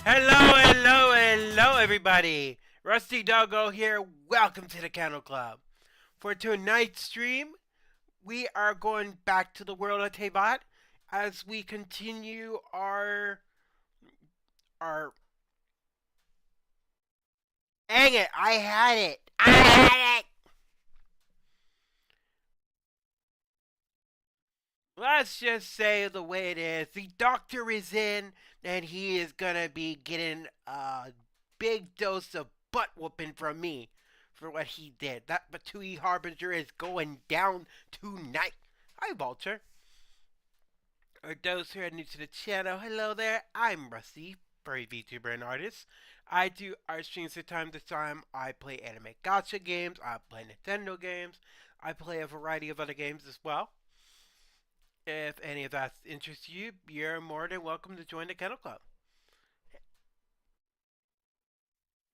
Hello, everybody. Rusty Doggo here. Welcome to the Kennel Club. For tonight's stream, we are going back to the world of Tevat as we continue our. Dang it! I had it. I had it. Let's just say the way it is. The doctor is in, and he is gonna be getting a big dose of butt whooping from me for what he did. That Batui Harbinger is going down tonight. Hi, Vulture. Or those who are new to the channel, hello there. I'm Rusty, furry VTuber and artist. I do art streams from time to time. I play anime gacha games. I play Nintendo games. I play a variety of other games as well. If any of that interests you, you're more than welcome to join the Kennel Club.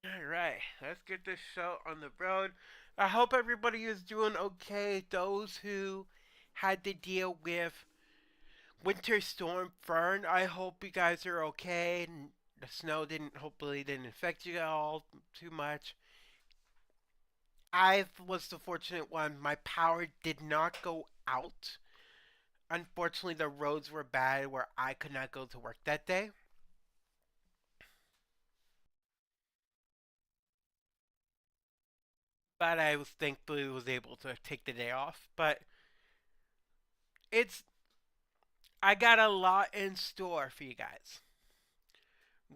Alright, let's get this show on the road. I hope everybody is doing okay. Those who had to deal with Winter Storm Fern, I hope you guys are okay. The snow hopefully didn't affect you all too much. I was the fortunate one. My power did not go out. Unfortunately, the roads were bad where I could not go to work that day. But I was thankfully was able to take the day off. But it's I got a lot in store for you guys.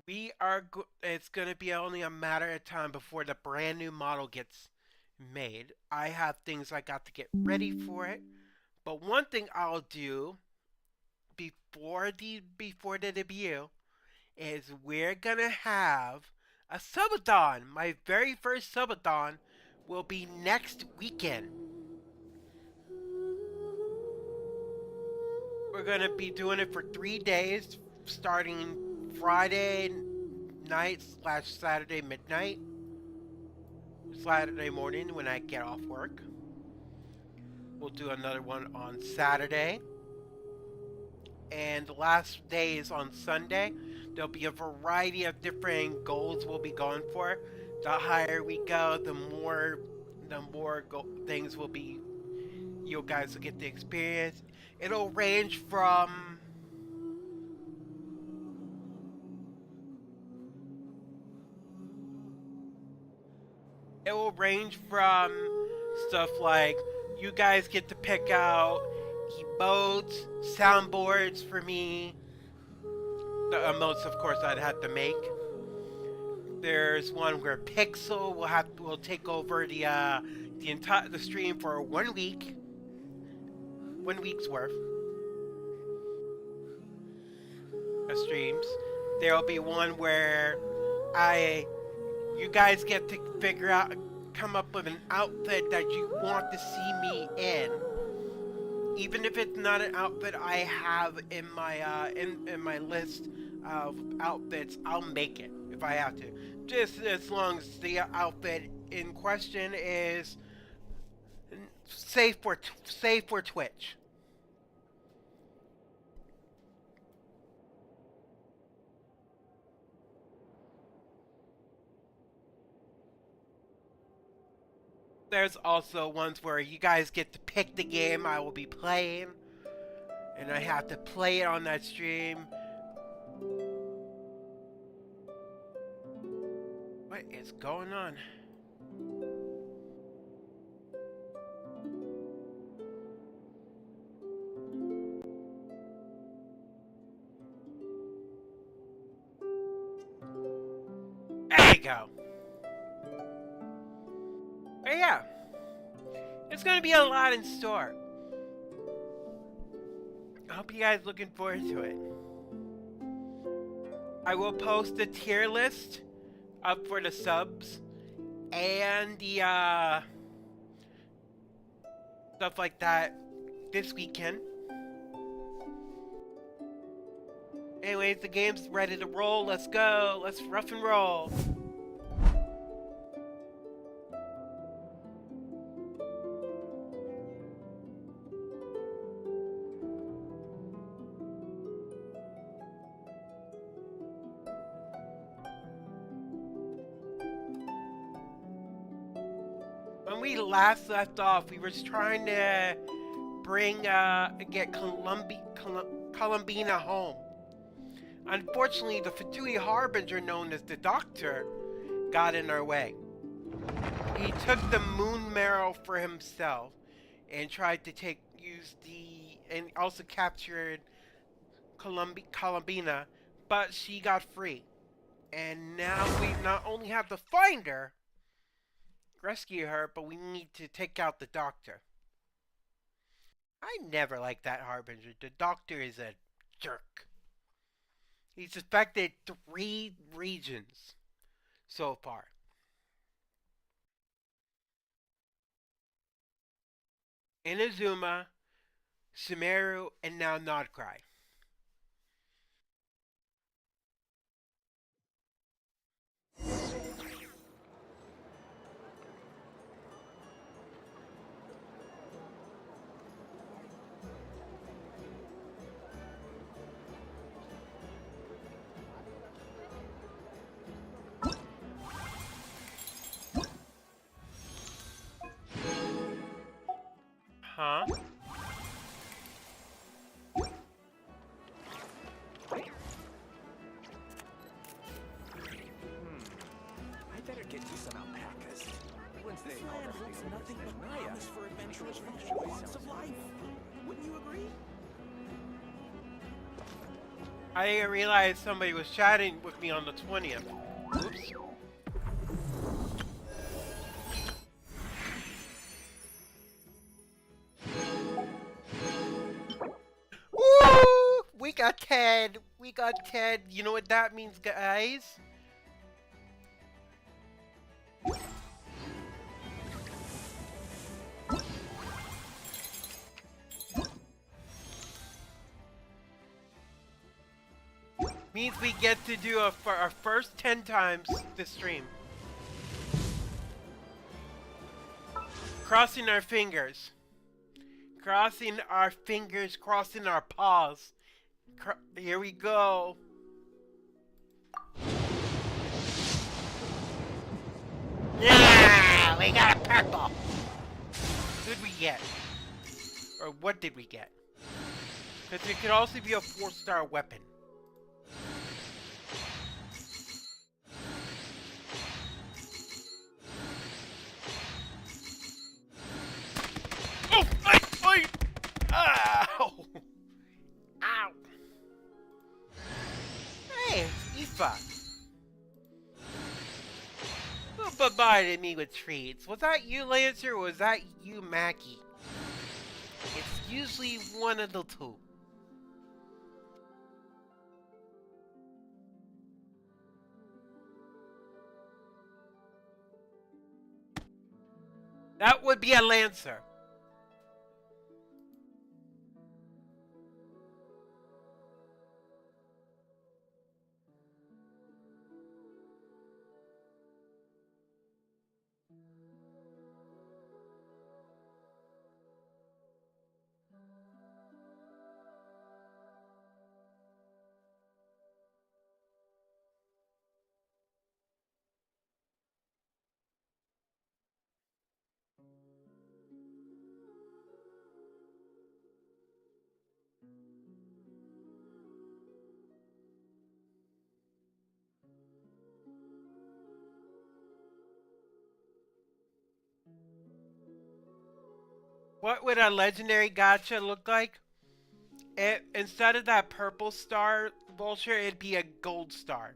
It's gonna be only a matter of time before the brand new model gets made. I have things I got to get ready for it. But one thing I'll do before the debut is we're gonna have a subathon. My very first subathon will be next weekend. We're gonna be doing it for 3 days, starting Friday night / Saturday midnight, Saturday morning when I get off work. We'll do another one on Saturday. And the last day is on Sunday. There'll be a variety of different goals we'll be going for. The higher we go, the more things will be. You guys will get the experience. It'll range from stuff like you guys get to pick out emotes, soundboards for me. The emotes, of course, I'd have to make. There's one where Pixel will take over the stream for 1 week, 1 week's worth of streams. There'll be one where you guys get to come up with an outfit that you want to see me in. Even if it's not an outfit I have in my list of outfits, I'll make it if I have to. Just as long as the outfit in question is safe for Twitch. There's also ones where you guys get to pick the game I will be playing, and I have to play it on that stream. What is going on? There you go. But yeah, it's gonna be a lot in store. I hope you guys looking forward to it. I will post the tier list up for the subs and the stuff like that this weekend. Anyways, the game's ready to roll. Let's go. Let's rough and roll. when we last left off, we were trying to get Columbina home. Unfortunately, the Fatui Harbinger, known as the Doctor, got in our way. He took the moon marrow for himself and tried to and also captured Columbina, but she got free. And now we not only have to find her, rescue her, but we need to take out the Doctor. I never liked that Harbinger. The Doctor is a jerk. He's affected 3 regions so far. Inazuma, Sumeru, and now Nodcry. Huh? I better get you some alpacas. Once they all looks nothing but promise for adventurous from all walks of life. Wouldn't you agree? I didn't realize somebody was chatting with me on the 20th. Oops. Woo! We got Ted. We got Ted. You know what that means, guys? Means we get to do our first 10 times this stream. Crossing our fingers. Crossing our fingers, crossing our paws. Here we go. Yeah! We got a purple! Who did we get? Or what did we get? Because it could also be a 4-star weapon. Oh! Oi! Ow! Ow! Hey, Aoife. Who provided me with treats? Was that you, Lancer, or was that you, Mackie? It's usually one of the two. That would be a Lancer. What would a legendary gacha look like? Instead of that purple star vulture, it'd be a gold star.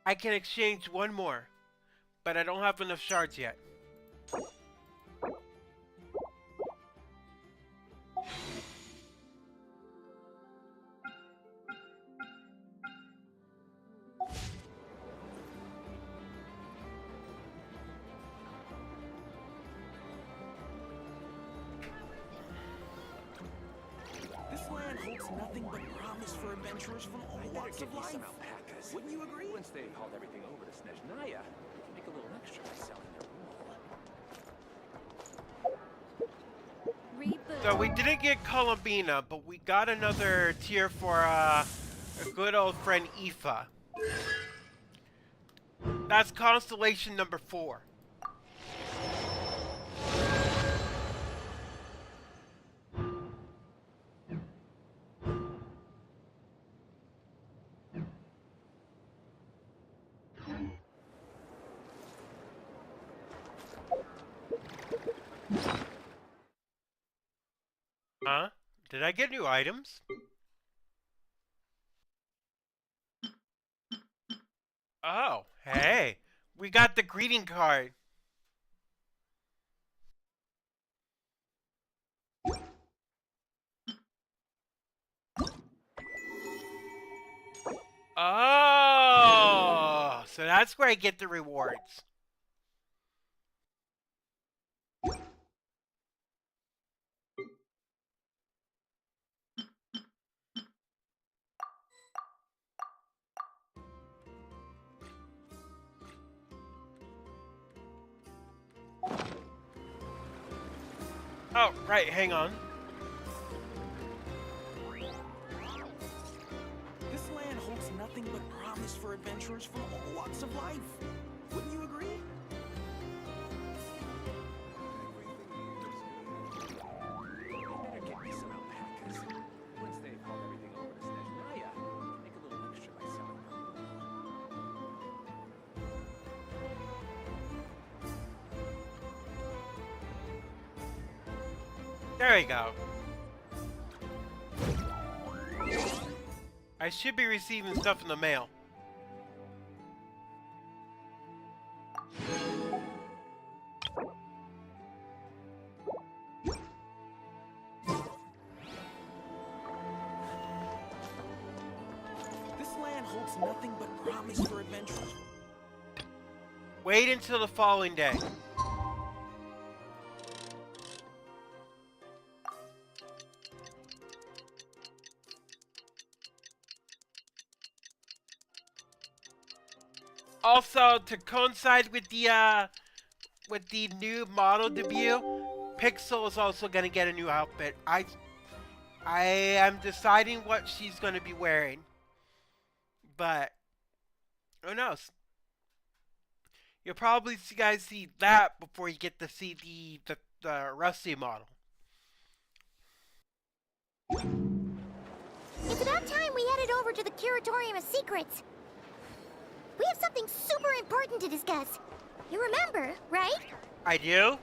I can exchange one more, but I don't have enough shards yet. nothing but promise for adventurers from all walks of life. Alpacas. Wouldn't you agree? Once they've hauled everything over to Snezhnaya, make a little extra by selling their wool. Reboot. So we didn't get Columbina, but we got another tier for our good old friend Aoife. That's constellation number 4. Huh? Did I get new items? Oh, hey. We got the greeting card. Oh, so that's where I get the rewards. Oh, right, hang on. This land holds nothing but promise for adventurers from all walks of life. Wouldn't you agree? Better get me some alpacas. Once they've hauled everything over to Snezhnaya, make a little extra by selling their wool. There we go. I should be receiving stuff in the mail. This land holds nothing but promise for adventurers. Wait until the following day. Also, to coincide with the new model debut, Pixel is also gonna get a new outfit. I am deciding what she's gonna be wearing, but who knows? You'll probably guys see that before you get to see the Rusty model. It's about time we headed over to the Curatorium of Secrets. We have something super important to discuss. You remember, right? I do?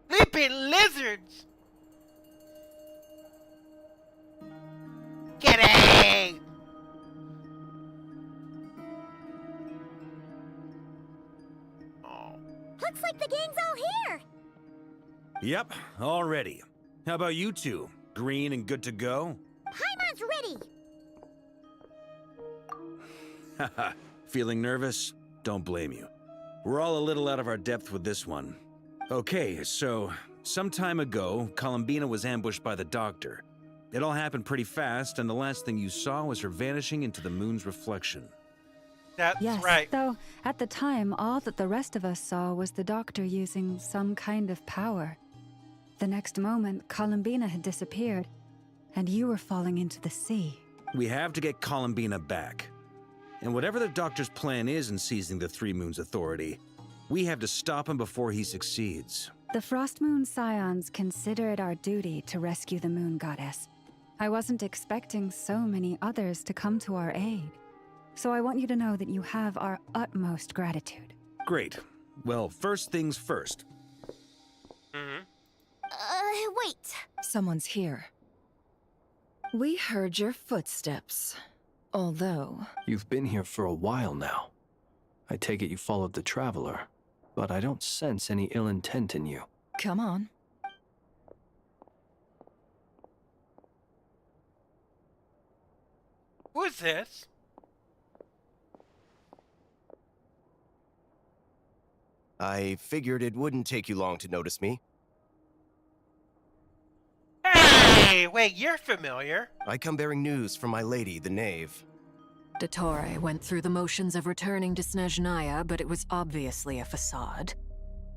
Leaping lizards! Kidding! Oh. Looks like the gang's all here. Yep, all ready. How about you two? Green and good to go? Paimon's ready. Haha, feeling nervous? Don't blame you. We're all a little out of our depth with this one. Okay, so, some time ago, Columbina was ambushed by the Doctor. It all happened pretty fast, and the last thing you saw was her vanishing into the moon's reflection. That's Yes, right. though at the time, all that the rest of us saw was the Doctor using some kind of power. The next moment, Columbina had disappeared, and you were falling into the sea. We have to get Columbina back. And whatever the Doctor's plan is in seizing the Three Moons Authority, we have to stop him before he succeeds. The Frost Moon Scions consider it our duty to rescue the Moon Goddess. I wasn't expecting so many others to come to our aid. So I want you to know that you have our utmost gratitude. Great. Well, first things first. Mm-hmm. Wait. Someone's here. We heard your footsteps. Although... You've been here for a while now. I take it you followed the Traveler, but I don't sense any ill intent in you. Come on. Who's this? I figured it wouldn't take you long to notice me. Hey, wait, you're familiar. I come bearing news from my lady, the Knave. Dottore went through the motions of returning to Snezhnaya, but it was obviously a facade.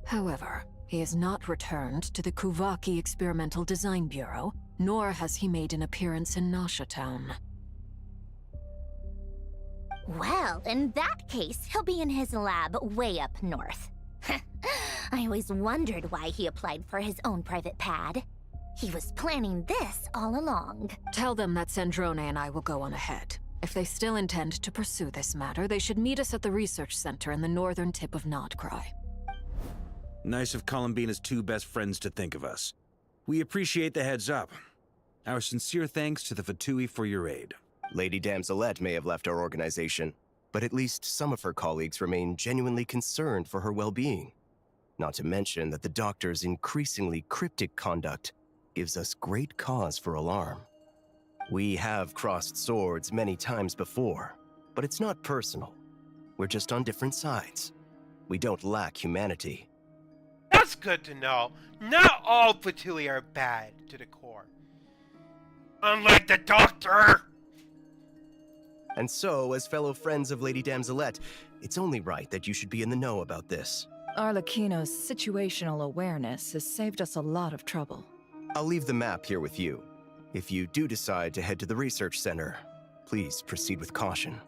However, he has not returned to the Kuvaki Experimental Design Bureau, nor has he made an appearance in Nasha Town. Well, in that case, he'll be in his lab way up north. I always wondered why he applied for his own private pad. He was planning this all along. Tell them that Sandrone and I will go on ahead. If they still intend to pursue this matter, they should meet us at the research center in the northern tip of Nodcry. Nice of Columbina's two best friends to think of us. We appreciate the heads up. Our sincere thanks to the Fatui for your aid. Lady Damselette may have left our organization, but at least some of her colleagues remain genuinely concerned for her well-being. Not to mention that the Doctor's increasingly cryptic conduct gives us great cause for alarm. We have crossed swords many times before, but it's not personal. We're just on different sides. We don't lack humanity. That's good to know. Not all Fatui are bad to the core. Unlike the Doctor! And so, as fellow friends of Lady Damselette, it's only right that you should be in the know about this. Arlecchino's situational awareness has saved us a lot of trouble. I'll leave the map here with you. If you do decide to head to the research center, please proceed with caution.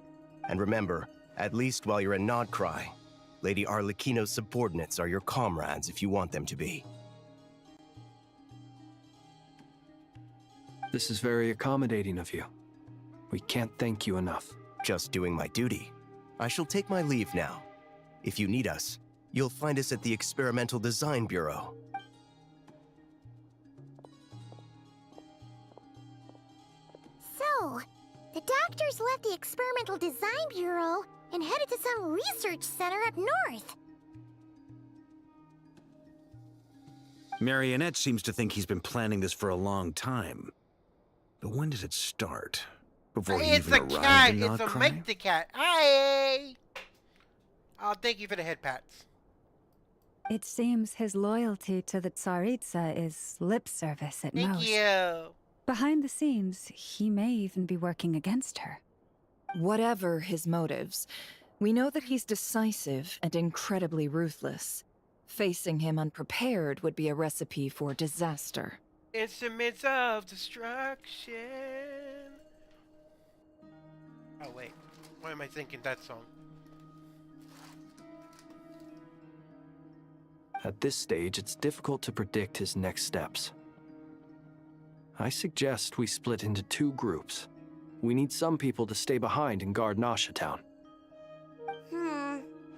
And remember, at least while you're in Nodcry, Lady Arlecchino's subordinates are your comrades if you want them to be. This is very accommodating of you. We can't thank you enough. Just doing my duty. I shall take my leave now. If you need us, you'll find us at the Experimental Design Bureau. So, the Doctors left the Experimental Design Bureau and headed to some research center up north. Marionette seems to think he's been planning this for a long time. But when did it start? Before he It's even a arrived cat. in It's a Nodcry? Mike the cat. Hi. Oh, thank you for the head pats. It seems his loyalty to the Tsaritsa is lip service at Thank most. you. Behind the scenes, he may even be working against her. Whatever his motives, we know that he's decisive and incredibly ruthless. Facing him unprepared would be a recipe for disaster. Instruments of destruction. Oh wait, why am I thinking that song? At this stage, it's difficult to predict his next steps. I suggest we split into two groups. We need some people to stay behind and guard Nasha Town.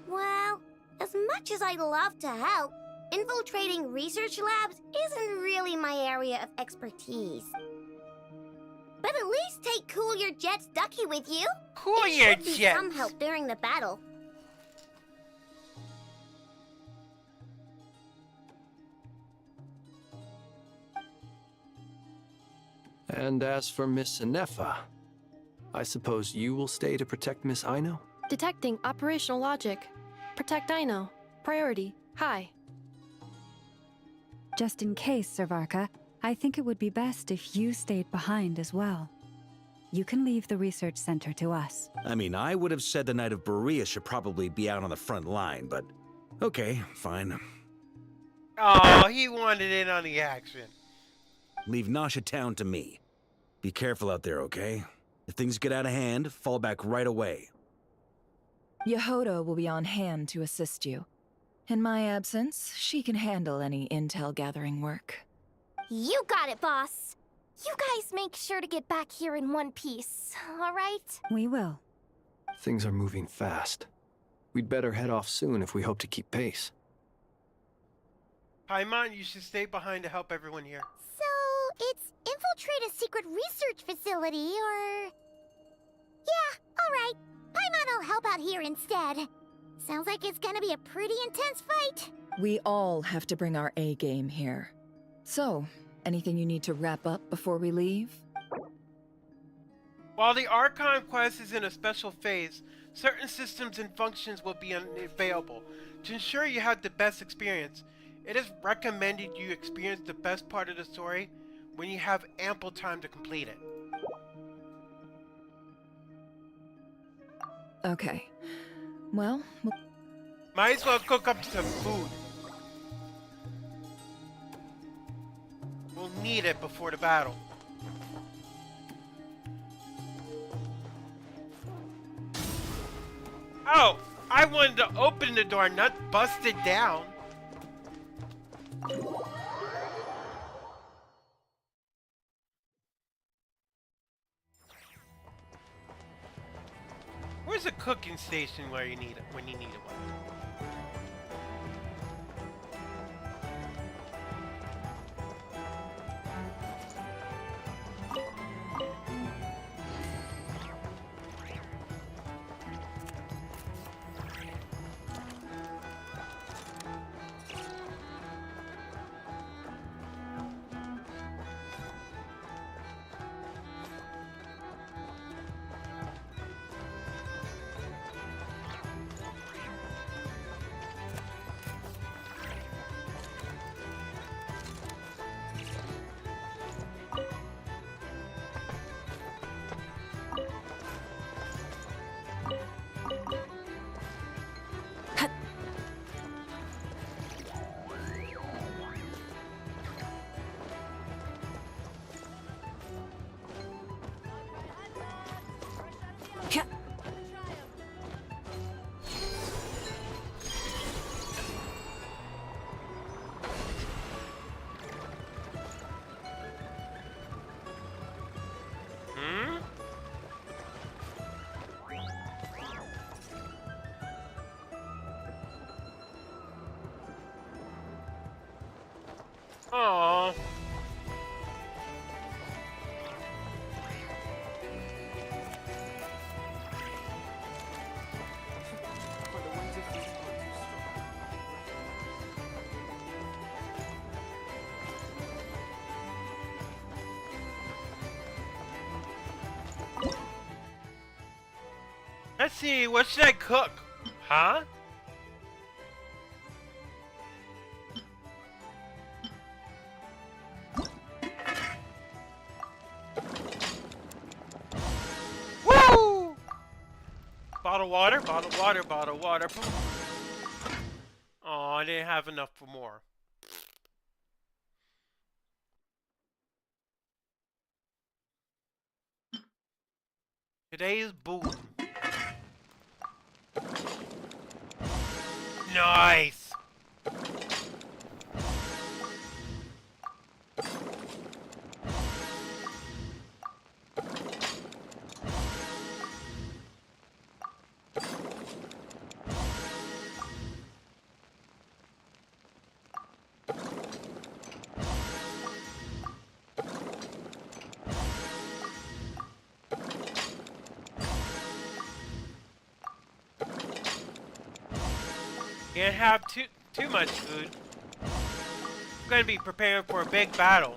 Well, as much as I'd love to help, infiltrating research labs isn't really my area of expertise. But at least take Cool Your Jet's Ducky with you. Cool It Your should be Jets. some help during the battle. And as for Miss Inefa, I suppose you will stay to protect Miss Aino? Detecting operational logic. Protect Aino. Priority. High. Just in case, Servarka, I think it would be best if you stayed behind as well. You can leave the research center to us. I mean, I would have said the Knight of Berea should probably be out on the front line, but okay, fine. Oh, he wanted in on the action. Leave Nasha Town to me. Be careful out there, okay? If things get out of hand, fall back right away. Yehoda will be on hand to assist you. In my absence, she can handle any intel gathering work. You got it, boss. You guys make sure to get back here in one piece, all right? We will. Things are moving fast. We'd better head off soon if we hope to keep pace. Paimon, you should stay behind to help everyone here. So, it's infiltrate a secret research facility, or... Yeah, alright. Paimon will help out here instead. Sounds like it's gonna be a pretty intense fight. We all have to bring our A game here. So, anything you need to wrap up before we leave? While the Archon quest is in a special phase, certain systems and functions will be unavailable. To ensure you have the best experience, it is recommended you experience the best part of the story when you have ample time to complete it. Okay. Well, Might as well cook up some food. We'll need it before the battle. Oh, I wanted to open the door, not bust it down. Where's a cooking station where you need it when you need one? Aww. Let's see, what should I cook? Huh? Woo! Bottle water, bottle water, bottle water. Oh, I didn't have enough for more. Today's boom. Nice! Can't have too much food. I'm gonna be preparing for a big battle.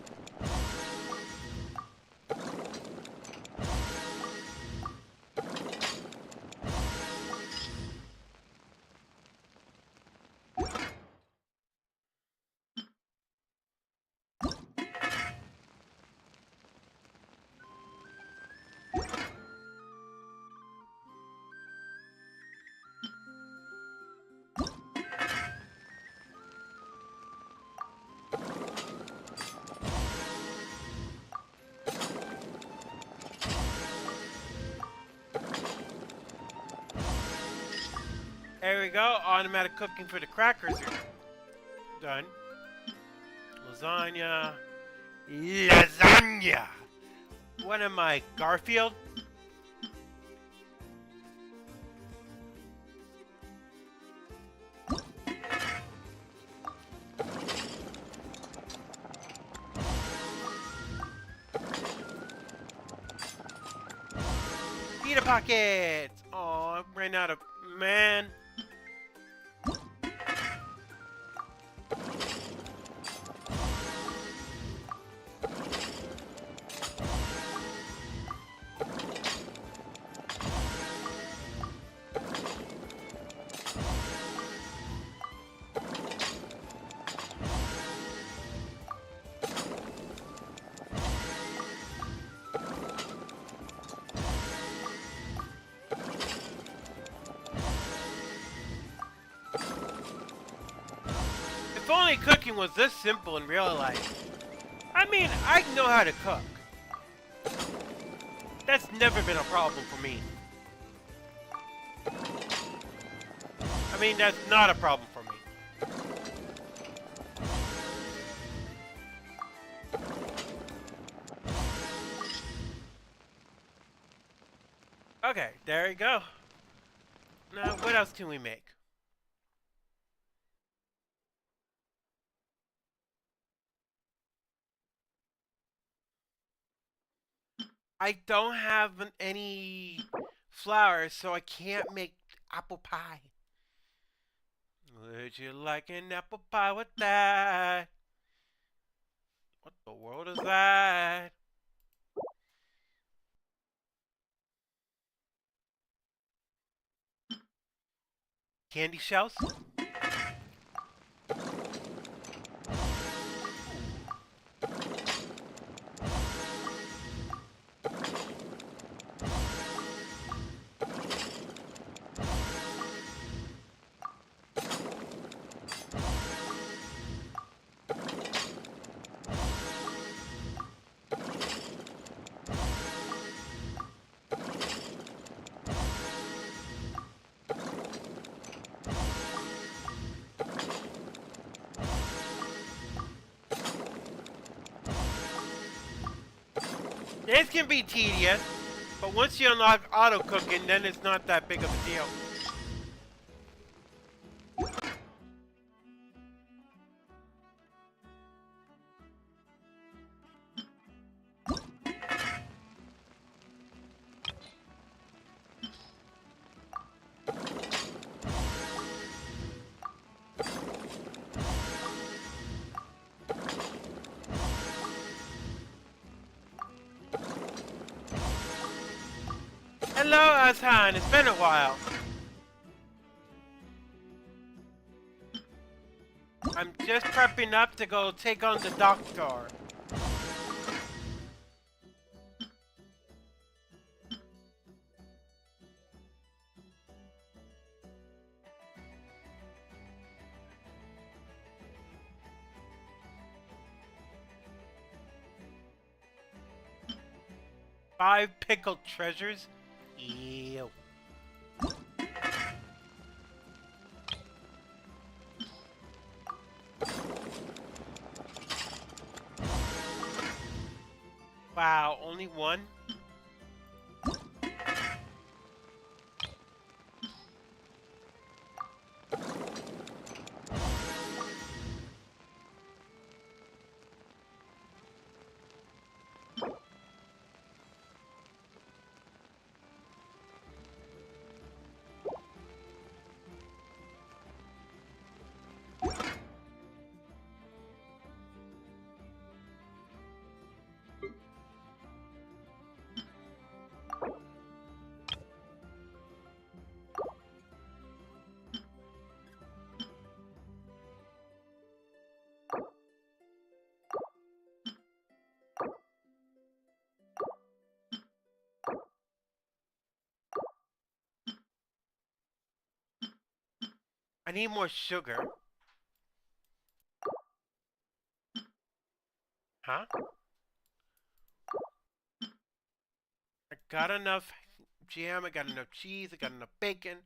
There we go. Automatic cooking for the crackers are done. Lasagna. Lasagna! What am I, Garfield? pockets! Oh, I ran out of... Man. If only cooking was this simple in real life. I mean, I know how to cook. That's never been a problem for me. I mean, that's not a problem for me. Okay, there you go. Now, what else can we make? I don't have any flour, so I can't make apple pie. Would you like an apple pie with that? What the world is that? Candy shells? This can be tedious, but once you unlock auto cooking, then it's not that big of a deal. Hello, Ashan. It's been a while. I'm just prepping up to go take on the doctor. Five pickled treasures? Ew. Wow, only one? I need more sugar. Huh? I got enough jam, I got enough cheese, I got enough bacon.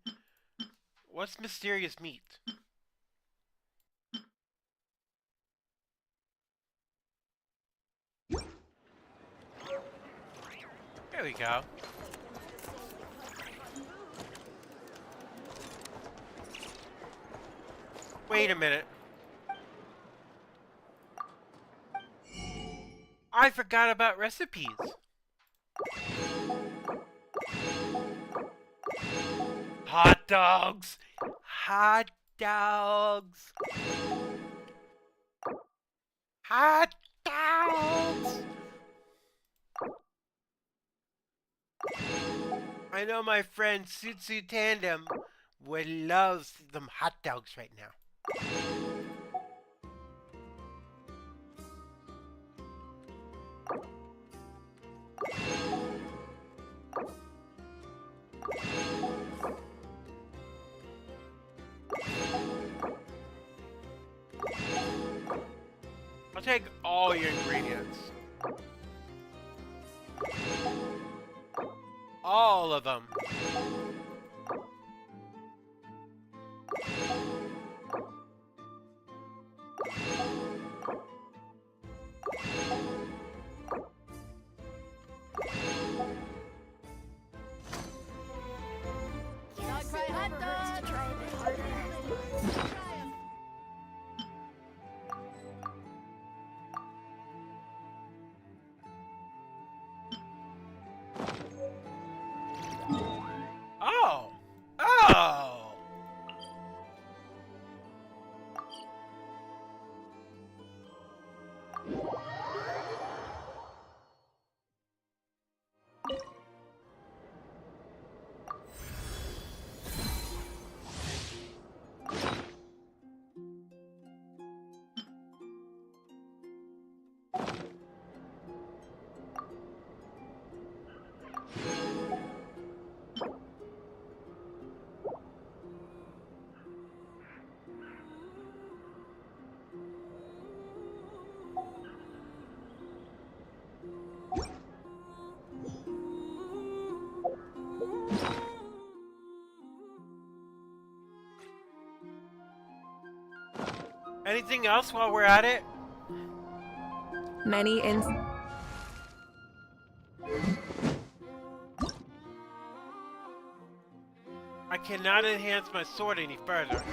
What's mysterious meat? There we go. Wait a minute. I forgot about recipes. dogs! Hot dogs! Hot dogs! I know my friend Sutsu Tandem would love some hot dogs right now. I'll take all your ingredients. All of them. Oh! Oh! Anything else while we're at it? Many I cannot enhance my sword any further.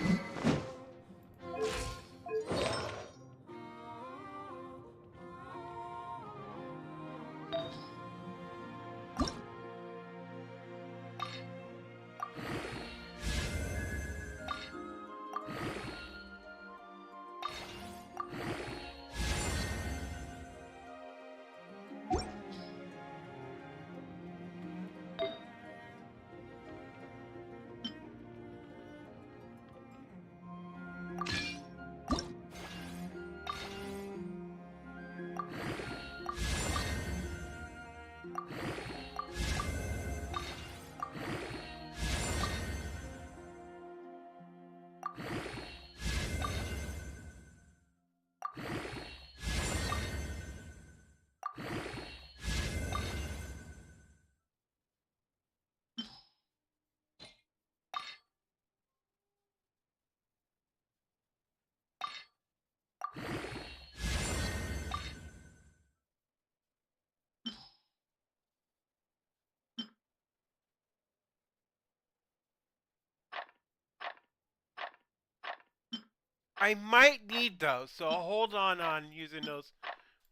I might need those, so hold on using those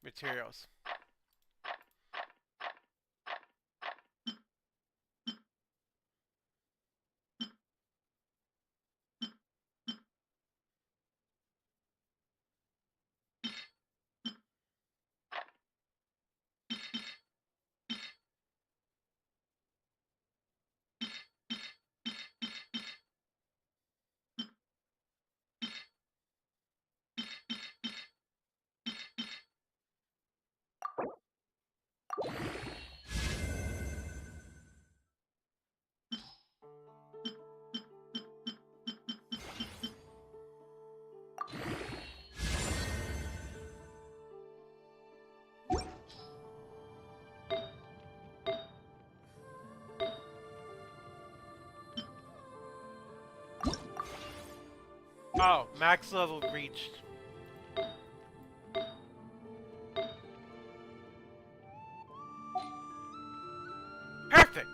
materials. Oh, max level reached. Perfect!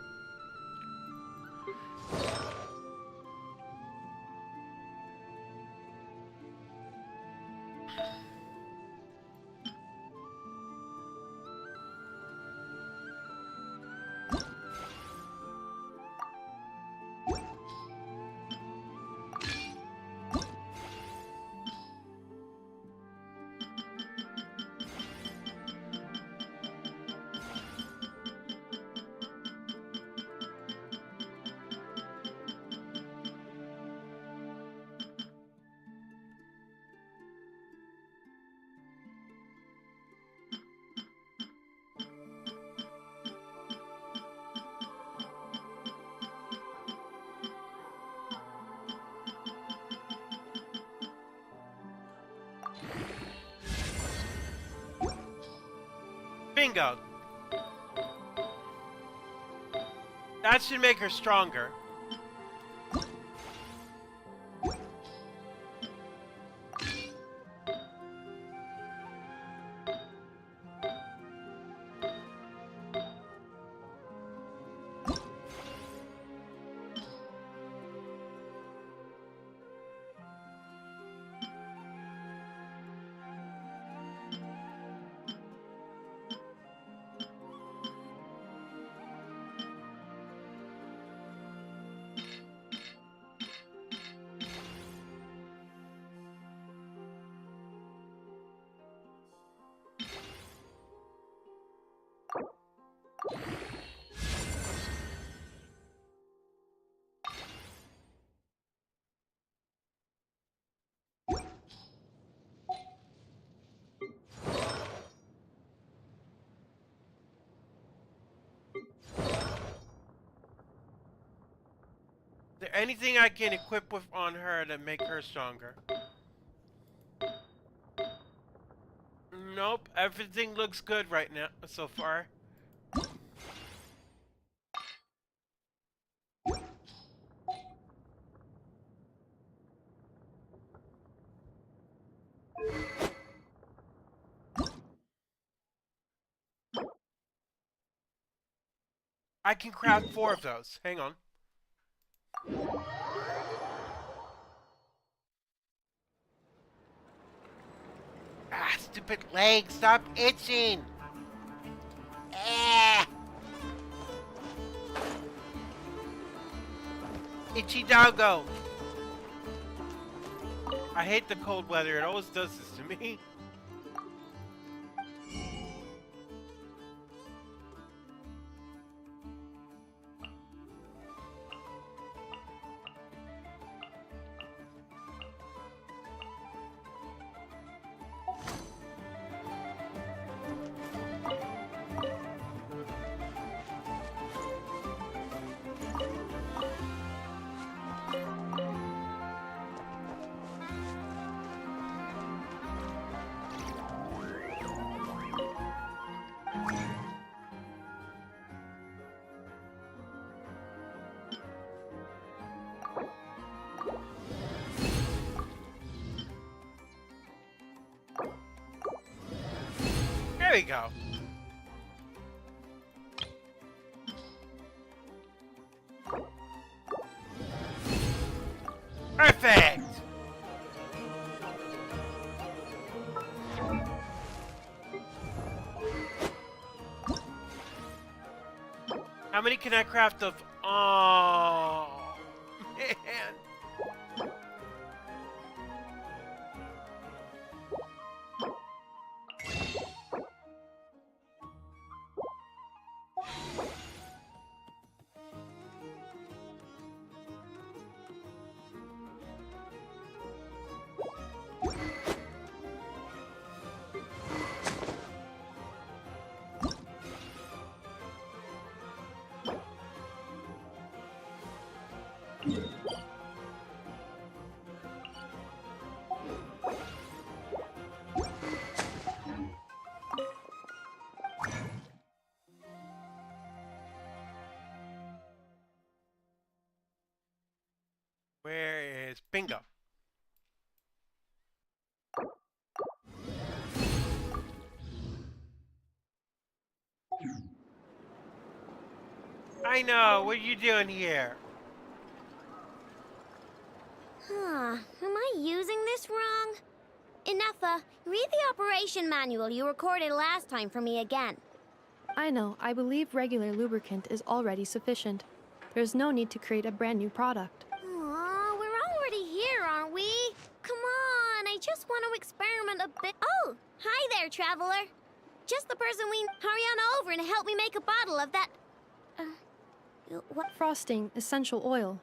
Bingo. That should make her stronger. Is there anything I can equip with on her to make her stronger? Nope, everything looks good right now so far. I can craft 4 of those. Hang on. Ah, stupid leg, stop itching! Eh. Itchy doggo! I hate the cold weather, it always does this to me. There we go. Perfect! How many can I craft of... Oh, man. Where is Bingo? I know, what are you doing here? Huh, am I using this wrong? Ineffa, read the operation manual you recorded last time for me again. I know, I believe regular lubricant is already sufficient. There's no need to create a brand new product. Aw, we're already here, aren't we? Come on, I just want to experiment a bit. Oh, hi there, traveler. Just the person we... Hurry on over and help me make a bottle of that... what? Frosting essential oil.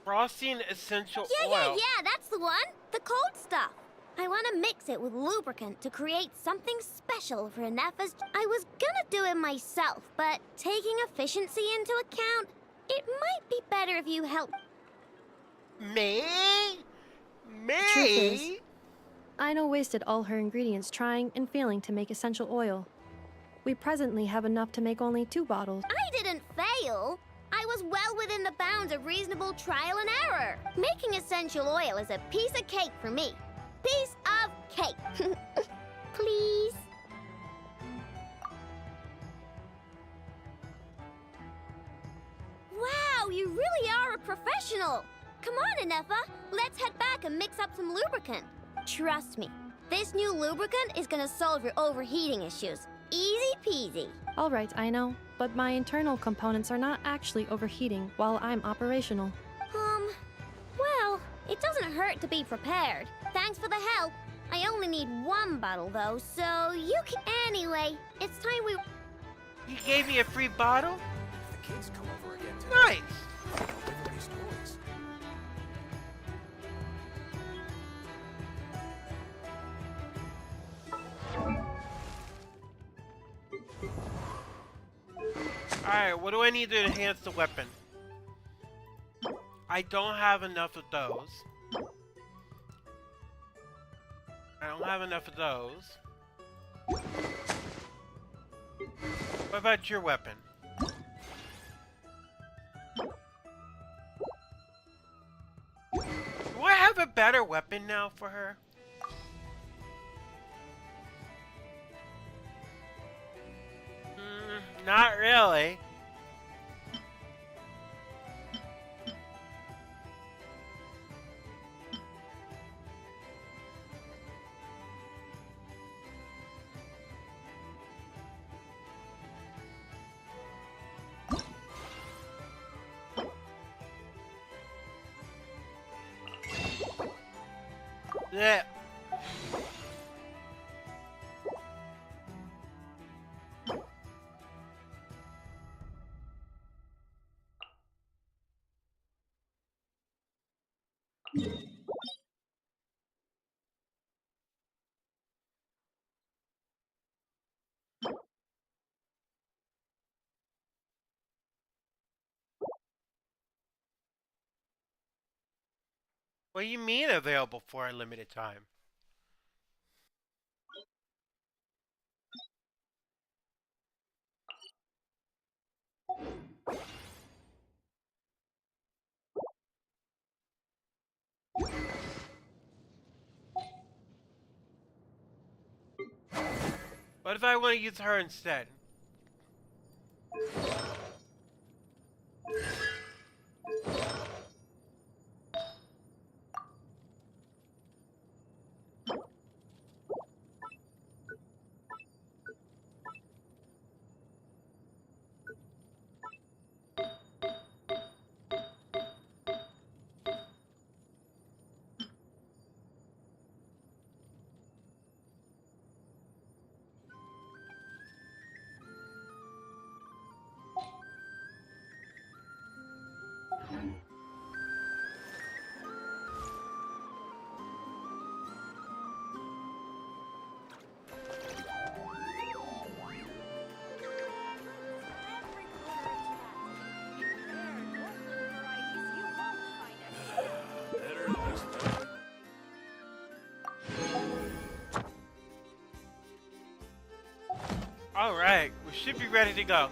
Frosting essential oil. Yeah, that's the one. The cold stuff. I want to mix it with lubricant to create something special for Ineffa's... I was gonna do it myself, but taking efficiency into account, it might be better if you help... Me? The truth is, Me? Aino wasted all her ingredients trying and failing to make essential oil. We presently have enough to make only 2 bottles. I didn't fail. I was well within the bounds of reasonable trial and error. Making essential oil is a piece of cake for me. Piece of cake. Please. Wow, you really are a professional. Come on, Inefa. Let's head back and mix up some lubricant. Trust me, this new lubricant is gonna solve your overheating issues. Easy peasy. Alright, I know, but my internal components are not actually overheating while I'm operational. Well, it doesn't hurt to be prepared. Thanks for the help. I only need 1 bottle though, so you can. Anyway, it's time we. You gave me a free bottle? The kids come over again Nice! Everybody's toys. Alright, what do I need to enhance the weapon? I don't have enough of those. I don't have enough of those. What about your weapon? Do I have a better weapon now for her? Not really. Yeah. What do you mean available for a limited time? What if I want to use her instead? Alright, we should be ready to go.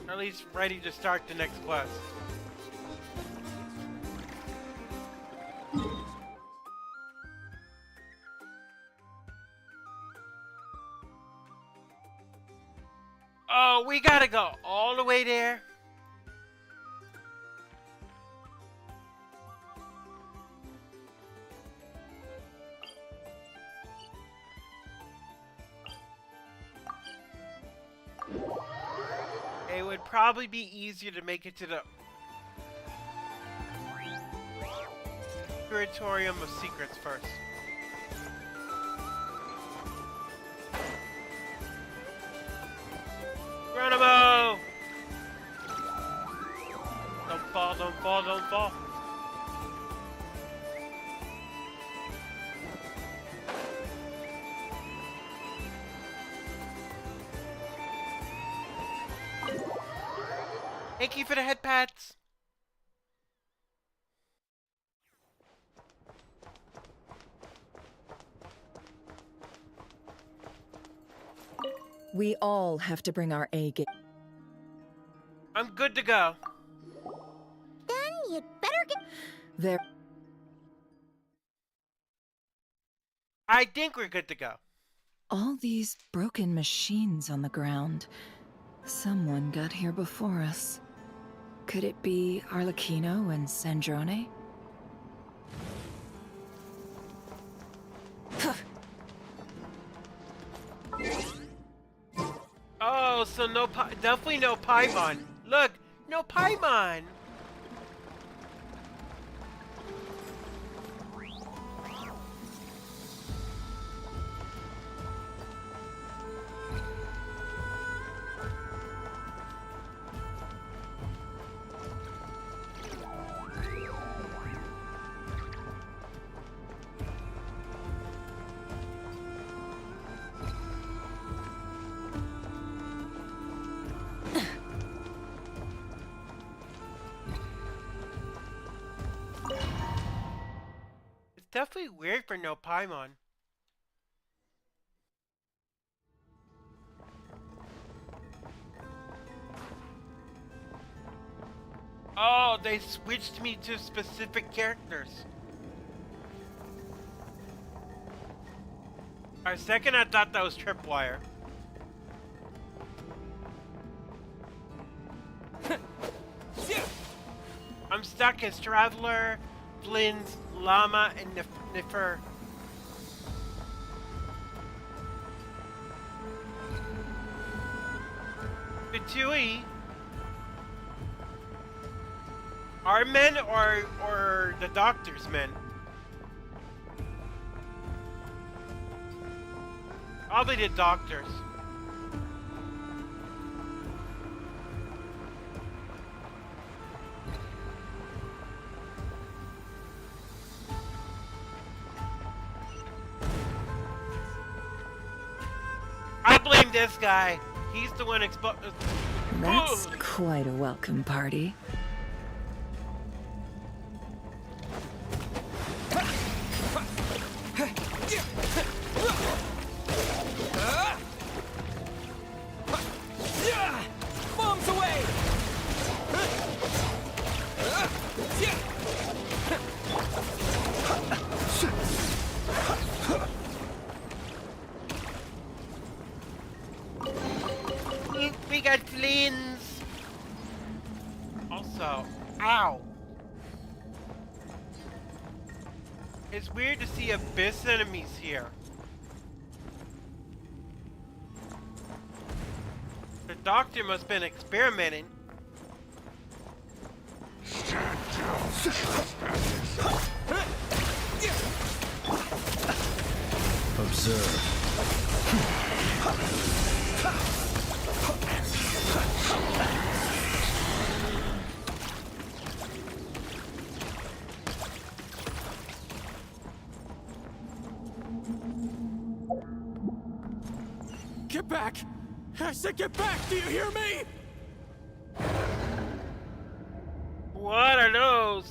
Or at least ready to start the next quest. Oh, we gotta go all the way there? It would probably be easier to make it to the Curatorium of Secrets first. Geronimo! Don't fall, don't fall, don't fall. Thank you for the head pats. We all have to bring our A game. I'm good to go. Then you'd better get. There. I think we're good to go. All these broken machines on the ground. Someone got here before us. Could it be Arlecchino and Sandrone? Oh, so no, definitely no Paimon. Look, no Paimon. Definitely weird for no Paimon. Oh, they switched me to specific characters. For a second I thought that was Tripwire. I'm stuck as Traveler, Flynn's, Llama, and Niffer. Fatui. Our men or the Doctor's men? Probably the Doctor's. I blame this guy. He's the one That's quite a welcome party. Bombs away! We got Flynn's. Also, ow. It's weird to see Abyss enemies here. The Doctor must have been experimenting. Observe. Get back! I said get back! Do you hear me? What are those?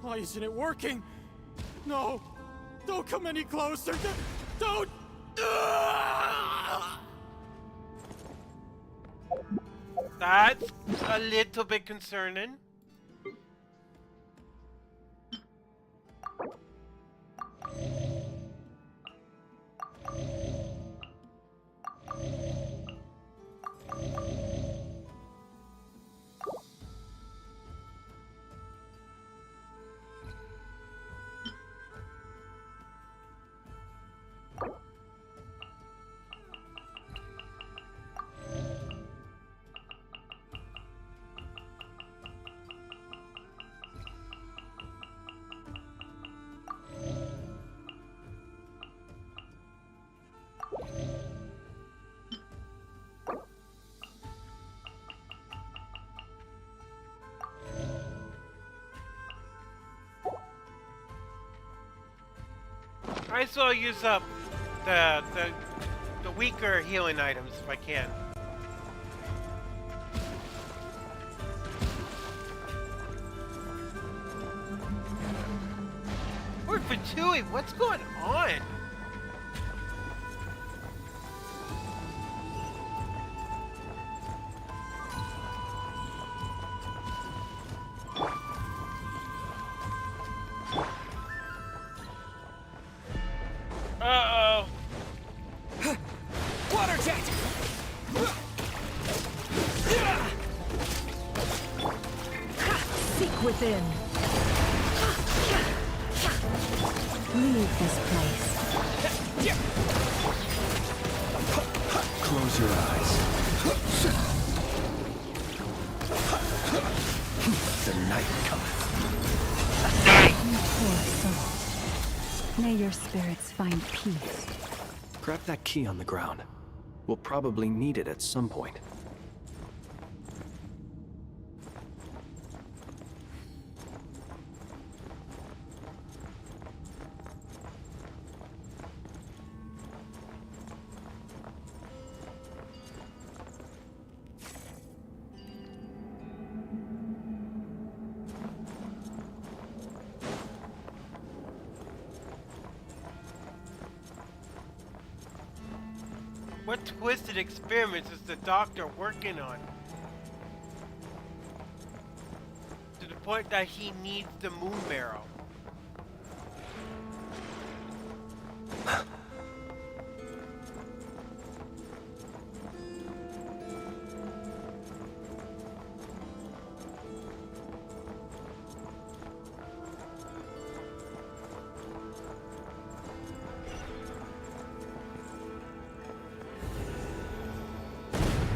Why isn't it working? No! Don't come any closer! Don't! That's a little bit concerning. I might as well use up the weaker healing items if I can. Poor Fatui, what's going on? within. Leave this place. Close your eyes. The night cometh. Poor soul. May your spirits find peace. Grab that key on the ground. We'll probably need it at some point. What twisted experiments is the doctor working on? To the point that he needs the moon barrel.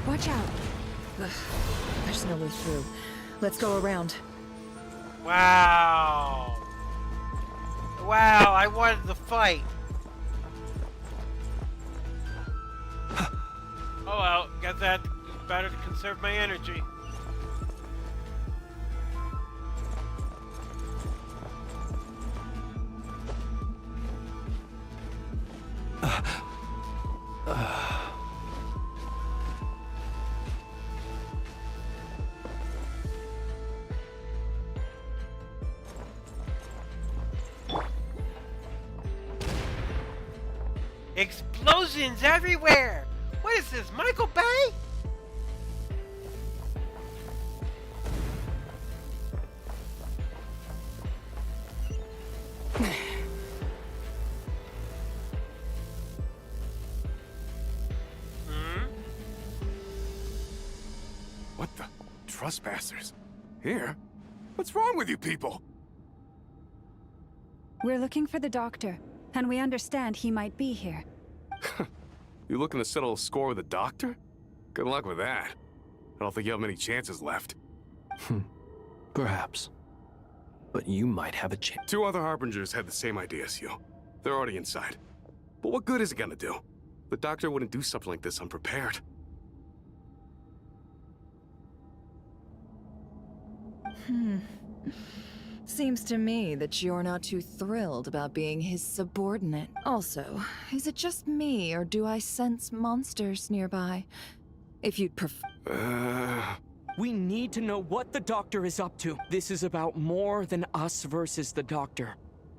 Watch out. There's no way through. Let's go around. Wow. Wow, I wanted to fight. Oh well, guess that it's better to conserve my energy. Explosions everywhere! What is this, Michael Bay? What the? Trespassers? Here? What's wrong with you people? We're looking for the doctor, and we understand he might be here. You looking to settle a score with the doctor? Good luck with that. I don't think you have many chances left. Perhaps. But you might have a chance. 2 other Harbingers had the same idea as you. They're already inside. But what good is it gonna do? The doctor wouldn't do something like this unprepared. Seems to me that you're not too thrilled about being his subordinate. Also, is it just me, or do I sense monsters nearby? If you'd prefer... We need to know what the Doctor is up to. This is about more than us versus the Doctor.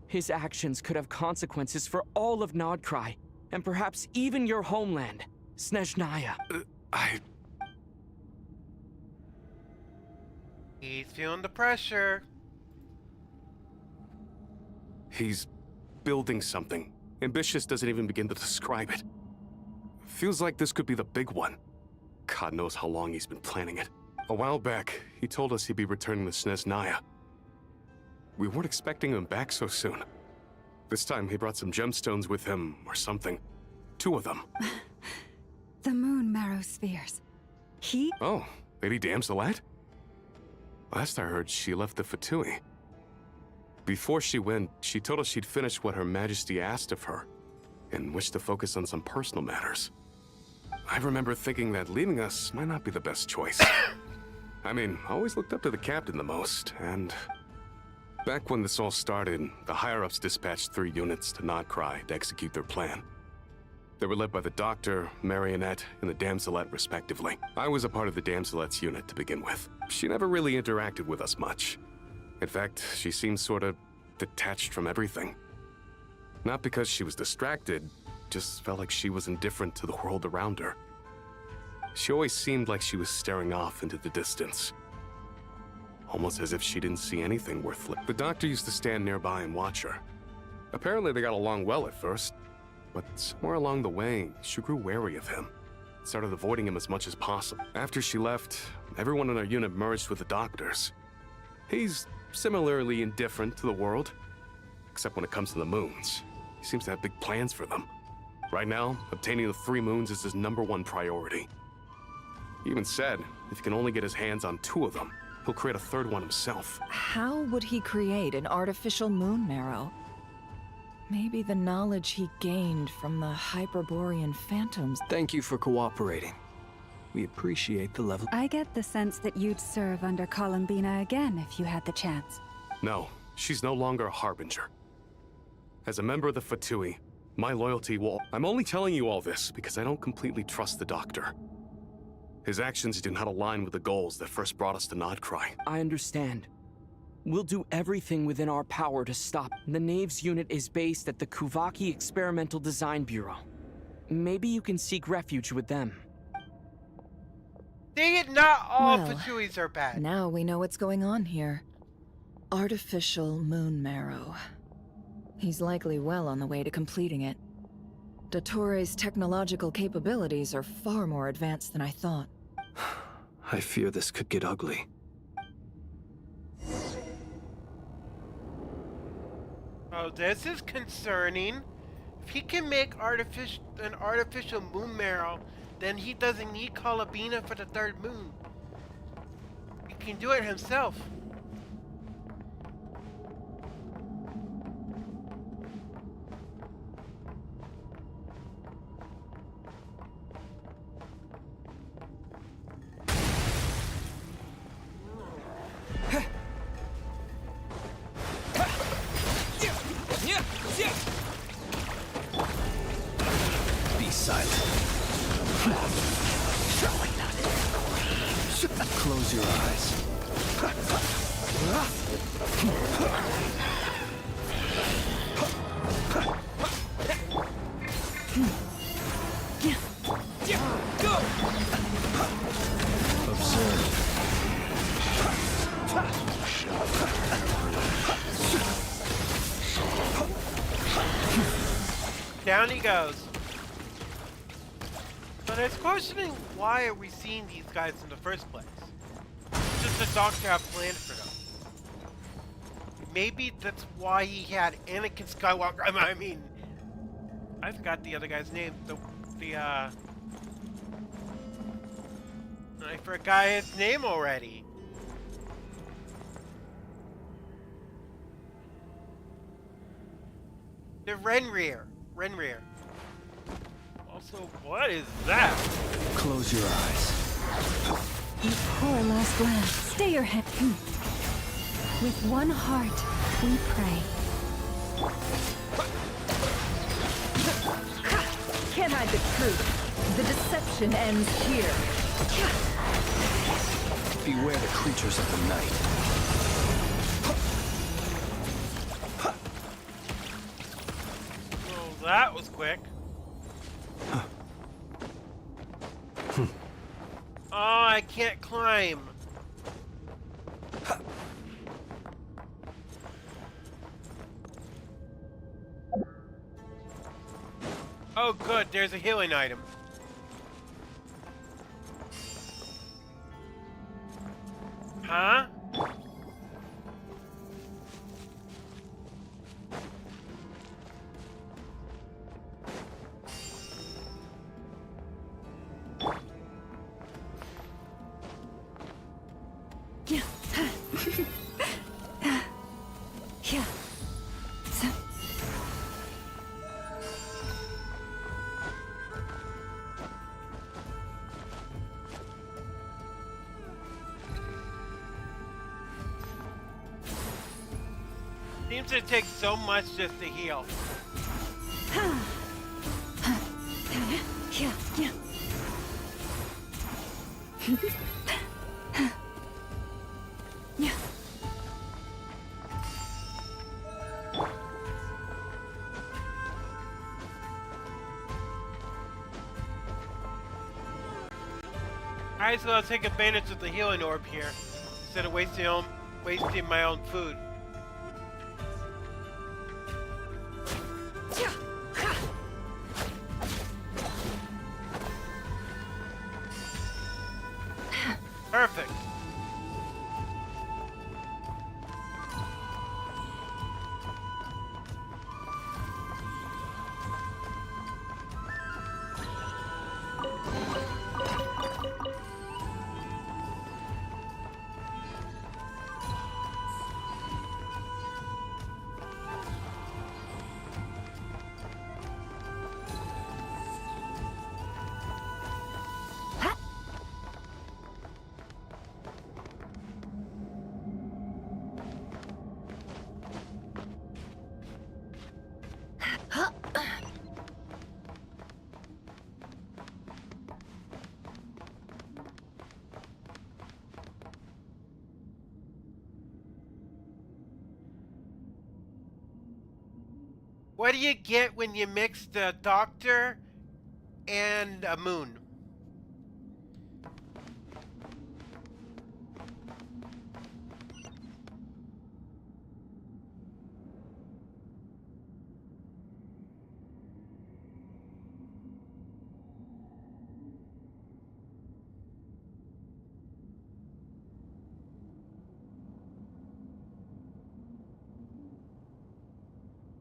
His actions could have consequences for all of Nodcry, and perhaps even your homeland, Snezhnaya. He's feeling the pressure. He's building something. Ambitious doesn't even begin to describe it. Feels like this could be the big one. God knows how long he's been planning it. A while back, he told us he'd be returning to Snezhnaya. We weren't expecting him back so soon. This time he brought some gemstones with him, or something. 2 of them. The moon marrow spheres. He... Oh, Lady Damselat? Last I heard, she left the Fatui. Before she went, she told us she'd finished what Her Majesty asked of her, and wished to focus on some personal matters. I remember thinking that leaving us might not be the best choice. I mean, I always looked up to the captain the most, and... Back when this all started, the higher-ups dispatched 3 units to Nodcry to execute their plan. They were led by the Doctor, Marionette, and the Damselet, respectively. I was a part of the Damselet's unit to begin with. She never really interacted with us much. In fact, she seemed sort of detached from everything. Not because she was distracted, just felt like she was indifferent to the world around her. She always seemed like she was staring off into the distance. Almost as if she didn't see anything worth living. The Doctor used to stand nearby and watch her. Apparently they got along well at first, but somewhere along the way, she grew wary of him. Started avoiding him as much as possible. After she left, everyone in our unit merged with the Doctor's. He's similarly indifferent to the world. Except when it comes to the moons. He seems to have big plans for them. Right now, obtaining the 3 moons is his #1 priority. He even said if he can only get his hands on 2 of them, he'll create a 3rd one himself. How would he create an artificial moon marrow? Maybe the knowledge he gained from the Hyperborean phantoms. Thank you for cooperating. We appreciate the level. I get the sense that you'd serve under Columbina again if you had the chance. No, she's no longer a harbinger. As a member of the Fatui, my loyalty will... I'm only telling you all this because I don't completely trust the Doctor. His actions do not align with the goals that first brought us to Nodcry. I understand. We'll do everything within our power to stop. The Knaves unit is based at the Kuvaki Experimental Design Bureau. Maybe you can seek refuge with them. Dang it, not all Well, Fatuis are bad. Now we know what's going on here. Artificial moon marrow. He's likely well on the way to completing it. Dottore's technological capabilities are far more advanced than I thought. I fear this could get ugly. Oh, this is concerning. If he can make an artificial moon marrow, then he doesn't need Columbina for the 3rd moon. He can do it himself. Be silent. Close your eyes. Observe. Down he goes. But I was questioning, why are we seeing these guys in the first place? Just the Doctor have planned for them. Maybe that's why he had Anakin Skywalker. I mean, I forgot the other guy's name. I forgot his name already. The Renrir. Also, what is that? Close your eyes. You poor last lad. Stay your head. With one heart, we pray. Can't hide the truth. The deception ends here. Beware the creatures of the night. Well, that was quick. Oh, I can't climb. Oh, good. There's a healing item. Huh? Seems to take so much just to heal. Alright, so I'll take advantage of the healing orb here instead of wasting my own food. Perfect. What do you get when you mix the doctor and a moon?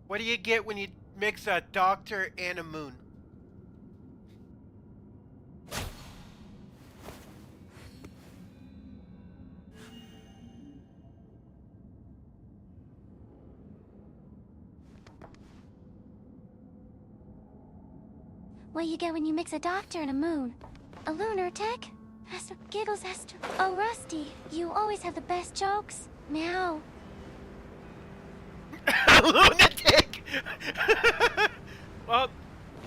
What do you get when you mix a doctor and a moon? What you get when you mix a doctor and a moon? A lunatic? Has to giggles, has to. Oh, Rusty, you always have the best jokes. Meow. Lunatic! Well,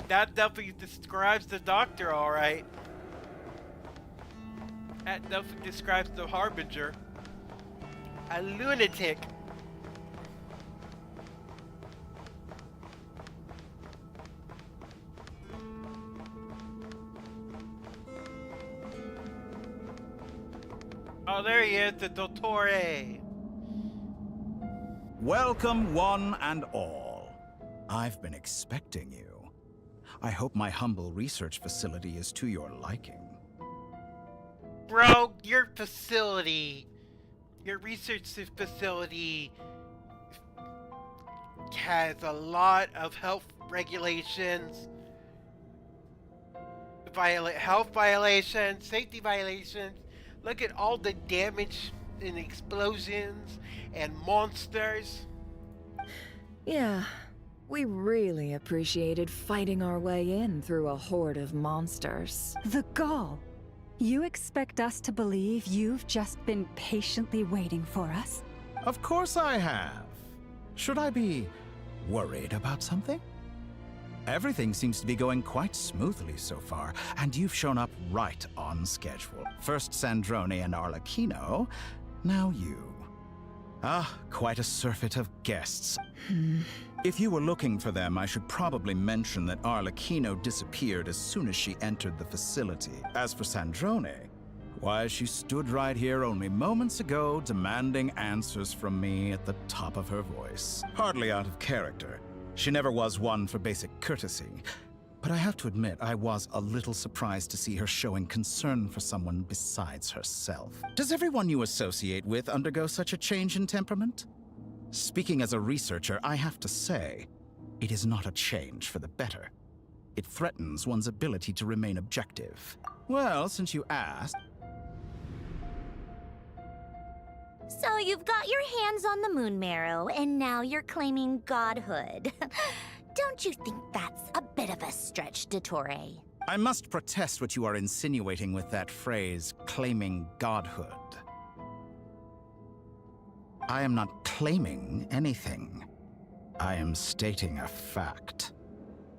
that definitely describes the doctor, alright. That definitely describes the Harbinger. A lunatic. Oh, there he is, the Dottore. Welcome, one and all. I've been expecting you. I hope my humble research facility is to your liking. Bro, your facility, your research facility has a lot of health regulations, health violations, safety violations. Look at all the damage and explosions and monsters. Yeah, we really appreciated fighting our way in through a horde of monsters. The gall! You expect us to believe you've just been patiently waiting for us? Of course I have. Should I be worried about something? Everything seems to be going quite smoothly so far, and you've shown up right on schedule. First Sandrone and Arlecchino, now you. Ah, quite a surfeit of guests. If you were looking for them, I should probably mention that Arlecchino disappeared as soon as she entered the facility. As for Sandrone, why, she stood right here only moments ago demanding answers from me at the top of her voice. Hardly out of character. She never was one for basic courtesy. But I have to admit, I was a little surprised to see her showing concern for someone besides herself. Does everyone you associate with undergo such a change in temperament? Speaking as a researcher, I have to say, it is not a change for the better. It threatens one's ability to remain objective. Well, since you asked... So you've got your hands on the moon marrow, and now you're claiming godhood. Don't you think that's a bit of a stretch, Dottore? I must protest what you are insinuating with that phrase, claiming godhood. I am not claiming anything. I am stating a fact.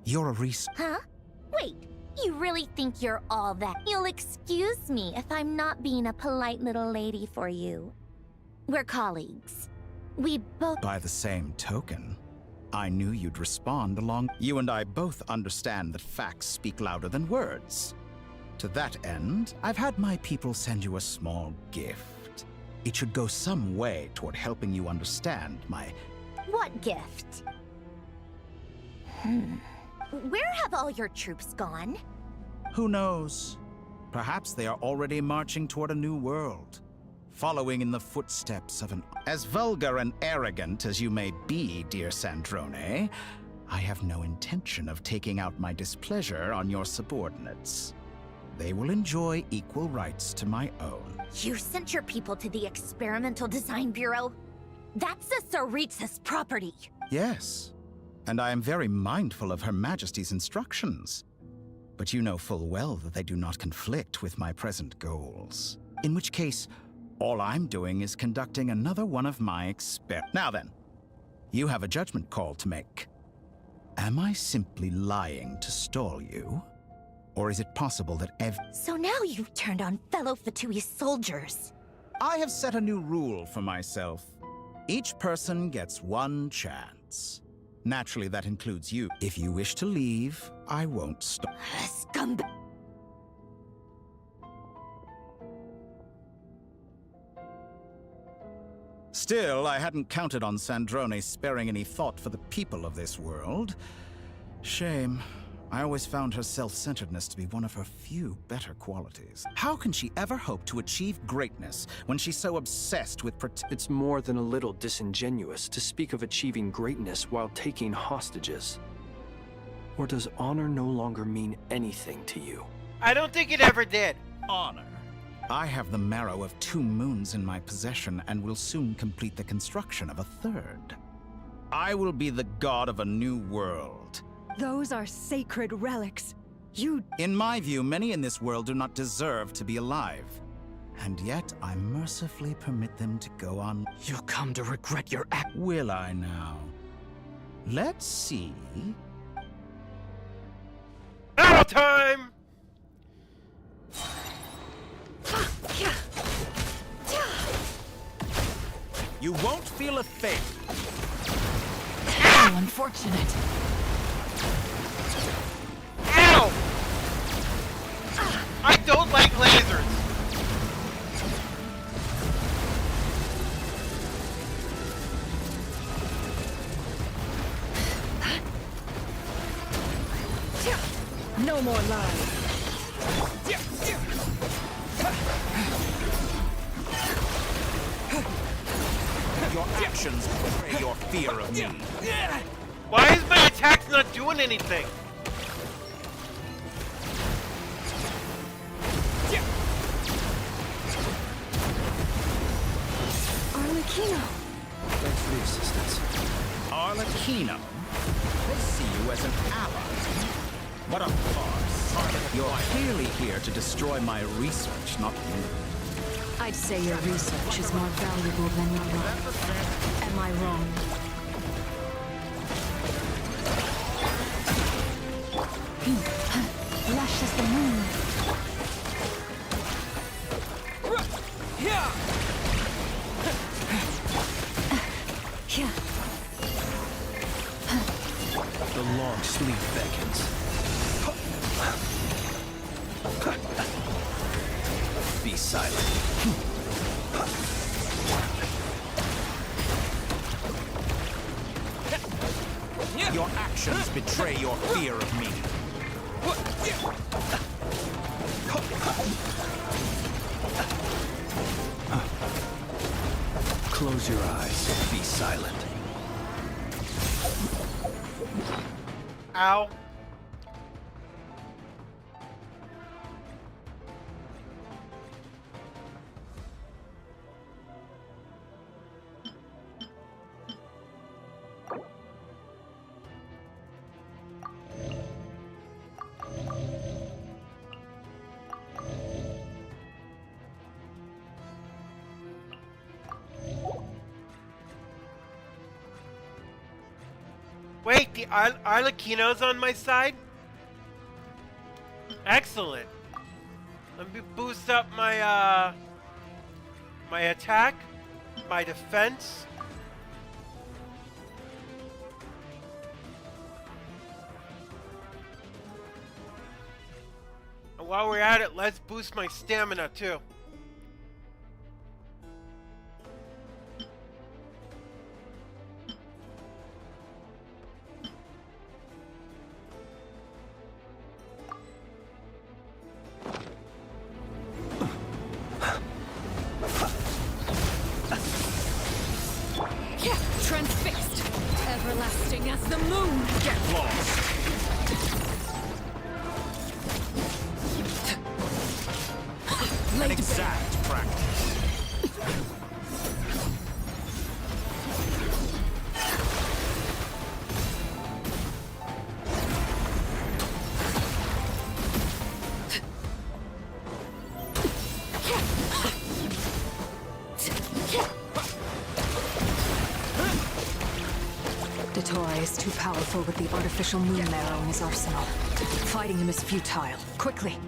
You're a Huh? Wait, you really think you're all that? You'll excuse me if I'm not being a polite little lady for you. We're colleagues. We both... By the same token, I knew you'd respond along. You and I both understand that facts speak louder than words. To that end, I've had my people send you a small gift. It should go some way toward helping you understand my... What gift? Where have all your troops gone? Who knows? Perhaps they are already marching toward a new world, following in the footsteps of an... As vulgar and arrogant as you may be, dear Sandrone, I have no intention of taking out my displeasure on your subordinates. They will enjoy equal rights to my own. You sent your people to the Experimental Design Bureau? That's a Tsaritsa's property. Yes, and I am very mindful of Her Majesty's instructions. But you know full well that they do not conflict with my present goals. In which case, all I'm doing is conducting another one of my Now then, you have a judgment call to make. Am I simply lying to stall you? Or is it possible that So now you've turned on fellow Fatui soldiers. I have set a new rule for myself. Each person gets one chance. Naturally, that includes you. If you wish to leave, I won't stop. Scumbag! Still, I hadn't counted on Sandrone sparing any thought for the people of this world. Shame. I always found her self-centeredness to be one of her few better qualities. How can she ever hope to achieve greatness when she's so obsessed with It's more than a little disingenuous to speak of achieving greatness while taking hostages. Or does honor no longer mean anything to you? I don't think it ever did. honor? I have the marrow of 2 moons in my possession and will soon complete the construction of a 3rd. I will be the god of a new world. Those are sacred relics. In my view, many in this world do not deserve to be alive. And yet, I mercifully permit them to go on. You'll come to regret your act. Will I now? Let's see. Battle time! You won't feel a thing. How unfortunate. Ow! I don't like lasers. No more lies. Your actions betray your fear of me. Why is my attacks not doing anything? Arlecchino. Thanks for the assistance. Arlecchino? They see you as an ally. What a farce. You're clearly here to destroy my research, not you. I'd say your research is more valuable than your life. Am I wrong? Lush as the moon. The long sleep beckons. Be silent. Your actions betray your fear of me. Close your eyes. Be silent. Ow. Wait, the Arlecchino's on my side? Excellent. Let me boost up my my attack, my defense. And while we're at it, let's boost my stamina too. Transfixed! Everlasting as the moon! Get lost! An exact practice. Dottore is too powerful with the artificial moon marrow in his arsenal. Fighting him is futile. Quickly!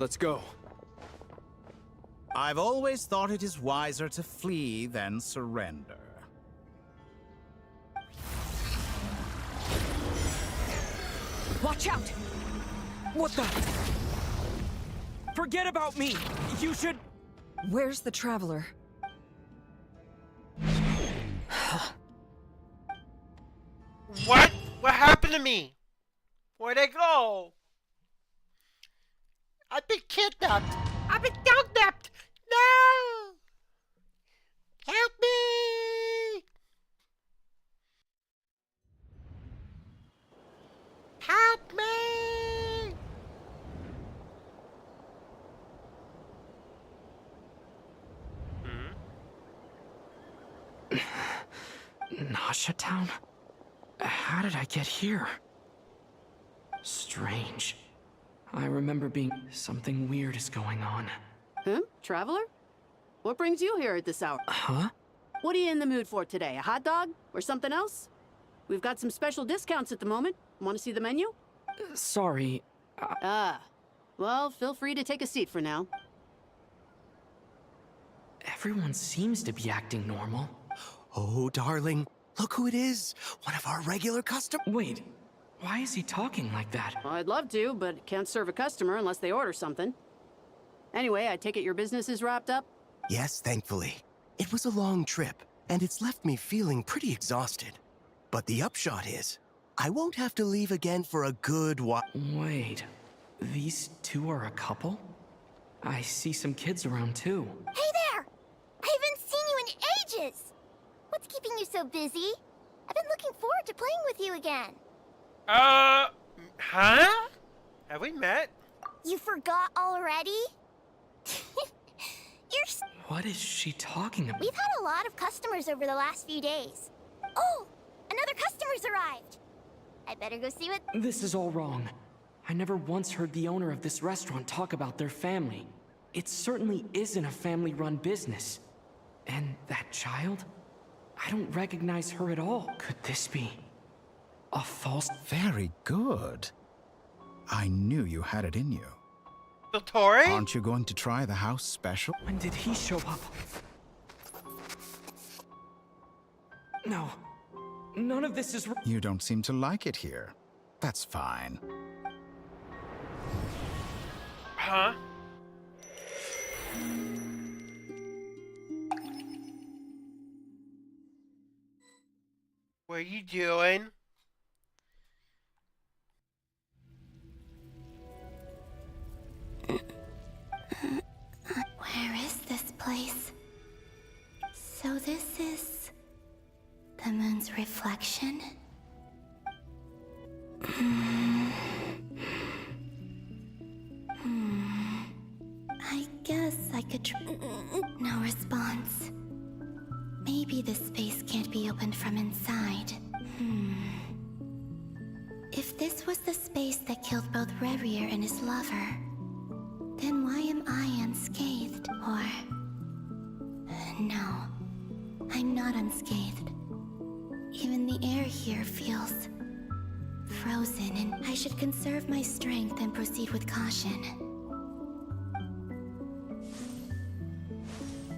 Let's go. I've always thought it is wiser to flee than surrender. Watch out! What the? Forget about me! You should... Where's the Traveler? What? What happened to me? Where'd I go? I've been kidnapped. I've been kidnapped. No! Help me! Help me! Nasha Town? How did I get here? Strange. I remember being... Something weird is going on. Huh? Traveler? What brings you here at this hour? Huh? What are you in the mood for today? A hot dog? Or something else? We've got some special discounts at the moment. Want to see the menu? Sorry. Well, feel free to take a seat for now. Everyone seems to be acting normal. Oh, darling, look who it is. One of our regular customers. Wait, why is he talking like that? Well, I'd love to, but can't serve a customer unless they order something. Anyway, I take it your business is wrapped up? Yes, thankfully. It was a long trip, and it's left me feeling pretty exhausted. But the upshot is, I won't have to leave again for a good while. Wait, these two are a couple? I see some kids around too. Hey there! I haven't seen you in ages! What's keeping you so busy? I've been looking forward to playing with you again. Huh? Have we met? You forgot already? What is she talking about? We've had a lot of customers over the last few days. Oh, another customer's arrived. I better go see what... This is all wrong. I never once heard the owner of this restaurant talk about their family. It certainly isn't a family-run business. And that child? I don't recognize her at all. Could this be a false... Very good. I knew you had it in you. Dottore? Aren't you going to try the house special? When did he show up? No. None of this is... You don't seem to like it here. That's fine. Huh? What are you doing? Where is this place? So this is... the moon's reflection? I guess I could no response. Maybe this space can't be opened from inside. If this was the space that killed both Revier and his lover, then why am I unscathed? Or... no, I'm not unscathed. Even the air here feels... frozen, and I should conserve my strength and proceed with caution.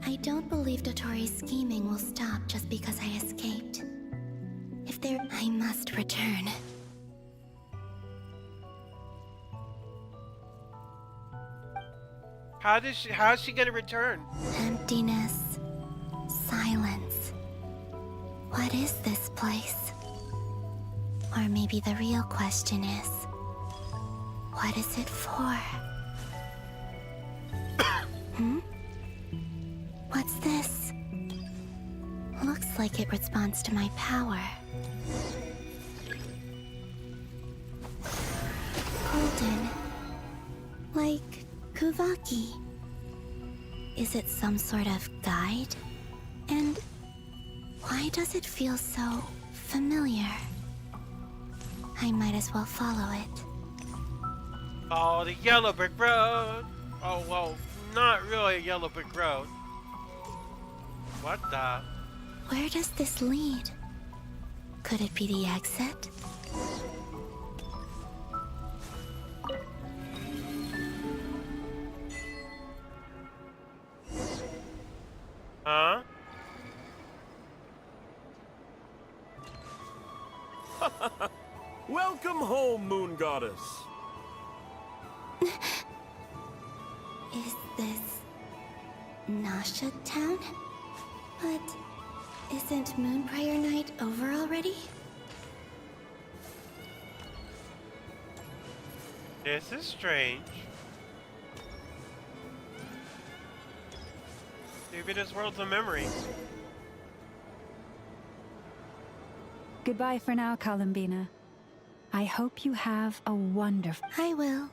I don't believe Dottori's scheming will stop just because I escaped. If there... I must return. How's she gonna return? Emptiness. Silence. What is this place? Or maybe the real question is... what is it for? What's this? Looks like it responds to my power. Golden. Like Kuvaki. Is it some sort of guide? And why does it feel so familiar? I might as well follow it. Oh, the yellow brick road. Oh, well, not really a yellow brick road. What the? Where does this lead? Could it be the exit? Welcome home, Moon Goddess. Is this Nasha Town? But isn't Moon Prayer Night over already? This is strange. Maybe this world's a memory. Goodbye for now, Columbina. I hope you have a wonderful... I will.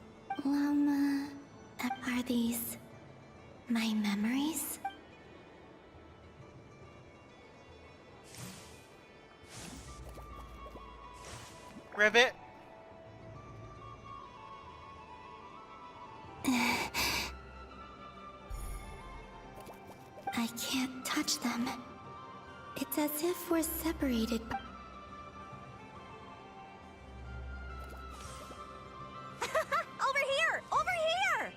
Are these my memories? Ribbit? I can't touch them. It's as if we're separated. Over here! Over here!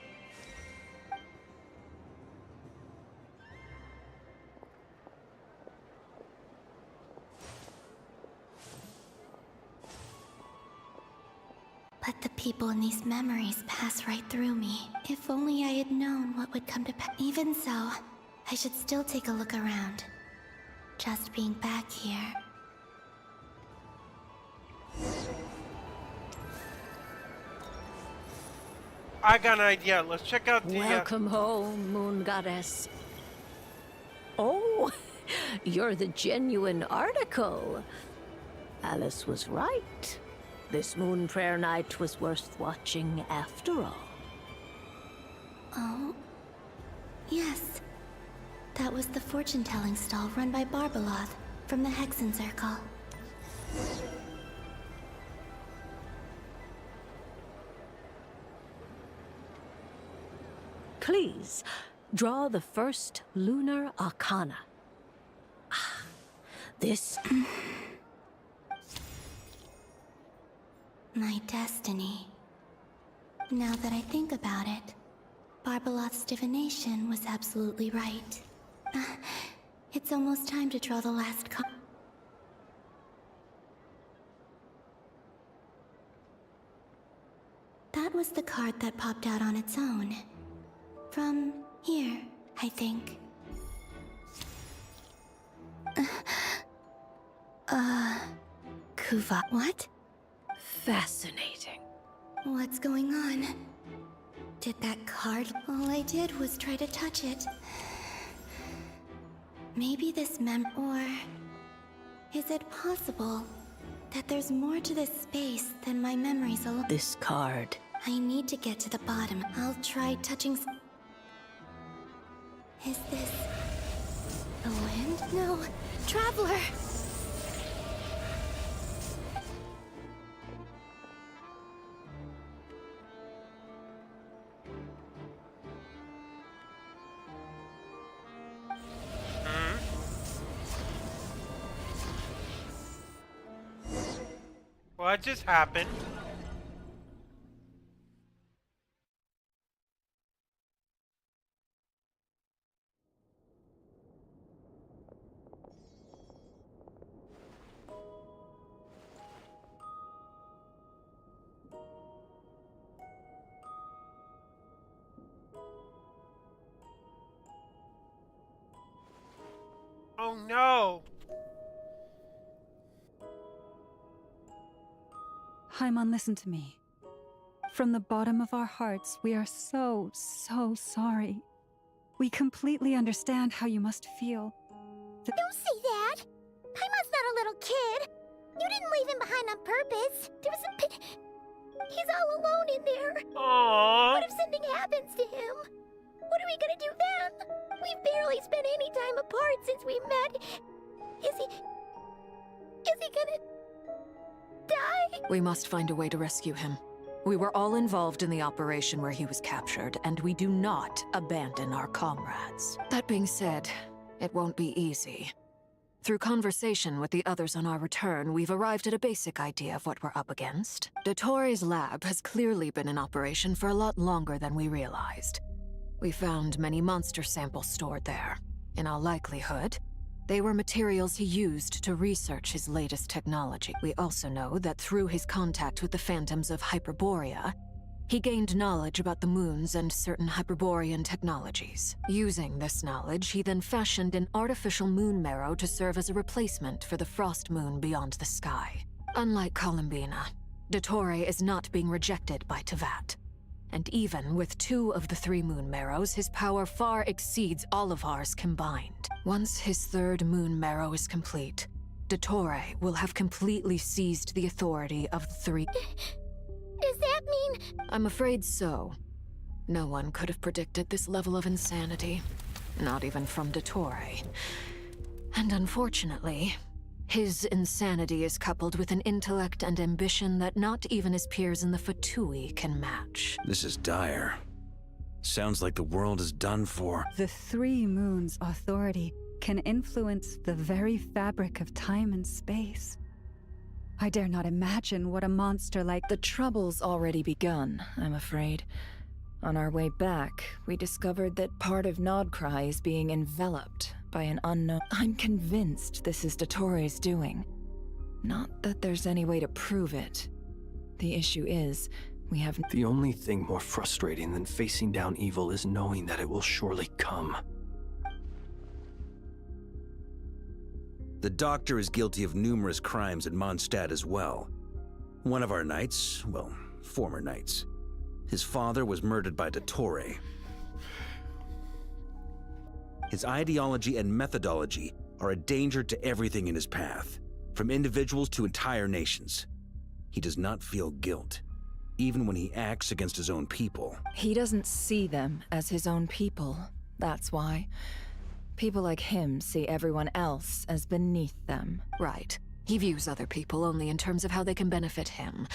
But the people in these memories pass right through me. If only I had known what would come to pass. Even so, I should still take a look around. Just being back here. I got an idea. Let's check out the. Welcome home, Moon Goddess. Oh, you're the genuine article. Alice was right. This Moon Prayer Night was worth watching after all. Oh? Yes. That was the fortune-telling stall run by Barbeloth from the Hexen Circle. Please, draw the first lunar arcana. Ah, this... My destiny. Now that I think about it, Barbeloth's divination was absolutely right. It's almost time to draw the last card. That was the card that popped out on its own. From here, I think. Kuva. What? Fascinating. What's going on? Did that card? All I did was try to touch it. Maybe this or... is it possible that there's more to this space than my memories alone? This card. I need to get to the bottom. I'll try touching... Is this... the wind? No! Traveler! What just happened? Oh no! Hyman, listen to me. From the bottom of our hearts, we are so sorry. We completely understand how you must feel. Don't say that! Paimon's not a little kid! You didn't leave him behind on purpose! There was a pit... He's all alone in there! Aww. What if something happens to him? What are we gonna do then? We've barely spent any time apart since we met. Is he gonna... die? We must find a way to rescue him. We were all involved in the operation where he was captured, and we do not abandon our comrades. That being said, it won't be easy. Through conversation with the others on our return, we've arrived at a basic idea of what we're up against. Dottore lab has clearly been in operation for a lot longer than we realized. We found many monster samples stored there. In all likelihood, They were materials he used to research his latest technology. We also know that through his contact with the phantoms of Hyperborea, he gained knowledge about the moons and certain Hyperborean technologies. Using this knowledge, he then fashioned an artificial moon marrow to serve as a replacement for the frost moon beyond the sky. Unlike Columbina, Dottore is not being rejected by Tevat. And even with 2 of the 3 moon marrows, his power far exceeds all of ours combined. Once his 3rd moon marrow is complete, Dottore will have completely seized the authority of the 3. Does that mean... I'm afraid so. No one could have predicted this level of insanity. Not even from Dottore. And unfortunately, his insanity is coupled with an intellect and ambition that not even his peers in the Fatui can match. This is dire. Sounds like the world is done for. The 3 moons' authority can influence the very fabric of time and space. I dare not imagine what a monster like... The trouble's already begun, I'm afraid. On our way back, we discovered that part of Nodcry is being enveloped by an unknown... I'm convinced this is Dottore's doing. Not that there's any way to prove it. The issue is, we have... The only thing more frustrating than facing down evil is knowing that it will surely come. The Doctor is guilty of numerous crimes at Mondstadt as well. One of our knights, well, former knights, his father was murdered by Dottore. His ideology and methodology are a danger to everything in his path, from individuals to entire nations. He does not feel guilt, even when he acts against his own people. He doesn't see them as his own people, that's why. People like him see everyone else as beneath them. Right. He views other people only in terms of how they can benefit him.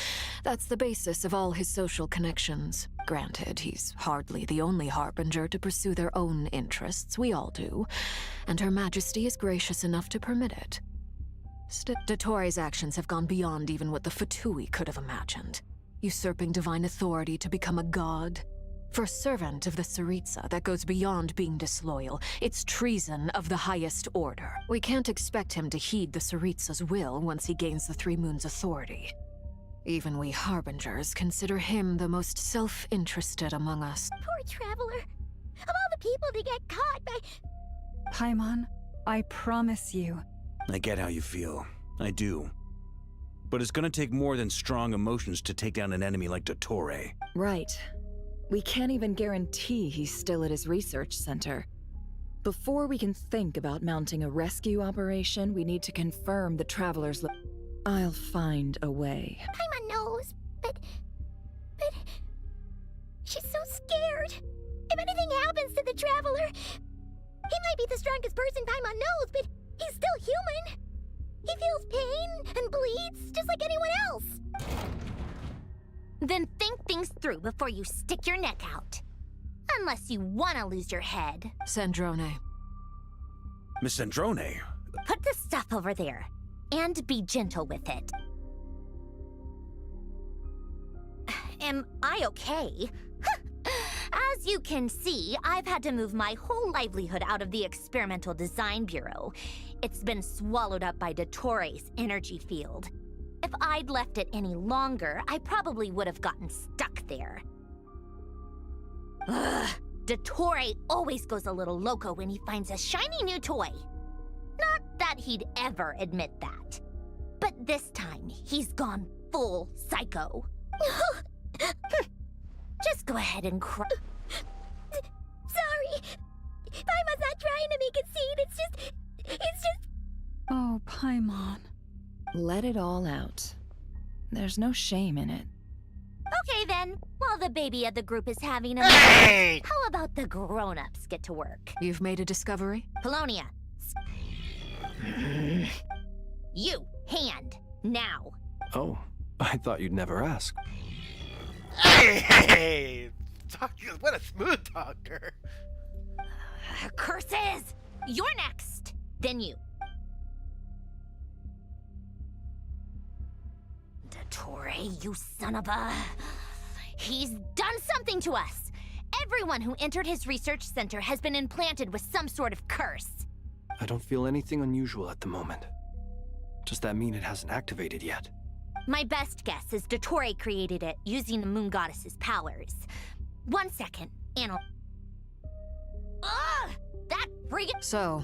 That's the basis of all his social connections. Granted, he's hardly the only harbinger to pursue their own interests. We all do. And Her Majesty is gracious enough to permit it. Dottore's actions have gone beyond even what the Fatui could have imagined. Usurping divine authority to become a god. For a servant of the Tsaritsa, that goes beyond being disloyal. It's treason of the highest order. We can't expect him to heed the Tsaritsa's will once he gains the 3 moons' authority. Even we Harbingers consider him the most self-interested among us. Poor Traveler. Of all the people to get caught by... Paimon, I promise you. I get how you feel. I do. But it's gonna take more than strong emotions to take down an enemy like Dottore. Right. We can't even guarantee he's still at his research center. Before we can think about mounting a rescue operation, we need to confirm the Traveler's I'll find a way. Paimon knows, but... She's so scared. If anything happens to the Traveler... He might be the strongest person Paimon knows, but he's still human. He feels pain and bleeds just like anyone else. Then think things through before you stick your neck out. Unless you want to lose your head. Sandrone. Miss Sandrone? Put the stuff over there. And be gentle with it. Am I okay? As you can see, I've had to move my whole livelihood out of the Experimental Design Bureau. It's been swallowed up by Dottore's energy field. If I'd left it any longer, I probably would have gotten stuck there. Ugh, Dottore always goes a little loco when he finds a shiny new toy. Not that he'd ever admit that. But this time, he's gone full psycho. Just go ahead and cry. Sorry. Paimon's not trying to make it seem. It's just... Oh, Paimon. Let it all out. There's no shame in it. Okay then, while the baby of the group is having a... Hey! How about the grown-ups get to work? You've made a discovery? Polonia. You, hand, now. Oh, I thought you'd never ask. Hey! What a smooth talker. Curses! You're next. Then you. Dottore, you son of a... He's done something to us. Everyone who entered his research center has been implanted with some sort of curse. I don't feel anything unusual at the moment. Does that mean it hasn't activated yet? My best guess is Dottore created it using the Moon Goddess's powers. 1 second, Ugh! That friggin'— So,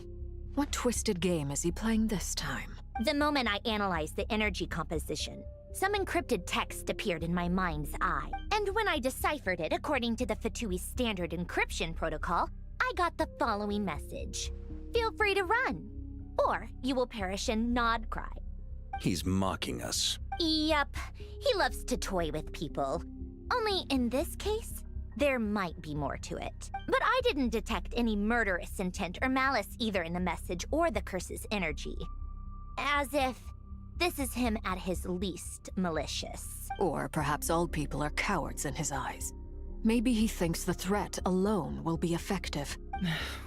what twisted game is he playing this time? The moment I analyzed the energy composition, some encrypted text appeared in my mind's eye. And when I deciphered it according to the Fatui standard encryption protocol, I got the following message. Feel free to run, or you will perish in Nod Cry. He's mocking us. Yup, he loves to toy with people. Only in this case, there might be more to it. But I didn't detect any murderous intent or malice either in the message or the curse's energy. As if this is him at his least malicious. Or perhaps all people are cowards in his eyes. Maybe he thinks the threat alone will be effective.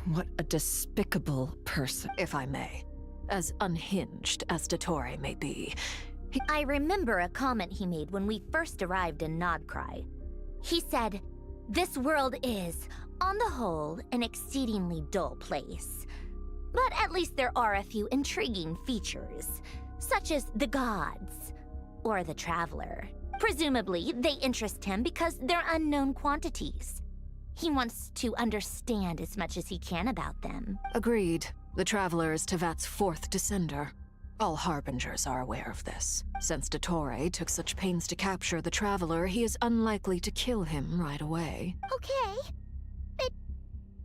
What a despicable person. If I may. As unhinged as Dottore may be, I remember a comment he made when we first arrived in Nodcry. He said, "This world is, on the whole, an exceedingly dull place. But at least there are a few intriguing features, such as the gods, or the traveler. Presumably, they interest him because they're unknown quantities. He wants to understand as much as he can about them." Agreed. The Traveler is Tevat's fourth descender. All Harbingers are aware of this. Since Dottore took such pains to capture the Traveler, he is unlikely to kill him right away. Okay. But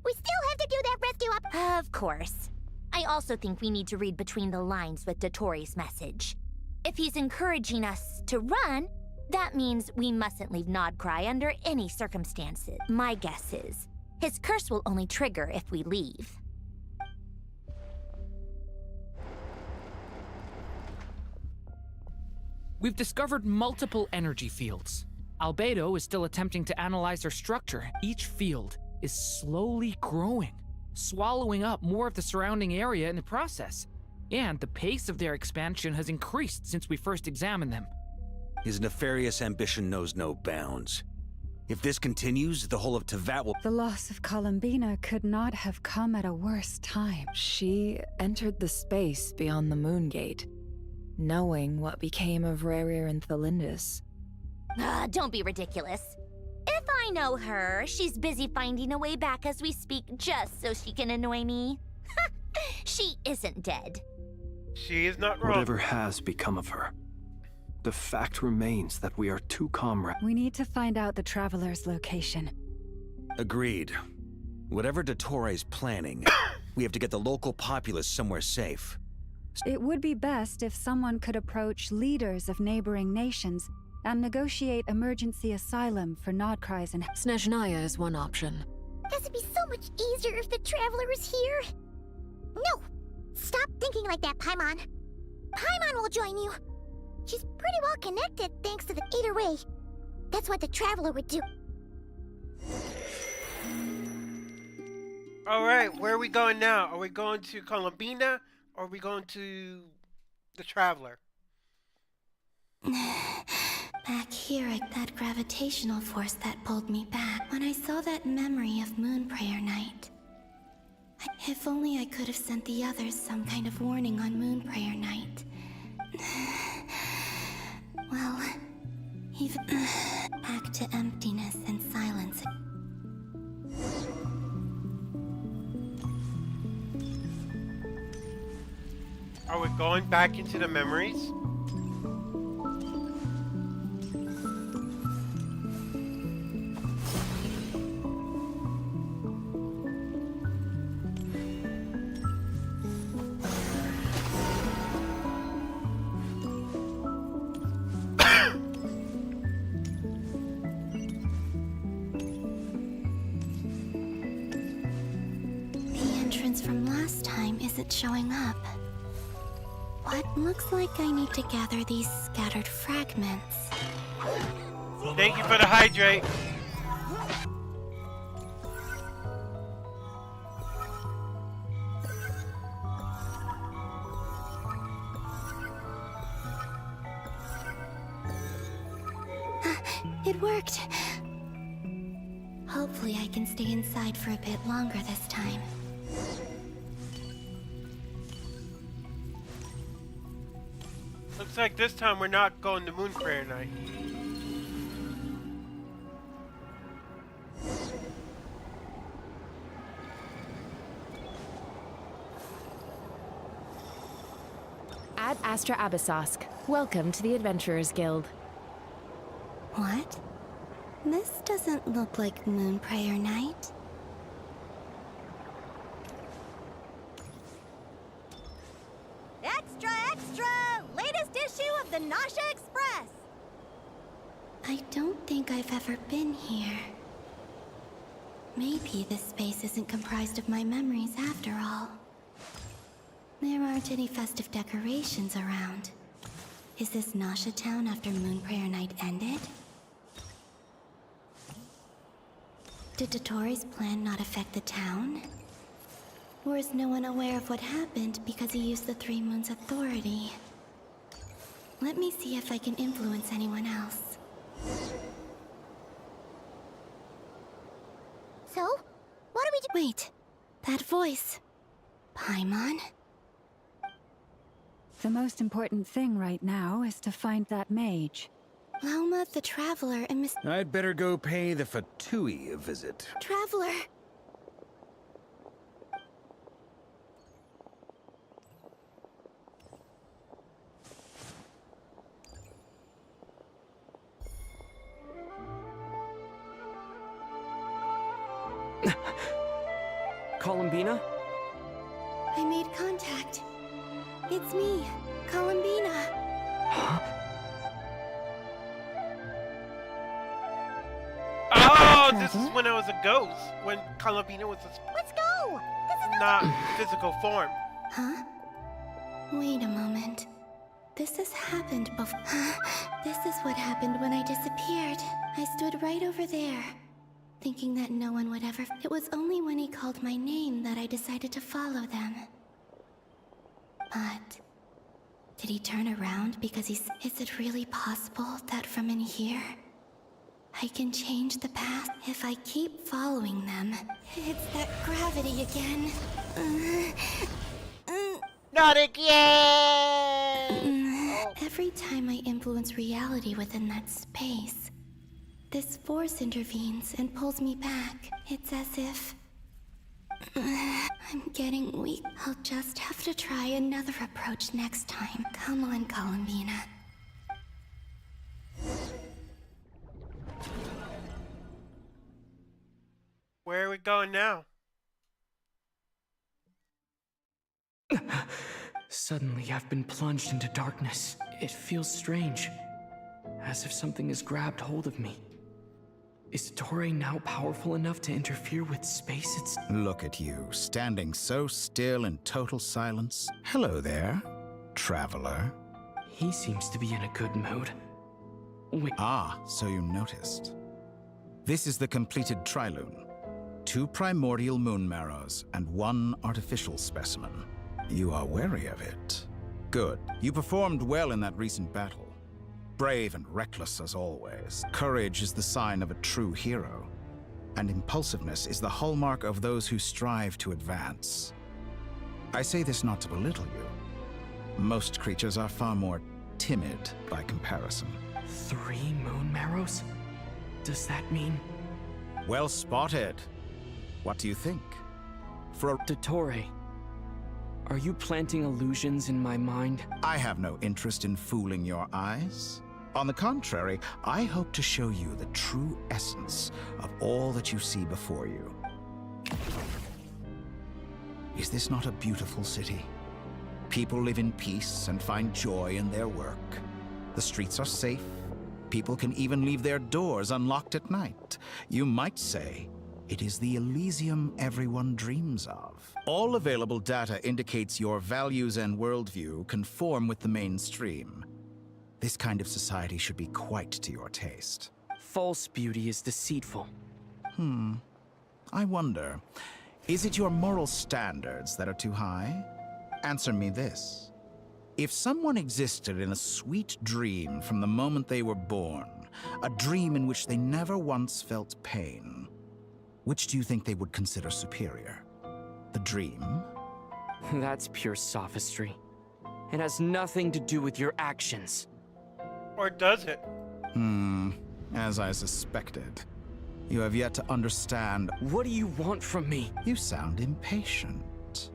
we still have to do that rescue up. Of course. I also think we need to read between the lines with Dottore's message. If he's encouraging us to run, that means we mustn't leave Nodcry under any circumstances. My guess is, his curse will only trigger if we leave. We've discovered multiple energy fields. Albedo is still attempting to analyze their structure. Each field is slowly growing, swallowing up more of the surrounding area in the process. And the pace of their expansion has increased since we first examined them. His nefarious ambition knows no bounds. If this continues, the whole of Tevat will— The loss of Columbina could not have come at a worse time. She entered the space beyond the Moon Gate, knowing what became of Rerir and Thalindus. Don't be ridiculous. If I know her, she's busy finding a way back as we speak just so she can annoy me. She isn't dead. She is not wrong. Whatever has become of her, the fact remains that we are two comrades. We need to find out the Traveler's location. Agreed. Whatever Dottore's planning, we have to get the local populace somewhere safe. It would be best if someone could approach leaders of neighboring nations and negotiate emergency asylum for Nodcry's and— Snezhnaya is one option. This would be so much easier if the Traveler is here. No! Stop thinking like that, Paimon. Paimon will join you. She's pretty well connected thanks to the— Either way, that's what the Traveler would do. Alright, where are we going now? Are we going to Columbina? Or are we going to the Traveler? Back here at that gravitational force that pulled me back when I saw that memory of Moon Prayer Night. If only I could have sent the others some kind of warning on Moon Prayer Night. Well, even back to emptiness and silence. Are we going back into the memories? The entrance from last time isn't showing up. What looks like I need to gather these scattered fragments. Thank you for the hydrate. It worked. Hopefully I can stay inside for a bit longer this time. Looks like this time we're not going to Moon Prayer Night. Ad Astra Abyssosk. Welcome to the Adventurers Guild. What? This doesn't look like Moon Prayer Night. Extra, extra! Latest issue of the Nausea Express! I don't think I've ever been here. Maybe this space isn't comprised of my memories after all. There aren't any festive decorations around. Is this Nausea Town after Moon Prayer Night ended? Did Dottoro's plan not affect the town? Or is no one aware of what happened because he used the Three Moons' authority? Let me see if I can influence anyone else. So, what do we do? Wait, that voice. Paimon? The most important thing right now is to find that mage. Lauma the Traveler and Miss... I'd better go pay the Fatui a visit. Traveler! Columbina? I made contact. It's me, Columbina. Oh, this is when I was a ghost. When Columbina was a... Let's go! This is not physical form. Huh? Wait a moment. This has happened before. This is what happened when I disappeared. I stood right over there, thinking that no one would ever... It was only when he called my name that I decided to follow them. But... did he turn around because he's... Is it really possible that from in here, I can change the past if I keep following them? It's that gravity again. Not again! Every time I influence reality within that space, this force intervenes and pulls me back. It's as if... I'm getting weak. I'll just have to try another approach next time. Come on, Columbina. Where are we going now? Suddenly, I've been plunged into darkness. It feels strange, as if something has grabbed hold of me. Is Dottore now powerful enough to interfere with space? Look at you, standing so still in total silence. Hello there, traveler. He seems to be in a good mood. Wait. Ah, so you noticed. This is the completed Trilune. 2 primordial moon marrows and 1 artificial specimen. You are wary of it. Good. You performed well in that recent battle. Brave and reckless as always. Courage is the sign of a true hero. And impulsiveness is the hallmark of those who strive to advance. I say this not to belittle you. Most creatures are far more timid by comparison. 3 moon marrows? Does that mean... Well spotted. What do you think? Dottore, are you planting illusions in my mind? I have no interest in fooling your eyes. On the contrary, I hope to show you the true essence of all that you see before you. Is this not a beautiful city? People live in peace and find joy in their work. The streets are safe. People can even leave their doors unlocked at night. You might say, it is the Elysium everyone dreams of. All available data indicates your values and worldview conform with the mainstream. This kind of society should be quite to your taste. False beauty is deceitful. I wonder, is it your moral standards that are too high? Answer me this. If someone existed in a sweet dream from the moment they were born, a dream in which they never once felt pain, which do you think they would consider superior? The dream? That's pure sophistry. It has nothing to do with your actions. Or does it? As I suspected. You have yet to understand. What do you want from me? You sound impatient.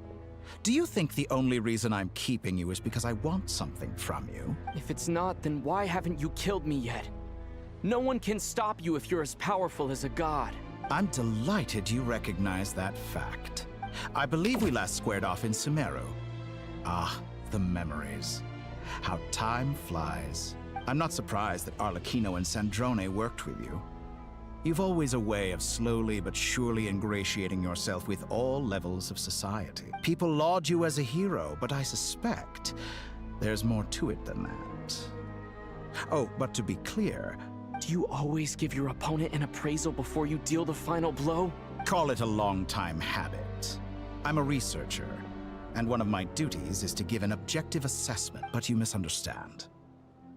Do you think the only reason I'm keeping you is because I want something from you? If it's not, then why haven't you killed me yet? No one can stop you if you're as powerful as a god. I'm delighted you recognize that fact. I believe we last squared off in Sumeru. Ah, the memories. How time flies. I'm not surprised that Arlecchino and Sandrone worked with you. You've always a way of slowly but surely ingratiating yourself with all levels of society. People laud you as a hero, but I suspect there's more to it than that. Oh, but to be clear, do you always give your opponent an appraisal before you deal the final blow? Call it a long-time habit. I'm a researcher, and one of my duties is to give an objective assessment, but you misunderstand.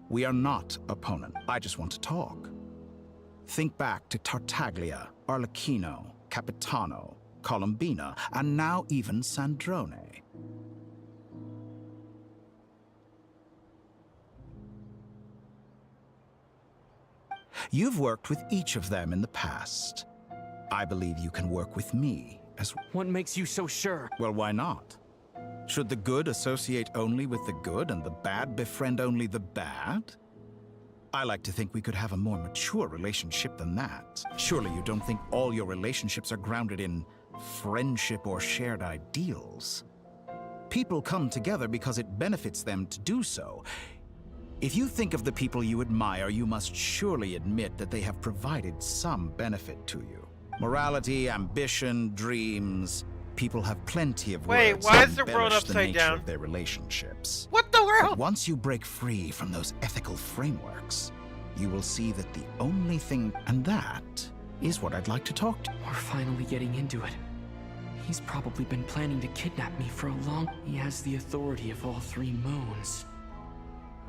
We are not opponents. I just want to talk. Think back to Tartaglia, Arlecchino, Capitano, Colombina, and now even Sandrone. You've worked with each of them in the past. I believe you can work with me as well. What makes you so sure? Well, why not? Should the good associate only with the good and the bad befriend only the bad? I like to think we could have a more mature relationship than that. Surely you don't think all your relationships are grounded in friendship or shared ideals? People come together because it benefits them to do so. If you think of the people you admire, you must surely admit that they have provided some benefit to you. Morality, ambition, dreams. People have plenty of words why to is the world embellish the upside nature down? of their relationships. What the world? But once you break free from those ethical frameworks, you will see that the only thing, and that is what I'd like to talk to. We're finally getting into it. He's probably been planning to kidnap me for a long... He has the authority of all three moons.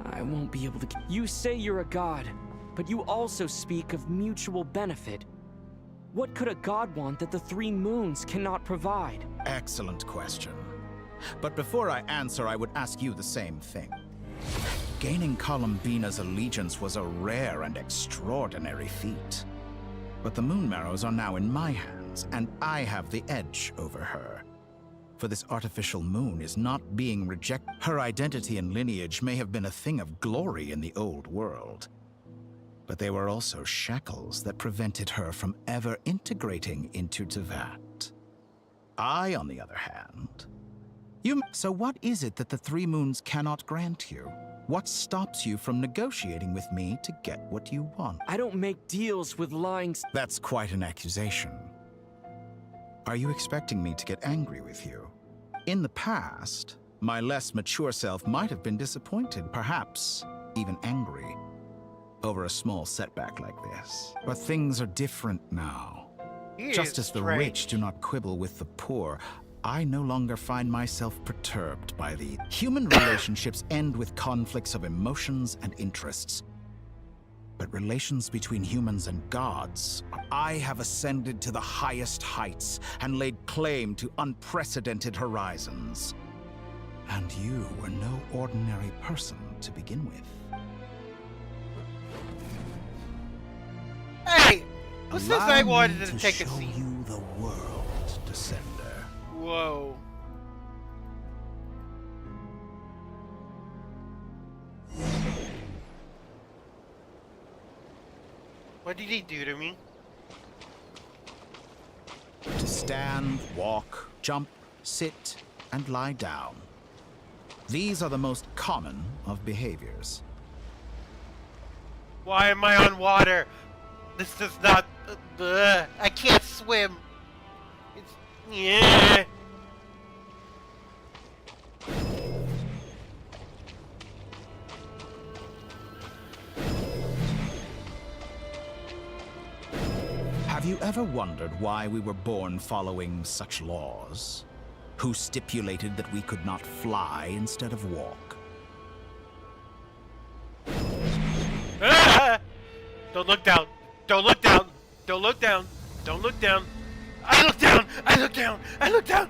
I won't be able to... You say you're a god, but you also speak of mutual benefit. What could a god want that the three moons cannot provide? Excellent question. But before I answer, I would ask you the same thing. Gaining Colombina's allegiance was a rare and extraordinary feat. But the Moon Marrows are now in my hands, and I have the edge over her. For this artificial moon is not being rejected. Her identity and lineage may have been a thing of glory in the old world. But they were also shackles that prevented her from ever integrating into Tevat. I, on the other hand... So what is it that the three moons cannot grant you? What stops you from negotiating with me to get what you want? I don't make deals with lying... That's quite an accusation. Are you expecting me to get angry with you? In the past, my less mature self might have been disappointed, perhaps even angry, over a small setback like this. But things are different now. Just as the rich do not quibble with the poor, I no longer find myself perturbed by the... Human relationships end with conflicts of emotions and interests. But relations between humans and gods... I have ascended to the highest heights and laid claim to unprecedented horizons. And you were no ordinary person to begin with. Hey! Who says I Allow wanted me to take a show seat? you the world, Descender. Whoa. What did he do to me? To stand, walk, jump, sit, and lie down. These are the most common of behaviors. Why am I on water? This does not... I can't swim. It's... Yeah. Have you ever wondered why we were born following such laws? Who stipulated that we could not fly instead of walk? Ah! Don't look down. Don't look down. Don't look down. Don't look down. I look down. I look down. I look down.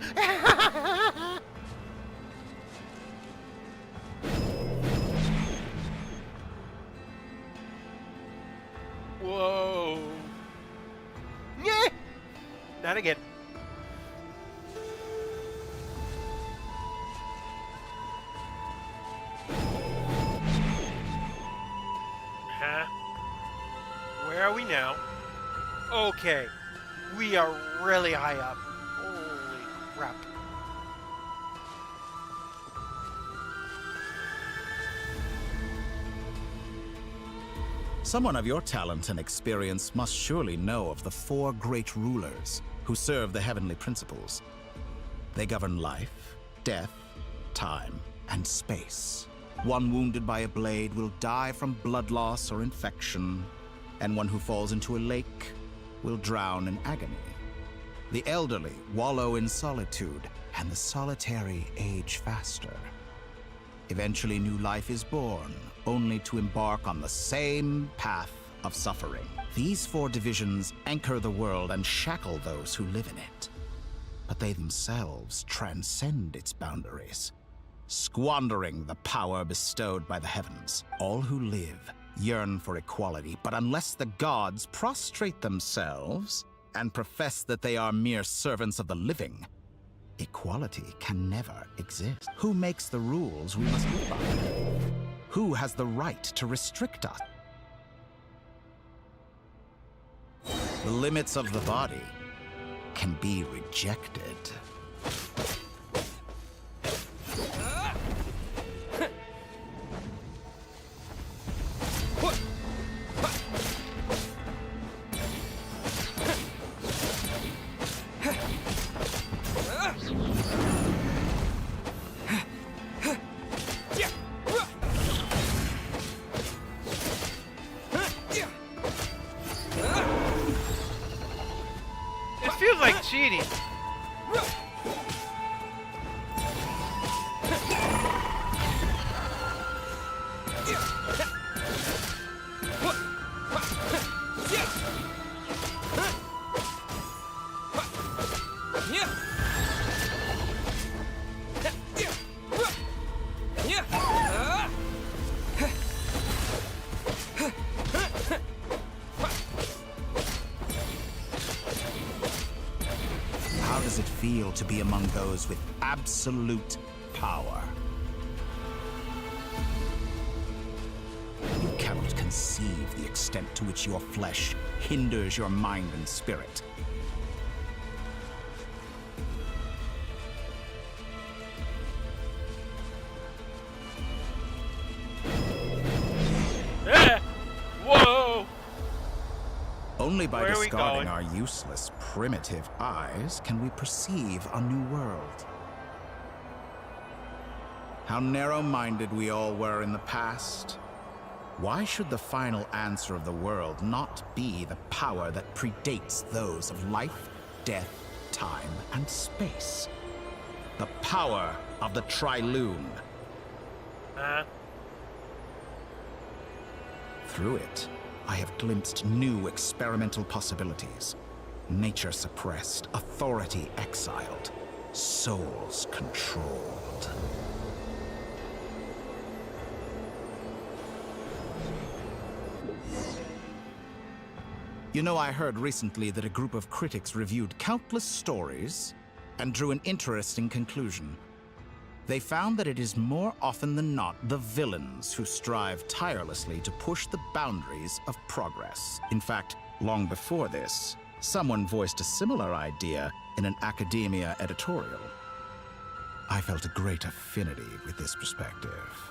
now. Okay, we are really high up. Holy crap. Someone of your talent and experience must surely know of the 4 great rulers who serve the heavenly principles. They govern life, death, time, and space. One wounded by a blade will die from blood loss or infection, and one who falls into a lake will drown in agony. The elderly wallow in solitude, and the solitary age faster. Eventually, new life is born, only to embark on the same path of suffering. These 4 divisions anchor the world and shackle those who live in it. But they themselves transcend its boundaries, squandering the power bestowed by the heavens. All who live yearn for equality, but unless the gods prostrate themselves and profess that they are mere servants of the living, equality can never exist. Who makes the rules we must live by? Who has the right to restrict us? The limits of the body can be rejected. It feels like cheating. How does it feel to be among those with absolute power? You cannot conceive the extent to which your flesh hinders your mind and spirit. Whoa! Only by Where are we discarding going? our useless, primitive eyes can we perceive a new world. How narrow-minded we all were in the past. Why should the final answer of the world not be the power that predates those of life, death, time, and space? The power of the Triloon. Through it, I have glimpsed new experimental possibilities. Nature suppressed, authority exiled, souls controlled. You know, I heard recently that a group of critics reviewed countless stories and drew an interesting conclusion. They found that it is more often than not the villains who strive tirelessly to push the boundaries of progress. In fact, long before this, someone voiced a similar idea in an academia editorial. I felt a great affinity with this perspective.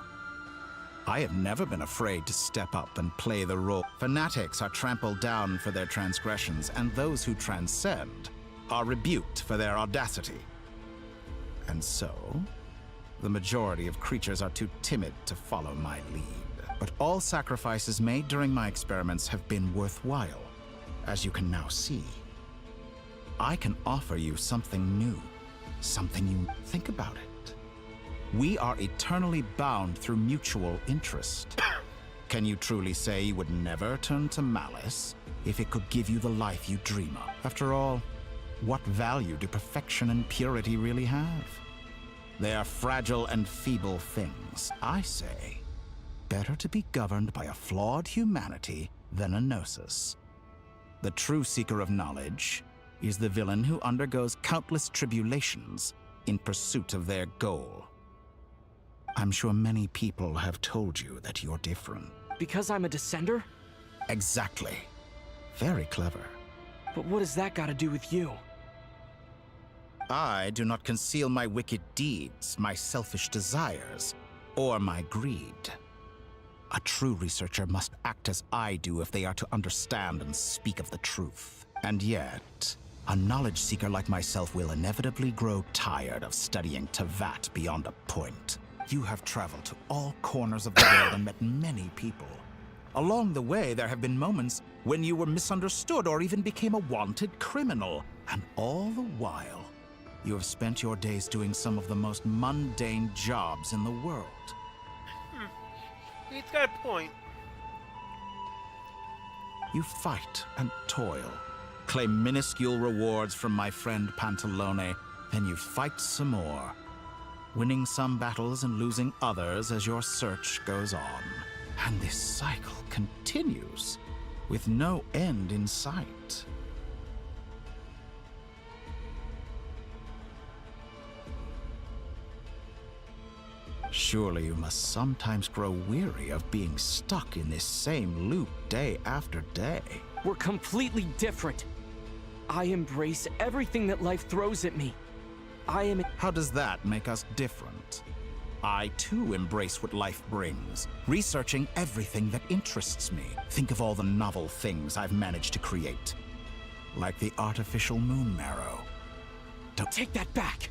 I have never been afraid to step up and play the role. Fanatics are trampled down for their transgressions, and those who transcend are rebuked for their audacity. And so, the majority of creatures are too timid to follow my lead. But all sacrifices made during my experiments have been worthwhile, as you can now see. I can offer you something new, something you think about it. We are eternally bound through mutual interest. Can you truly say you would never turn to malice if it could give you the life you dream of? After all, what value do perfection and purity really have? They are fragile and feeble things. I say, better to be governed by a flawed humanity than a gnosis. The true seeker of knowledge is the villain who undergoes countless tribulations in pursuit of their goal. I'm sure many people have told you that you're different. Because I'm a descender? Exactly. Very clever. But what does that got to do with you? I do not conceal my wicked deeds, my selfish desires, or my greed. A true researcher must act as I do if they are to understand and speak of the truth. And yet, a knowledge seeker like myself will inevitably grow tired of studying Tevat beyond a point. You have traveled to all corners of the world and met many people. Along the way, there have been moments when you were misunderstood or even became a wanted criminal. And all the while, you have spent your days doing some of the most mundane jobs in the world. He's got a point. You fight and toil, claim minuscule rewards from my friend Pantalone, then you fight some more, winning some battles and losing others as your search goes on. And this cycle continues, with no end in sight. Surely you must sometimes grow weary of being stuck in this same loop day after day. We're completely different. I embrace everything that life throws at me. How does that make us different? I too embrace what life brings, researching everything that interests me. Think of all the novel things I've managed to create. Like the artificial moon marrow. Don't take that back!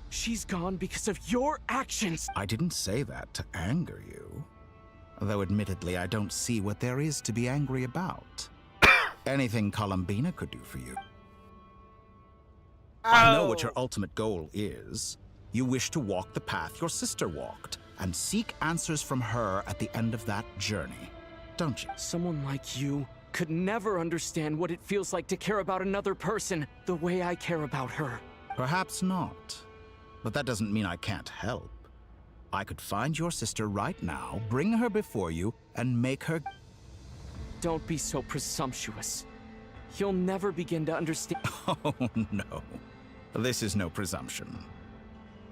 She's gone because of your actions! I didn't say that to anger you. Though admittedly, I don't see what there is to be angry about. Anything Columbina could do for you. I know what your ultimate goal is. You wish to walk the path your sister walked, and seek answers from her at the end of that journey, don't you? Someone like you could never understand what it feels like to care about another person the way I care about her. Perhaps not. But that doesn't mean I can't help. I could find your sister right now, bring her before you, and make her... Don't be so presumptuous. You'll never begin to understand... Oh, no. This is no presumption.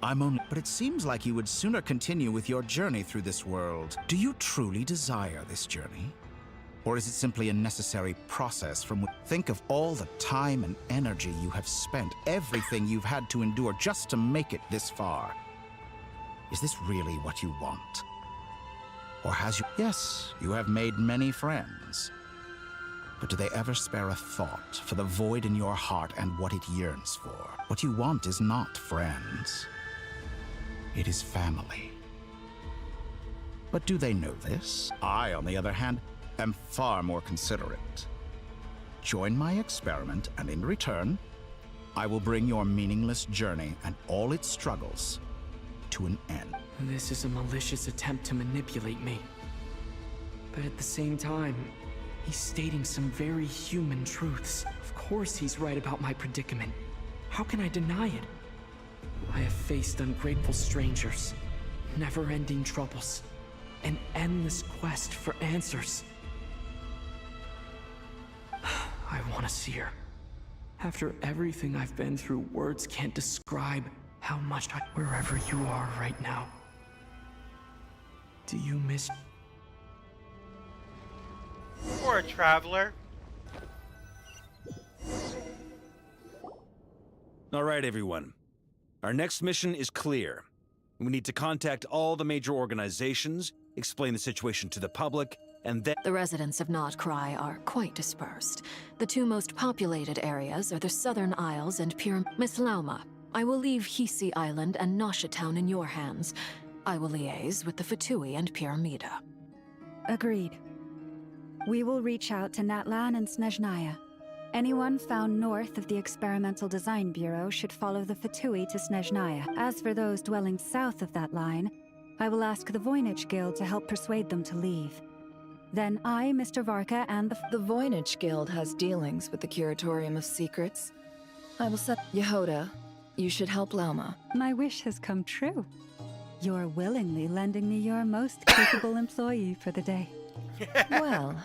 I'm only... But it seems like you would sooner continue with your journey through this world. Do you truly desire this journey? Or is it simply a necessary process from which... Think of all the time and energy you have spent, everything you've had to endure just to make it this far. Is this really what you want? Or has you... Yes, you have made many friends. But do they ever spare a thought for the void in your heart and what it yearns for? What you want is not friends. It is family. But do they know this? I, on the other hand, am far more considerate. Join my experiment, and in return, I will bring your meaningless journey and all its struggles to an end. This is a malicious attempt to manipulate me. But at the same time, he's stating some very human truths. Of course he's right about my predicament. How can I deny it? I have faced ungrateful strangers, never-ending troubles, an endless quest for answers. I want to see her. After everything I've been through, words can't describe how much wherever you are right now. Do you miss... Poor traveler. All right, everyone. Our next mission is clear. We need to contact all the major organizations, explain the situation to the public, and then... The residents of Notcry are quite dispersed. The two most populated areas are the Southern Isles and Miss Lauma, I will leave Hisi Island and Nasha Town in your hands. I will liaise with the Fatui and Pyramida. Agreed. We will reach out to Natlan and Snezhnaya. Anyone found north of the Experimental Design Bureau should follow the Fatui to Snezhnaya. As for those dwelling south of that line, I will ask the Voynich Guild to help persuade them to leave. Then I, Mr. Varka, and The Voynich Guild has dealings with the Curatorium of Secrets. I will set... Yehoda, you should help Lauma. My wish has come true. You're willingly lending me your most capable employee for the day. Well,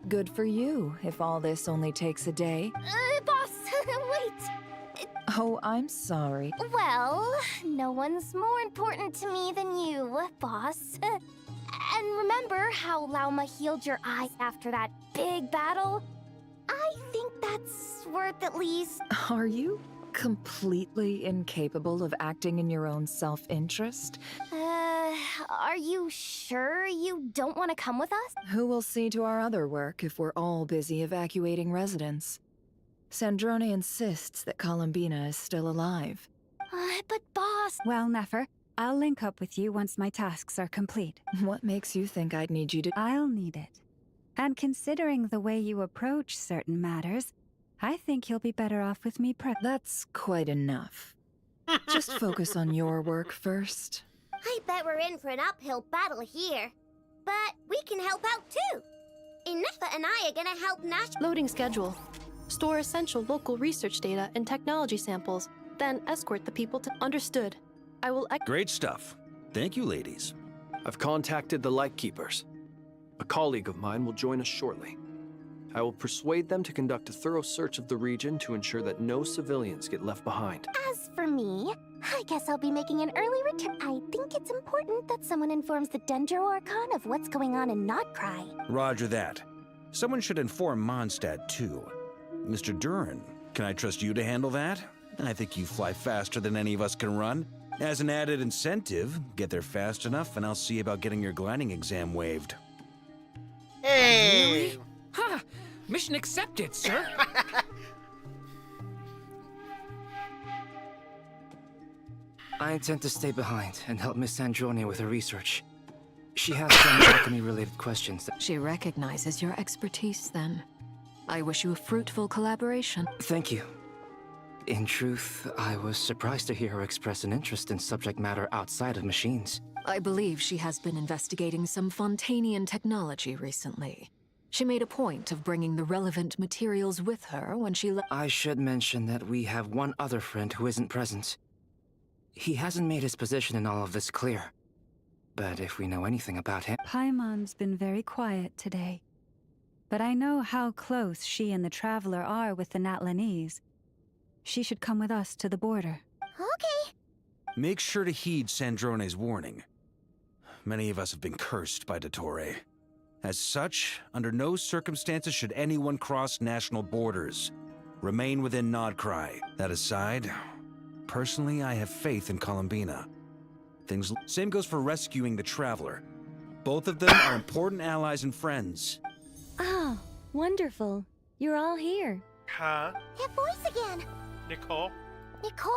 good for you, if all this only takes a day. Boss, wait! Oh, I'm sorry. Well, no one's more important to me than you, boss. And remember how Lauma healed your eyes after that big battle? I think that's worth at least... Are you completely incapable of acting in your own self-interest? Are you sure you don't want to come with us? Who will see to our other work if we're all busy evacuating residents? Sandrone insists that Columbina is still alive. But boss... Well, Nefer, I'll link up with you once my tasks are complete. What makes you think I'd need you to... I'll need it. And considering the way you approach certain matters, I think you'll be better off with me That's quite enough. Just focus on your work first. I bet we're in for an uphill battle here. But we can help out too. Inefa and I are gonna help Nash... Loading schedule. Store essential local research data and technology samples, then escort the people to... Understood. I will... Great stuff. Thank you, ladies. I've contacted the Lightkeepers. A colleague of mine will join us shortly. I will persuade them to conduct a thorough search of the region to ensure that no civilians get left behind. As for me, I guess I'll be making an early return. I think it's important that someone informs the Dendro Archon of what's going on in Notcry. Roger that. Someone should inform Mondstadt, too. Mr. Duran, can I trust you to handle that? I think you fly faster than any of us can run. As an added incentive, get there fast enough and I'll see about getting your gliding exam waived. Hey! Really? Ha! Mission accepted, sir. I intend to stay behind and help Miss Sandrone with her research. She has some alchemy-related questions. She recognizes your expertise, then. I wish you a fruitful collaboration. Thank you. In truth, I was surprised to hear her express an interest in subject matter outside of machines. I believe she has been investigating some Fontanian technology recently. She made a point of bringing the relevant materials with her when she I should mention that we have one other friend who isn't present. He hasn't made his position in all of this clear. But if we know anything about him... Paimon's been very quiet today. But I know how close she and the Traveler are with the Natlanese. She should come with us to the border. Okay. Make sure to heed Sandrone's warning. Many of us have been cursed by Dottore. As such, under no circumstances should anyone cross national borders. Remain within Nodcry. That aside, personally, I have faith in Columbina. Same goes for rescuing the Traveler. Both of them are important allies and friends. Oh, wonderful. You're all here. Huh? That voice again. Nicole? Nicole?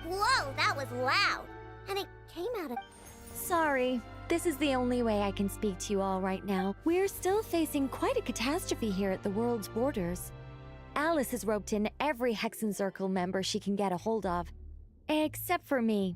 Whoa, that was loud. And it came out of... Sorry. This is the only way I can speak to you all right now. We're still facing quite a catastrophe here at the world's borders. Alice has roped in every Hexen Circle member she can get a hold of. Except for me.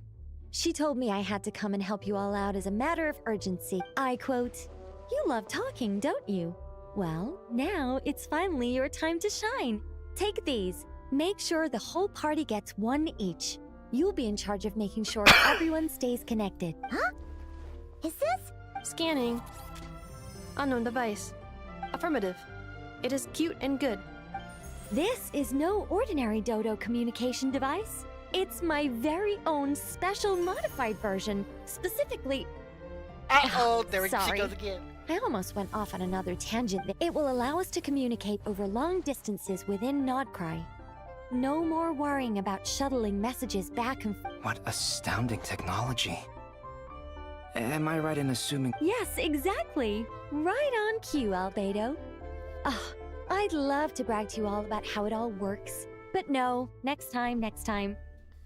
She told me I had to come and help you all out as a matter of urgency. I quote, "You love talking, don't you? Well, now it's finally your time to shine. Take these. Make sure the whole party gets one each. You'll be in charge of making sure everyone stays connected." Huh? Is this? Scanning. Unknown device. Affirmative. It is cute and good. This is no ordinary Dodo communication device. It's my very own special modified version, specifically... Uh-oh, there she Sorry. goes again. I almost went off on another tangent. It will allow us to communicate over long distances within Nodcry. No more worrying about shuttling messages back and forth. What astounding technology. Am I right in assuming... Yes, exactly. Right on cue, Albedo. Oh, I'd love to brag to you all about how it all works. But no, next time, next time.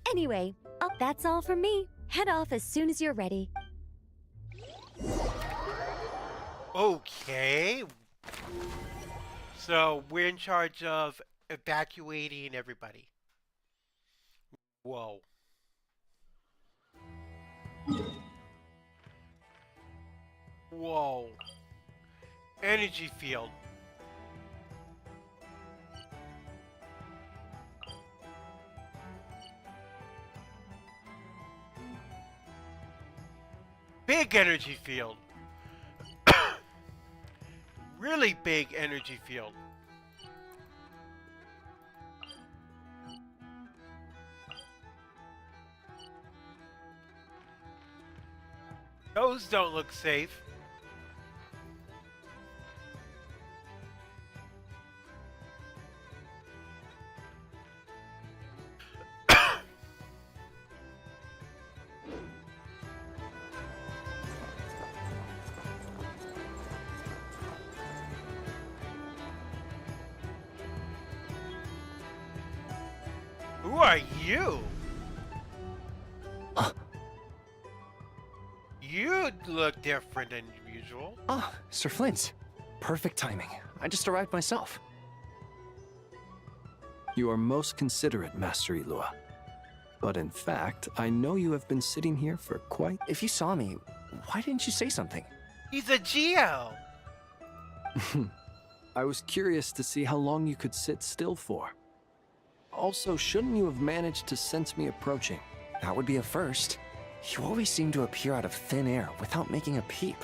Anyway, that's all from me. Head off as soon as you're ready. Okay. So we're in charge of evacuating everybody. Whoa. Whoa. Energy field. Big energy field. Really big energy field. Those don't look safe. Who are you? You look different than usual. Ah, Sir Flint. Perfect timing. I just arrived myself. You are most considerate, Master Ilua. But in fact, I know you have been sitting here for quite... If you saw me, why didn't you say something? He's a Geo. I was curious to see how long you could sit still for. Also, shouldn't you have managed to sense me approaching? That would be a first. You always seem to appear out of thin air without making a peep.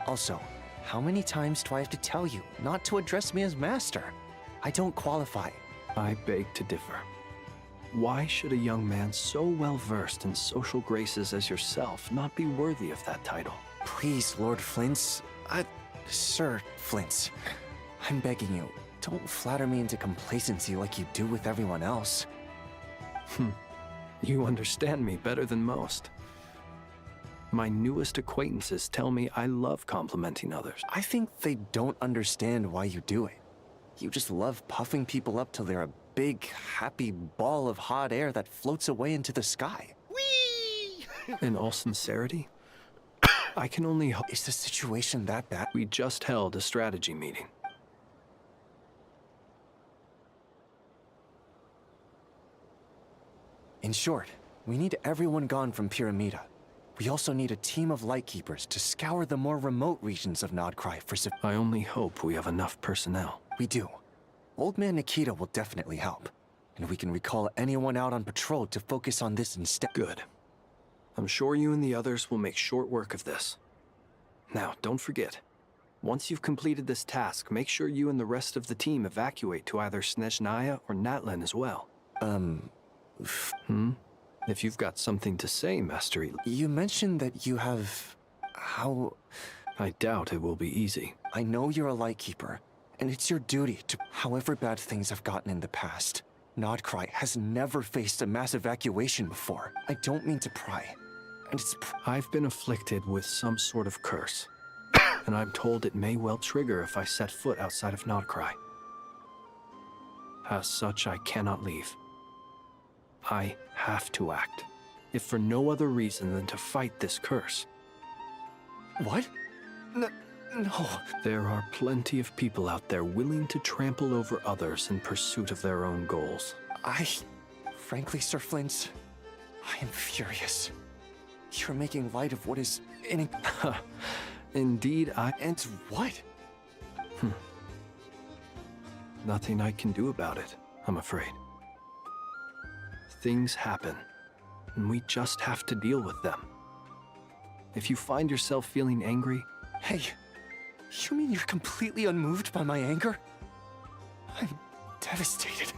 Also, how many times do I have to tell you not to address me as master? I don't qualify. I beg to differ. Why should a young man so well versed in social graces as yourself not be worthy of that title? Please, Lord Flint's... Sir Flint's. I'm begging you, don't flatter me into complacency like you do with everyone else. You understand me better than most. My newest acquaintances tell me I love complimenting others. I think they don't understand why you do it. You just love puffing people up till they're a big, happy ball of hot air that floats away into the sky. Whee! In all sincerity, I can only hope... Is the situation that bad? We just held a strategy meeting. In short, we need everyone gone from Pyramida. We also need a team of Lightkeepers to scour the more remote regions of Nodcry for... I only hope we have enough personnel. We do. Old Man Nikita will definitely help. And we can recall anyone out on patrol to focus on this instead. Good. I'm sure you and the others will make short work of this. Now, don't forget. Once you've completed this task, make sure you and the rest of the team evacuate to either Snezhnaya or Natlan as well. If you've got something to say, Master Ilua. You mentioned that you have... How... I doubt it will be easy. I know you're a Lightkeeper, and it's your duty to... However bad things have gotten in the past, Nodcry has never faced a mass evacuation before. I don't mean to pry, and it's... I've been afflicted with some sort of curse, and I'm told it may well trigger if I set foot outside of Nodcry. As such, I cannot leave. I have to act, if for no other reason than to fight this curse. What? No. There are plenty of people out there willing to trample over others in pursuit of their own goals. Frankly, Sir Flint, I am furious. You're making light of what is Indeed, And what? Nothing I can do about it, I'm afraid. Things happen, and we just have to deal with them. If you find yourself feeling angry... Hey, you mean you're completely unmoved by my anger? I'm devastated.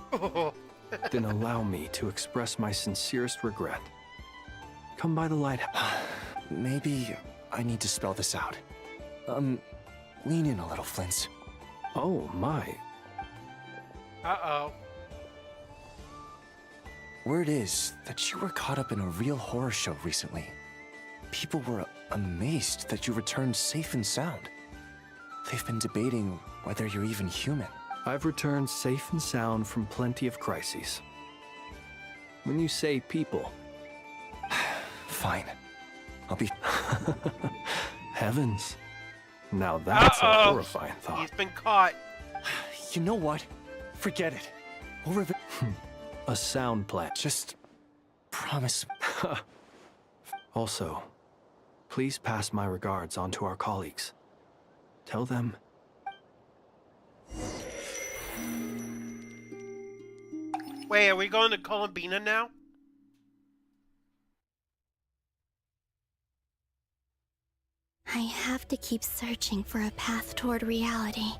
Then allow me to express my sincerest regret. Come by the lighthouse. Maybe I need to spell this out. Lean in a little, Flint. Oh, my. Uh-oh. Word is that you were caught up in a real horror show recently. People were amazed that you returned safe and sound. They've been debating whether you're even human. I've returned safe and sound from plenty of crises. When you say people... Fine. I'll be... Heavens. Now that's a horrifying thought. He's been caught. You know what? Forget it. We'll a sound plan. Just promise. Also, please pass my regards on to our colleagues. Tell them... Wait, are we going to Columbina now? I have to keep searching for a path toward reality.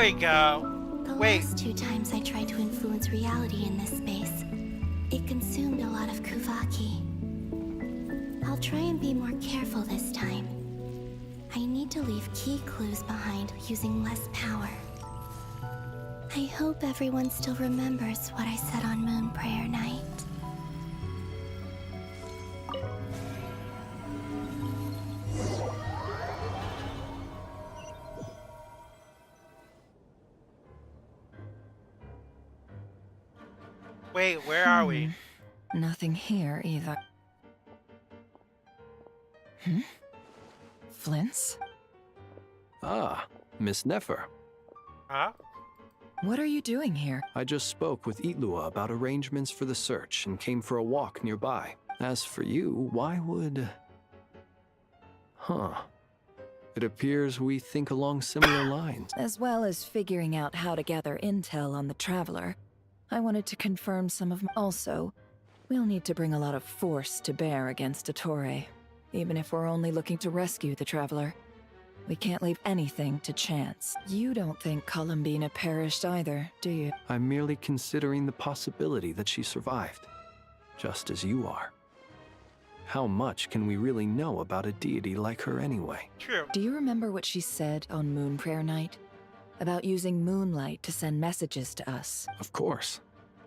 we go. The Wait. last 2 times I tried to influence reality in this space, it consumed a lot of Kuvaki. I'll try and be more careful this time. I need to leave key clues behind using less power. I hope everyone still remembers what I said on Moon Prayer Night. Wait, where are we? Nothing here either. Flint's? Ah, Miss Nefer. Huh? What are you doing here? I just spoke with Itlua about arrangements for the search and came for a walk nearby. As for you, why would... Huh. It appears we think along similar lines. As well as figuring out how to gather intel on the Traveler, I wanted to confirm some of... Also, we'll need to bring a lot of force to bear against Ettore, even if we're only looking to rescue the Traveler. We can't leave anything to chance. You don't think Columbina perished either, do you? I'm merely considering the possibility that she survived, just as you are. How much can we really know about a deity like her anyway? True. Do you remember what she said on Moon Prayer Night? About using moonlight to send messages to us? Of course.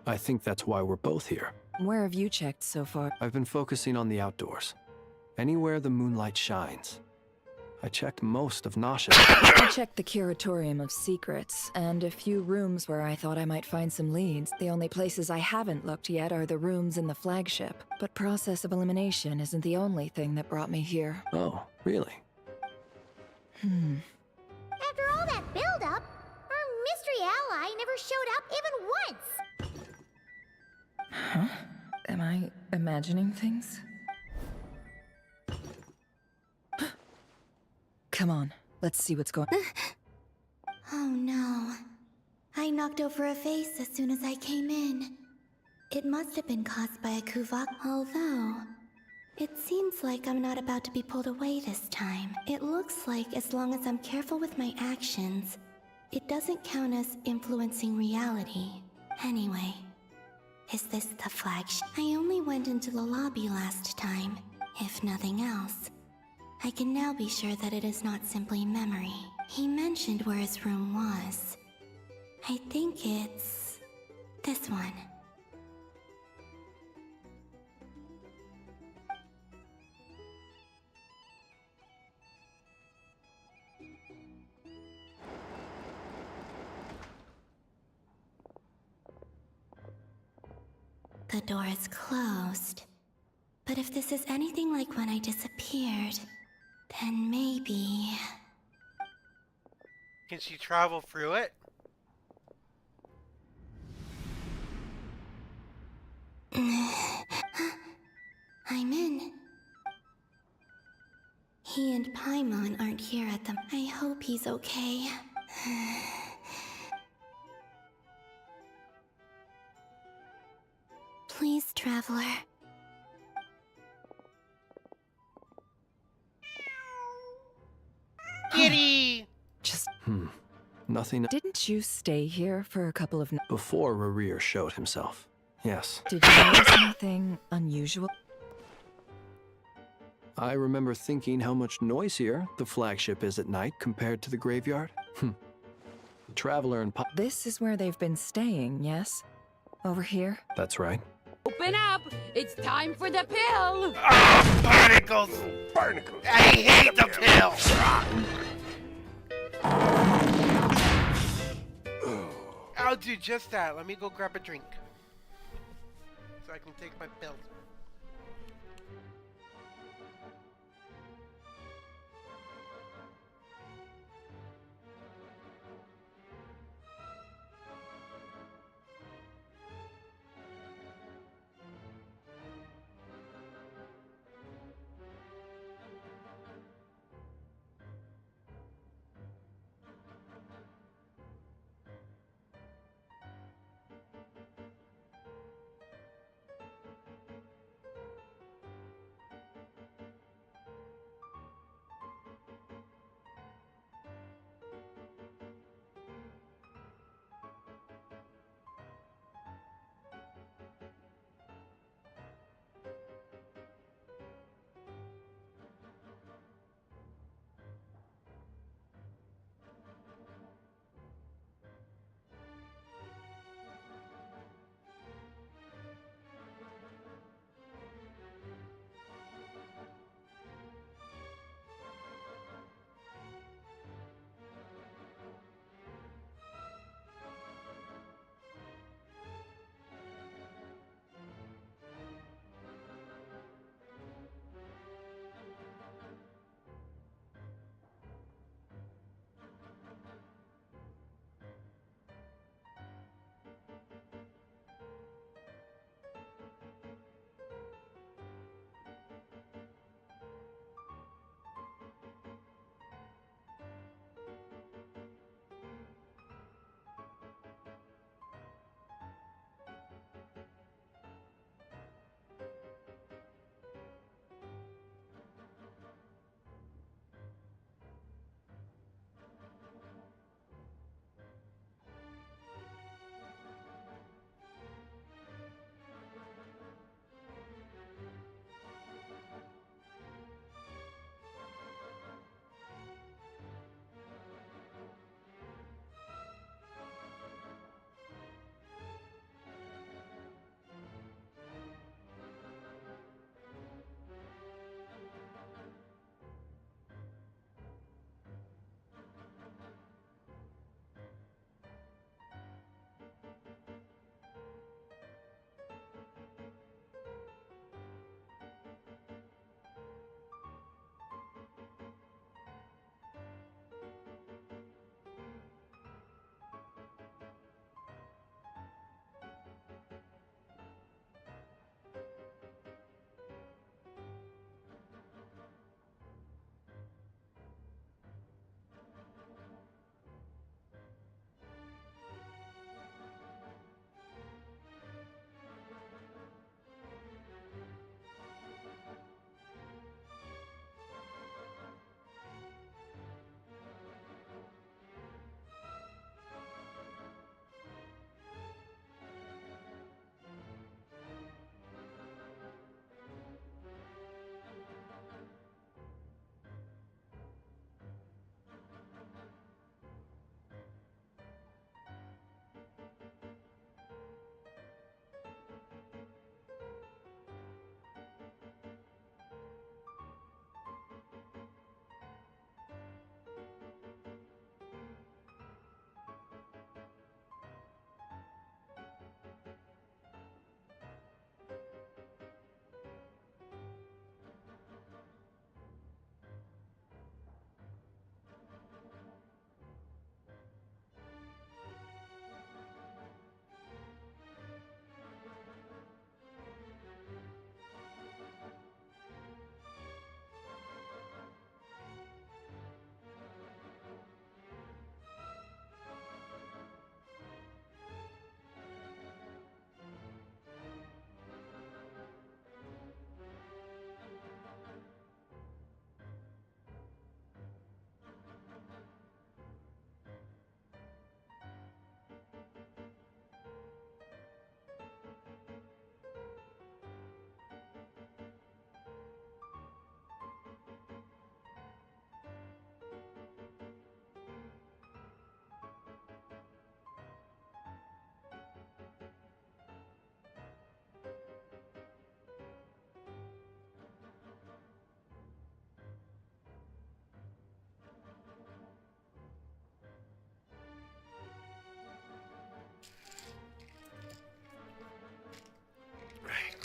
I think that's why we're both here. Where have you checked so far? I've been focusing on the outdoors. Anywhere the moonlight shines. I checked most of Nasha. I checked the Curatorium of Secrets, and a few rooms where I thought I might find some leads. The only places I haven't looked yet are the rooms in the flagship. But process of elimination isn't the only thing that brought me here. Oh, really? After all that build-up, our mystery ally never showed up even once. Huh? Am I imagining things? Come on, let's see what's going on. Oh no. I knocked over a vase as soon as I came in. It must have been caused by a Kuvak, although it seems like I'm not about to be pulled away this time. It looks like as long as I'm careful with my actions, it doesn't count as influencing reality. Anyway, is this the flagship? I only went into the lobby last time, if nothing else. I can now be sure that it is not simply memory. He mentioned where his room was. I think it's... this one. The door is closed. But if this is anything like when I disappeared, then maybe... Can she travel through it? I'm in. He and Paimon aren't here at the... I hope he's okay. Please, Traveler. Kitty! Just... Nothing... Didn't you stay here for a couple of... Before Rarir showed himself. Yes. Did you notice anything unusual? I remember thinking how much noisier the flagship is at night compared to the graveyard. The Traveler and This is where they've been staying, yes? Over here? That's right. Open up! It's time for the pill! Ah, barnacles! Barnacles! I hate the pill! I'll do just that. Let me go grab a drink. So I can take my pills.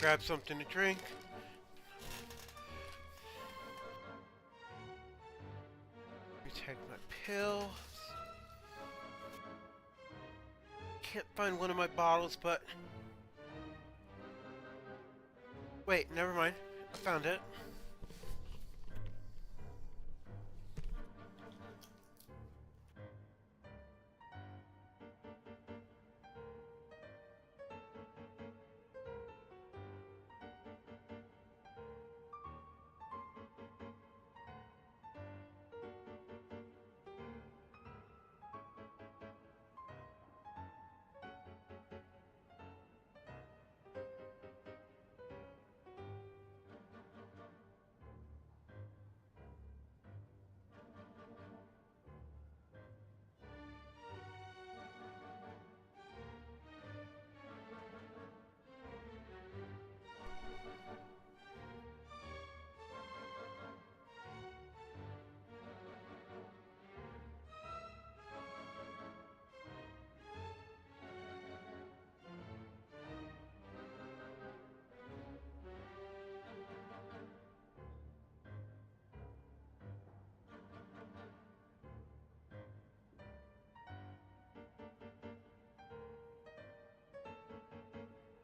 grab something to drink. Let me take my pills. Can't find one of my bottles, but... Wait, never mind. I found it.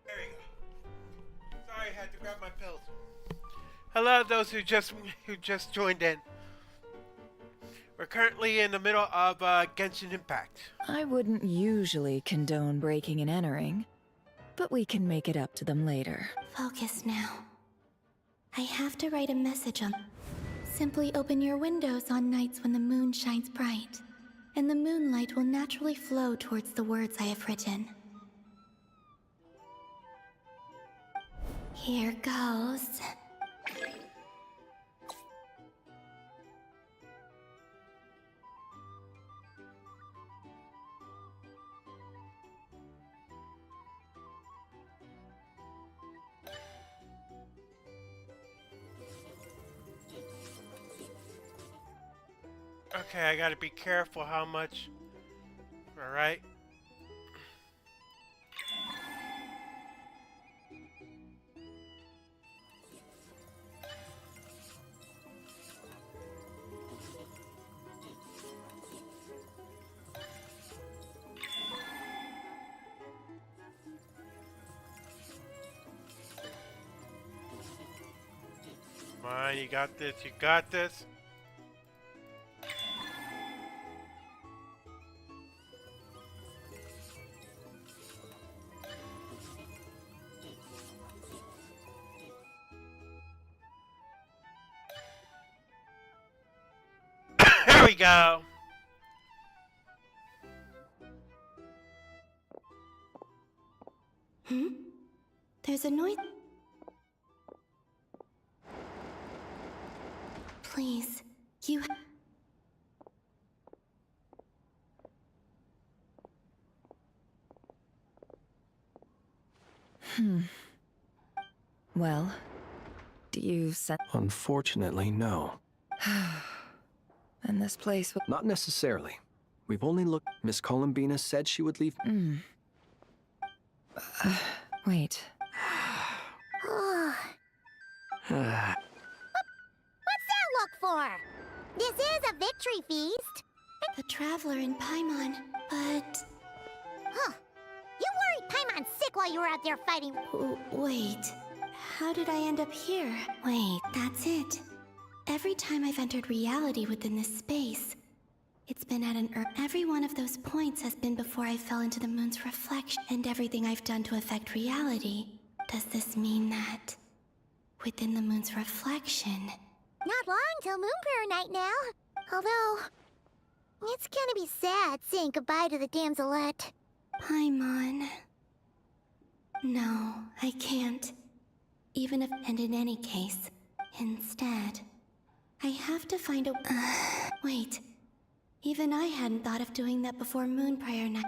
There you go. Sorry, I had to grab my pills. Hello, those who just joined in. We're currently in the middle of Genshin Impact. I wouldn't usually condone breaking and entering, but we can make it up to them later. Focus now. I have to write a message on... Simply open your windows on nights when the moon shines bright, and the moonlight will naturally flow towards the words I have written. Here goes. Okay, I gotta be careful how much. Alright. Come on, you got this, you got this. There we go. There's a noise. Please, you... Well, do you set... Unfortunately, no. And this place will... Not necessarily. We've only looked... Miss Columbina said she would leave... Wait. What's that look for? This is a victory feast. The Traveler in Paimon, but... Huh. You worried Paimon's sick while you were out there fighting. Wait. How did I end up here? Wait, that's it. Every time I've entered reality within this space, it's been at an every one of those points has been before I fell into the moon's reflection, and everything I've done to affect reality. Does this mean that within the moon's reflection? Not long till Moon Prayer Night now. Although, it's gonna be sad saying goodbye to the damselette. Paimon. No, I can't. Even if, and in any case, instead, I have to find a... wait. Even I hadn't thought of doing that before Moon Prayer Night.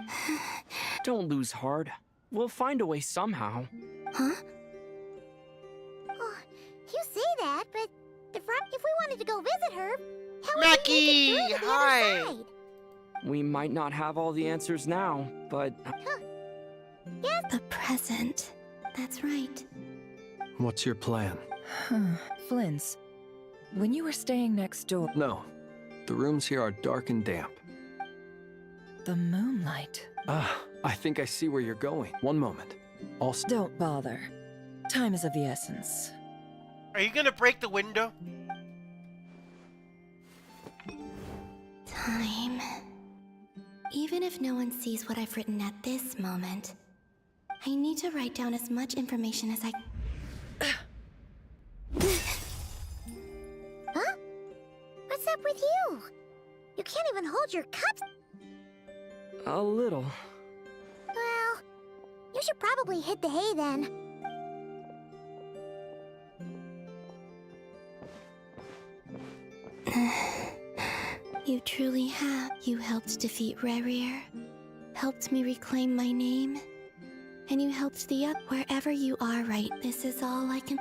Don't lose heart. We'll find a way somehow. Huh? Oh, you say that, but if we wanted to go visit her, how would Mackie, we make it through to the hi. other side? We might not have all the answers now, but... The present. That's right. What's your plan? Flynn's. When you were staying next door... No. The rooms here are dark and damp. The moonlight. I think I see where you're going. One moment. Don't bother. Time is of the essence. Are you gonna break the window? Time. Even if no one sees what I've written at this moment, I need to write down as much information as I... Huh? What's up with you? You can't even hold your cups. A little. Well, you should probably hit the hay then. You truly have. You helped defeat Rerir, helped me reclaim my name, and you helped the other. Wherever you are right, this is all I can...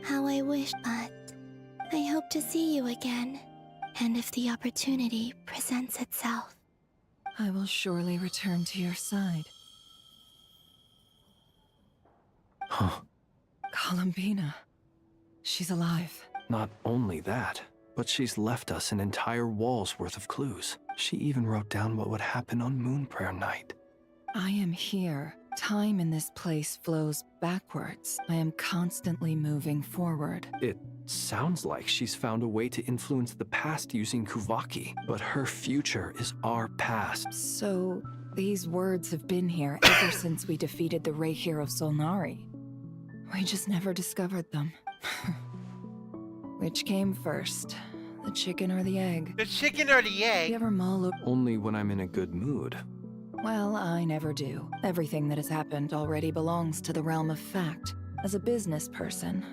How I wish, but I hope to see you again, and if the opportunity presents itself. I will surely return to your side. Huh. Columbina. She's alive. Not only that, but she's left us an entire wall's worth of clues. She even wrote down what would happen on Moon Prayer Night. I am here. Time in this place flows backwards. I am constantly moving forward. It sounds like she's found a way to influence the past using Kuvaki, but her future is our past. So, these words have been here ever since we defeated the Ray Hero Solnari. We just never discovered them. Which came first? The chicken or the egg? The chicken or the egg? You ever mull over... Only when I'm in a good mood. Well, I never do. Everything that has happened already belongs to the realm of fact. As a business person,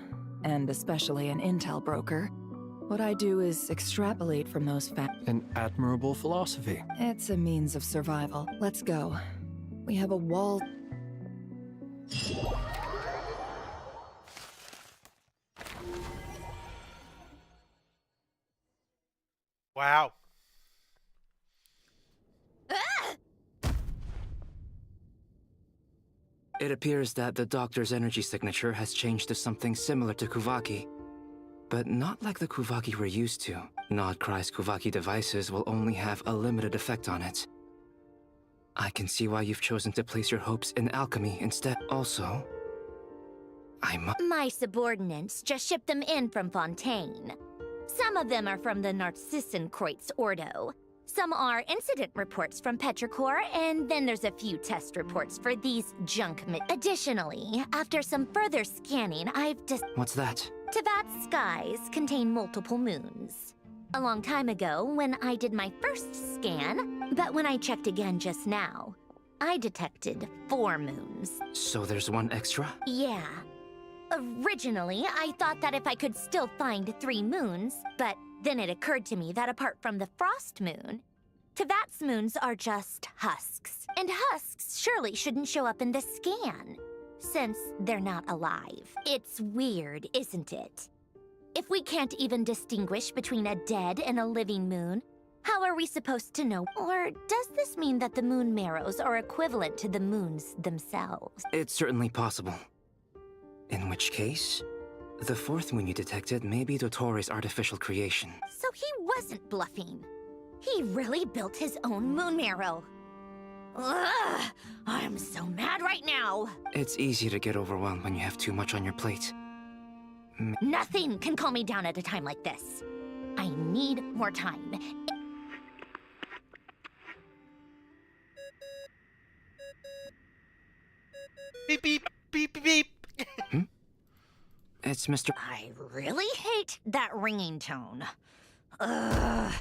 and especially an intel broker, what I do is extrapolate from those facts. An admirable philosophy. It's a means of survival. Let's go. We have a wall... Wow. It appears that the doctor's energy signature has changed to something similar to Kuvaki. But not like the Kuvaki we're used to. Nodcry's Kuvaki devices will only have a limited effect on it. I can see why you've chosen to place your hopes in alchemy instead. Also, My subordinates just shipped them in from Fontaine. Some of them are from the Narcissenkreuz Ordo. Some are incident reports from Petrichor, and then there's a few test reports for these Additionally, after some further scanning, I've What's that? Tevat's skies contain multiple moons. A long time ago, when I did my first scan, but when I checked again just now, I detected 4 moons. So there's one extra? Yeah. Originally, I thought that if I could still find 3 moons, but then it occurred to me that apart from the frost moon, Tevat's moons are just husks. And husks surely shouldn't show up in the scan, since they're not alive. It's weird, isn't it? If we can't even distinguish between a dead and a living moon, how are we supposed to know? Or does this mean that the moon marrows are equivalent to the moons themselves? It's certainly possible. In which case, the 4th moon you detected may be Dottoro's artificial creation. So he wasn't bluffing. He really built his own moon marrow. Ugh! I'm so mad right now. It's easy to get overwhelmed when you have too much on your plate. Nothing can calm me down at a time like this. I need more time. Beep, beep, beep, beep, beep. It's Mr. I really hate that ringing tone. Ugh.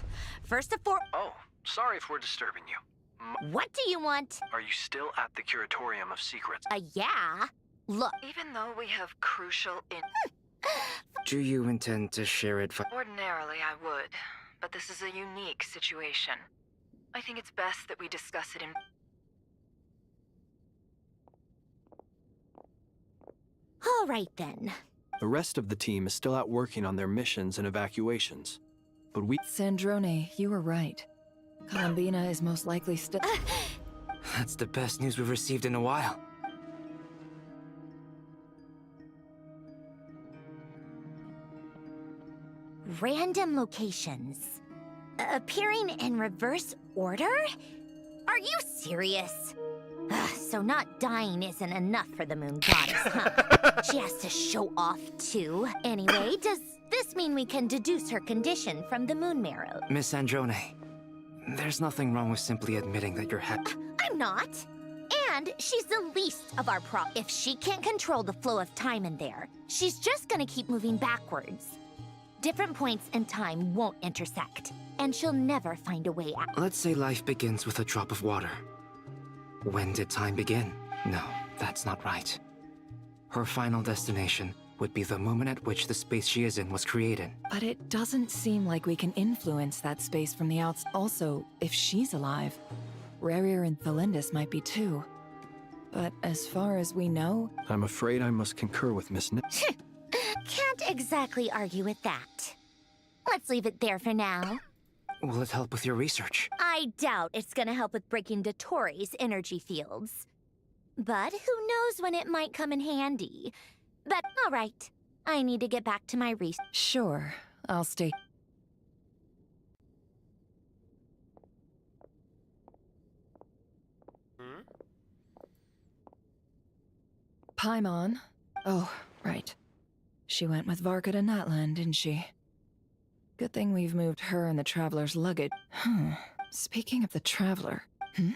First of all... Oh, sorry if we're disturbing you. What do you want? Are you still at the Curatorium of Secrets? Yeah. Look. Even though we have crucial Do you intend to share it? Ordinarily, I would, but this is a unique situation. I think it's best that we discuss it in... All right, then. The rest of the team is still out working on their missions and evacuations. But we... Sandrone, you were right. Columbina is most likely still... That's the best news we've received in a while. Random locations. Appearing in reverse order? Are you serious? Ugh, so not dying isn't enough for the moon goddess, huh? She has to show off too. Anyway, does this mean we can deduce her condition from the moon marrow? Miss Androne, there's nothing wrong with simply admitting that you're I'm not. And she's the least of our If she can't control the flow of time in there, she's just gonna keep moving backwards. Different points in time won't intersect, and she'll never find a way out. Let's say life begins with a drop of water. When did time begin? No, that's not right. Her final destination would be the moment at which the space she is in was created. But it doesn't seem like we can influence that space from the outside. Also, if she's alive, Rarier and Thalindus might be too. But as far as we know... I'm afraid I must concur with Miss Can't exactly argue with that. Let's leave it there for now. Will it help with your research? I doubt it's gonna help with breaking Dotori's energy fields. But who knows when it might come in handy. But all right, I need to get back to my research. Sure, I'll stay. Paimon. Oh, right. She went with Varka to Natlan, didn't she? Good thing we've moved her and the Traveler's luggage. Speaking of the Traveler... Paimon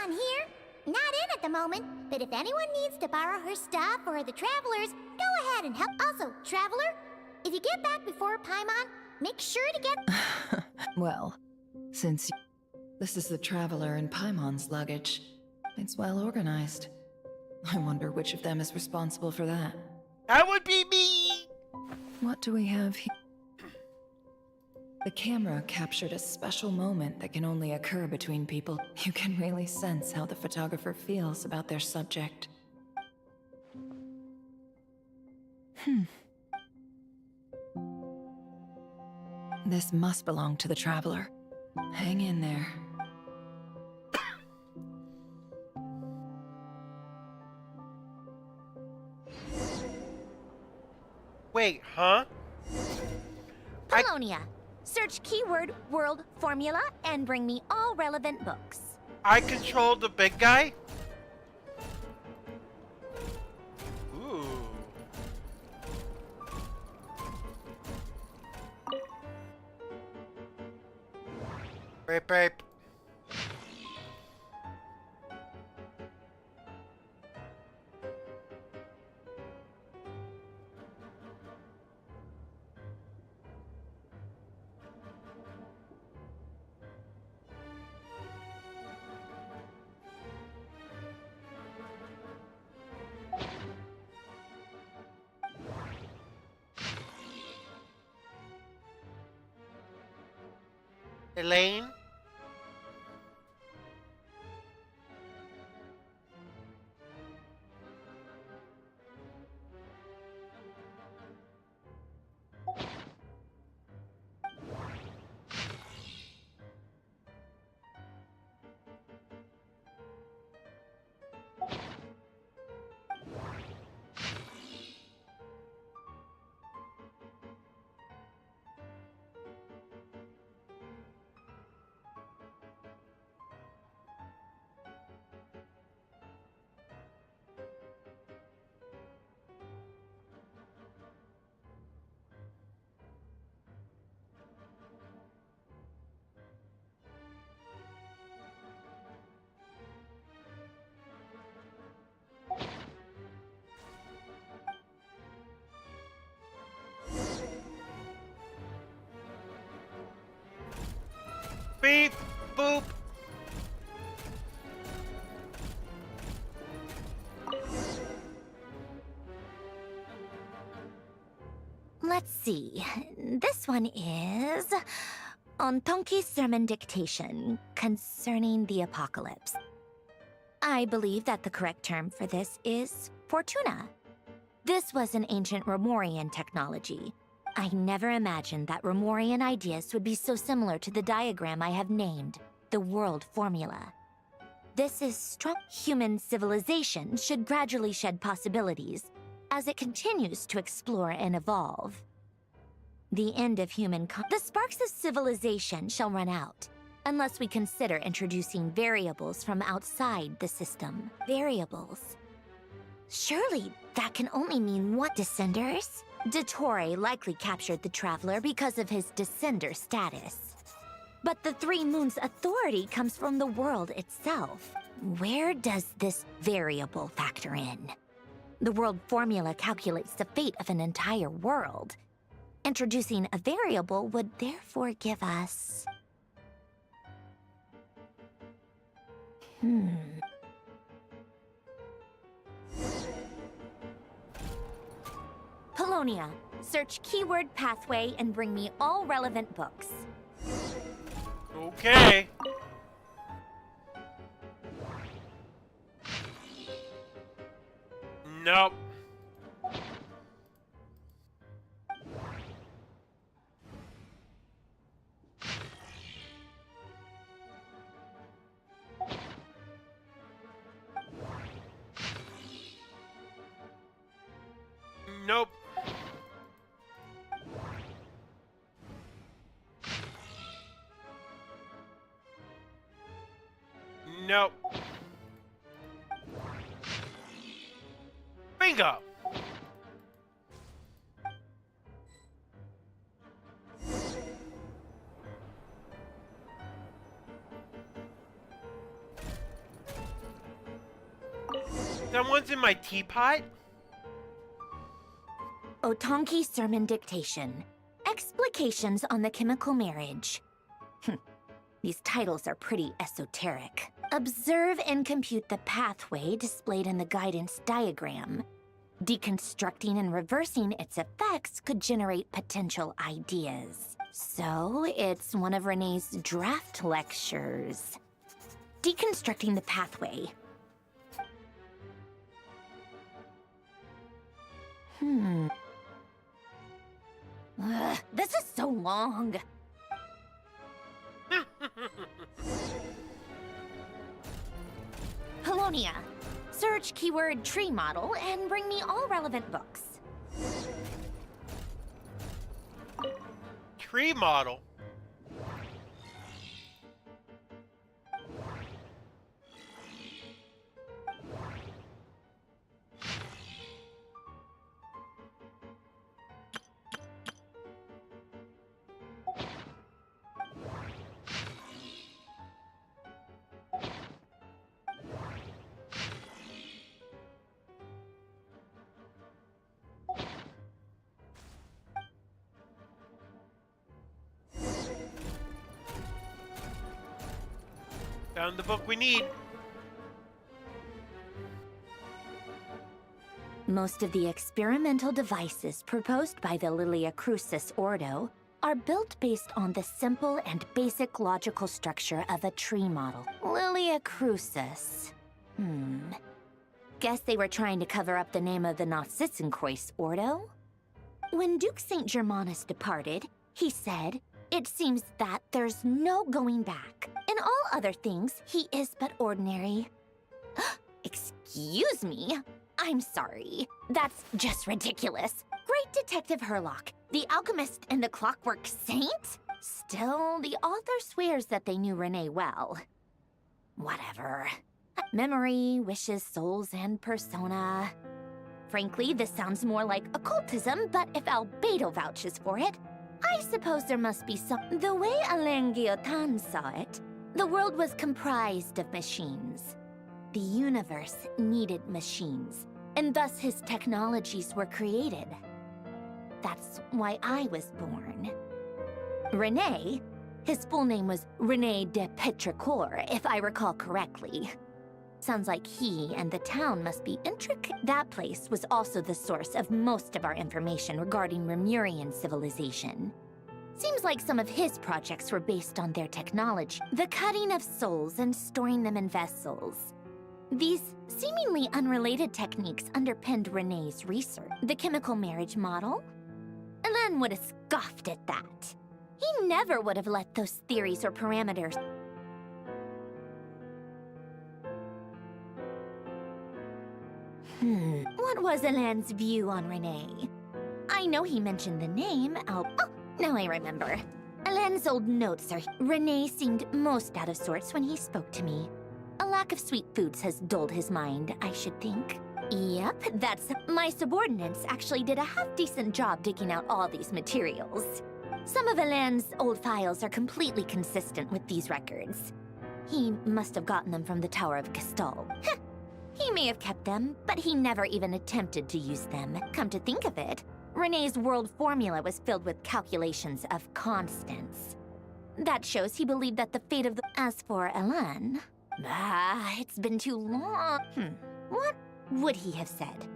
here. Not in at the moment, but if anyone needs to borrow her stuff or the Travelers, go ahead and help. Also, Traveler, if you get back before Paimon, make sure to get... Well, since this is the Traveler and Paimon's luggage, it's well organized. I wonder which of them is responsible for that. That would be me! What do we have here? The camera captured a special moment that can only occur between people. You can really sense how the photographer feels about their subject. This must belong to the Traveler. Hang in there. Wait, huh? Polonia. Search keyword world formula and bring me all relevant books. I control the big guy? Ooh. Rape. Elaine? Beep, boop. Let's see. This one is on Tonki's sermon dictation concerning the apocalypse. I believe that the correct term for this is Fortuna. This was an ancient Romorian technology. I never imagined that Romorian ideas would be so similar to the diagram I have named, the world formula. This is strong. Human civilization should gradually shed possibilities as it continues to explore and evolve. The end of the sparks of civilization shall run out, unless we consider introducing variables from outside the system. Variables. Surely that can only mean what? Descenders? Dottore likely captured the Traveler because of his descender status. But the Three Moons' authority comes from the world itself. Where does this variable factor in? The world formula calculates the fate of an entire world. Introducing a variable would therefore give us... Polonia, search keyword pathway and bring me all relevant books. Okay. Nope. Nope. Nope. Bingo. Someone's in my teapot? Otonki Sermon Dictation. Explications on the Chemical Marriage. These titles are pretty esoteric. Observe and compute the pathway displayed in the guidance diagram. Deconstructing and reversing its effects could generate potential ideas. So, it's one of Renee's draft lectures. Deconstructing the pathway. This is so long. Polonia, search keyword tree model and bring me all relevant books. Tree model? Found the book we need. Most of the experimental devices proposed by the Lilia Crucis Ordo are built based on the simple and basic logical structure of a tree model. Lilia Crucis. Guess they were trying to cover up the name of the Narcissenkreuz Ordo? When Duke St. Germanus departed, he said, "It seems that there's no going back. In all other things, he is but ordinary." Excuse me? I'm sorry. That's just ridiculous. Great Detective Herlock, the alchemist and the clockwork saint? Still, the author swears that they knew Renee well. Whatever. Memory, wishes, souls, and persona. Frankly, this sounds more like occultism, but if Albedo vouches for it, I suppose there must be some... The way Alain Guillotin saw it, the world was comprised of machines. The universe needed machines, and thus his technologies were created. That's why I was born. René, his full name was René de Petrichor, if I recall correctly. Sounds like he and the town must be intricate. That place was also the source of most of our information regarding Remurian civilization. Seems like some of his projects were based on their technology. The cutting of souls and storing them in vessels. These seemingly unrelated techniques underpinned René's research. The chemical marriage model? Alain would have scoffed at that. He never would have let those theories or parameters... What was Alain's view on René? I know he mentioned the name, Now I remember. Alain's old notes are... Renee seemed most out of sorts when he spoke to me. A lack of sweet foods has dulled his mind, I should think. Yep, that's... My subordinates actually did a half-decent job digging out all these materials. Some of Alain's old files are completely consistent with these records. He must have gotten them from the Tower of Gestalt. He may have kept them, but he never even attempted to use them. Come to think of it, Renee's world formula was filled with calculations of constants. That shows he believed that the fate of the... As for Alain... it's been too long. What would he have said?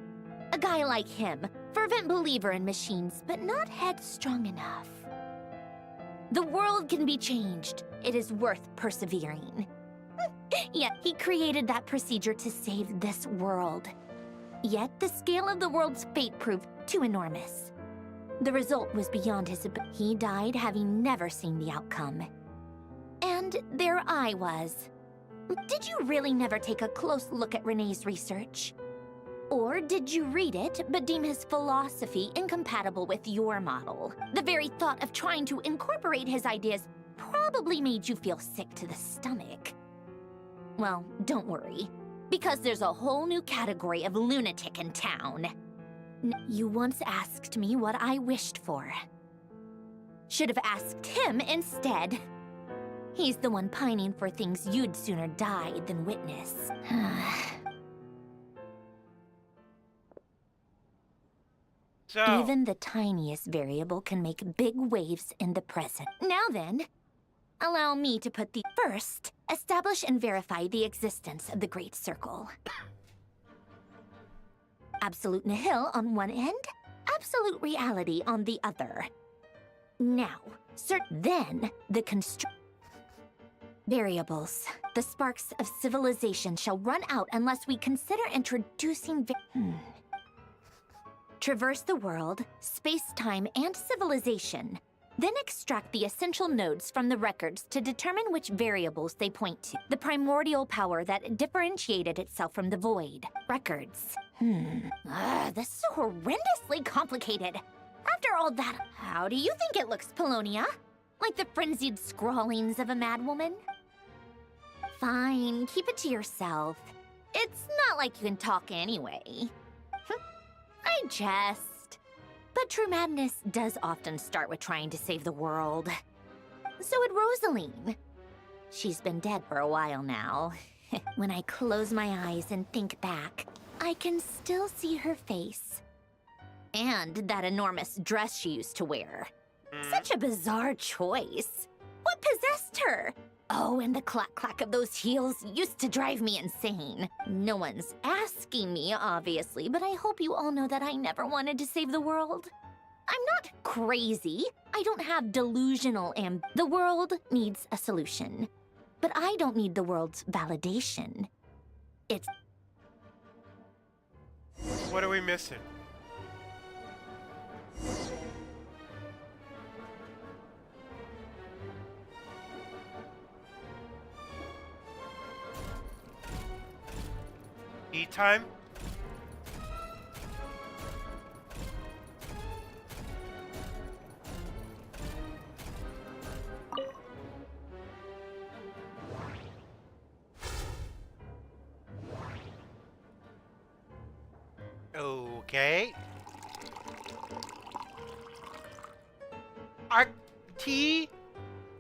A guy like him, fervent believer in machines, but not headstrong enough. The world can be changed. It is worth persevering. Yet he created that procedure to save this world. Yet the scale of the world's fate proved too enormous. The result was beyond his ability. He died having never seen the outcome. And there I was. Did you really never take a close look at Renee's research? Or did you read it, but deem his philosophy incompatible with your model? The very thought of trying to incorporate his ideas probably made you feel sick to the stomach. Well, don't worry, because there's a whole new category of lunatic in town. You once asked me what I wished for. Should have asked him instead. He's the one pining for things you'd sooner die than witness. Even the tiniest variable can make big waves in the present. Now then, allow me to put the... First, establish and verify the existence of the Great Circle. Absolute nihil on one end, absolute reality on the other. Now, then the variables. The sparks of civilization shall run out unless we consider introducing... Traverse the world, space-time, and civilization. Then extract the essential nodes from the records to determine which variables they point to. The primordial power that differentiated itself from the void. Records. This is so horrendously complicated. After all that, how do you think it looks, Polonia? Like the frenzied scrawlings of a madwoman? Fine, keep it to yourself. It's not like you can talk anyway. I jest. But true madness does often start with trying to save the world. So would Rosaline. She's been dead for a while now. When I close my eyes and think back, I can still see her face. And that enormous dress she used to wear. Such a bizarre choice. What possessed her? Oh, and the clack-clack of those heels used to drive me insane. No one's asking me, obviously, but I hope you all know that I never wanted to save the world. I'm not crazy. I don't have delusional The world needs a solution. But I don't need the world's validation. It's... What are we missing? Eat time? Okay. Tea?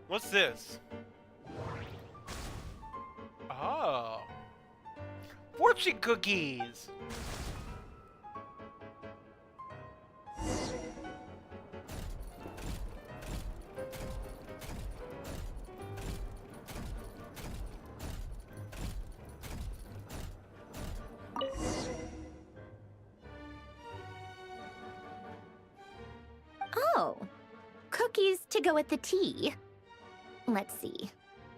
What's this? Oh. Fortune cookies! Oh. Cookies to go with the tea. Let's see.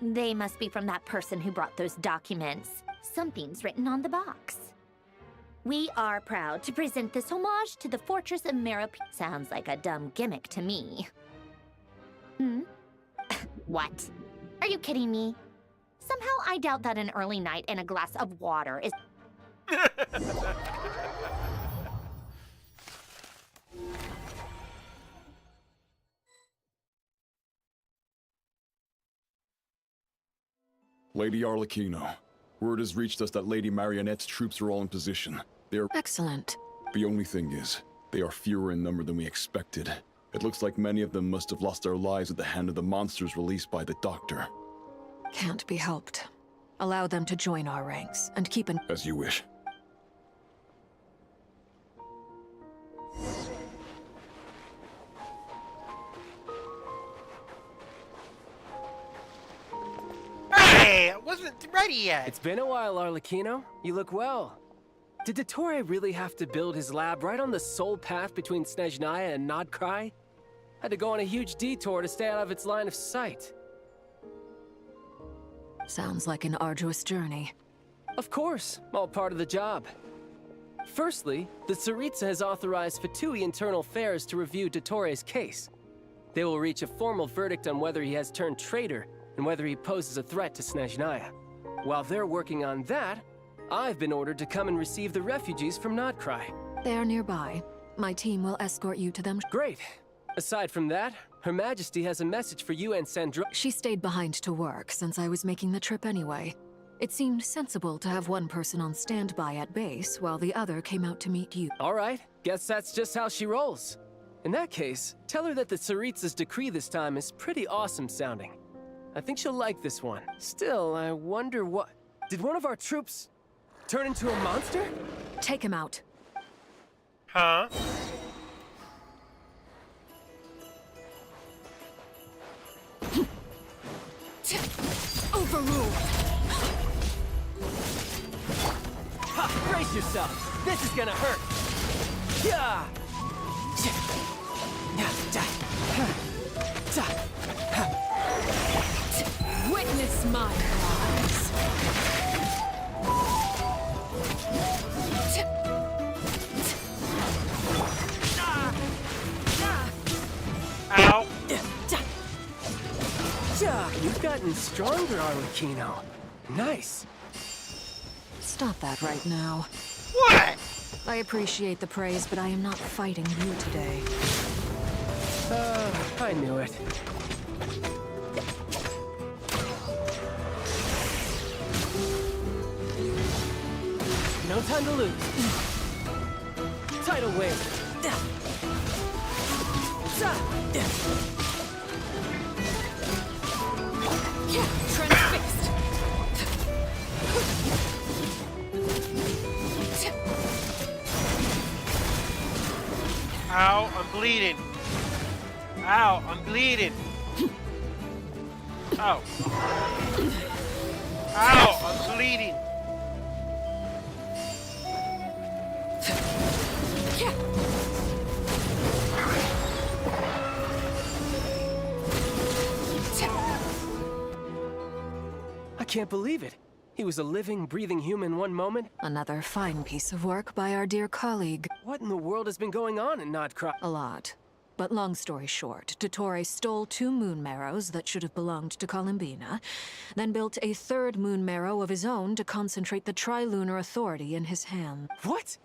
They must be from that person who brought those documents. Something's written on the box. We are proud to present this homage to the Fortress of Merop. Sounds like a dumb gimmick to me. What? Are you kidding me? Somehow I doubt that an early night and a glass of water is... Lady Arlecchino, word has reached us that Lady Marionette's troops are all in position. They're... Excellent. The only thing is, they are fewer in number than we expected. It looks like many of them must have lost their lives at the hand of the monsters released by the Doctor. Can't be helped. Allow them to join our ranks, and keep an... As you wish. Hey, I wasn't ready yet. It's been a while, Arlecchino. You look well. Did Dottore really have to build his lab right on the sole path between Snezhnaya and Nodcry? Had to go on a huge detour to stay out of its line of sight. Sounds like an arduous journey. Of course, all part of the job. Firstly, the Tsaritsa has authorized Fatui Internal Affairs to review Dottore's case. They will reach a formal verdict on whether he has turned traitor and whether he poses a threat to Snezhnaya. While they're working on that, I've been ordered to come and receive the refugees from Nodcry. They are nearby. My team will escort you to them. Great. Aside from that, Her Majesty has a message for you and Sandro- She stayed behind to work since I was making the trip anyway. It seemed sensible to have one person on standby at base while the other came out to meet you. All right, guess that's just how she rolls. In that case, tell her that the Tsaritsa's decree this time is pretty awesome sounding. I think she'll like this one. Still, I wonder what... Did one of our troops turn into a monster? Take him out. Huh? Overruled. Ha! Brace yourself! This is gonna hurt! Yeah! Witness my rise. Ow! You've gotten stronger, Arlecchino. Nice. Stop that right now. What? I appreciate the praise, but I am not fighting you today. I knew it. No time to lose. Tidal wave. Transfixed. Ow, I'm bleeding. Ow, I'm bleeding. Ow. Ow, I'm bleeding. I can't believe it. He was a living, breathing human one moment. Another fine piece of work by our dear colleague. What in the world has been going on in Nodcry? A lot. But long story short, Dottore stole 2 moon marrows that should have belonged to Columbina, then built a 3rd moon marrow of his own to concentrate the Trilunar Authority in his hand. What?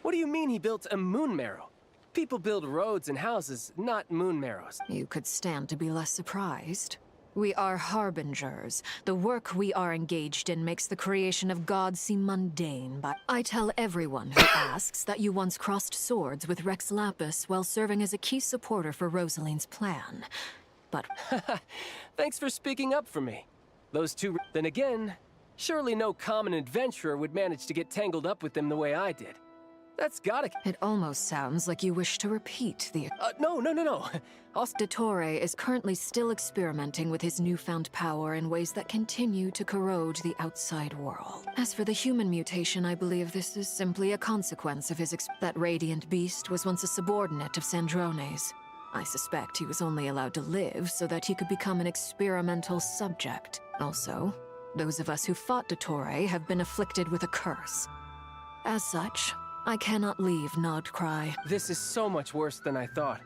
What do you mean he built a moon marrow? People build roads and houses, not moon marrows. You could stand to be less surprised. We are harbingers. The work we are engaged in makes the creation of gods seem mundane, but I tell everyone who asks that you once crossed swords with Rex Lapis while serving as a key supporter for Rosaline's plan. But... Thanks for speaking up for me. Those two... Then again, surely no common adventurer would manage to get tangled up with them the way I did. That's gotta... It almost sounds like you wish to repeat the... No. Dottore is currently still experimenting with his newfound power in ways that continue to corrode the outside world. As for the human mutation, I believe this is simply a consequence of his That radiant beast was once a subordinate of Sandrone's. I suspect he was only allowed to live so that he could become an experimental subject. Also, those of us who fought Dottore have been afflicted with a curse. As such, I cannot leave Nodcry. This is so much worse than I thought.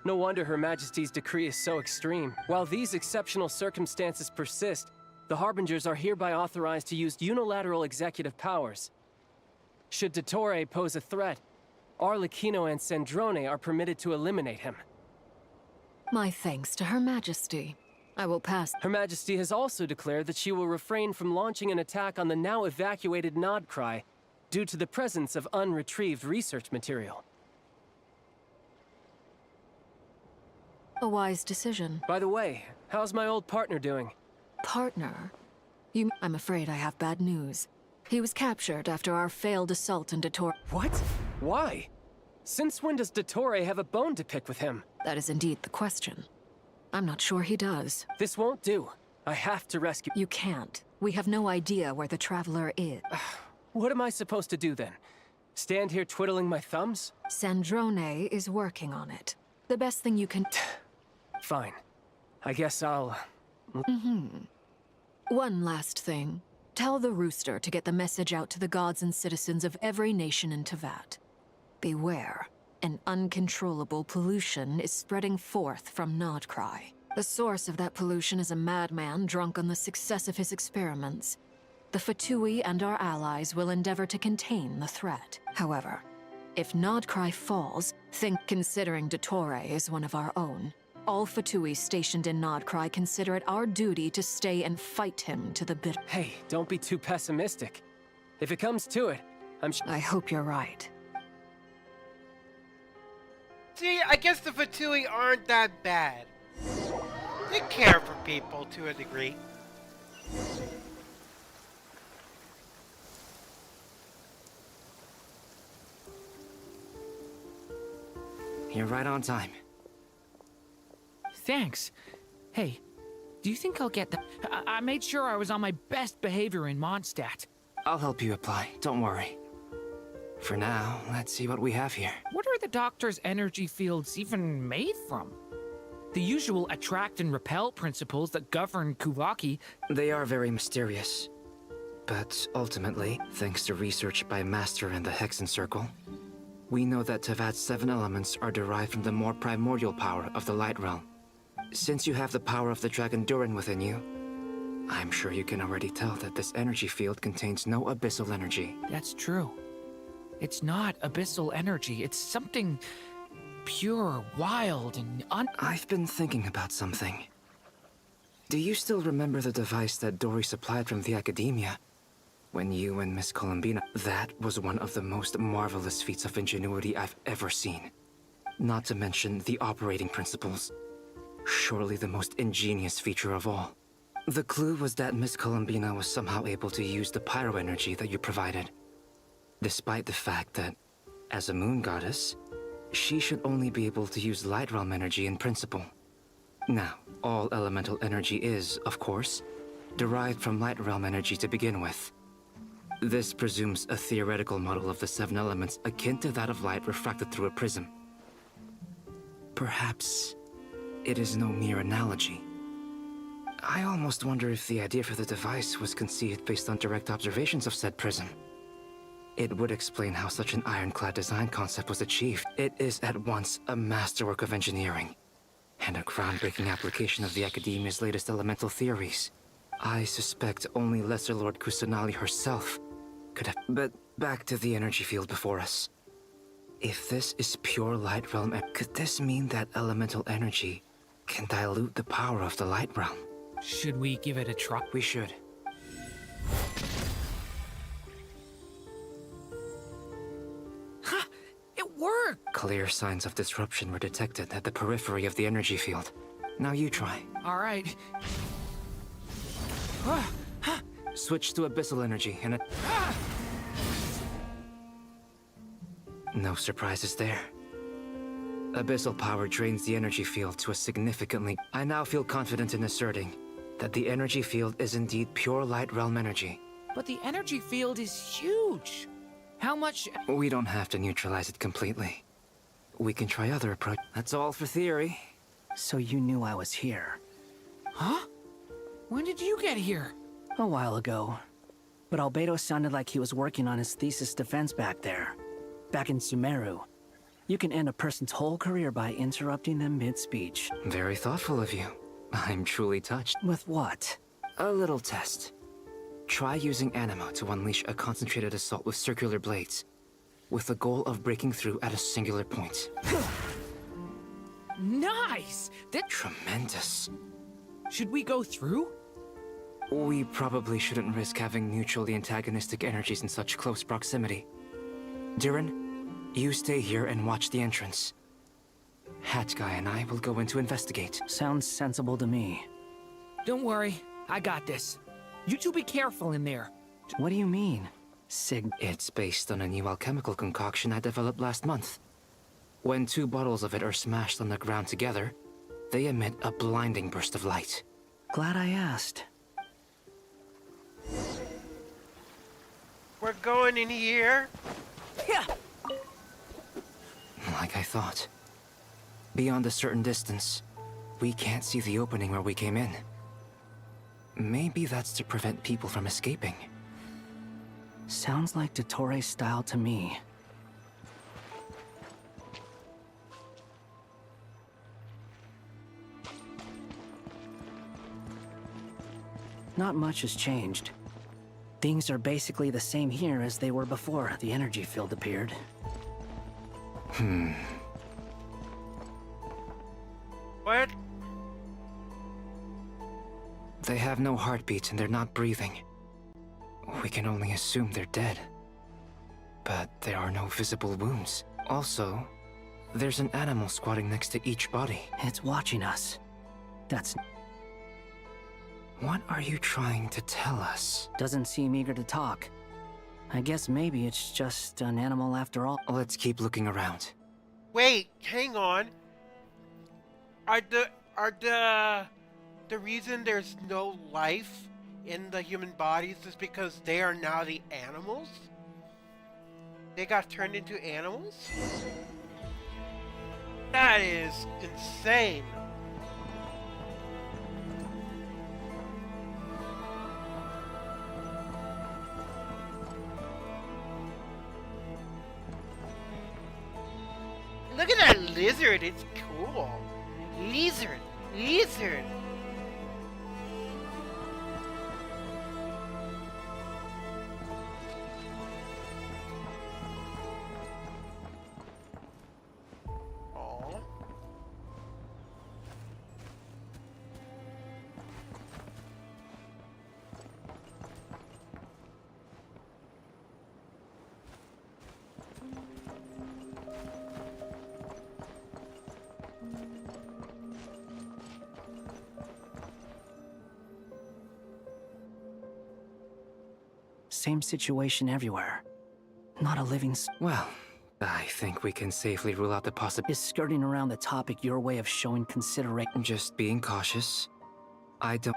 No wonder Her Majesty's decree is so extreme. While these exceptional circumstances persist, the Harbingers are hereby authorized to use unilateral executive powers. Should Dottore pose a threat, Arlecchino and Sandrone are permitted to eliminate him. My thanks to Her Majesty. I will pass. Her Majesty has also declared that she will refrain from launching an attack on the now evacuated Nodcry due to the presence of unretrieved research material. A wise decision. By the way, how's my old partner doing? Partner? I'm afraid I have bad news. He was captured after our failed assault in Dottore. What? Why? Since when does Dottore have a bone to pick with him? That is indeed the question. I'm not sure he does. This won't do. I have to rescue— You can't. We have no idea where the Traveler is. What am I supposed to do then? Stand here twiddling my thumbs? Sandrone is working on it. The best thing you can— Fine. I guess I'll— One last thing. Tell the Rooster to get the message out to the gods and citizens of every nation in Teyvat. Beware. An uncontrollable pollution is spreading forth from Nodcry. The source of that pollution is a madman drunk on the success of his experiments. The Fatui and our allies will endeavor to contain the threat. However, if Nodcry falls, think considering Dottore is one of our own. All Fatui stationed in Nodcry consider it our duty to stay and fight him to the bitter. Hey, don't be too pessimistic. If it comes to it, I hope you're right. See, I guess the Fatui aren't that bad. They care for people to a degree. You're right on time. Thanks. Hey, do you think I'll get the... I made sure I was on my best behavior in Mondstadt. I'll help you apply, don't worry. For now, let's see what we have here. What are the Doctor's energy fields even made from? The usual attract and repel principles that govern Kuvaki. They are very mysterious. But ultimately, thanks to research by Master and the Hexen Circle, we know that Teyvat's 7 elements are derived from the more primordial power of the Light Realm. Since you have the power of the Dragon Durin within you, I'm sure you can already tell that this energy field contains no abyssal energy. That's true. It's not abyssal energy. It's something pure, wild, and I've been thinking about something. Do you still remember the device that Dory supplied from the Academia? When you and Miss Columbina— That was one of the most marvelous feats of ingenuity I've ever seen. Not to mention the operating principles. Surely the most ingenious feature of all. The clue was that Miss Columbina was somehow able to use the pyro energy that you provided. Despite the fact that, as a moon goddess, she should only be able to use Light Realm energy in principle. Now, all elemental energy is, of course, derived from Light Realm energy to begin with. This presumes a theoretical model of the 7 elements akin to that of light refracted through a prism. Perhaps it is no mere analogy. I almost wonder if the idea for the device was conceived based on direct observations of said prism. It would explain how such an ironclad design concept was achieved. It is at once a masterwork of engineering and a groundbreaking application of the Academia's latest elemental theories. I suspect only Lesser Lord Kusanali herself could have— But back to the energy field before us. If this is pure Light Realm, could this mean that elemental energy can dilute the power of the Light Realm? Should we give it a try? We should. Ha! It worked! Clear signs of disruption were detected at the periphery of the energy field. Now you try. All right. Switch to abyssal energy and No surprises there. Abyssal power drains the energy field to a significantly— I now feel confident in asserting that the energy field is indeed pure Light Realm energy. But the energy field is huge. How much— We don't have to neutralize it completely. We can try other approach. That's all for theory. So you knew I was here? Huh? When did you get here? A while ago. But Albedo sounded like he was working on his thesis defense back there. Back in Sumeru. You can end a person's whole career by interrupting them mid-speech. Very thoughtful of you. I'm truly touched. With what? A little test. Try using Anima to unleash a concentrated assault with circular blades, with the goal of breaking through at a singular point. Nice! Tremendous. Should we go through? We probably shouldn't risk having mutually antagonistic energies in such close proximity. Durin, you stay here and watch the entrance. Hat Guy and I will go in to investigate. Sounds sensible to me. Don't worry, I got this. You two be careful in there. What do you mean? It's based on a new alchemical concoction I developed last month. When 2 bottles of it are smashed on the ground together, they emit a blinding burst of light. Glad I asked. We're going in here. Like I thought. Beyond a certain distance, we can't see the opening where we came in. Maybe that's to prevent people from escaping. Sounds like Dottore style to me. Not much has changed. Things are basically the same here as they were before the energy field appeared. What? They have no heartbeats and they're not breathing. We can only assume they're dead. But there are no visible wounds. Also, there's an animal squatting next to each body. It's watching us. That's... What are you trying to tell us? Doesn't seem eager to talk. I guess maybe it's just an animal after all. Let's keep looking around. Wait, hang on. Are the reason there's no life in the human bodies is because they are now the animals? They got turned into animals? That is insane. Look at that lizard, it's cool. Lizard, lizard. Aww. Same situation everywhere. Not a living Well, I think we can safely rule out the possibility. Is skirting around the topic your way of showing consideration? Just being cautious. I don't...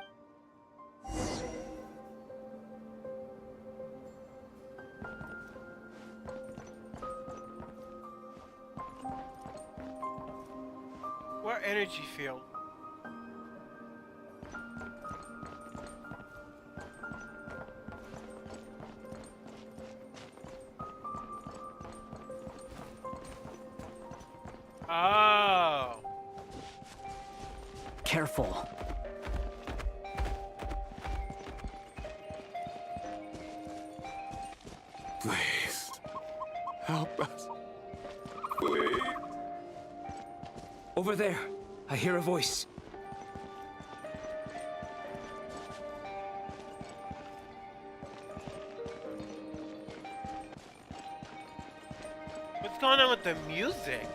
What energy field? Oh. Careful. Please. Help us. Please. Over there. I hear a voice. What's going on with the music?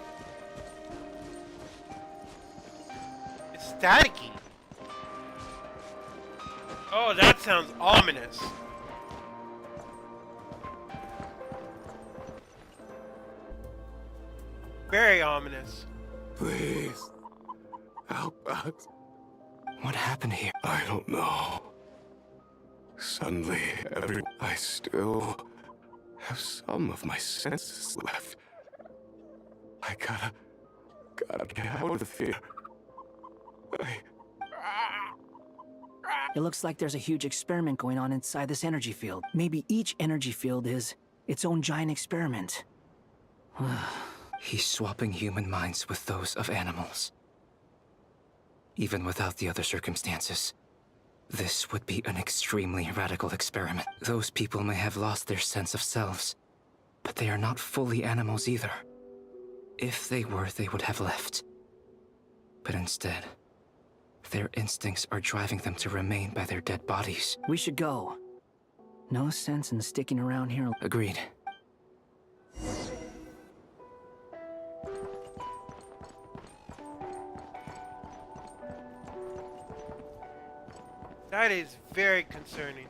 It's staticky. Oh, that sounds ominous. Very ominous. Please. Help us. What happened here? I don't know. Suddenly, I still have some of my senses left. I gotta get out of here. It looks like there's a huge experiment going on inside this energy field. Maybe each energy field is its own giant experiment. He's swapping human minds with those of animals. Even without the other circumstances, this would be an extremely radical experiment. Those people may have lost their sense of selves, but they are not fully animals either. If they were, they would have left. But instead, their instincts are driving them to remain by their dead bodies. We should go. No sense in sticking around here. Agreed. That is very concerning.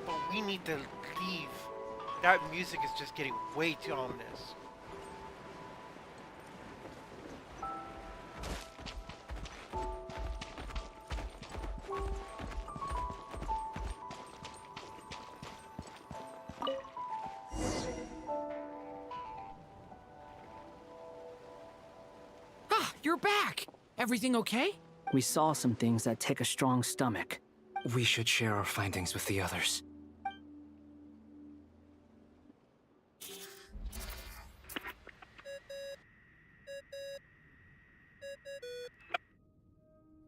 But we need to leave. That music is just getting way too ominous. Ah, you're back! Everything okay? We saw some things that take a strong stomach. We should share our findings with the others.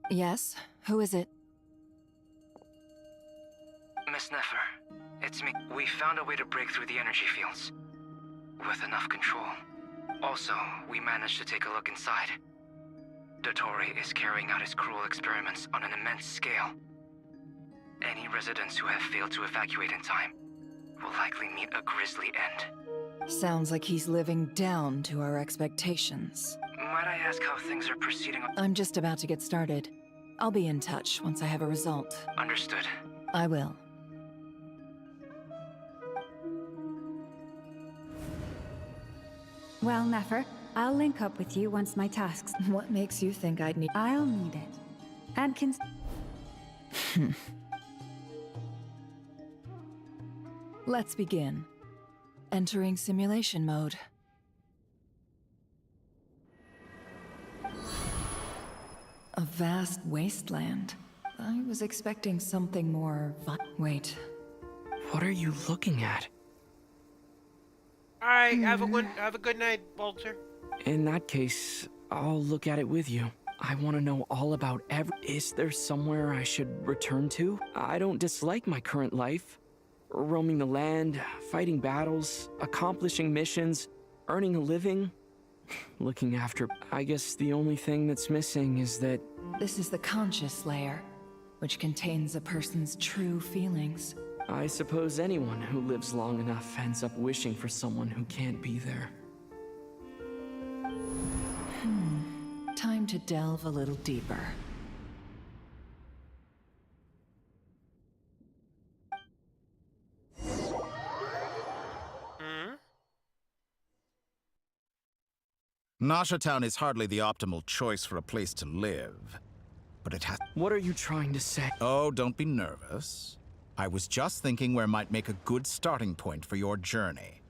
Yes? Who is it? Miss Nefer, it's me. We found a way to break through the energy fields. With enough control. Also, we managed to take a look inside. Dottore is carrying out his cruel experiments on an immense scale. Any residents who have failed to evacuate in time will likely meet a grisly end. Sounds like he's living down to our expectations. Might I ask how things are proceeding? I'm just about to get started. I'll be in touch once I have a result. Understood. I will. Well, Nefer, I'll link up with you once my tasks. What makes you think I'd need... I'll need it. And Let's begin. Entering simulation mode. A vast wasteland. I was expecting something more... Wait. What are you looking at? Alright, have a good night, Walter. In that case, I'll look at it with you. I want to know all about Is there somewhere I should return to? I don't dislike my current life. Roaming the land, fighting battles, accomplishing missions, earning a living, looking after... I guess the only thing that's missing is that... This is the conscious layer, which contains a person's true feelings. I suppose anyone who lives long enough ends up wishing for someone who can't be there. Time to delve a little deeper. Nasha Town is hardly the optimal choice for a place to live, but it has... What are you trying to say? Oh, don't be nervous. I was just thinking where might make a good starting point for your journey.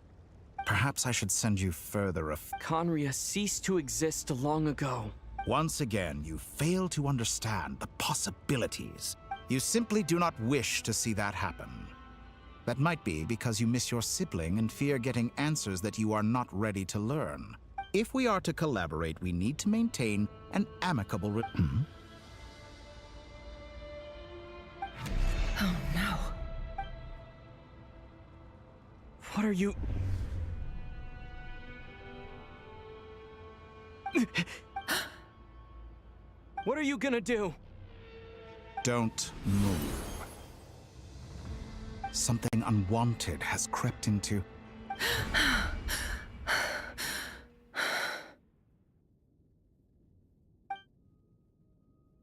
Perhaps I should send you further Conria ceased to exist long ago. Once again, you fail to understand the possibilities. You simply do not wish to see that happen. That might be because you miss your sibling and fear getting answers that you are not ready to learn. If we are to collaborate, we need to maintain an amicable Oh no. What are you... What are you gonna do? Don't move. Something unwanted has crept into...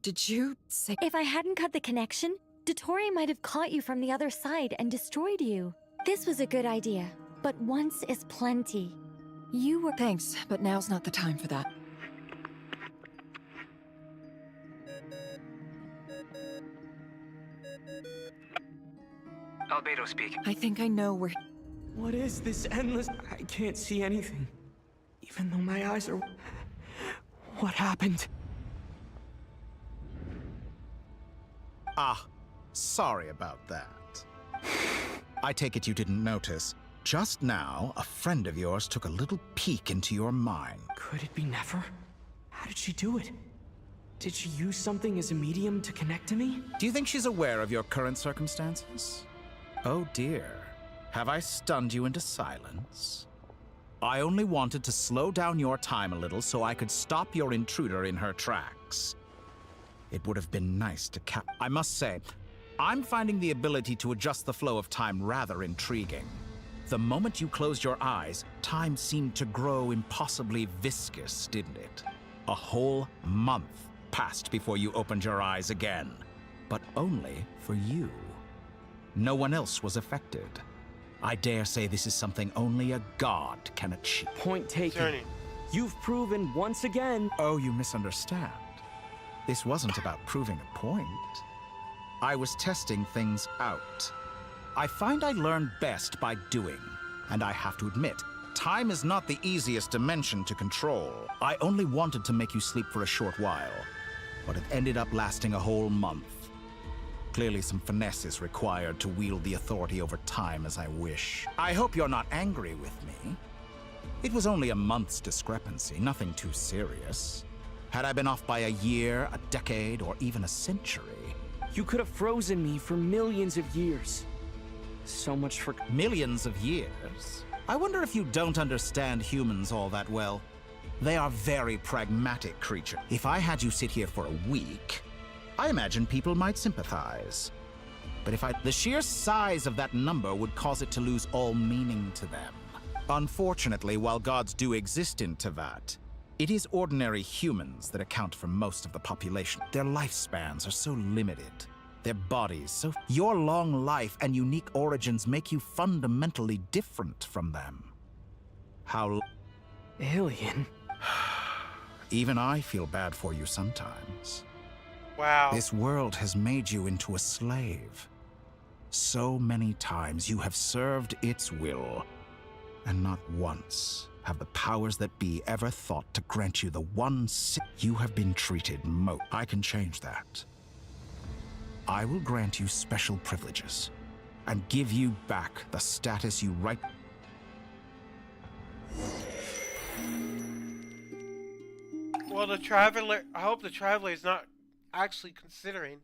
Did you say... If I hadn't cut the connection, Dottore might have caught you from the other side and destroyed you. This was a good idea, but once is plenty. You were... Thanks, but now's not the time for that. Albedo speaking. I think I know where... What is this endless... I can't see anything. Even though my eyes are... What happened? Ah, sorry about that. I take it you didn't notice. Just now, a friend of yours took a little peek into your mind. Could it be Nefer? How did she do it? Did she use something as a medium to connect to me? Do you think she's aware of your current circumstances? Oh dear. Have I stunned you into silence? I only wanted to slow down your time a little so I could stop your intruder in her tracks. It would have been nice to I must say, I'm finding the ability to adjust the flow of time rather intriguing. The moment you closed your eyes, time seemed to grow impossibly viscous, didn't it? A whole month passed before you opened your eyes again, but only for you. No one else was affected. I dare say this is something only a god can achieve. Point taken. You've proven once again. Oh, you misunderstand. This wasn't about proving a point. I was testing things out. I find I learn best by doing, and I have to admit, time is not the easiest dimension to control. I only wanted to make you sleep for a short while, but it ended up lasting a whole month. Clearly some finesse is required to wield the authority over time as I wish. I hope you're not angry with me. It was only a month's discrepancy, nothing too serious. Had I been off by a year, a decade, or even a century... You could have frozen me for millions of years. So much for... Millions of years? I wonder if you don't understand humans all that well. They are very pragmatic creatures. If I had you sit here for a week, I imagine people might sympathize. But the sheer size of that number would cause it to lose all meaning to them. Unfortunately, while gods do exist in Teyvat, it is ordinary humans that account for most of the population. Their lifespans are so limited. Their bodies so... Your long life and unique origins make you fundamentally different from them. How... Alien? Even I feel bad for you sometimes. Wow. This world has made you into a slave. So many times you have served its will, and not once have the powers that be ever thought to grant you the one you have been treated I can change that. I will grant you special privileges and give you back the status you right... Well, the Traveler... I hope the Traveler is not actually considering.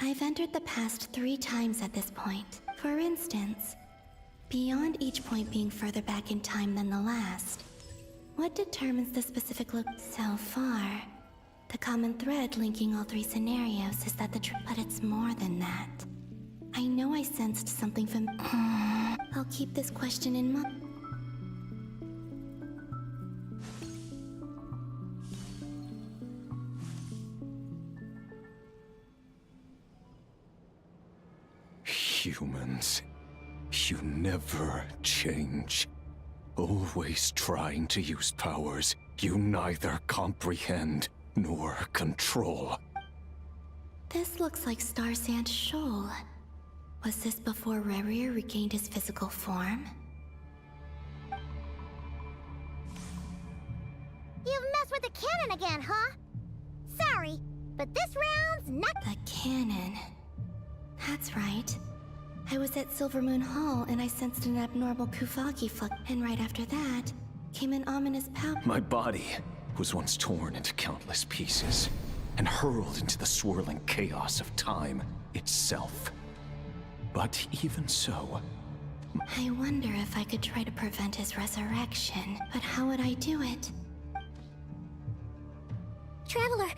I've entered the past 3 times at this point. For instance, beyond each point being further back in time than the last, what determines the specific look so far? The common thread linking all 3 scenarios is that but it's more than that. I know I sensed something from... I'll keep this question in mind. Humans, you never change. Always trying to use powers you neither comprehend nor control. This looks like Star Sand Shoal. Was this before Rerir regained his physical form? You've messed with the cannon again, huh? Sorry, but this round's not... The cannon. That's right. I was at Silver Moon Hall and I sensed an abnormal Kuvaki flux, and right after that came an ominous power. My body was once torn into countless pieces and hurled into the swirling chaos of time itself. But even so... I wonder if I could try to prevent his resurrection, but how would I do it? Traveler,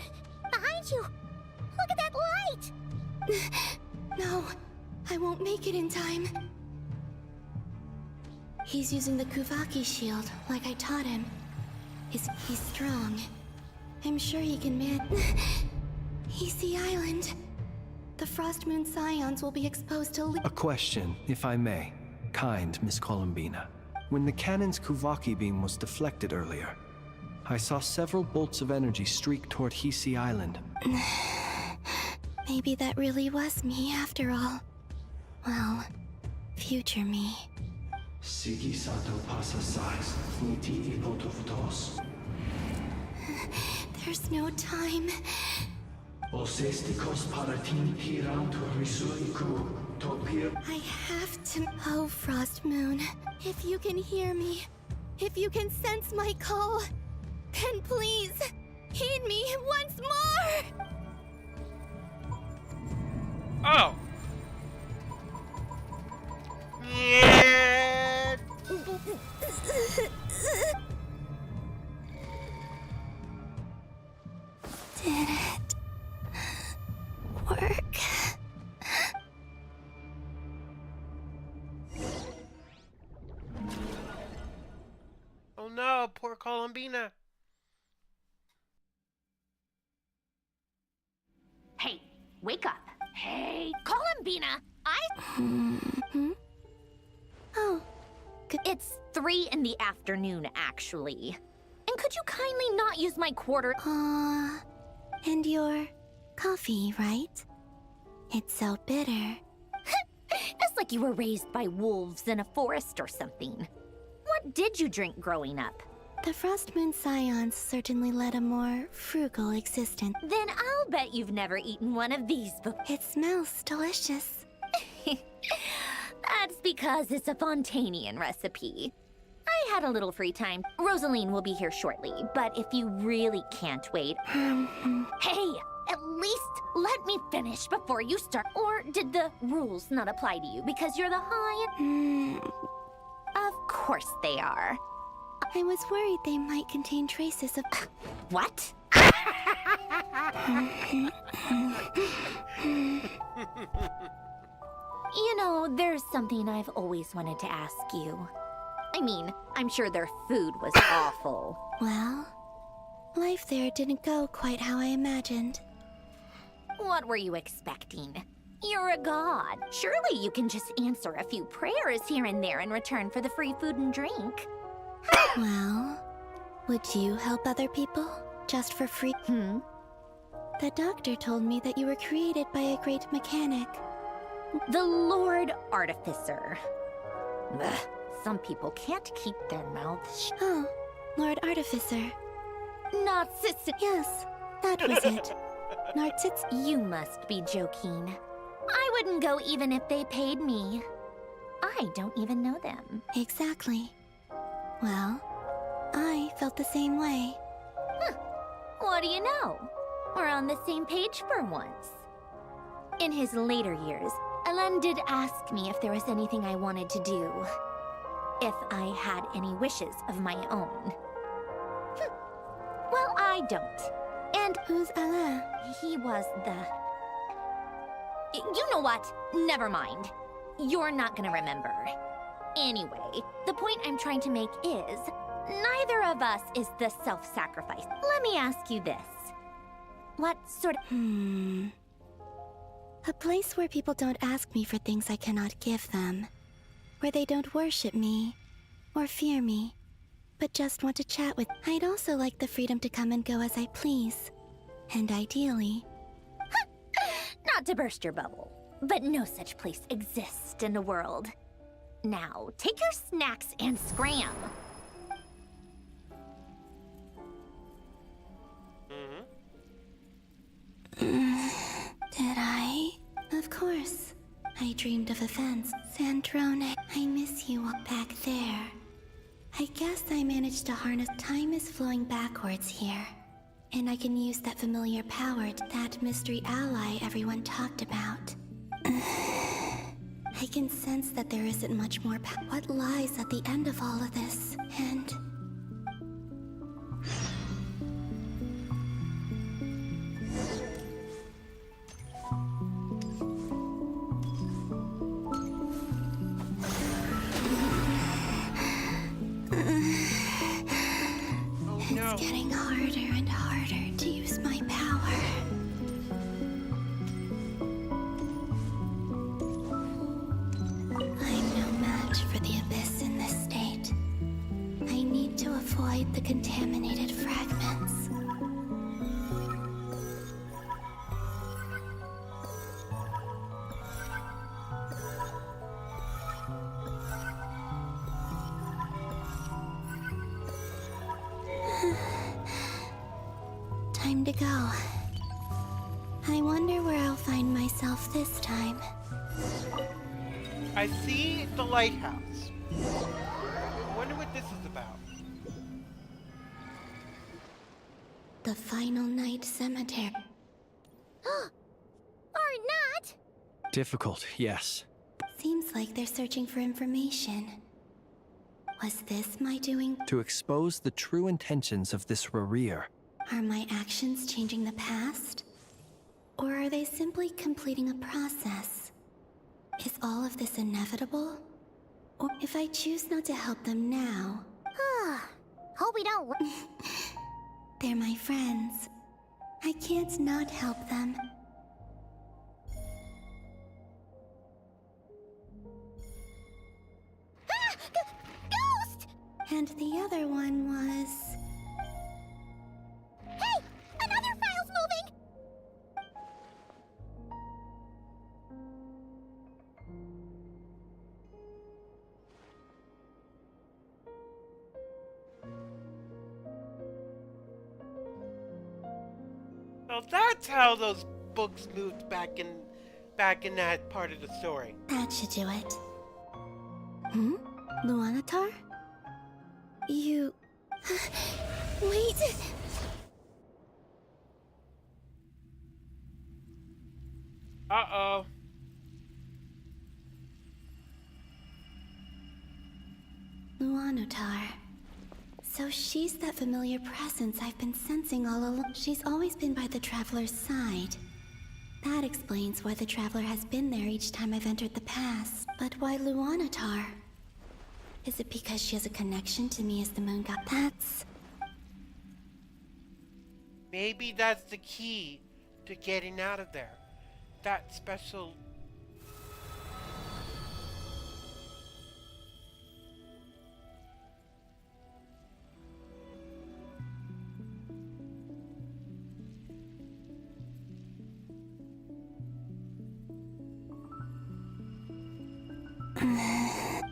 behind you! Look at that light! No, I won't make it in time. He's using the Kuvaki shield, like I taught him. He's strong. I'm sure he can Easy Island. The Frost Moon Scions will be exposed to... A question, if I may. Kind Miss Columbina. When the cannon's Kuvaki beam was deflected earlier, I saw several bolts of energy streak toward Hisi Island. Maybe that really was me after all. Well, future me. There's no time. I have to... Oh, Frost Moon. If you can hear me, if you can sense my call, then please, heed me once more! Oh! Yeah! Did it work? Oh no, poor Columbina. Hey, wake up. Hey, Columbina, Oh. It's 3 in the afternoon, actually. And could you kindly not use my quarter? And your coffee, right? It's so bitter. It's like you were raised by wolves in a forest or something. What did you drink growing up? The Frost Moon Scions certainly led a more frugal existence. Then I'll bet you've never eaten one of these before. It smells delicious. That's because it's a Fontanian recipe. I had a little free time. Rosaline will be here shortly, but if you really can't wait... Hey, at least let me finish before you start. Or did the rules not apply to you because you're the high... Of course they are. I was worried they might contain traces of... What? You know, there's something I've always wanted to ask you. I mean, I'm sure their food was awful. Well, life there didn't go quite how I imagined. What were you expecting? You're a god. Surely you can just answer a few prayers here and there in return for the free food and drink. Well, would you help other people just for free? The doctor told me that you were created by a great mechanic. The Lord Artificer. Ugh, some people can't keep their mouths shut. Oh, Lord Artificer. Narcissus. Yes, that was it. Narcissus. You must be joking. I wouldn't go even if they paid me. I don't even know them. Exactly. Well, I felt the same way. What do you know? We're on the same page for once. In his later years, Alan did ask me if there was anything I wanted to do. If I had any wishes of my own. Well, I don't. And who's Alain? He was the... You know what? Never mind. You're not gonna remember. Anyway, the point I'm trying to make is, neither of us is the self-sacrifice. Let me ask you this. What sort of... A place where people don't ask me for things I cannot give them. Where they don't worship me, or fear me, but just want to chat with. I'd also like the freedom to come and go as I please. And ideally... Not to burst your bubble, but no such place exists in the world. Now, take your snacks and scram. Did I? Of course. I dreamed of events. Sandrone, I miss you all back there. I guess I managed to harness time is flowing backwards here. And I can use that familiar power, that mystery ally everyone talked about. I can sense that there isn't much more what lies at the end of all of this, and... It's getting harder and harder to use my power. I'm no match for the Abyss in this state. I need to avoid the contaminated fragments. Time to go. I wonder where I'll find myself this time. I see the lighthouse. I wonder what this is about. The Final Night Cemetery. Or not! Difficult, yes. Seems like they're searching for information. Was this my doing? To expose the true intentions of this Rarir, Are my actions changing the past? Or are they simply completing a process? Is all of this inevitable? Or if I choose not to help them now... Hope we don't... They're my friends. I can't not help them. Ghost! And the other one was... Hey! Another file's moving! Well, that's how those books moved back in that part of the story. That should do it. Hmm? Luanatar? You... Wait! Uh-oh. Luanatar. So she's that familiar presence I've been sensing all along. She's always been by the Traveler's side. That explains why the Traveler has been there each time I've entered the past. But why Luanatar? Is it because she has a connection to me as the moon god? That's... Maybe that's the key to getting out of there. That special...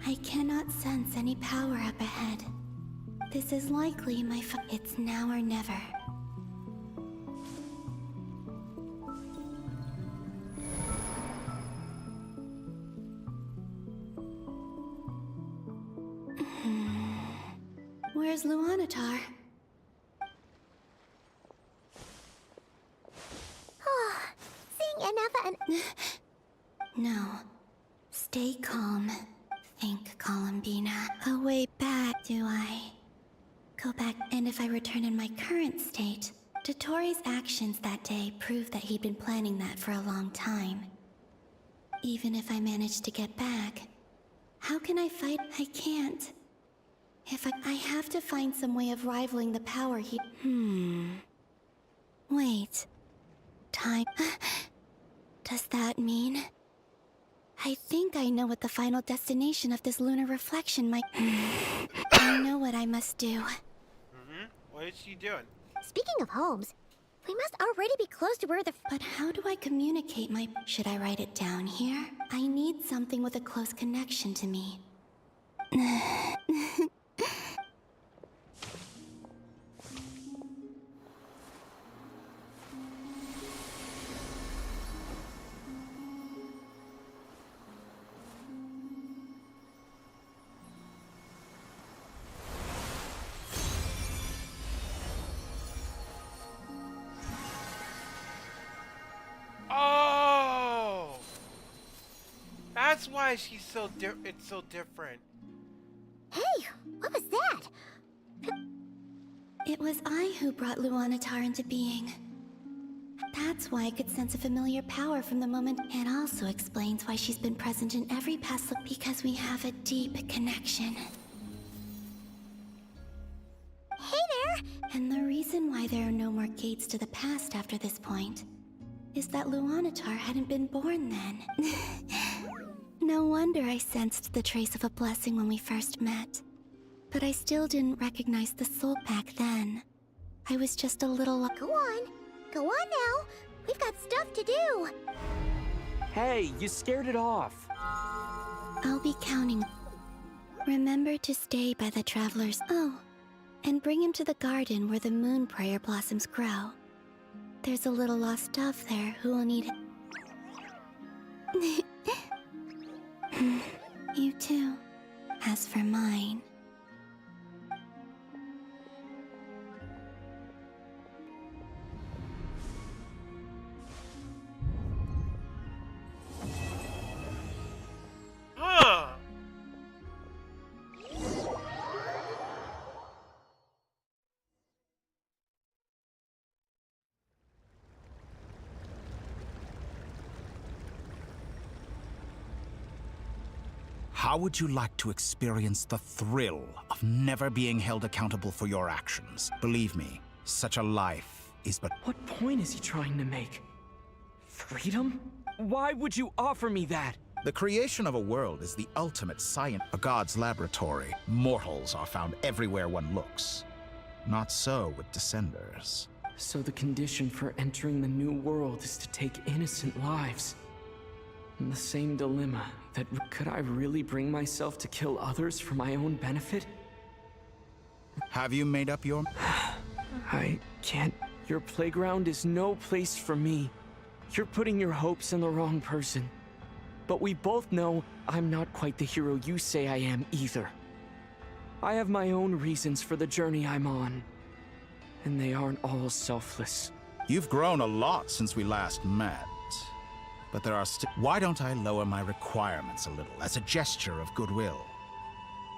I cannot sense any power up ahead. This is likely my It's now or never. Where's Luanatar? Seeing Enefa and... No. Stay calm. Think, Columbina. A way back, do I? Go back, and if I return in my current state, Dottoro's actions that day prove that he'd been planning that for a long time. Even if I manage to get back, how can I fight? I can't. If I have to find some way of rivaling the power he... Wait. Time... Does that mean... I think I know what the final destination of this lunar reflection might... I know what I must do. What is she doing? Speaking of homes, we must already be close to where the... But how do I communicate my... Should I write it down here? I need something with a close connection to me. Oh! That's why she's so it's so different. Hey, what was that? It was I who brought Luanatar into being. That's why I could sense a familiar power from the moment. It also explains why she's been present in every past look, because we have a deep connection. Hey there! And the reason why there are no more gates to the past after this point is that Luanatar hadn't been born then. No wonder I sensed the trace of a blessing when we first met. But I still didn't recognize the soul back then. I was just a little... Go on. Go on now. We've got stuff to do. Hey, you scared it off. I'll be counting. Remember to stay by the Traveler's... Oh, and bring him to the garden where the moon prayer blossoms grow. There's a little lost dove there who will need it. You too. As for mine... How would you like to experience the thrill of never being held accountable for your actions? Believe me, such a life is but... What point is he trying to make? Freedom? Why would you offer me that? The creation of a world is the ultimate science. A god's laboratory. Mortals are found everywhere one looks. Not so with Descenders. So the condition for entering the new world is to take innocent lives. And the same dilemma that could I really bring myself to kill others for my own benefit? Have you made up your... I can't. Your playground is no place for me. You're putting your hopes in the wrong person. But we both know I'm not quite the hero you say I am either. I have my own reasons for the journey I'm on. And they aren't all selfless. You've grown a lot since we last met. But there are still... Why don't I lower my requirements a little as a gesture of goodwill?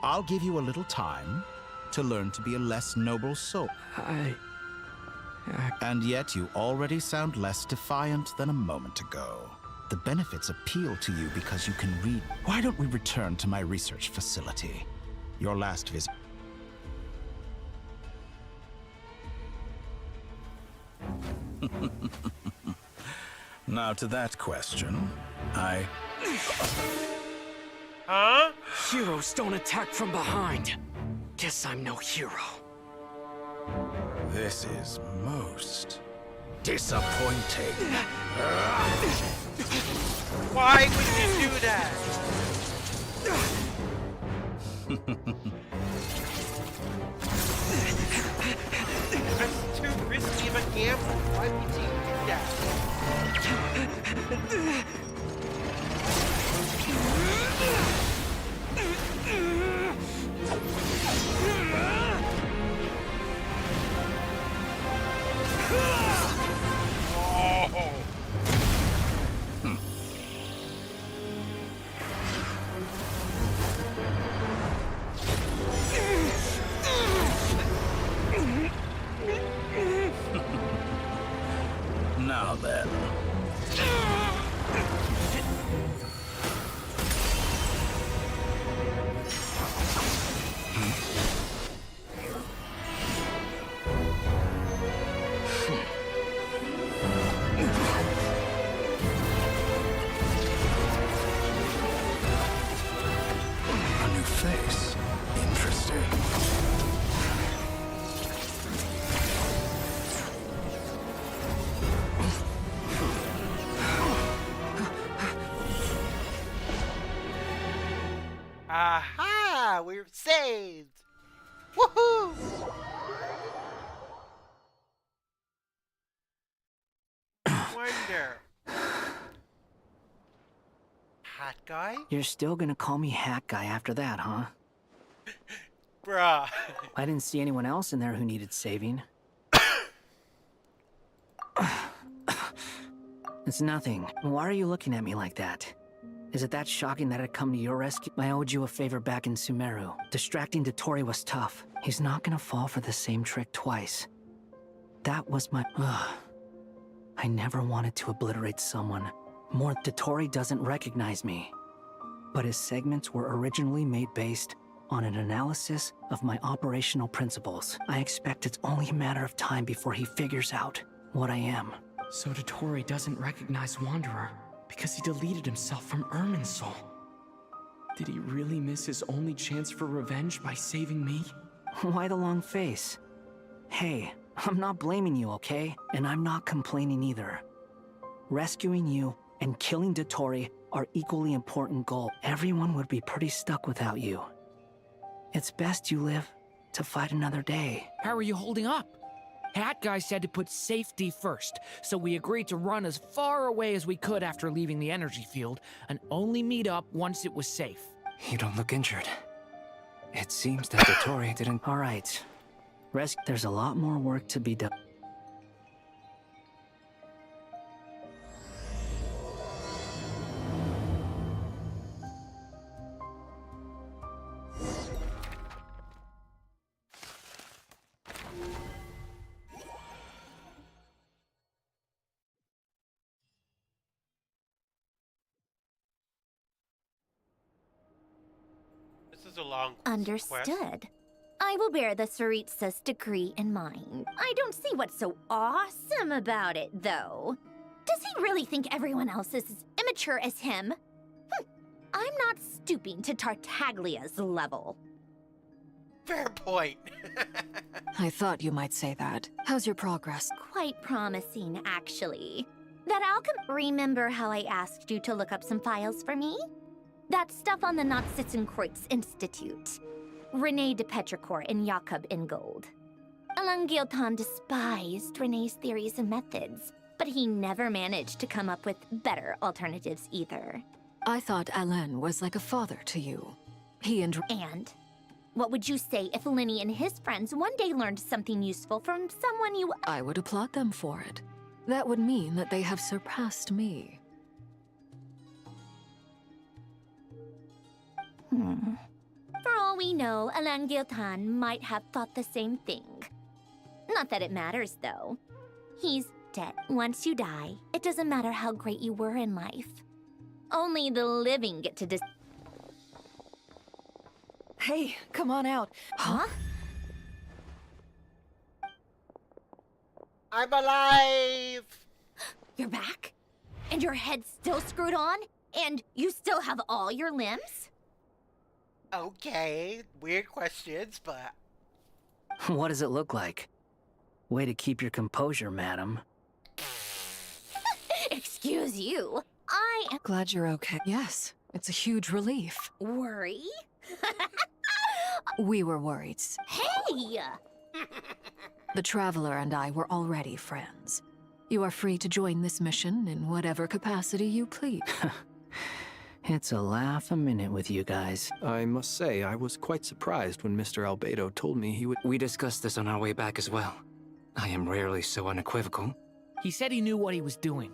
I'll give you a little time to learn to be a less noble soul. And yet you already sound less defiant than a moment ago. The benefits appeal to you because you can read. Why don't we return to my research facility? Your last visit. Now to that question, Huh? Heroes don't attack from behind. Guess I'm no hero. This is most disappointing. Why would you do that? That's too risky of a gamble. Why would you do that? Now then. A new face. Interesting. Aha! We're saved! Woohoo! Wonder. Hat guy? You're still gonna call me Hat Guy after that, huh? Bruh. I didn't see anyone else in there who needed saving. It's nothing. Why are you looking at me like that? Is it that shocking that I'd come to your rescue? I owed you a favor back in Sumeru. Distracting Dotori was tough. He's not gonna fall for the same trick twice. That was my... I never wanted to obliterate someone. More, Dotori doesn't recognize me. But his segments were originally made based on an analysis of my operational principles. I expect it's only a matter of time before he figures out what I am. So Dotori doesn't recognize Wanderer because he deleted himself from Irminsul. Did he really miss his only chance for revenge by saving me? Why the long face? Hey, I'm not blaming you, okay? And I'm not complaining either. Rescuing you and killing Dotori are equally important goals. Everyone would be pretty stuck without you. It's best you live to fight another day. How are you holding up? Hat Guy said to put safety first, so we agreed to run as far away as we could after leaving the energy field, and only meet up once it was safe. You don't look injured. It seems that Dotori didn't... All right. There's a lot more work to be done. a long quest. Understood. I will bear the Tsaritsa's decree in mind. I don't see what's so awesome about it, though. Does he really think everyone else is as immature as him? I'm not stooping to Tartaglia's level. Fair point. I thought you might say that. How's your progress? Quite promising, actually. That remember how I asked you to look up some files for me? That stuff on the Nazi-Kreuz Institute. René de Petrichor and Jakob Ingold. Alain Guillotin despised René's theories and methods, but he never managed to come up with better alternatives either. I thought Alain was like a father to you. He and... And? What would you say if Linny and his friends one day learned something useful from someone you... I would applaud them for it. That would mean that they have surpassed me. For all we know, Alain Guillotin might have thought the same thing. Not that it matters, though. He's dead. Once you die, it doesn't matter how great you were in life. Only the living get to Hey, come on out. Huh? I'm alive! You're back? And your head's still screwed on? And you still have all your limbs? Okay, weird questions, but... What does it look like? Way to keep your composure, madam. Excuse you. I am... Glad you're okay. Yes, it's a huge relief. Worry? We were worried. Hey! The Traveler and I were already friends. You are free to join this mission in whatever capacity you please. It's a laugh a minute with you guys. I must say, I was quite surprised when Mr. Albedo told me he would... We discussed this on our way back as well. I am rarely so unequivocal. He said he knew what he was doing.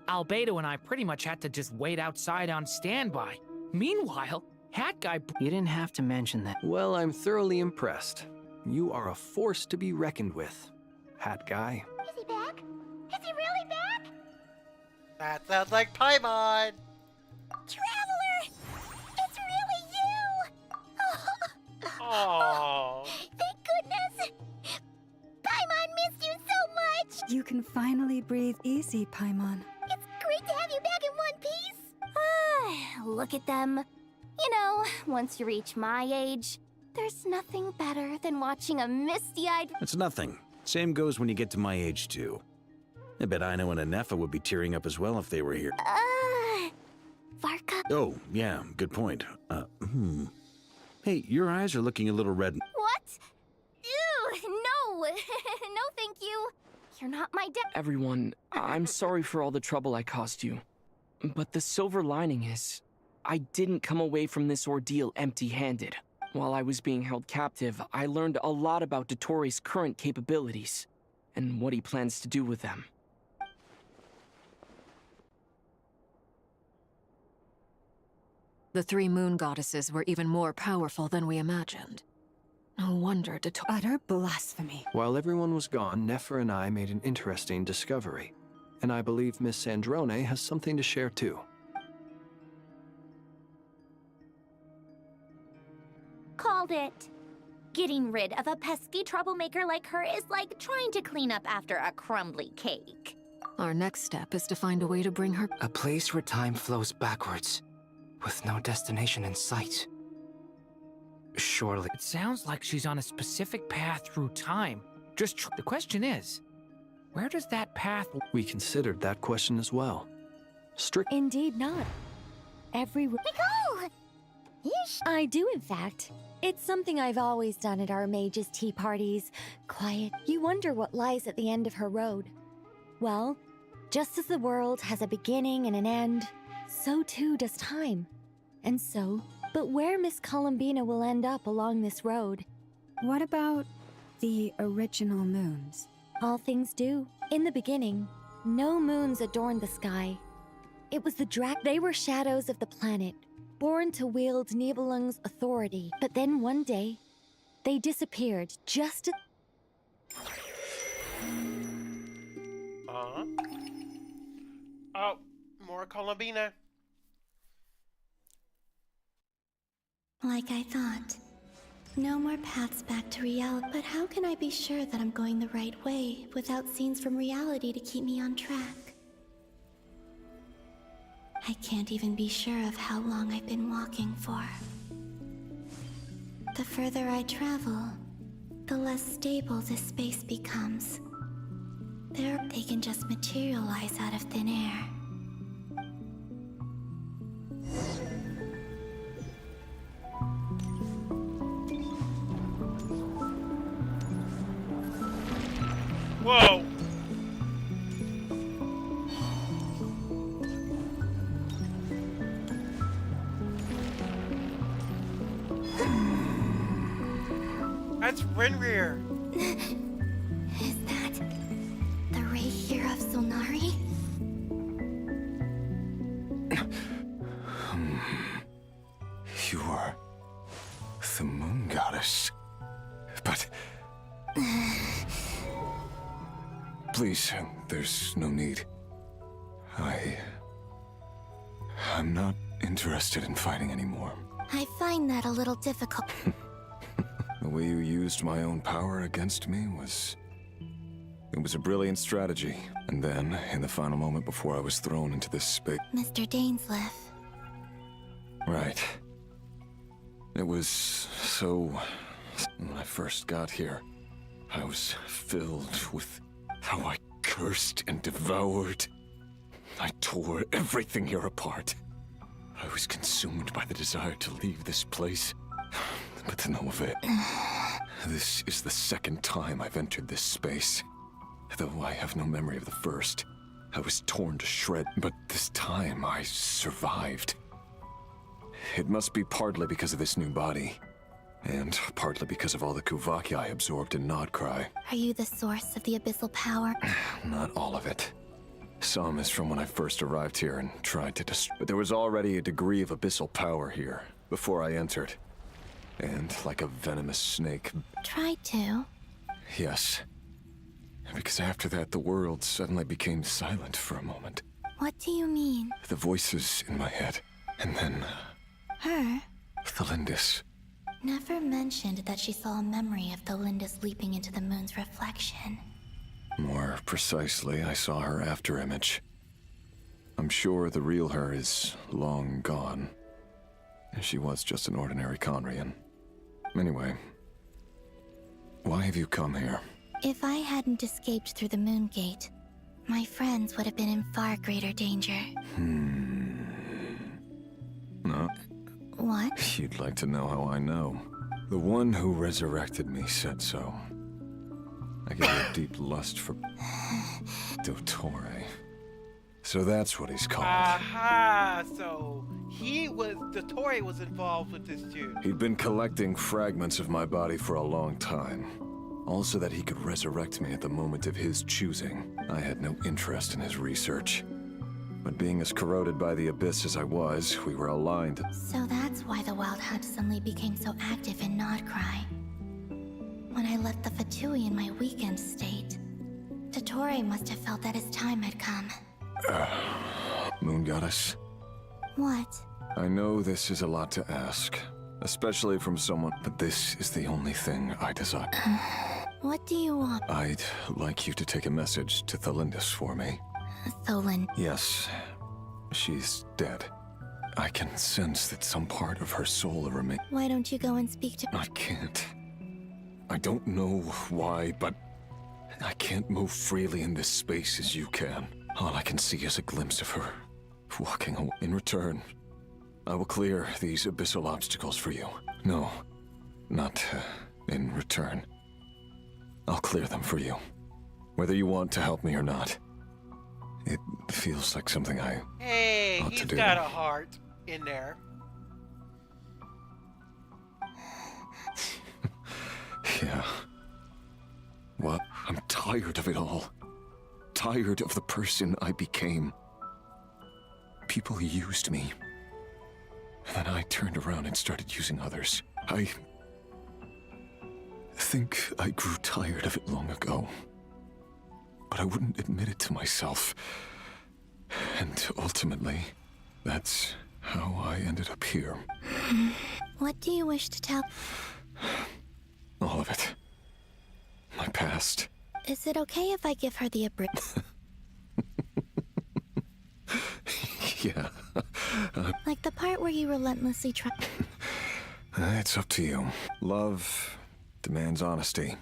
Albedo and I pretty much had to just wait outside on standby. Meanwhile, Hat Guy... You didn't have to mention that. Well, I'm thoroughly impressed. You are a force to be reckoned with, Hat Guy. Is he back? Is he really back? That sounds like Paimon! Traveler! It's really you! Aww. Thank goodness! Paimon missed you so much! You can finally breathe easy, Paimon. It's great to have you back in one piece! Look at them. You know, once you reach my age, there's nothing better than watching a misty-eyed... It's nothing. Same goes when you get to my age, too. I bet Aino and Anefa would be tearing up as well if they were here. Varka? Oh, yeah, good point. Hey, your eyes are looking a little red. What? Ew, no! No, thank you. You're not my dad. Everyone, I'm sorry for all the trouble I caused you. But the silver lining is, I didn't come away from this ordeal empty-handed. While I was being held captive, I learned a lot about Dottoro's current capabilities, and what he plans to do with them. The three moon goddesses were even more powerful than we imagined. No wonder Dottore... Utter blasphemy. While everyone was gone, Nefer and I made an interesting discovery. And I believe Miss Sandrone has something to share too. Called it. Getting rid of a pesky troublemaker like her is like trying to clean up after a crumbly cake. Our next step is to find a way to bring her... A place where time flows backwards, with no destination in sight. Surely... It sounds like she's on a specific path through time. The question is, where does that path... We considered that question as well. Indeed not. Nicole! I do, in fact. It's something I've always done at our mages' tea parties. Quiet. You wonder what lies at the end of her road. Well, just as the world has a beginning and an end, so too does time. And so, but where Miss Columbina will end up along this road? What about the original moons? All things do. In the beginning, no moons adorned the sky. It was the They were shadows of the planet, born to wield Nibelung's authority. But then one day, they disappeared just as... Oh, more Columbina. Like I thought. No more paths back to reality. But how can I be sure that I'm going the right way without scenes from reality to keep me on track? I can't even be sure of how long I've been walking for. The further I travel, the less stable this space becomes. They can just materialize out of thin air. Whoa! That's Renrir. Is that the Rahier of Solnari? You are the moon goddess. But please, there's no need. I'm not interested in fighting anymore. I find that a little difficult. The way you used my own power against me was... It was a brilliant strategy. And then, in the final moment before I was thrown into this space... Mr. Dainsleif. Right. It was so... When I first got here, I was filled with how I cursed and devoured. I tore everything here apart. I was consumed by the desire to leave this place, but to no avail. This is the second time I've entered this space. Though I have no memory of the first. I was torn to shreds, but this time I survived. It must be partly because of this new body, and partly because of all the Kuvaki I absorbed in Nodcry. Are you the source of the abyssal power? Not all of it. Some is from when I first arrived here and tried to destroy. But there was already a degree of abyssal power here before I entered. And like a venomous snake. Tried to? Yes. Because after that, the world suddenly became silent for a moment. What do you mean? The voices in my head. And then... Her? Thelindis. Never mentioned that she saw a memory of Thelindis leaping into the moon's reflection. More precisely, I saw her after image. I'm sure the real her is long gone. She was just an ordinary Conrian. Anyway, why have you come here? If I hadn't escaped through the moon gate, my friends would have been in far greater danger. No? What? You'd like to know how I know. The one who resurrected me said so. I get a deep lust for Dottore. So that's what he's called. Aha! So Dottore was involved with this too. He'd been collecting fragments of my body for a long time. All so that he could resurrect me at the moment of his choosing. I had no interest in his research. But being as corroded by the abyss as I was, we were aligned. So that's why the Wild Hunt suddenly became so active in Nodcry. When I left the Fatui in my weakened state, Dottore must have felt that his time had come. Moon Goddess? What? I know this is a lot to ask, especially from someone, but this is the only thing I desire. What do you want? I'd like you to take a message to Thelindis for me. Tholin. Yes, she's dead. I can sense that some part of her soul remains. Why don't you go and speak to... I can't. I don't know why, but I can't move freely in this space as you can. All I can see is a glimpse of her, walking away. In return, I will clear these abyssal obstacles for you. No, not in return. I'll clear them for you, whether you want to help me or not. It feels like something I Hey, ought he's to do. got a heart in there. Yeah. What? I'm tired of it all. Tired of the person I became. People used me. And then I turned around and started using others. I think I grew tired of it long ago. But I wouldn't admit it to myself. And ultimately, that's how I ended up here. What do you wish to tell? All of it. My past. Is it okay if I give her the Yeah. like the part where you relentlessly try? It's up to you. Love demands honesty.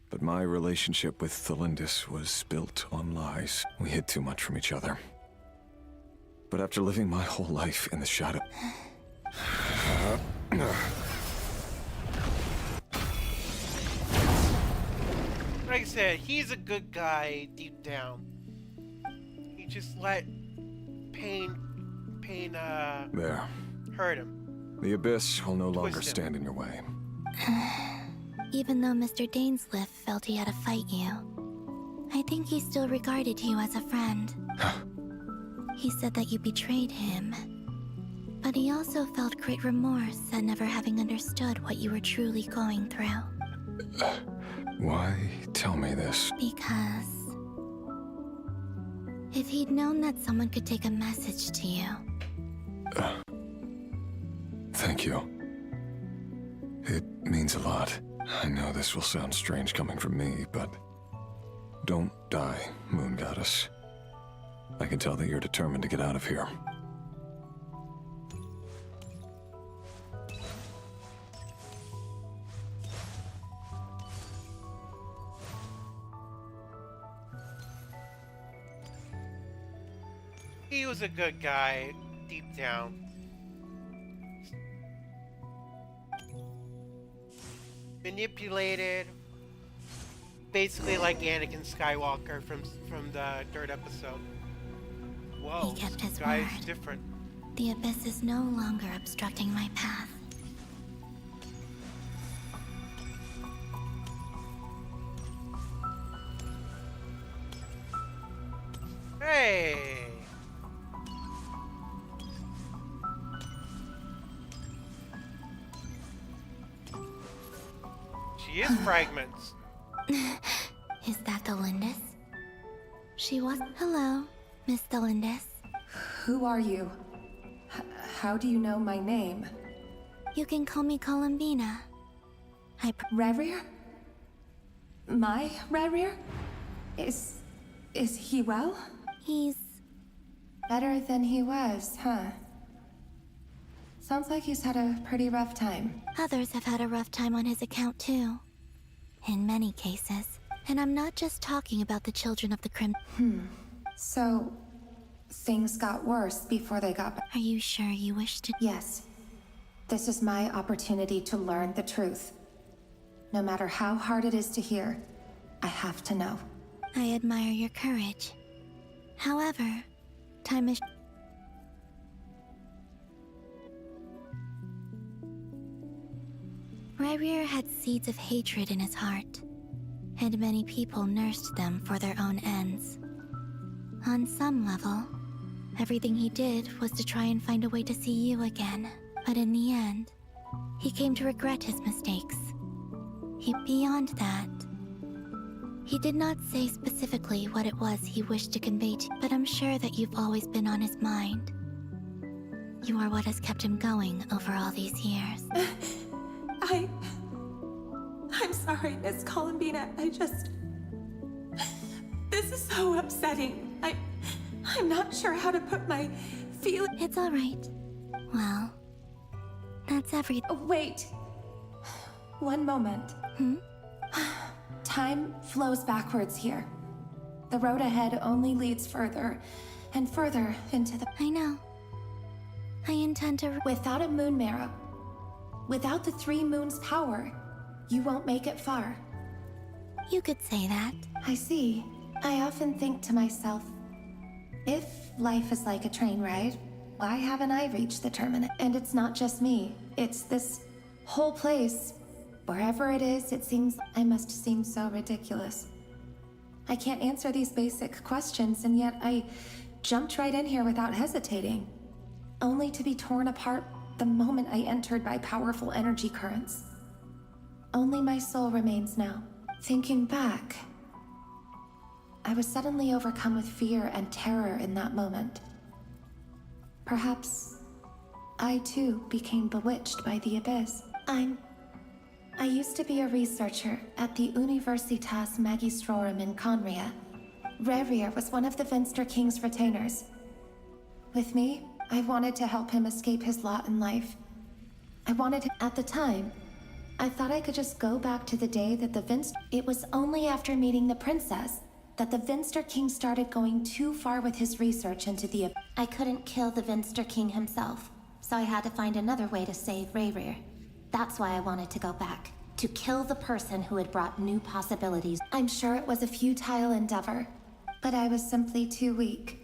But my relationship with Thelindis was built on lies. We hid too much from each other. But after living my whole life in the shadow... Like I said, he's a good guy deep down. He just let pain There. hurt him. The Abyss will no longer Twist him. stand in your way. Even though Mr. Dainsliff felt he had to fight you, I think he still regarded you as a friend. He said that you betrayed him, but he also felt great remorse at never having understood what you were truly going through. Why tell me this? Because if he'd known that someone could take a message to you... Thank you. It means a lot. I know this will sound strange coming from me, but... Don't die, Moon Goddess. I can tell that you're determined to get out of here. He was a good guy deep down. Manipulated, basically like Anakin Skywalker from the third episode. Whoa, He kept his this guy's word. different. The Abyss is no longer obstructing my path. Hey. She is fragments. Is that Thelindis? She was... Hello, Miss Thelindis. Who are you? How do you know my name? You can call me Columbina. Rerir? My Rerir? Is he well? He's... better than he was, huh? Sounds like he's had a pretty rough time. Others have had a rough time on his account, too. In many cases. And I'm not just talking about the children of the So, things got worse before they got better. Are you sure you wish to? Yes. This is my opportunity to learn the truth. No matter how hard it is to hear, I have to know. I admire your courage. However, time is... Rerir had seeds of hatred in his heart, and many people nursed them for their own ends. On some level, everything he did was to try and find a way to see you again. But in the end, he came to regret his mistakes. Beyond that, he did not say specifically what it was he wished to convey to you, but I'm sure that you've always been on his mind. You are what has kept him going over all these years. I'm sorry, Miss Columbina. This is so upsetting. I'm not sure how to put my feelings... It's all right. Well, that's everything. Wait. One moment. Time flows backwards here. The road ahead only leads further and further into the... I know. I intend to... Without a moon marrow, without the 3 moons' power, you won't make it far. You could say that. I see. I often think to myself, if life is like a train ride, why haven't I reached the terminus? And it's not just me. It's this whole place. Wherever it is, it seems I must seem so ridiculous. I can't answer these basic questions, and yet I jumped right in here without hesitating, only to be torn apart the moment I entered by powerful energy currents. Only my soul remains now. Thinking back, I was suddenly overcome with fear and terror in that moment. Perhaps I too became bewitched by the abyss. I used to be a researcher at the Universitas Magistrorum in Conria. Rerir was one of the Vinster King's retainers. With me, I wanted to help him escape his lot in life. At the time, I thought I could just go back to the day that it was only after meeting the princess that the Vinster King started going too far with his research into the... I couldn't kill the Vinster King himself, so I had to find another way to save Rerir. That's why I wanted to go back. To kill the person who had brought new possibilities. I'm sure it was a futile endeavor, but I was simply too weak.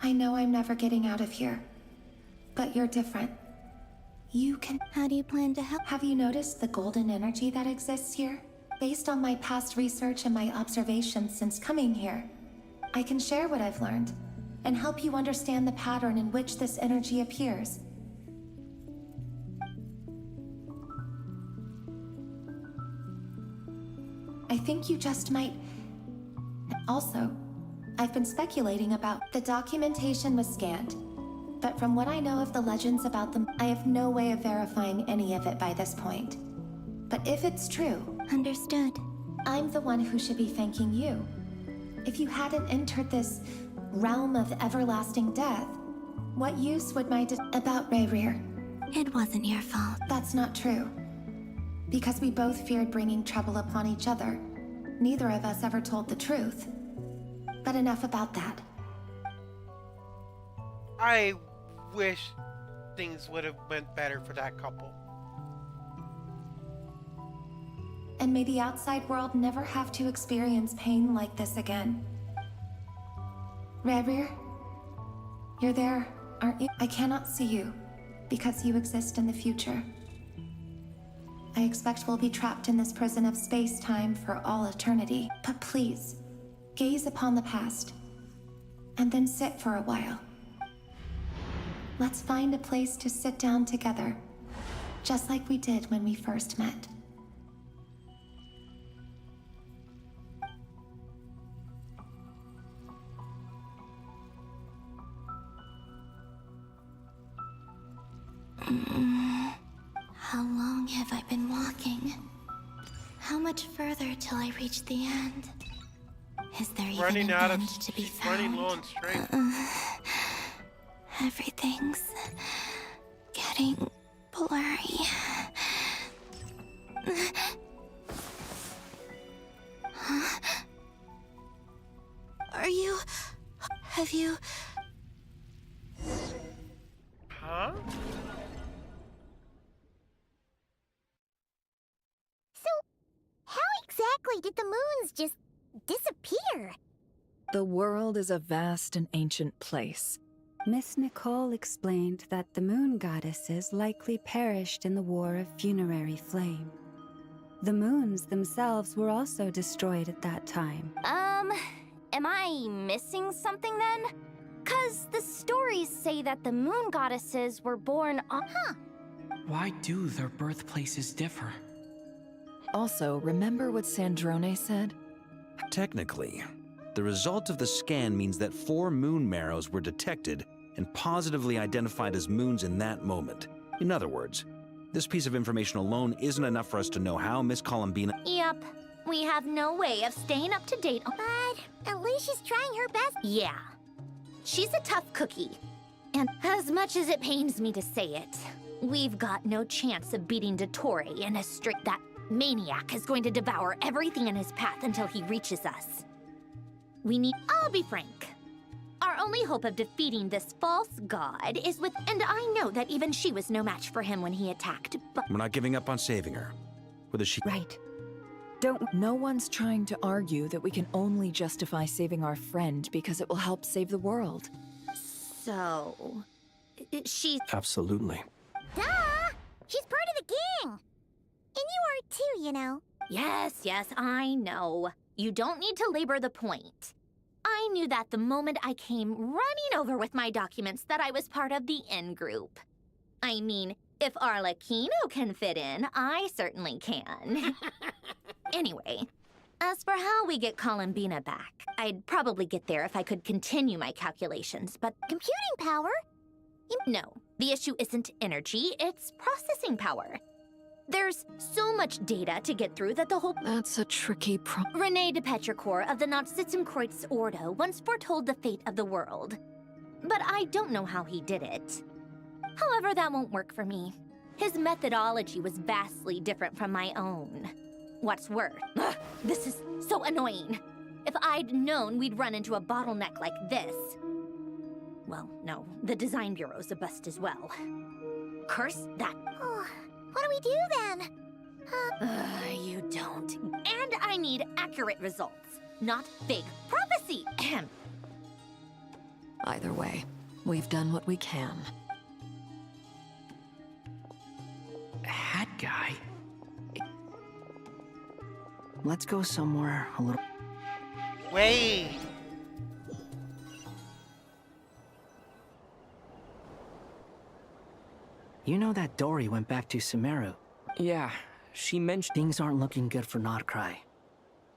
I know I'm never getting out of here, but you're different. You can... How do you plan to help? Have you noticed the golden energy that exists here? Based on my past research and my observations since coming here, I can share what I've learned and help you understand the pattern in which this energy appears. I think you just might... Also, I've been speculating about... The documentation was scanned, but from what I know of the legends about them, I have no way of verifying any of it by this point. But if it's true... Understood. I'm the one who should be thanking you. If you hadn't entered this realm of everlasting death, what use would my about Rerir? It wasn't your fault. That's not true. Because we both feared bringing trouble upon each other. Neither of us ever told the truth. But enough about that. I wish things would have went better for that couple. And may the outside world never have to experience pain like this again. Rerir, you're there, aren't you? I cannot see you, because you exist in the future. I expect we'll be trapped in this prison of space-time for all eternity. But please, gaze upon the past, and then sit for a while. Let's find a place to sit down together, just like we did when we first met. How long have I been walking? How much further till I reach the end? Is there even an end to be found? Running low on strength. Everything's getting blurry. Huh? Have you... Huh? So, how exactly did the moons just disappear? The world is a vast and ancient place. Miss Nicole explained that the moon goddesses likely perished in the War of Funerary Flame. The moons themselves were also destroyed at that time. Am I missing something then? 'Cause the stories say that the moon goddesses were born on... Huh. Why do their birthplaces differ? Also, remember what Sandrone said? Technically, the result of the scan means that 4 moon marrows were detected and positively identified as moons in that moment. In other words, this piece of information alone isn't enough for us to know how Miss Columbina... Yep. We have no way of staying up to date on... But at least she's trying her best. Yeah. She's a tough cookie. And as much as it pains me to say it, we've got no chance of beating Dottore in a straight... That maniac is going to devour everything in his path until he reaches us. We need... I'll be frank. Our only hope of defeating this false god is with... And I know that even she was no match for him when he attacked, but... We're not giving up on saving her. Whether she... Right. No one's trying to argue that we can only justify saving our friend because it will help save the world. So... she's... Absolutely. Duh! She's part of the gang! And you are too, you know. Yes, I know. You don't need to labor the point. I knew that the moment I came running over with my documents that I was part of the in-group. I mean, if Arlecchino can fit in, I certainly can. Anyway, as for how we get Columbina back, I'd probably get there if I could continue my calculations, but... Computing power? No, the issue isn't energy, it's processing power. There's so much data to get through that the whole— That's a tricky René de Petrichor of the Nazissenkreuz Ordo once foretold the fate of the world. But I don't know how he did it. However, that won't work for me. His methodology was vastly different from my own. What's worse, this is so annoying. If I'd known we'd run into a bottleneck like this... Well, no, the design bureau's a bust as well. Curse that. Oh, what do we do then? You don't. And I need accurate results, not fake prophecy. Either way, we've done what we can. Hat guy? Let's go somewhere a little... Wait! You know that Dory went back to Sumeru. Yeah, she mentioned... Things aren't looking good for Nodcry.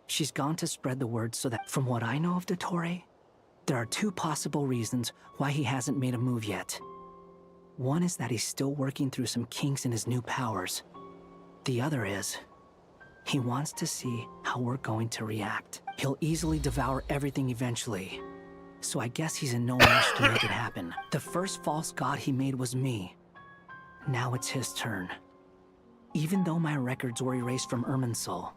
She's gone to spread the word so that, from what I know of Dottore, there are two possible reasons why he hasn't made a move yet. One is that he's still working through some kinks in his new powers. The other is, he wants to see how we're going to react. He'll easily devour everything eventually. So I guess he's in no rush to make it happen. The first false god he made was me. Now it's his turn. Even though my records were erased from Irminsul,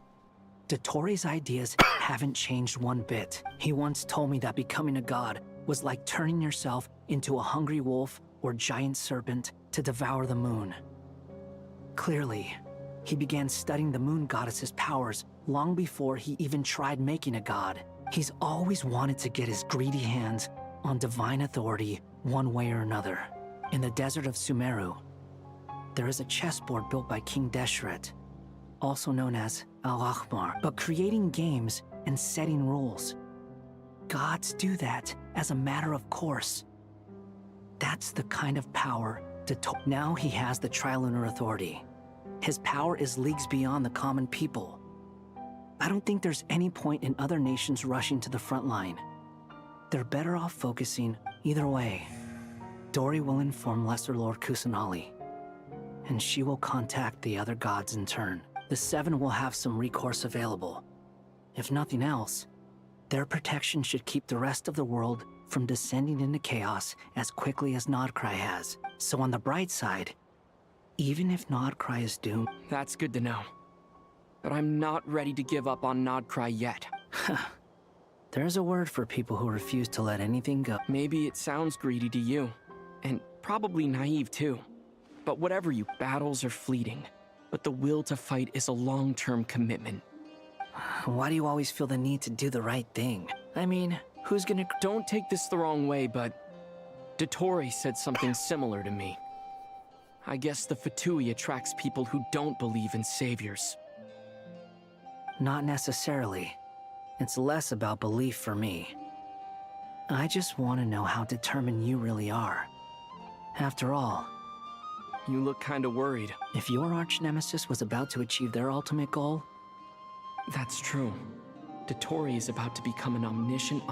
Dottore's ideas haven't changed one bit. He once told me that becoming a god was like turning yourself into a hungry wolf or giant serpent to devour the moon. Clearly, he began studying the moon goddess's powers long before he even tried making a god. He's always wanted to get his greedy hands on divine authority one way or another. In the desert of Sumeru, there is a chessboard built by King Deshret, also known as Al-Ahmar, but creating games and setting rules. Gods do that as a matter of course. That's the kind of power now he has the Trilunar Authority. His power is leagues beyond the common people. I don't think there's any point in other nations rushing to the front line. They're better off focusing either way. Dory will inform Lesser Lord Kusanali, and she will contact the other gods in turn. The Seven will have some recourse available. If nothing else, their protection should keep the rest of the world from descending into chaos as quickly as Nodcry has. So on the bright side, even if Nodcry is doomed... That's good to know. But I'm not ready to give up on Nodcry yet. There's a word for people who refuse to let anything go. Maybe it sounds greedy to you, and probably naive too. But whatever you, battles are fleeting. But the will to fight is a long-term commitment. Why do you always feel the need to do the right thing? I mean, who's gonna... Don't take this the wrong way, but... Dottore said something similar to me. I guess the Fatui attracts people who don't believe in saviors. Not necessarily. It's less about belief for me. I just want to know how determined you really are. After all... You look kinda worried. If your arch-nemesis was about to achieve their ultimate goal... That's true. Dottore is about to become an omniscient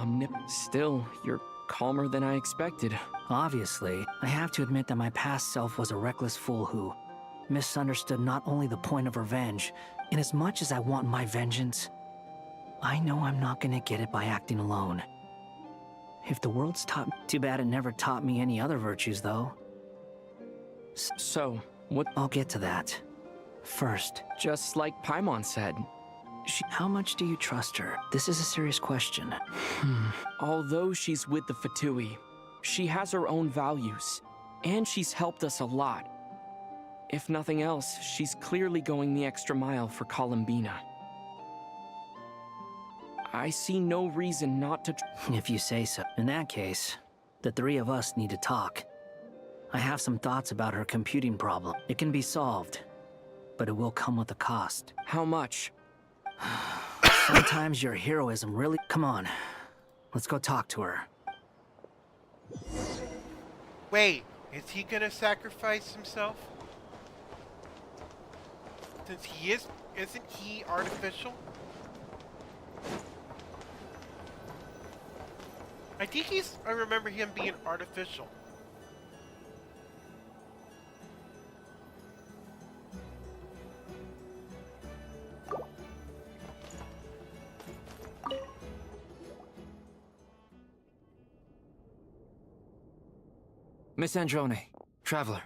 Still, you're calmer than I expected. Obviously, I have to admit that my past self was a reckless fool who misunderstood not only the point of revenge, and as much as I want my vengeance, I know I'm not gonna get it by acting alone. If the world's taught me... Too bad it never taught me any other virtues, though. So, what... I'll get to that. First... Just like Paimon said. How much do you trust her? This is a serious question. Although she's with the Fatui, she has her own values, and she's helped us a lot. If nothing else, she's clearly going the extra mile for Columbina. I see no reason not to... If you say so. In that case, the three of us need to talk. I have some thoughts about her computing problem. It can be solved, but it will come with a cost. How much? Sometimes your heroism really... Come on, let's go talk to her. Wait, is he gonna sacrifice himself? Since he is... Isn't he artificial? I think he's... I remember him being artificial. Miss Androne, Traveler.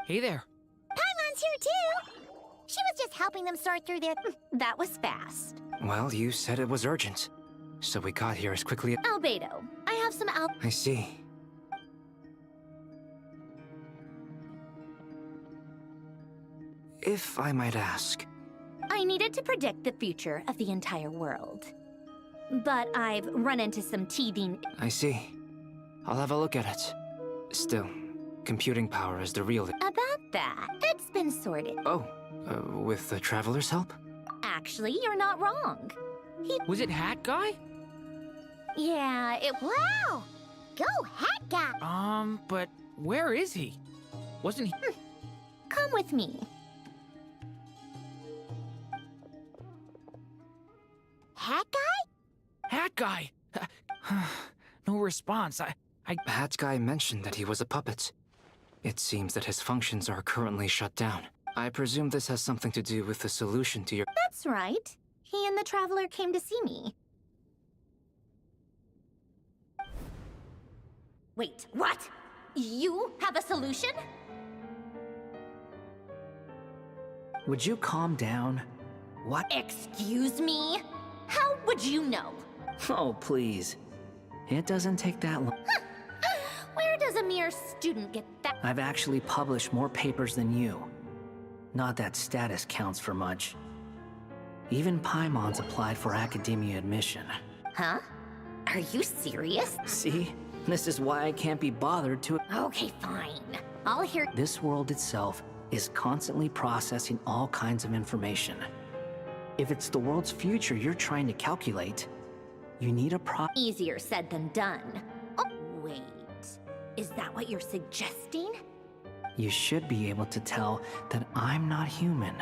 Hey there. Paimon's here too! She was just helping them sort through their... That was fast. Well, you said it was urgent, so we got here as quickly as... Albedo, I have some I see. If I might ask... I needed to predict the future of the entire world. But I've run into some teething... I see. I'll have a look at it. Still, computing power is the real... About that, it's been sorted. Oh, with the Traveler's help? Actually, you're not wrong. Was it Hat Guy? Yeah, it... Wow! Go, Hat Guy! But where is he? Wasn't he... Come with me. Hat Guy? Hat Guy! No response. Hat Guy mentioned that he was a puppet. It seems that his functions are currently shut down. I presume this has something to do with the solution to your... That's right. He and the Traveler came to see me. Wait, what? You have a solution? Would you calm down? What? Excuse me? How would you know? Oh, please. It doesn't take that long. Where does a mere student get that? I've actually published more papers than you. Not that status counts for much. Even Paimon's applied for academia admission. Huh? Are you serious? See? This is why I can't be bothered to... Okay, fine. I'll hear... This world itself is constantly processing all kinds of information. If it's the world's future you're trying to calculate, you need a Easier said than done. Oh, wait. Is that what you're suggesting? You should be able to tell that I'm not human,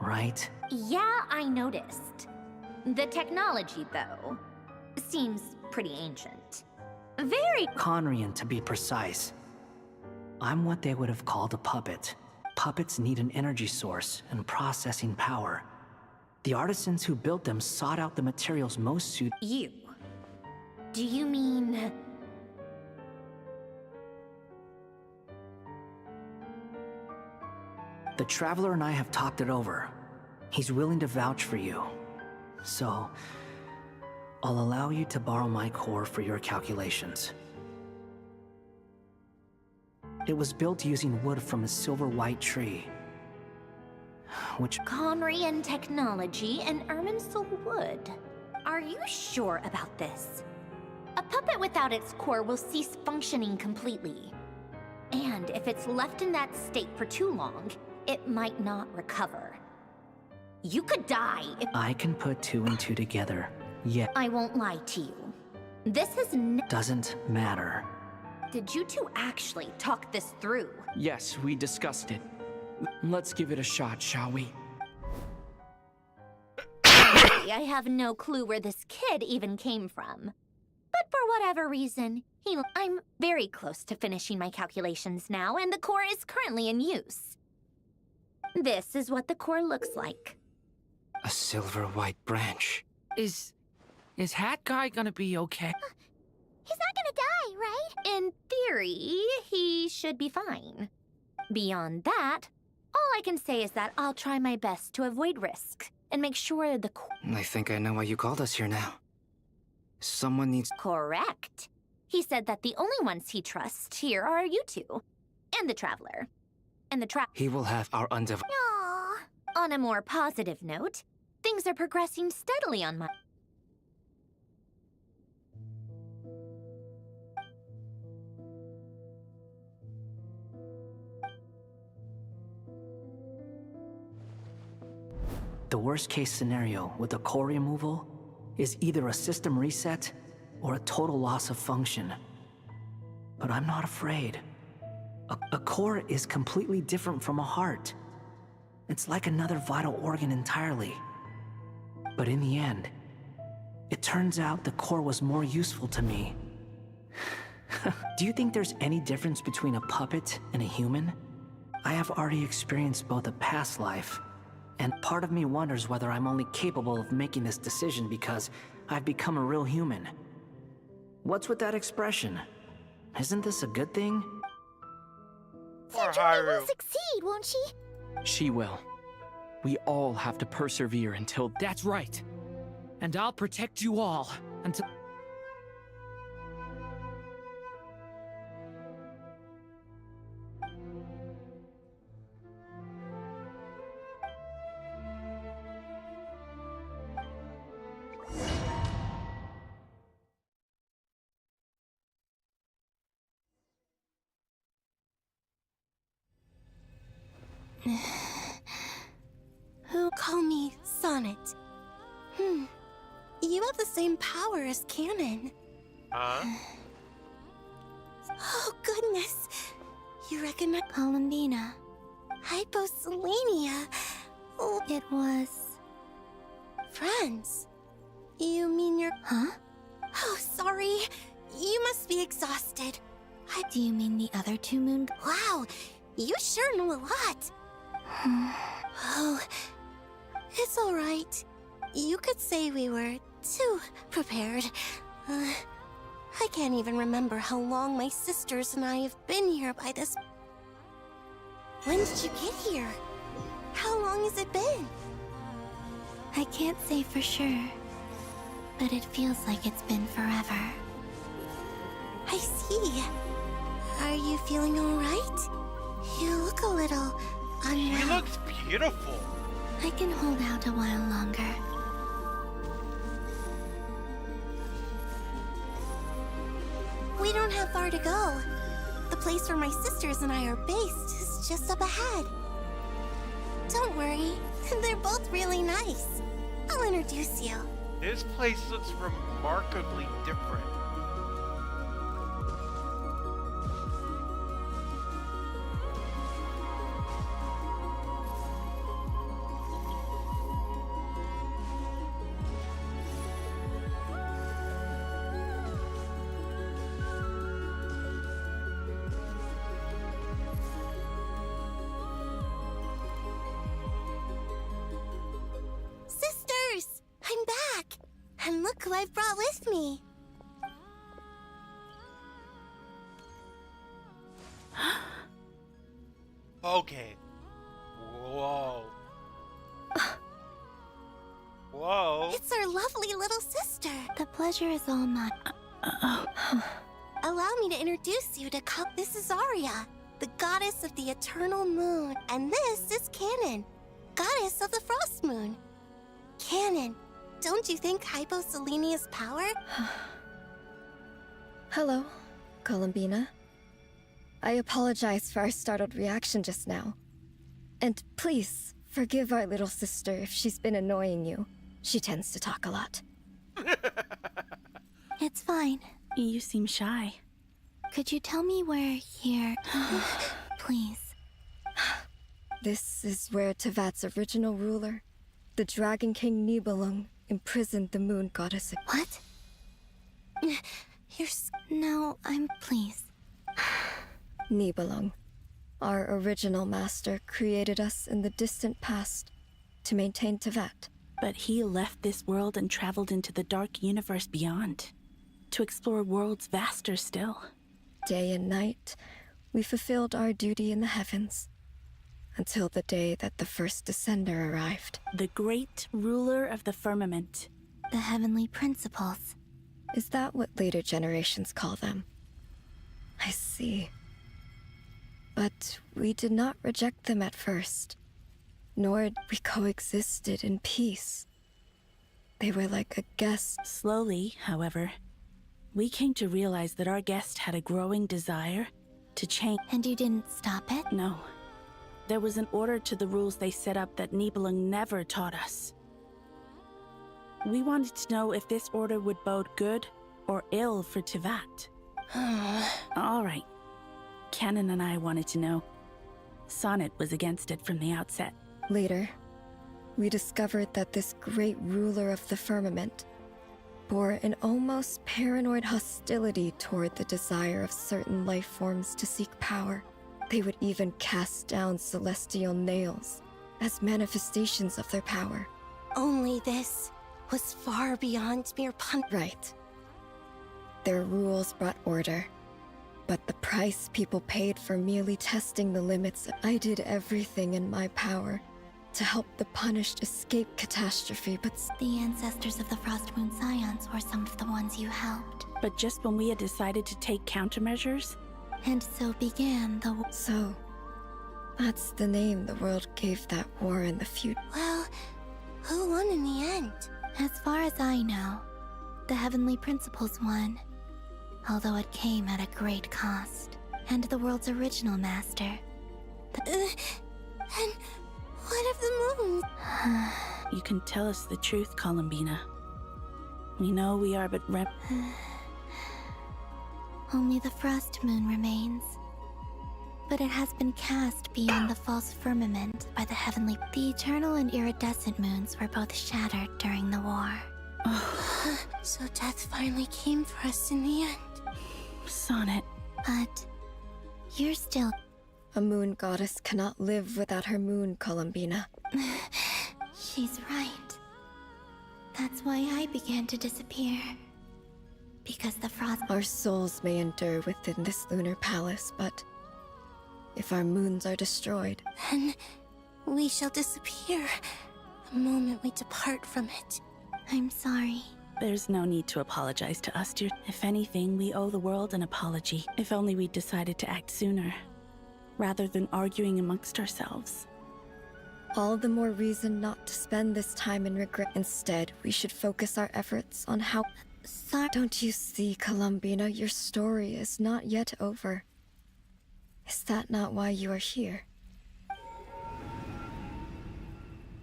right? Yeah, I noticed. The technology, though, seems pretty ancient. Very... Conrian, to be precise. I'm what they would have called a puppet. Puppets need an energy source and processing power. The artisans who built them sought out the materials most suited... You? Do you mean... The Traveler and I have talked it over. He's willing to vouch for you. So, I'll allow you to borrow my core for your calculations. It was built using wood from a silver-white tree, which... Conrian technology and Irminsul wood. Are you sure about this? A puppet without its core will cease functioning completely. And if it's left in that state for too long, it might not recover. You could die if... I can put 2 and 2 together, yet... I won't lie to you. This is doesn't matter. Did you two actually talk this through? Yes, we discussed it. Let's give it a shot, shall we? I have no clue where this kid even came from. But for whatever reason, I'm very close to finishing my calculations now, and the core is currently in use. This is what the core looks like. A silver-white branch. Is Hat Guy gonna be okay? He's not gonna die, right? In theory, he should be fine. Beyond that, all I can say is that I'll try my best to avoid risk and make sure the I think I know why you called us here now. Someone needs... Correct. He said that the only ones he trusts here are you two. And the Traveler. And the He will have our undivided... Aww. On a more positive note, things are progressing steadily on my... The worst-case scenario with the core removal is either a system reset or a total loss of function. But I'm not afraid. A core is completely different from a heart. It's like another vital organ entirely. But in the end, it turns out the core was more useful to me. Do you think there's any difference between a puppet and a human? I have already experienced both a past life, and part of me wonders whether I'm only capable of making this decision because I've become a real human. What's with that expression? Isn't this a good thing? Poor Joy will Haru. succeed, won't she? She will. We all have to persevere until. That's right. And I'll protect you all until. Who call me Sonnet? You have the same power as Canon. Huh? Oh, goodness. You recognize Columbina. Hyposelenia. Oh, it was... friends. You mean you're... Huh? Oh, sorry. You must be exhausted. Do you mean the other two moon? Wow, you sure know a lot. Oh, it's all right. You could say we were too prepared. I can't even remember how long my sisters and I have been here by this. When did you get here? How long has it been? I can't say for sure, but it feels like it's been forever. I see. Are you feeling all right? You look a little unwell. She looks beautiful. I can hold out a while longer. We don't have far to go. The place where my sisters and I are based is just up ahead. Don't worry, they're both really nice. I'll introduce you. This place looks remarkably different. Sisters, I'm back. And look who I've brought with me. Okay. Whoa. Whoa. It's our lovely little sister. The pleasure is all mine. Allow me to introduce you to This is Arya, the goddess of the eternal moon. And this is Canon, goddess of the frost moon. Canon, don't you think Hyposelenia's power? Hello, Columbina. I apologize for our startled reaction just now. And please, forgive our little sister if she's been annoying you. She tends to talk a lot. It's fine. You seem shy. Could you tell me where here... Please. This is where Tevat's original ruler, the Dragon King Nibelung, imprisoned the moon goddess. What? No, please. Nibelung, our original master, created us in the distant past to maintain Tevat. But he left this world and traveled into the dark universe beyond, to explore worlds vaster still. Day and night, we fulfilled our duty in the heavens, until the day that the first Descender arrived. The great ruler of the firmament. The heavenly principles. Is that what later generations call them? I see. But we did not reject them at first, nor we coexisted in peace. They were like a guest. Slowly, however, we came to realize that our guest had a growing desire to change. And you didn't stop it? No. There was an order to the rules they set up that Nibelung never taught us. We wanted to know if this order would bode good or ill for Tevat. All right. Canon and I wanted to know. Sonnet was against it from the outset. Later, we discovered that this great ruler of the firmament bore an almost paranoid hostility toward the desire of certain life forms to seek power. They would even cast down celestial nails as manifestations of their power. Only this was far beyond mere Right. Their rules brought order, But the price people paid for merely testing the limits, I did everything in my power to help the punished escape catastrophe, but the ancestors of the Frost Moon Scions were some of the ones you helped. But just when we had decided to take countermeasures? And so began the So, that's the name the world gave that war in the future. Well, who won in the end? As far as I know, the Heavenly Principles won. Although it came at a great cost. And the world's original master. And what of the moons? You can tell us the truth, Columbina. We know we are but Only the Frost Moon remains. But it has been cast beyond the false firmament by the heavenly... The eternal and iridescent moons were both shattered during the war. So death finally came for us in the end. Sonnet. But you're still... A moon goddess cannot live without her moon, Columbina. She's right. That's why I began to disappear. Because the frost... Our souls may endure within this lunar palace, but if our moons are destroyed, then we shall disappear the moment we depart from it. I'm sorry. There's no need to apologize to us, dear. If anything, we owe the world an apology. If only we decided to act sooner, rather than arguing amongst ourselves. all the more reason not to spend this time in regret. Instead, we should focus our efforts on how... Don't you see, Columbina, your story is not yet over. Is that not why you are here?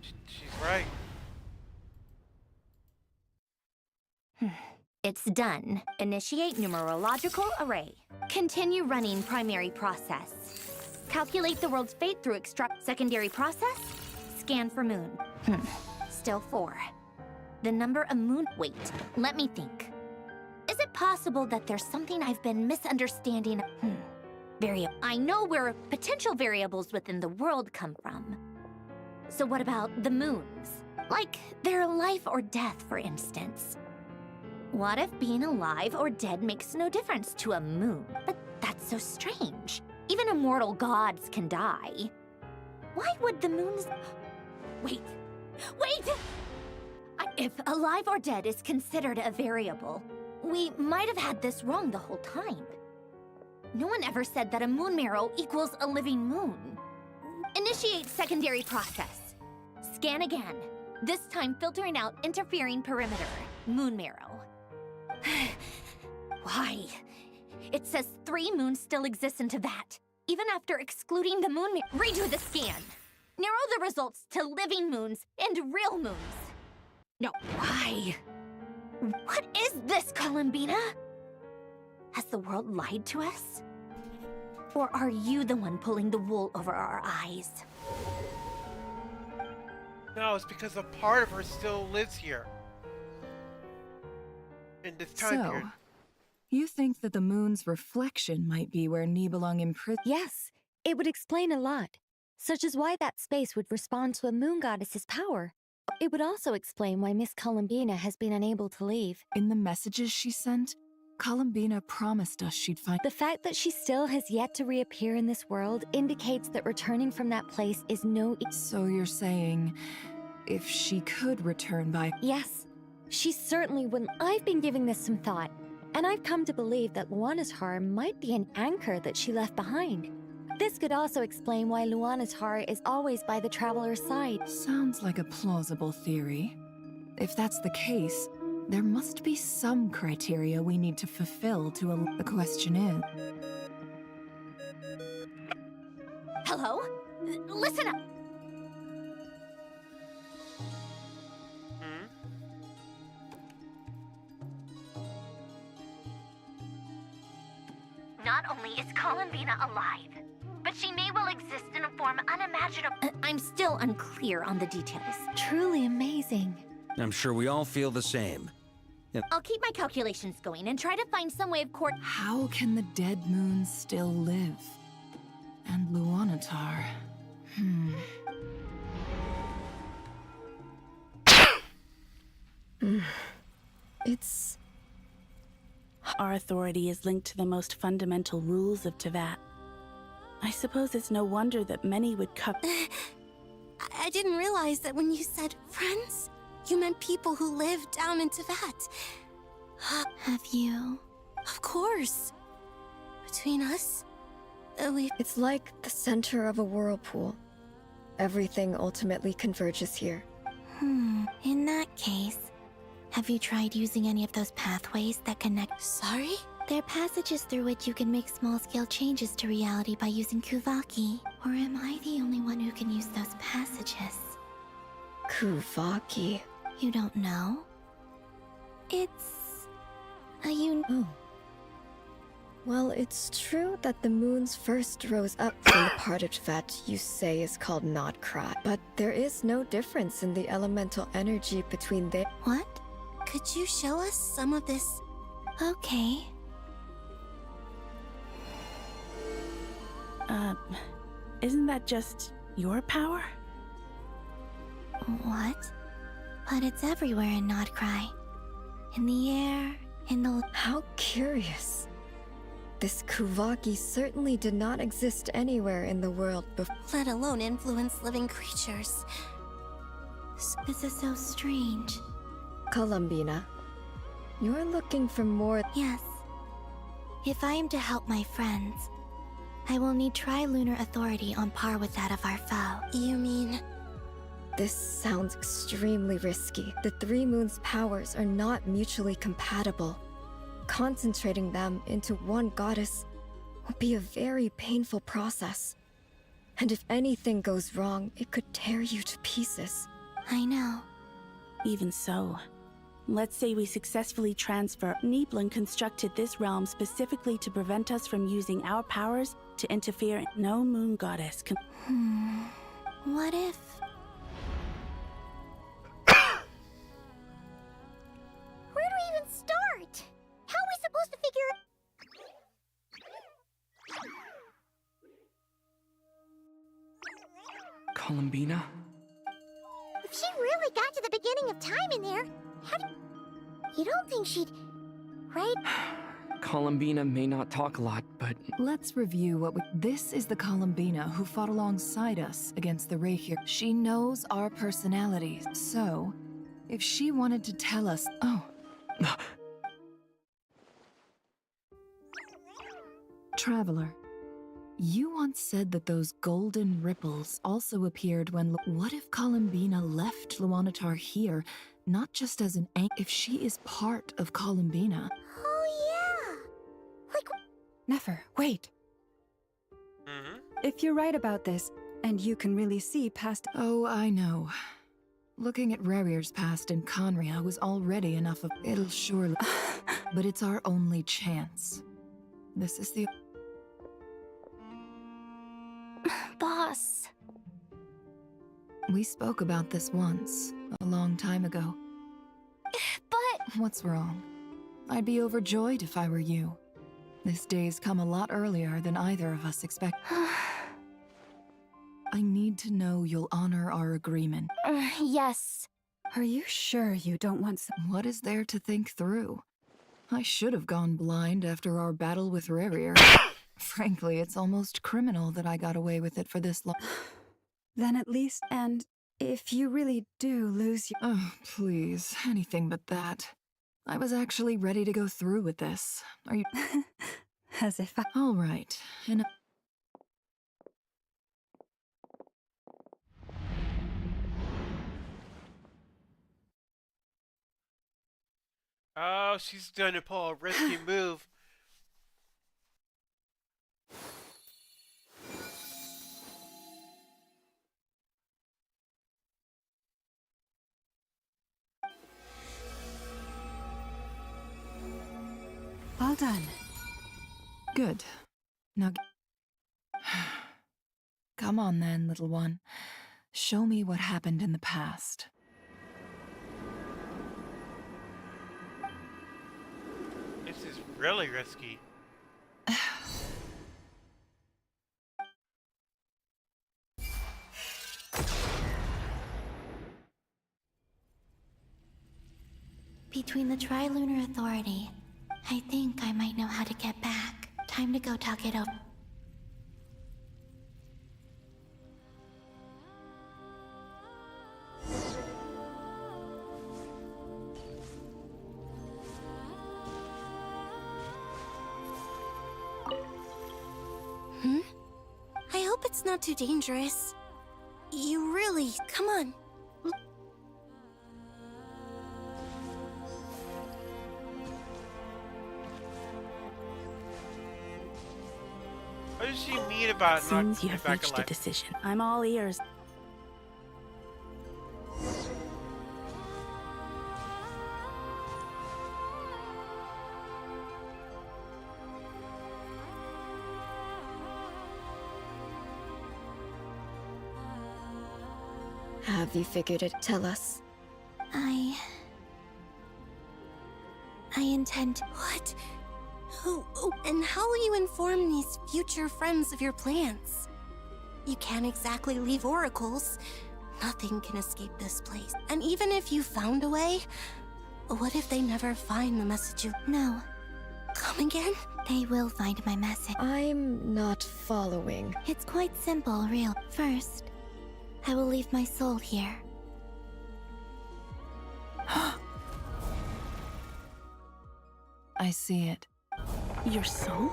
She's right. It's done. Initiate numerological array. Continue running primary process. Calculate the world's fate through extract secondary process. Scan for moon. Still 4. The number of moon... Wait, let me think. Is it possible that there's something I've been misunderstanding? I know where potential variables within the world come from. So what about the moons? Like their life or death, for instance. What if being alive or dead makes no difference to a moon? But that's so strange. Even immortal gods can die. Why would the moons... Wait! If alive or dead is considered a variable, we might have had this wrong the whole time. No one ever said that a moon marrow equals a living moon. Initiate secondary process. Scan again. This time filtering out interfering perimeter. Moon marrow. Why? It says 3 moons still exist into that, even after excluding the moon. Redo the scan. Narrow the results to living moons and real moons. No, why? What is this, Columbina? Has the world lied to us? Or are you the one pulling the wool over our eyes? No, it's because a part of her still lives here. In this time period. You think that the moon's reflection might be where Nibelung imprisoned? Yes, it would explain a lot, such as why that space would respond to a moon goddess's power. It would also explain why Miss Columbina has been unable to leave. In the messages she sent, Columbina promised us she'd find... The fact that she still has yet to reappear in this world indicates that returning from that place is no... So you're saying, if she could return by... Yes, she certainly wouldn't. I've been giving this some thought, and I've come to believe that Luanatar might be an anchor that she left behind. This could also explain why Luanatar is always by the traveler's side. Sounds like a plausible theory. If that's the case, there must be some criteria we need to fulfill to The question is... Hello? Listen up! Not only is Columbina alive, but she may well exist in a form unimaginable. I'm still unclear on the details. Truly amazing. I'm sure we all feel the same. I'll keep my calculations going and try to find some way of How can the dead moons still live? And Luanatar... It's Our authority is linked to the most fundamental rules of Tevat. I suppose it's no wonder that many would cup. I didn't realize that when you said friends, you meant people who live down in Tevat. Have you? Of course. Between us, It's like the center of a whirlpool. Everything ultimately converges here. In that case, have you tried using any of those pathways that connect? Sorry? They're passages through which you can make small-scale changes to reality by using Kuvaki. Or am I the only one who can use those passages? Kuvaki. You don't know? It's a Oh. Well, it's true that the moons first rose up from the part of Tevat you say is called Nodcry, but there is no difference in the elemental energy between them. What? Could you show us some of this? Okay. Isn't that just your power? What? But it's everywhere in Nodcry. In the air, in the... How curious. This Kuvaki certainly did not exist anywhere in the world before. Let alone influence living creatures. This is so strange. Columbina, you're looking for more. Yes. If I am to help my friends, I will need trilunar authority on par with that of our foe. You mean... This sounds extremely risky. The Three Moons' powers are not mutually compatible. Concentrating them into one goddess will be a very painful process. And if anything goes wrong, it could tear you to pieces. I know. Even so, let's say we successfully transfer. Nibelung constructed this realm specifically to prevent us from using our powers to interfere. No moon goddess can... What if... Where do we even start? How are we supposed to figure it? Columbina? If she really got to the beginning of time in there, how do... You don't think she'd... Right? Columbina may not talk a lot, but... Let's review what we... This is the Columbina who fought alongside us against the Reykjavik. She knows our personalities, so... If she wanted to tell us... Oh. Traveler, you once said that those golden ripples also appeared when... What if Columbina left Luanatar here, not just as an if she is part of Columbina? Oh, yeah! Like... Nefer, wait. If you're right about this, and you can really see past... Oh, I know. Looking at Rerir's past in Conria was already enough of... It'll surely... But it's our only chance. This is the... Boss. We spoke about this once, a long time ago. But... What's wrong? I'd be overjoyed if I were you. This day's come a lot earlier than either of us expect. I need to know you'll honor our agreement. Yes. Are you sure you don't want some... What is there to think through? I should have gone blind after our battle with Rerir. Frankly, it's almost criminal that I got away with it for this long. Then at least, and if you really do lose your... Oh, please, anything but that. I was actually ready to go through with this. Are you... As if I... All right. Oh, she's gonna pull a risky move. All done. Good. Now... Come on then, little one. Show me what happened in the past. This is really risky. Between the Trilunar Authority I think I might know how to get back. Time to go talk it over. I hope it's not too dangerous. You really, come on. What does she mean about Seems not you getting have back reached a alive? decision. I'm all ears. Have you figured it? Tell us. I intend. What? And how will you inform these future friends of your plans? You can't exactly leave oracles. Nothing can escape this place. And even if you found a way, what if they never find the message you... No. Come again? They will find my message. I'm not following. It's quite simple, real. First, I will leave my soul here. I see it. Your soul?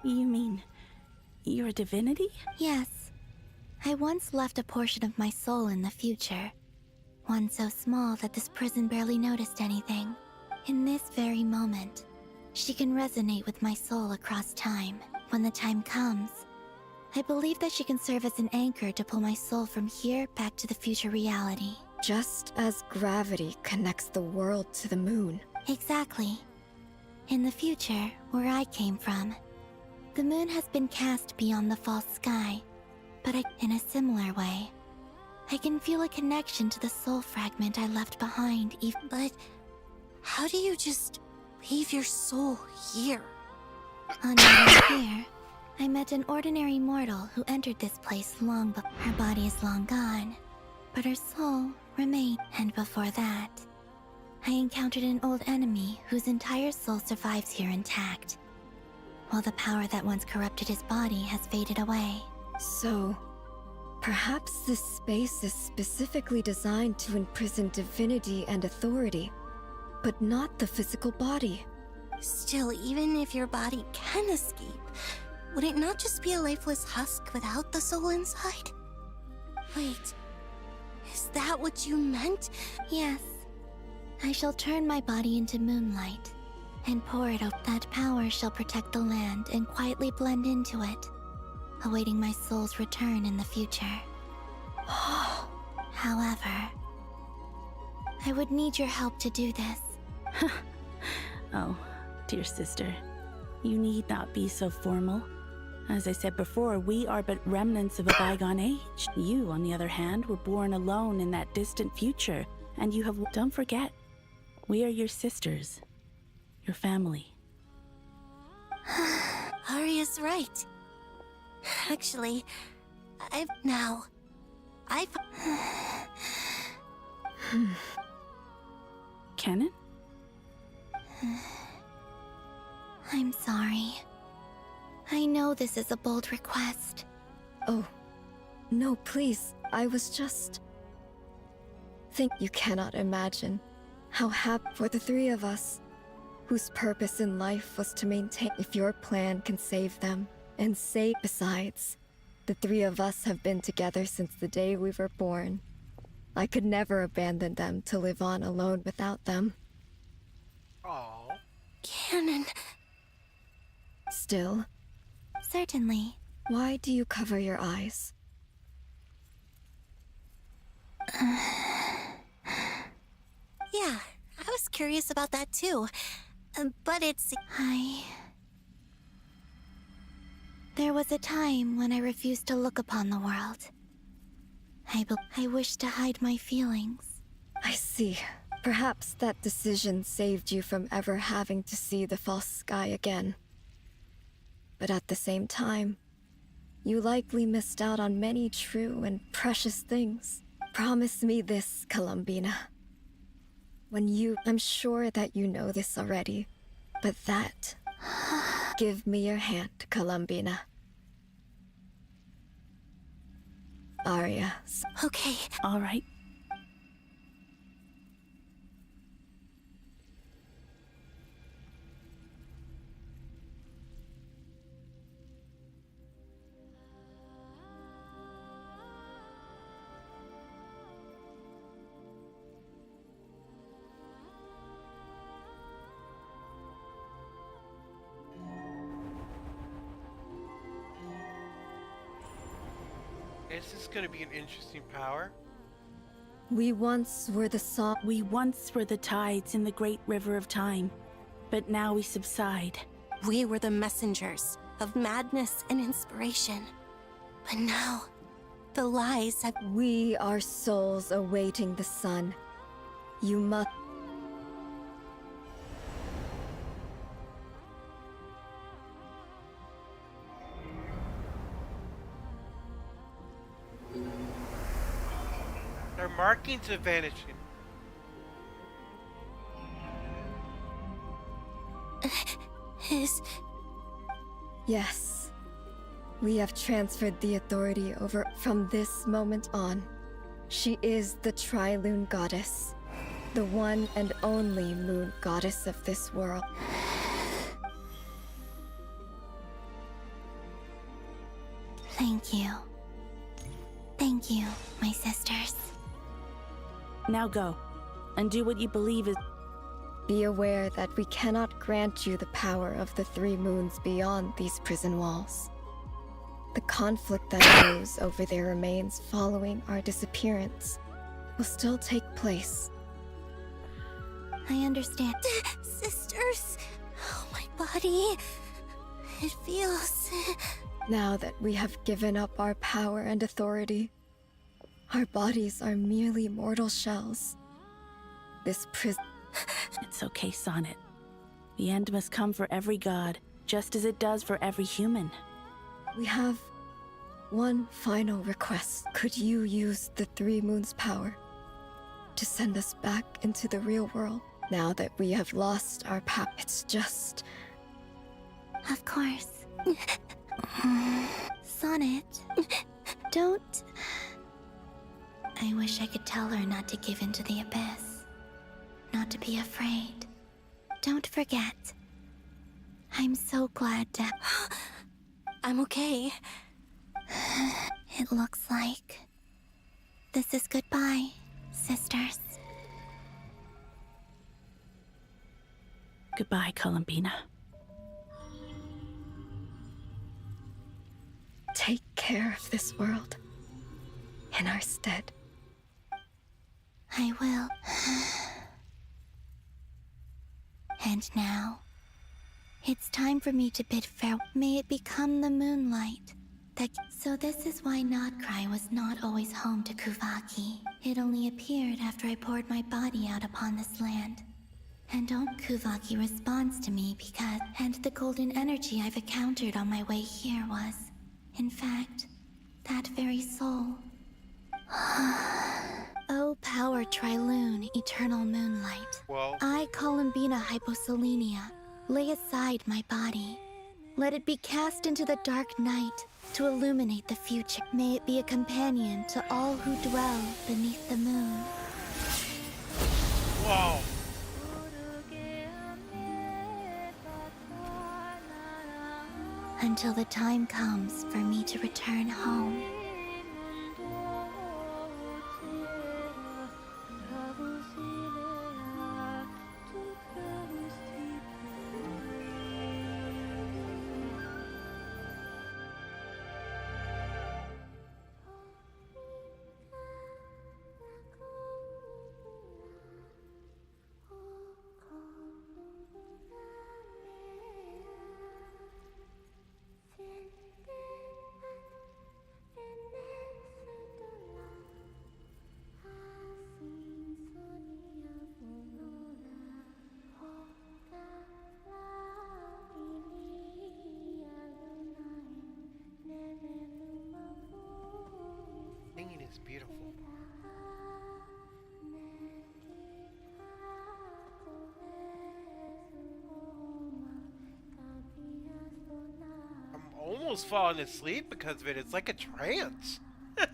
You mean your divinity? Yes. I once left a portion of my soul in the future. One so small that this prison barely noticed anything. In this very moment, she can resonate with my soul across time. When the time comes, I believe that she can serve as an anchor to pull my soul from here back to the future reality. Just as gravity connects the world to the moon. Exactly. In the future, where I came from, the moon has been cast beyond the false sky, but in a similar way, I can feel a connection to the soul fragment I left behind. But how do you just leave your soul here? On my way here, I met an ordinary mortal who entered this place long before. Her body is long gone, but her soul remained. And before that, I encountered an old enemy whose entire soul survives here intact, while the power that once corrupted his body has faded away. So, perhaps this space is specifically designed to imprison divinity and authority, but not the physical body. Still, even if your body can escape, would it not just be a lifeless husk without the soul inside? Wait, is that what you meant? Yes. I shall turn my body into moonlight and pour it out. That power shall protect the land and quietly blend into it, awaiting my soul's return in the future. However, I would need your help to do this. Oh, dear sister, you need not be so formal. As I said before, we are but remnants of a bygone age. You, on the other hand, were born alone in that distant future, and you have... Don't forget, we are your sisters, your family. Arya's right. Actually, I've... Kennen? I'm sorry. I know this is a bold request. Oh, no, please. I was just... You cannot imagine how happy for the three of us, whose purpose in life was to maintain. If your plan can save them, and save... Besides, the three of us have been together since the day we were born. I could never abandon them to live on alone without them. Aww. Kennen. Still? Certainly. Why do you cover your eyes? Yeah, I was curious about that too. But it's... There was a time when I refused to look upon the world. I wished to hide my feelings. I see. Perhaps that decision saved you from ever having to see the false sky again. But at the same time, you likely missed out on many true and precious things. Promise me this, Columbina. I'm sure that you know this already, But that... Give me your hand, Columbina. Arya. Okay. All right. This is gonna be an interesting power. We once were the song. We once were the tides in the great river of time, but now we subside. We were the messengers of madness and inspiration. But now, the lies have... We are souls awaiting the sun. You must... Their markings are vanishing. Yes. We have transferred the authority over from this moment on. She is the Tri-Lune Goddess. The one and only moon goddess of this world. Thank you. Thank you, my sisters. Now go, and do what you believe is... Be aware that we cannot grant you the power of the three moons beyond these prison walls. The conflict that arose over their remains following our disappearance will still take place. I understand. Sisters, oh, my body, it feels... Now that we have given up our power and authority, our bodies are merely mortal shells. This prison... It's okay, Sonnet. The end must come for every god, just as it does for every human. We have one final request. Could you use the Three Moons' power to send us back into the real world? Now that we have lost our power, it's just... Of course. Sonnet, don't... I wish I could tell her not to give in to the abyss. Not to be afraid. Don't forget. I'm so glad to... I'm okay. It looks like... this is goodbye, sisters. Goodbye, Columbina. Take care of this world in our stead. I will. And now, it's time for me to bid farewell. May it become the moonlight that... So this is why Nodcry was not always home to Kuvaki. It only appeared after I poured my body out upon this land. And Kuvaki responds to me because... And the golden energy I've encountered on my way here was, in fact, that very soul. Oh, power Tri-Lune, eternal moonlight. Whoa. I, Columbina Hyposelenia, lay aside my body. Let it be cast into the dark night to illuminate the future. May it be a companion to all who dwell beneath the moon. Whoa. Until the time comes for me to return home. Singing is beautiful. almost fallen asleep because of it. It's like a trance. Boss!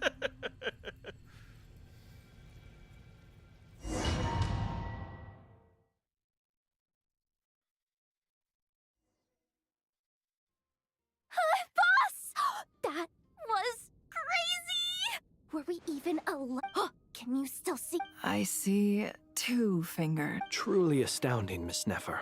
That was crazy! Were we even alive? Can you still see? I see 2 fingers. Truly astounding, Miss Nefer.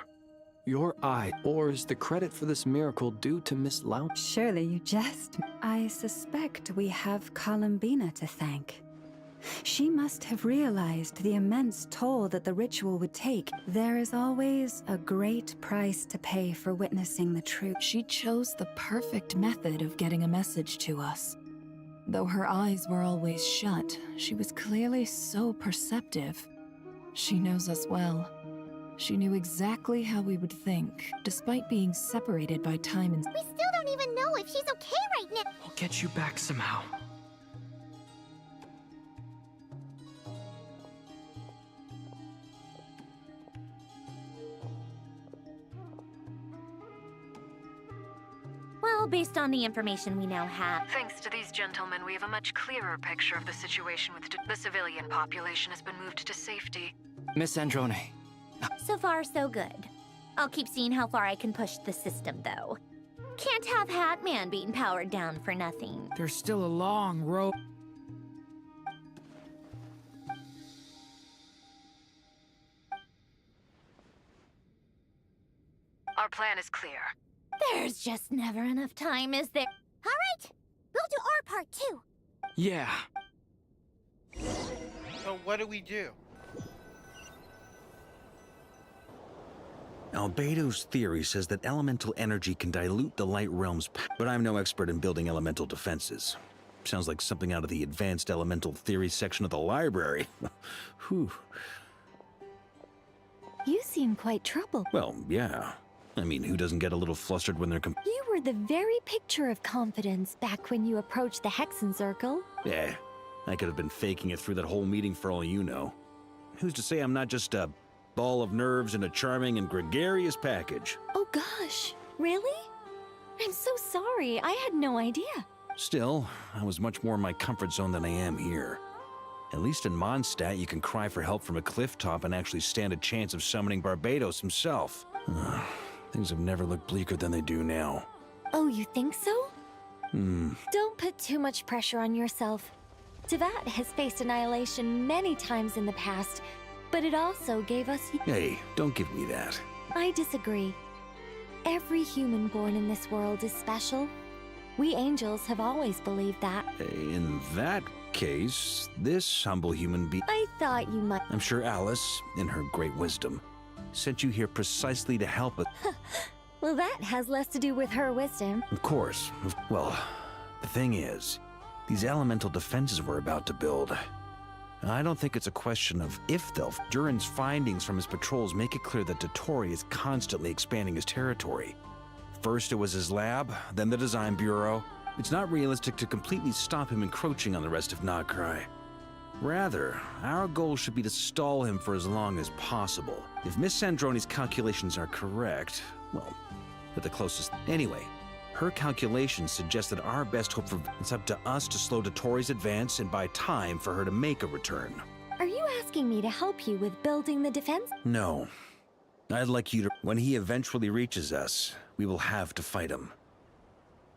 Your eye, or is the credit for this miracle due to Miss Lount? Surely you jest. I suspect we have Columbina to thank. She must have realized the immense toll that the ritual would take. There is always a great price to pay for witnessing the truth. She chose the perfect method of getting a message to us. Though her eyes were always shut, she was clearly so perceptive. She knows us well. She knew exactly how we would think, despite being separated by time and... We still don't even know if she's okay right now. We'll get you back somehow. Well, based on the information we now have... Thanks to these gentlemen, we have a much clearer picture of the situation with the civilian population has been moved to safety. Miss Androne. So far, so good. I'll keep seeing how far I can push the system, though. Can't have Hatman being powered down for nothing. There's still a long road. Our plan is clear. There's just never enough time, is there? All right, we'll do our part too. Yeah. So what do we do? Albedo's theory says that elemental energy can dilute the light realm's power, but I'm no expert in building elemental defenses. Sounds like something out of the advanced elemental theory section of the library. Whew. You seem quite troubled. Well, yeah. I mean, who doesn't get a little flustered when they're You were the very picture of confidence back when you approached the Hexen Circle. Yeah, I could have been faking it through that whole meeting for all you know. Who's to say I'm not just a ball of nerves in a charming and gregarious package? Oh gosh, really? I'm so sorry, I had no idea. Still, I was much more in my comfort zone than I am here. At least in Mondstadt, you can cry for help from a cliff top and actually stand a chance of summoning Barbados himself. Things have never looked bleaker than they do now. Oh, you think so? Don't put too much pressure on yourself. Tevat has faced annihilation many times in the past, but it also gave us... Hey, don't give me that. I disagree. Every human born in this world is special. We angels have always believed that. In that case, this humble human being... I thought you might... I'm sure Alice, in her great wisdom, sent you here precisely to help us. Well, that has less to do with her wisdom. Of course. Well, the thing is, these elemental defenses we're about to build, I don't think it's a question of if they'll. Durin's findings from his patrols make it clear that Dottore is constantly expanding his territory. First it was his lab, then the design bureau. It's not realistic to completely stop him encroaching on the rest of Nodcry. Rather, our goal should be to stall him for as long as possible. If Miss Sandroni's calculations are correct, well, at the closest. Anyway, her calculations suggest that our best hope for it's up to us to slow Dottore's advance and buy time for her to make a return. Are you asking me to help you with building the defense? No. I'd like you to... When he eventually reaches us, we will have to fight him.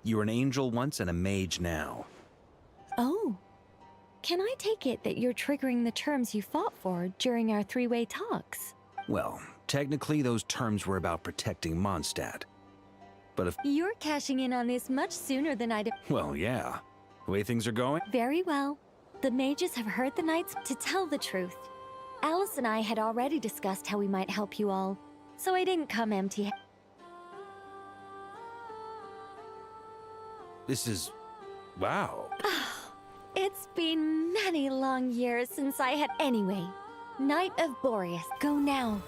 You were an angel once and a mage now. Oh. Can I take it that you're triggering the terms you fought for during our three-way talks? Well, technically those terms were about protecting Mondstadt. But if... You're cashing in on this much sooner than I'd... Well, yeah. The way things are going? Very well. The mages have heard the knights. To tell the truth, Alice and I had already discussed how we might help you all, so I didn't come empty. This is... wow. It's been many long years since I had... Anyway, Knight of Boreas, go now.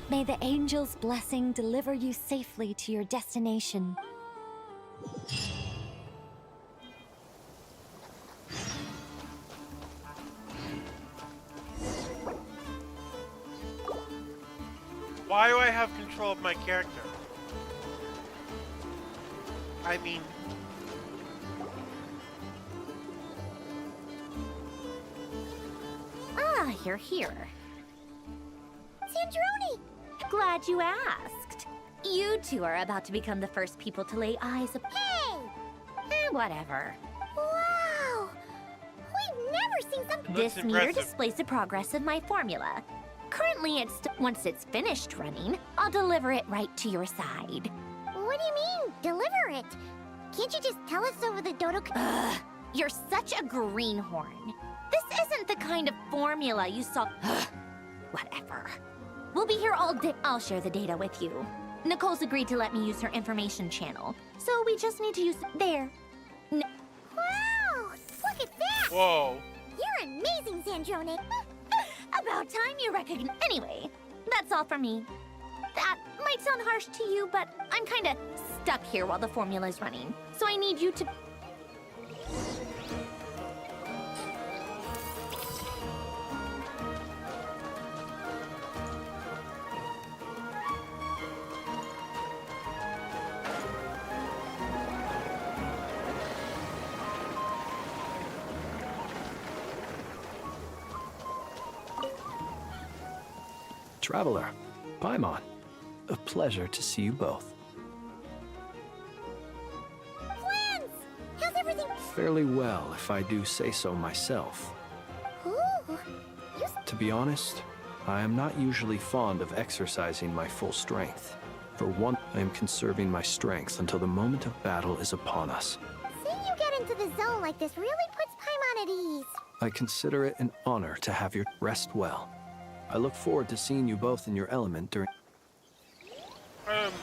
May the angel's blessing deliver you safely to your destination. Why do I have control of my character? I mean, Here. Sandrone! Glad you asked. You two are about to become the first people to lay eyes upon. Hey! Whatever. Wow! We've never seen something. This meter displays the progress of my formula. Currently, once it's finished running, I'll deliver it right to your side. What do you mean, deliver it? Can't you just tell us over the dodo? Ugh, you're such a greenhorn. This isn't the kind of formula you saw. Whatever. We'll be here all day. I'll share the data with you. Nicole's agreed to let me use her information channel, so we just need to use there. Wow! Look at that! Whoa. You're amazing, Sandrone. About time you recognize. Anyway, that's all for me. That might sound harsh to you, but I'm kinda stuck here while the formula's running. So I need you to... Traveler, Paimon, a pleasure to see you both. Plans! How's everything? Fairly well, if I do say so myself. Ooh. To be honest, I am not usually fond of exercising my full strength. For one, I am conserving my strength until the moment of battle is upon us. Seeing you get into the zone like this really puts Paimon at ease. I consider it an honor to have your rest well. I look forward to seeing you both in your element during...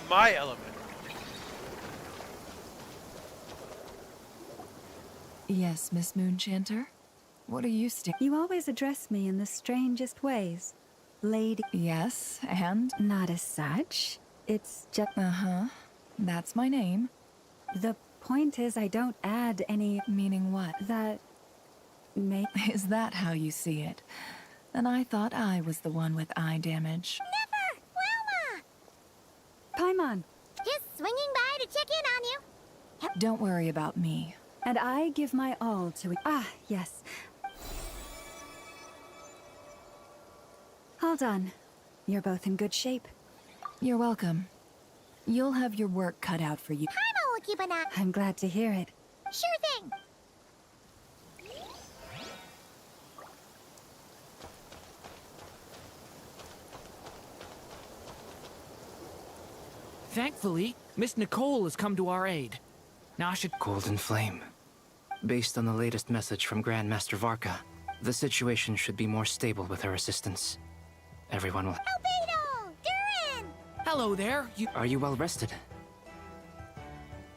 My element. Yes, Miss Moonchanter? What are you You always address me in the strangest ways. Lady... Yes, and? Not as such. It's just... Uh-huh. That's my name. The point is I don't add any... Meaning what? That... may... Is that how you see it? And I thought I was the one with eye damage. Never! Wilma! Paimon! Just swinging by to check in on you. Don't worry about me. And I give my all to it. Ah, yes. All done. You're both in good shape. You're welcome. You'll have your work cut out for you. Paimon will keep an eye. I'm glad to hear it. Sure thing. Thankfully, Miss Nicole has come to our aid. Now I should... Golden Flame. Based on the latest message from Grandmaster Varka, the situation should be more stable with her assistance. Everyone will... Albedo! Durin! Hello there, you... Are you well rested?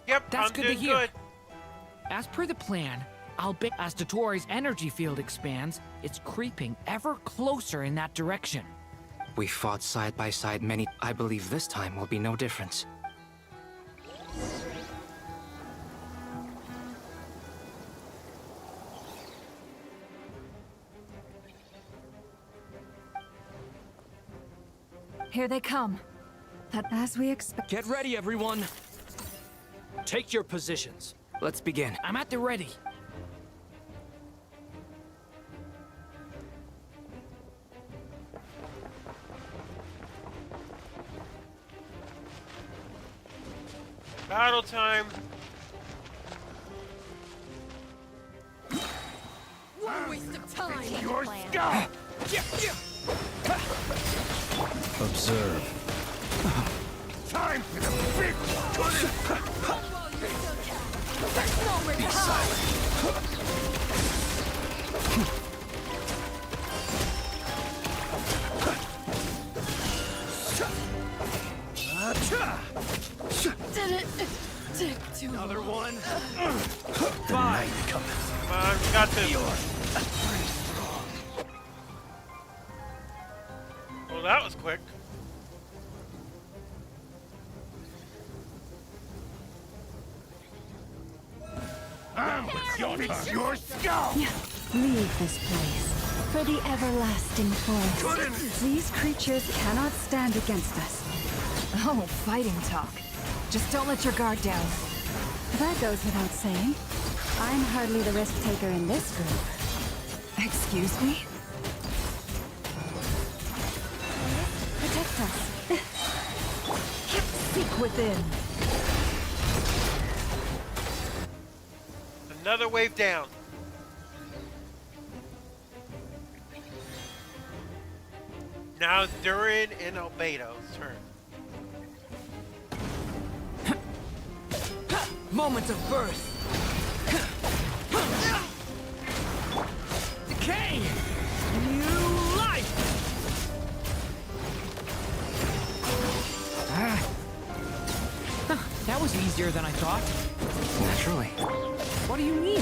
Yep, That's I'm good doing to hear. good. As per the plan, as Dotori's energy field expands, it's creeping ever closer in that direction. We fought side by side many... I believe this time will be no difference. Here they come. That as we expect... Get ready, everyone. Take your positions. Let's begin. I'm at the ready. Battle time. What a waste of time! Your skull! Observe. Time for the big one! Be silent! Did it take too long? Another one. Fine. Come on, we got this. Well, that was quick. Your skull! Leave this place for the everlasting forest. These creatures cannot stand against us. Oh, fighting talk. Just don't let your guard down. That goes without saying. I'm hardly the risk taker in this group. Excuse me? Look within. Another wave down. Now it's Durin and Albedo's turn. Moment of birth. Decay! New life! That was easier than I thought. Naturally. What do you mean?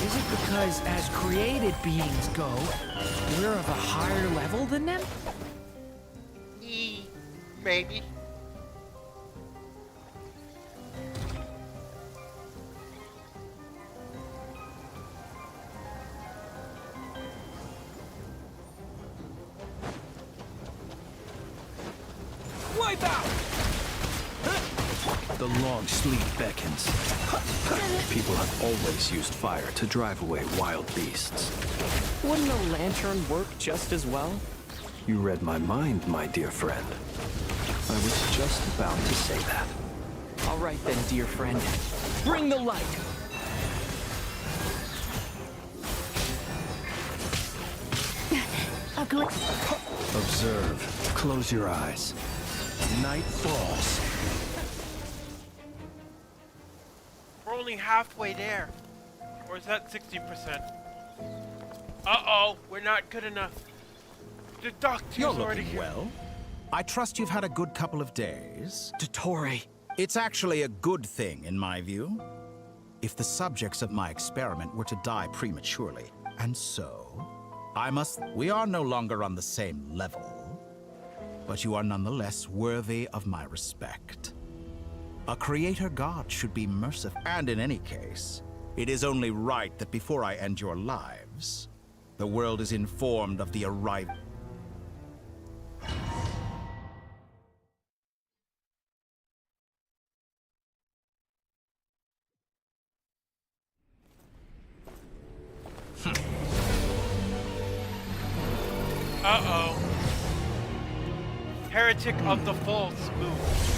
Is it because as created beings go, we're of a higher level than them? Maybe. Wipe out! The long sleep beckons. People have always used fire to drive away wild beasts. Wouldn't a lantern work just as well? You read my mind, my dear friend. I was just about to say that. All right then, dear friend. Bring the light! Observe. Close your eyes. Night falls. We're only halfway there. Or is that 60%? Uh-oh, we're not good enough. The doctor's You're already looking here. well. I trust you've had a good couple of days. Dottore. It's actually a good thing, in my view. If the subjects of my experiment were to die prematurely, and so, we are no longer on the same level, but you are nonetheless worthy of my respect. A creator god should be merciful, and in any case, it is only right that before I end your lives, the world is informed of the arrival. Uh-oh. Heretic of the false move.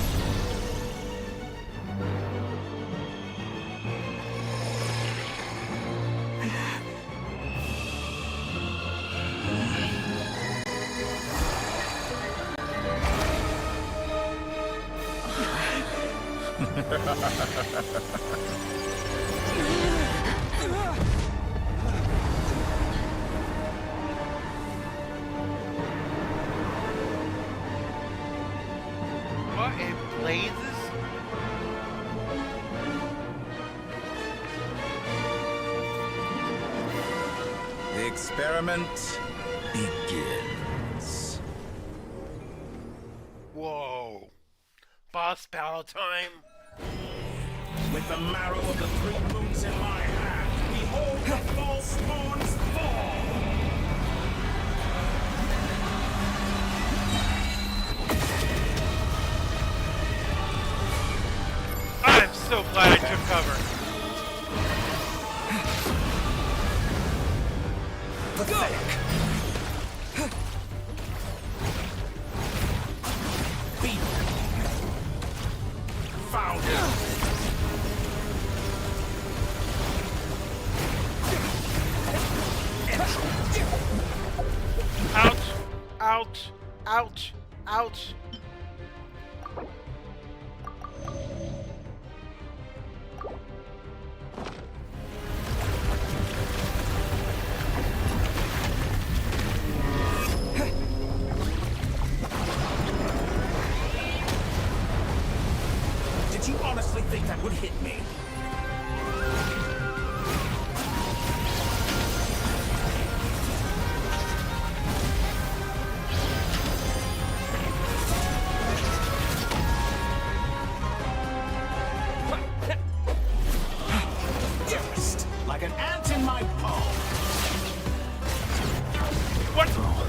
What in blazes? The experiment begins. Whoa. Boss battle time. With the marrow of the three moons in my hand, behold the false spawns fall! I'm so glad I took cover. Pathetic! Beat! Found it! Ouch! Ouch! Ouch! Ouch! Did you honestly think that would hit me? Just like an ant in my palm. What? Oh.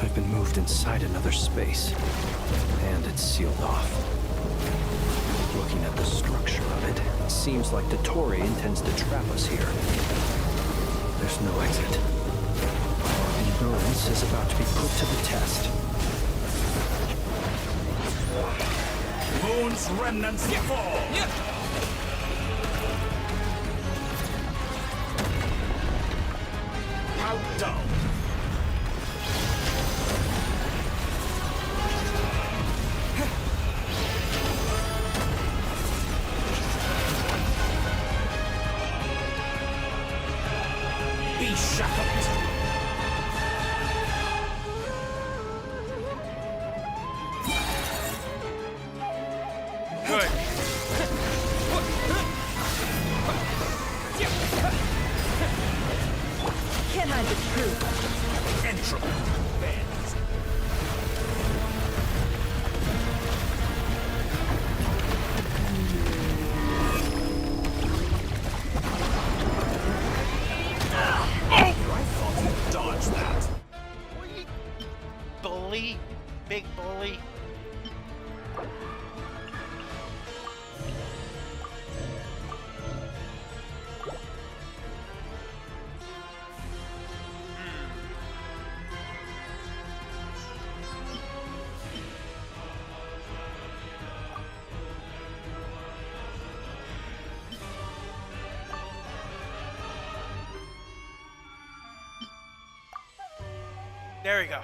I've been moved inside another space. And it's sealed off. Looking at the structure of it, it seems like Dottore intends to trap us here. There's no exit. Our endurance is about to be put to the test. Moon's remnants fall. How dull. Be shackled. Good. Can't hide the truth. Entropy bends. I thought you dodged that. Bully. Big bully. There we go.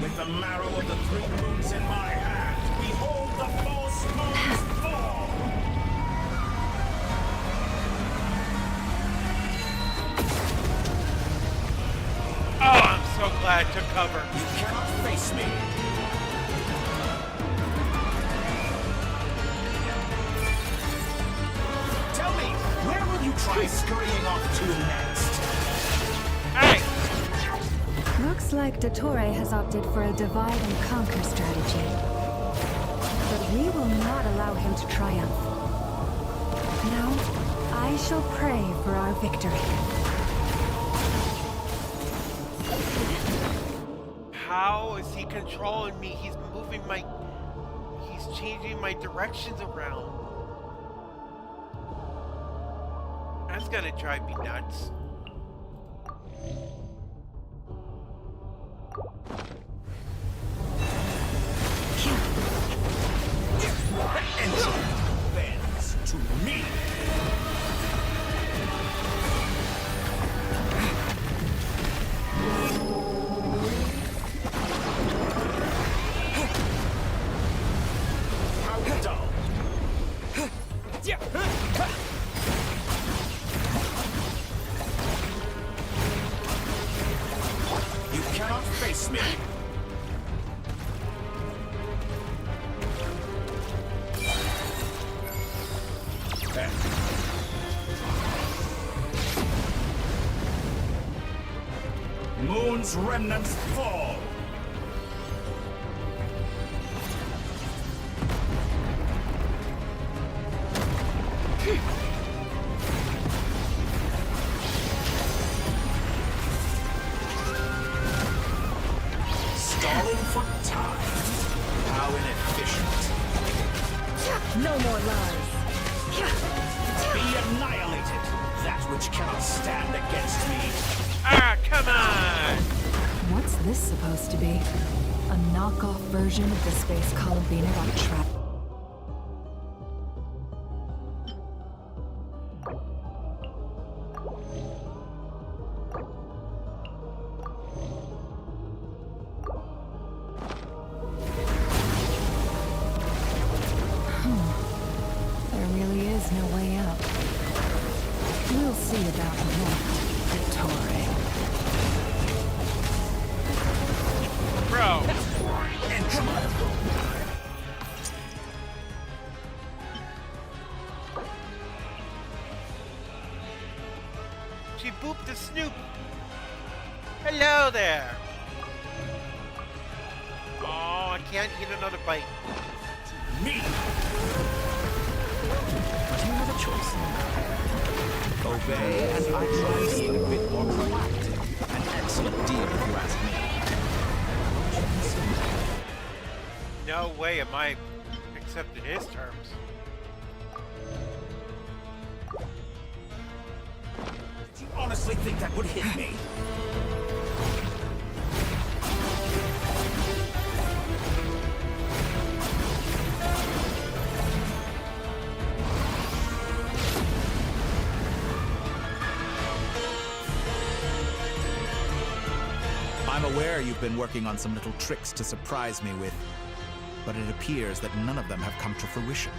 With the marrow of the three moons in my hand, behold the false moons fall! Oh, I'm so glad to cover. You cannot face me! Tell me, where will you try scurrying off to next? Hey! Looks like Dottore has opted for a divide and conquer strategy. But we will not allow him to triumph. Now, I shall pray for our victory. How is he controlling me? He's moving my... He's changing my directions around. That's gonna drive me nuts. Entropy bends to me! How dull! You cannot face me! Moon's remnants fall! Stalling for time? How inefficient. No more lies. Be annihilated, that which cannot stand against me. Ah, come on! What's this supposed to be? A knockoff version of the space Columbina got trapped. There really is no way out. We'll see about that, Dottore. Bro! She booped the snoop. Hello there. Oh, I can't get another bite. Me! But you have a choice. Obey, and I try being a bit more proactive. An excellent deal, if you ask me. No way am I accepting his terms. Do you honestly think that would hit me? swear you've been working on some little tricks to surprise me with, but it appears that none of them have come to fruition.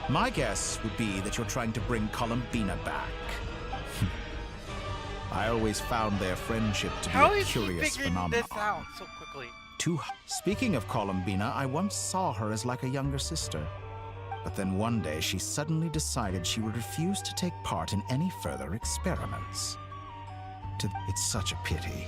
My guess would be that you're trying to bring Columbina back. I always found their friendship to be How a is he curious figuring phenomenon. this out so quickly? Speaking of Columbina, I once saw her as like a younger sister. But then one day she suddenly decided she would refuse to take part in any further experiments. It's such a pity.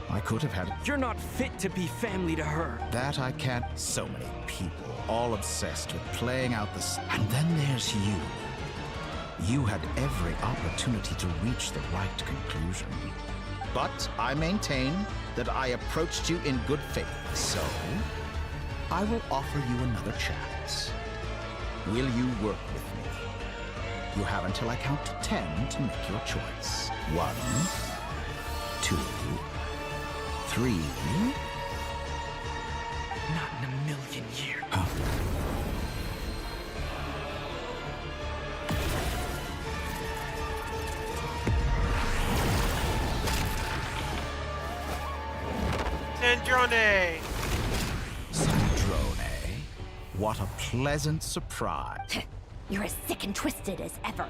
I could have had... You're not fit to be family to her. That I can't. So many people, all obsessed with playing out this. And then there's you. You had every opportunity to reach the right conclusion. But I maintain that I approached you in good faith, so I will offer you another chance. Will you work with me? You have until I count to 10 to make your choice. 1, 2, 3. Not in a million years. Huh? Sandrone! Sandrone, what a pleasant surprise. You're as sick and twisted as ever.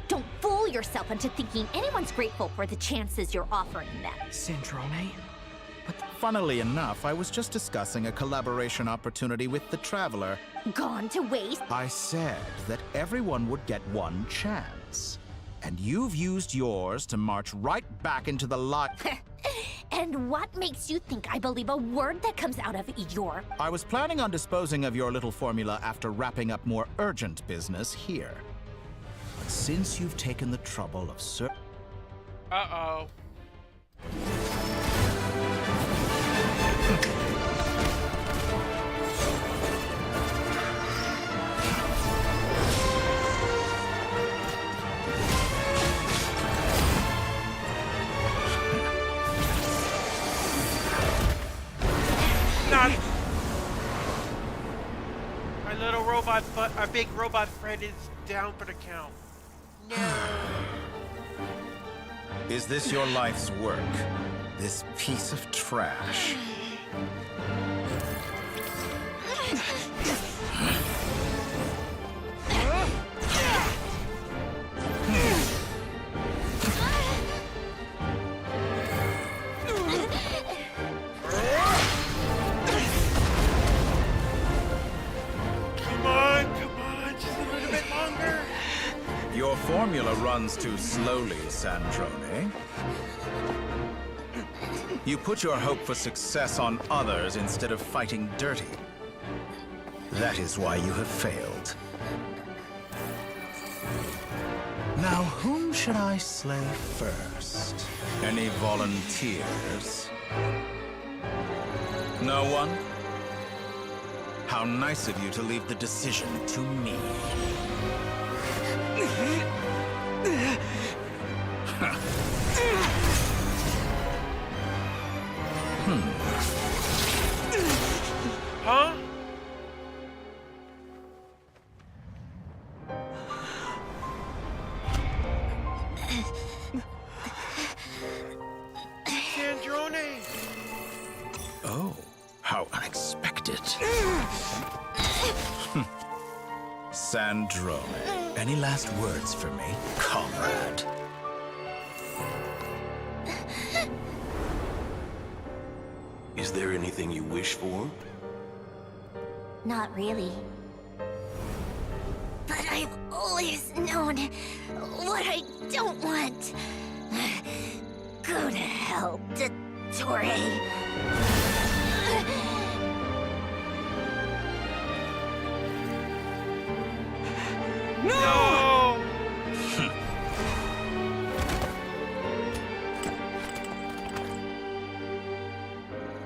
Don't fool yourself into thinking anyone's grateful for the chances you're offering them. Sandrone? Funnily enough, I was just discussing a collaboration opportunity with the Traveler. Gone to waste? I said that everyone would get one chance. And you've used yours to march right back into the light. And what makes you think I believe a word that comes out of your... I was planning on disposing of your little formula after wrapping up more urgent business here. But since you've taken the trouble of Uh-oh. Not. My little robot, our big robot friend is down for the count. No. Is this your life's work? This piece of trash? Your formula runs too slowly, Sandrone. You put your hope for success on others instead of fighting dirty. That is why you have failed. Now, whom should I slay first? Any volunteers? No one? How nice of you to leave the decision to me. Huh? Sandrone! Oh, how unexpected. Sandrone, any last words for me, comrade? Is there anything you wish for? Not really. But I've always known what I don't want. Go to hell, Dottore. No!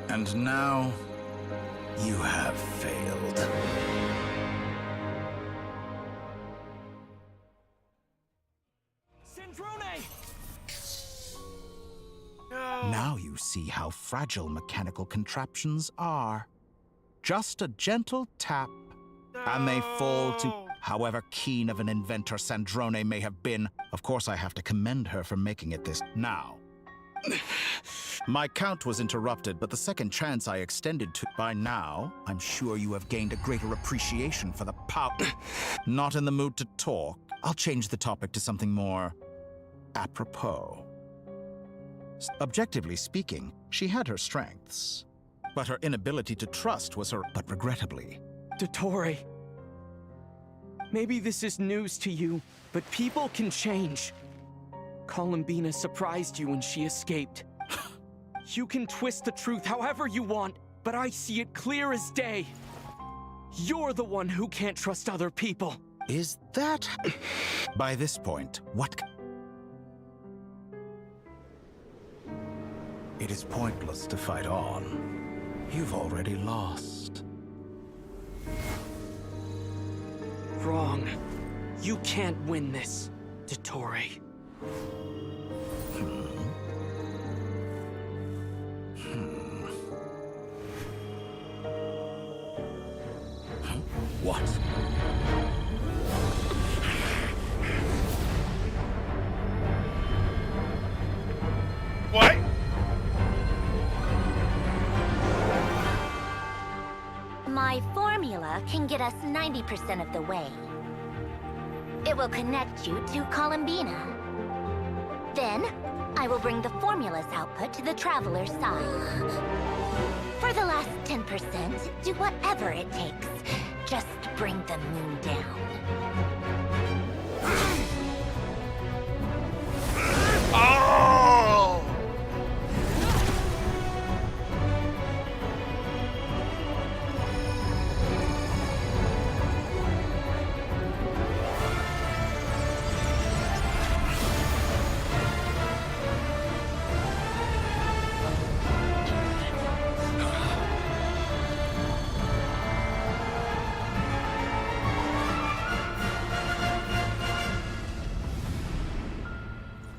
And now, you have failed. Sandrone! No. Now you see how fragile mechanical contraptions are. Just a gentle tap, and they fall to... However keen of an inventor Sandrone may have been, of course I have to commend her for making it this. Now, My count was interrupted, but the second chance I extended to... By now, I'm sure you have gained a greater appreciation for the power... Not in the mood to talk. I'll change the topic to something more... apropos. Objectively speaking, she had her strengths. But her inability to trust was her... But regrettably... Dottore. Maybe this is news to you, but people can change. Columbina surprised you when she escaped. You can twist the truth however you want, but I see it clear as day. You're the one who can't trust other people. Is that... By this point, what... It is pointless to fight on. You've already lost. Wrong. You can't win this, Dottore. What? What? My formula can get us 90% of the way. It will connect you to Columbina. Then, I will bring the formula's output to the Traveler's side. For the last 10%, do whatever it takes. Just bring the moon down. Oh!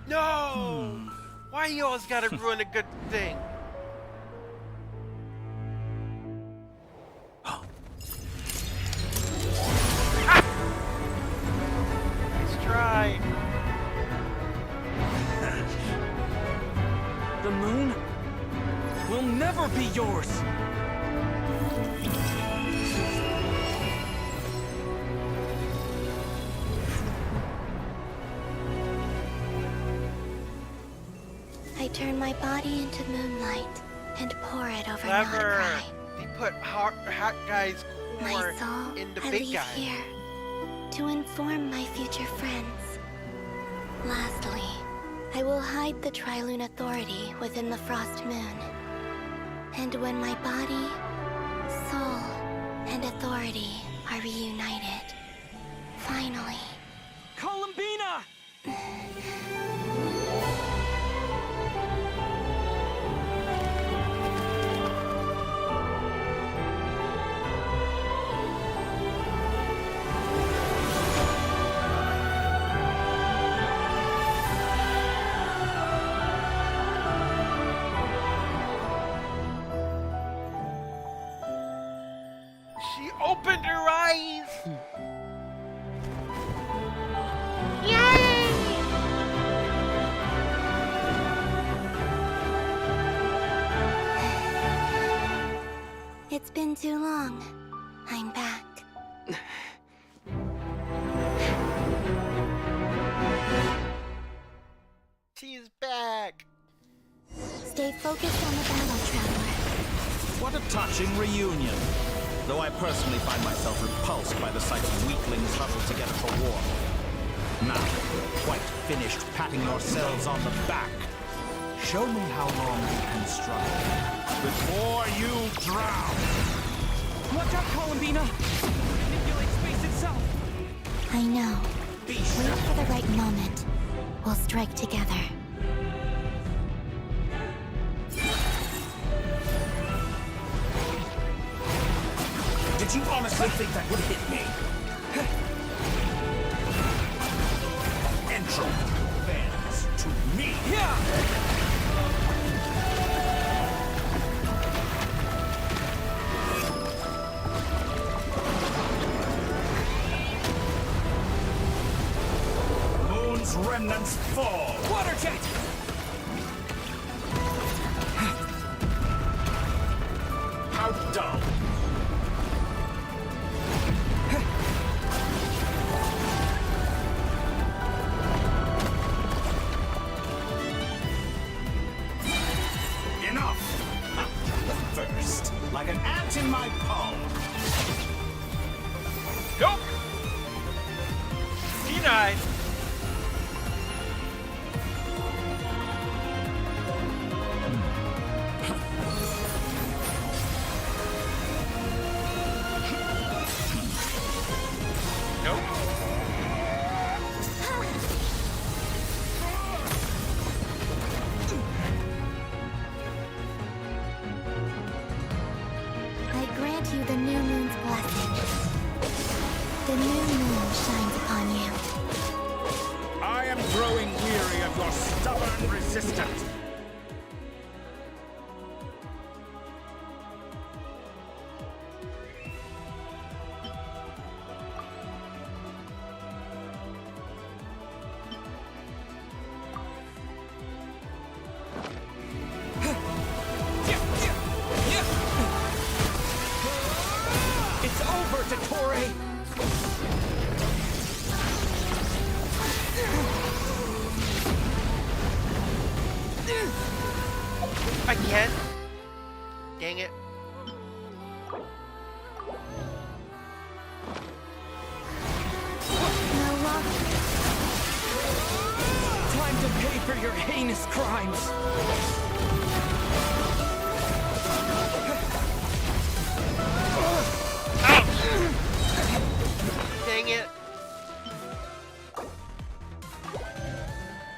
No! Why you always gotta ruin a good thing? Nice try. The moon will never be yours. I turn my body into moonlight and pour it over Clever. Nodcry. They put hot guy's My core soul, in the I big leave guy. here to inform my future friends. Lastly, I will hide the Trilune Authority within the Frost Moon. And when my body, soul, and authority are reunited, finally... Columbina! She opened her eyes. Yay! It's been too long. I'm back. She's back. Stay focused on the battle, Traveler. What a touching reunion. Though I personally find myself repulsed by the sight of weaklings huddled together for war. Now, quite finished patting yourselves on the back. Show me how long you can struggle before you drown. Watch out, Columbina! Manipulate space itself! I know. Wait for the right moment. We'll strike together. Did you honestly think that would hit me? Entropy bends to me. Moon's remnants fall. Water jet! how dull. Enough! First, like an ant in my palm. Nope! Denied! I grant you the new moon's blessing. The new moon shines upon you. I am growing weary of your stubborn resistance. It's over, Dottore! I can. Dang it. Time to pay for your heinous crimes! Dang it.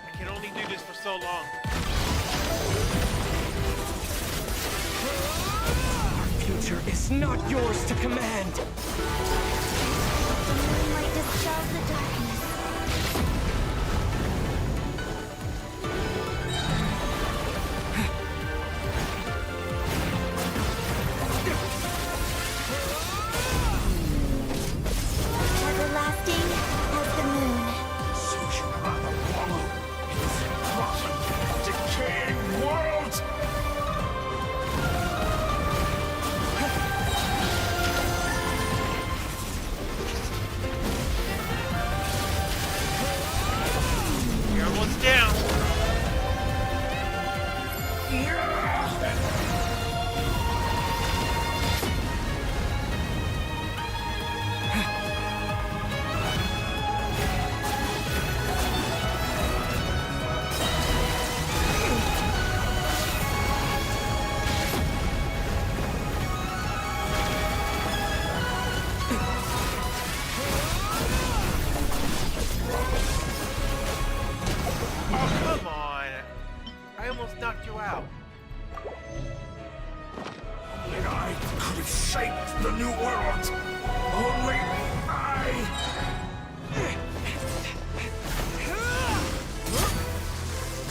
I can only do this for so long. Our future is not yours to command! The moonlight dispels the darkness. Everlasting as the moon. So you rather wallow in this rotten, decaying world? You're almost down. Oh, come on. I almost knocked you out. Only I could have shaped the new world. Only I.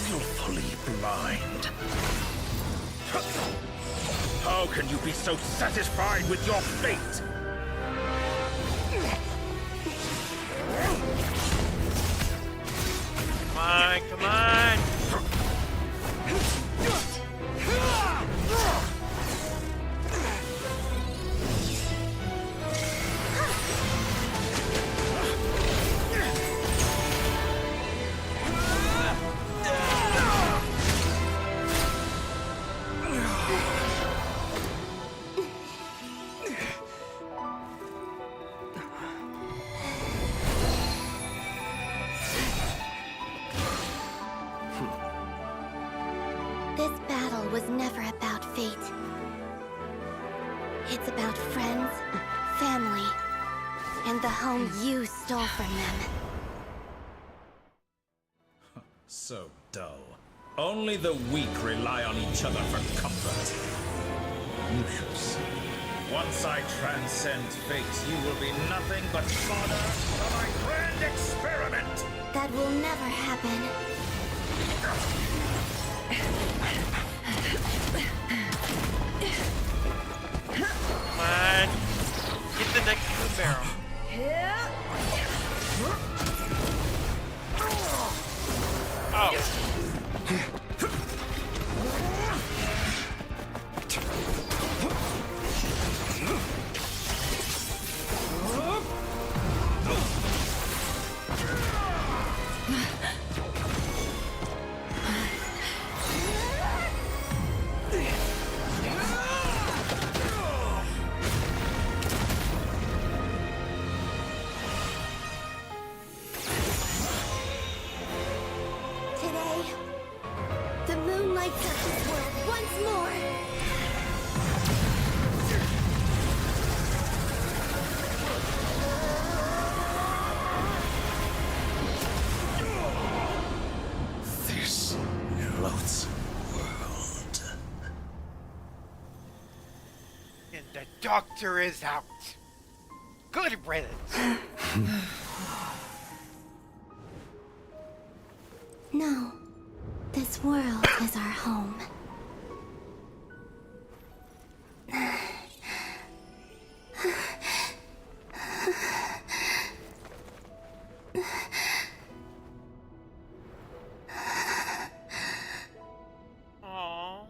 Willfully blind. How can you be so satisfied with your fate? Come on, come on. This battle was never about fate. It's about friends, family, and the home you stole from them. So dull. Only the weak rely on each other for comfort. You shall see. Once I transcend fate, you will be nothing but fodder for my grand experiment! That will never happen. Come on. Get the next to the barrel. Oh. The doctor is out. Good riddance. No. This world is our home. Aww.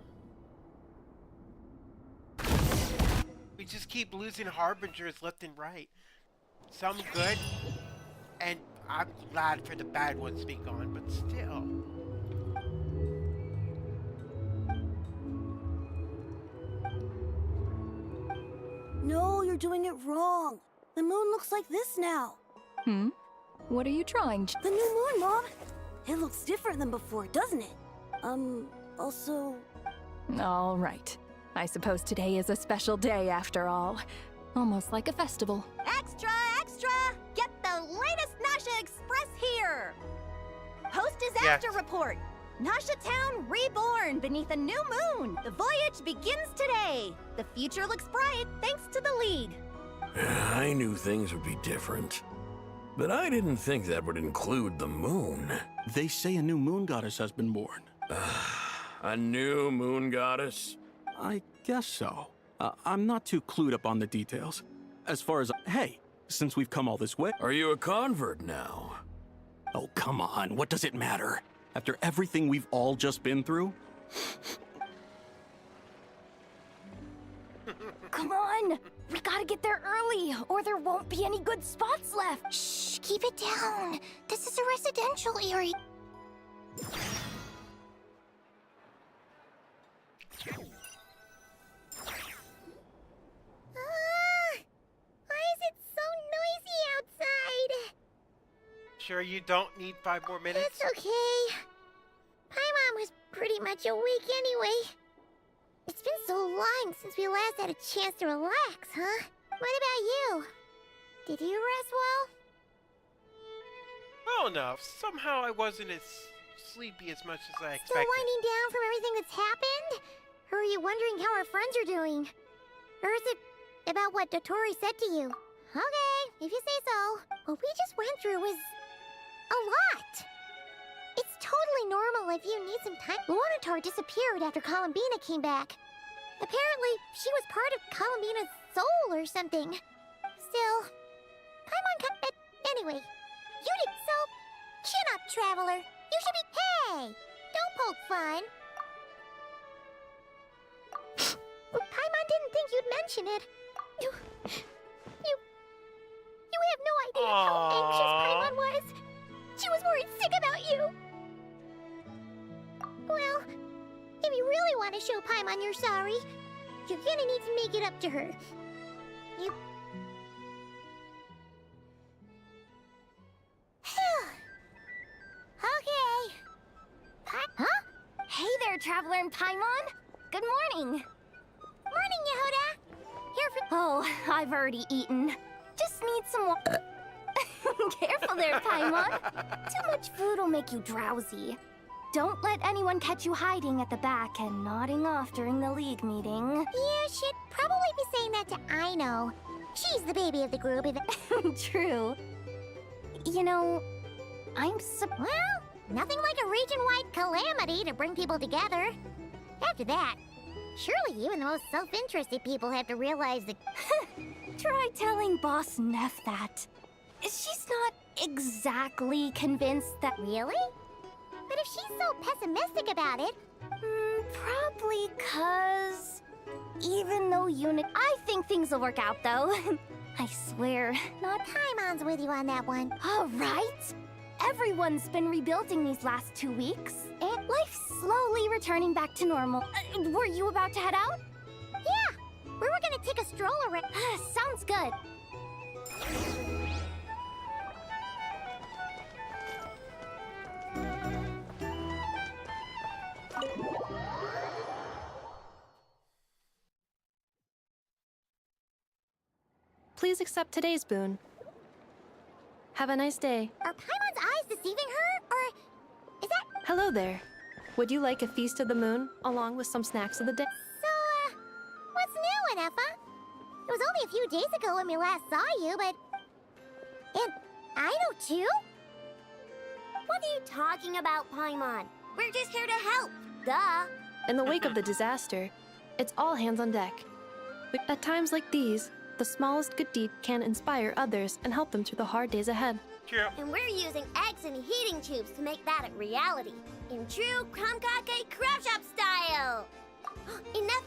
We just keep losing harbingers left and right. Some good, and I'm glad for the bad ones to be gone, but still. No, you're doing it wrong. The moon looks like this now. Hmm? What are you trying? The new moon, Mom. It looks different than before, doesn't it? Also... All right. I suppose today is a special day after all. Almost like a festival. Extra, extra! Get the latest Nasha Express here! Post disaster report! Nasha Town reborn beneath a new moon! The voyage begins today! The future looks bright thanks to the League. I knew things would be different. But I didn't think that would include the moon. They say a new moon goddess has been born. A new moon goddess? I guess so. I'm not too clued up on the details. As far as... Hey, since we've come all this way... Are you a convert now? Oh, come on. What does it matter? After everything we've all just been through? Come on! We gotta get there early, or there won't be any good spots left! Shh, keep it down. This is a residential area. Why is it so noisy outside? Sure you don't need 5 more minutes? It's okay. Paimon was pretty much awake anyway. It's been so long since we last had a chance to relax, huh? What about you? Did you rest well? Well enough. Somehow I wasn't as sleepy as much as I Still expected. winding down from everything that's happened? Or are you wondering how our friends are doing? Or is it about what Dotori said to you? Okay, if you say so. What we just went through was a lot. It's totally normal if you need some time. Lunatar disappeared after Columbina came back. Apparently, she was part of Columbina's soul or something. Still, Paimon anyway, you did so. Chin up, Traveler. You should be. Hey! Don't poke fun. Paimon didn't think you'd mention it. You have no idea how anxious Paimon was. She was worried sick about you. Well, if you really want to show Paimon you're sorry, you're gonna need to make it up to her. You... Okay. Huh? Hey there, Traveler and Paimon! Good morning! Morning, Yehuda! Here for... Oh, I've already eaten. Just need some more... Careful there, Paimon. Too much food will make you drowsy. Don't let anyone catch you hiding at the back and nodding off during the League meeting. You should probably be saying that to Aino. She's the baby of the group. True. You know, Well, nothing like a region-wide calamity to bring people together. After that, surely even the most self-interested people have to realize that... Try telling Boss Neff that. She's not exactly convinced that... Really? But if she's so pessimistic about it... Probably 'cause... Even though I think things will work out, though. I swear, not... Paimon's with you on that one. All right. Everyone's been rebuilding these last 2 weeks, and life's slowly returning back to normal. Were you about to head out? Yeah! We were gonna take a stroll around. Sounds good. Please accept today's boon. Have a nice day. Are Paimon's eyes deceiving her? Or is that... Hello there. Would you like a feast of the moon, along with some snacks of the day? So, what's new, Anefa? It was only a few days ago when we last saw you, but... And I know too? What are you talking about, Paimon? We're just here to help. Duh. In the wake of the disaster, it's all hands on deck. But at times like these, the smallest good deed can inspire others and help them through the hard days ahead. True. And we're using eggs and heating tubes to make that a reality. In true Krumkake Crab Shop style. Enough!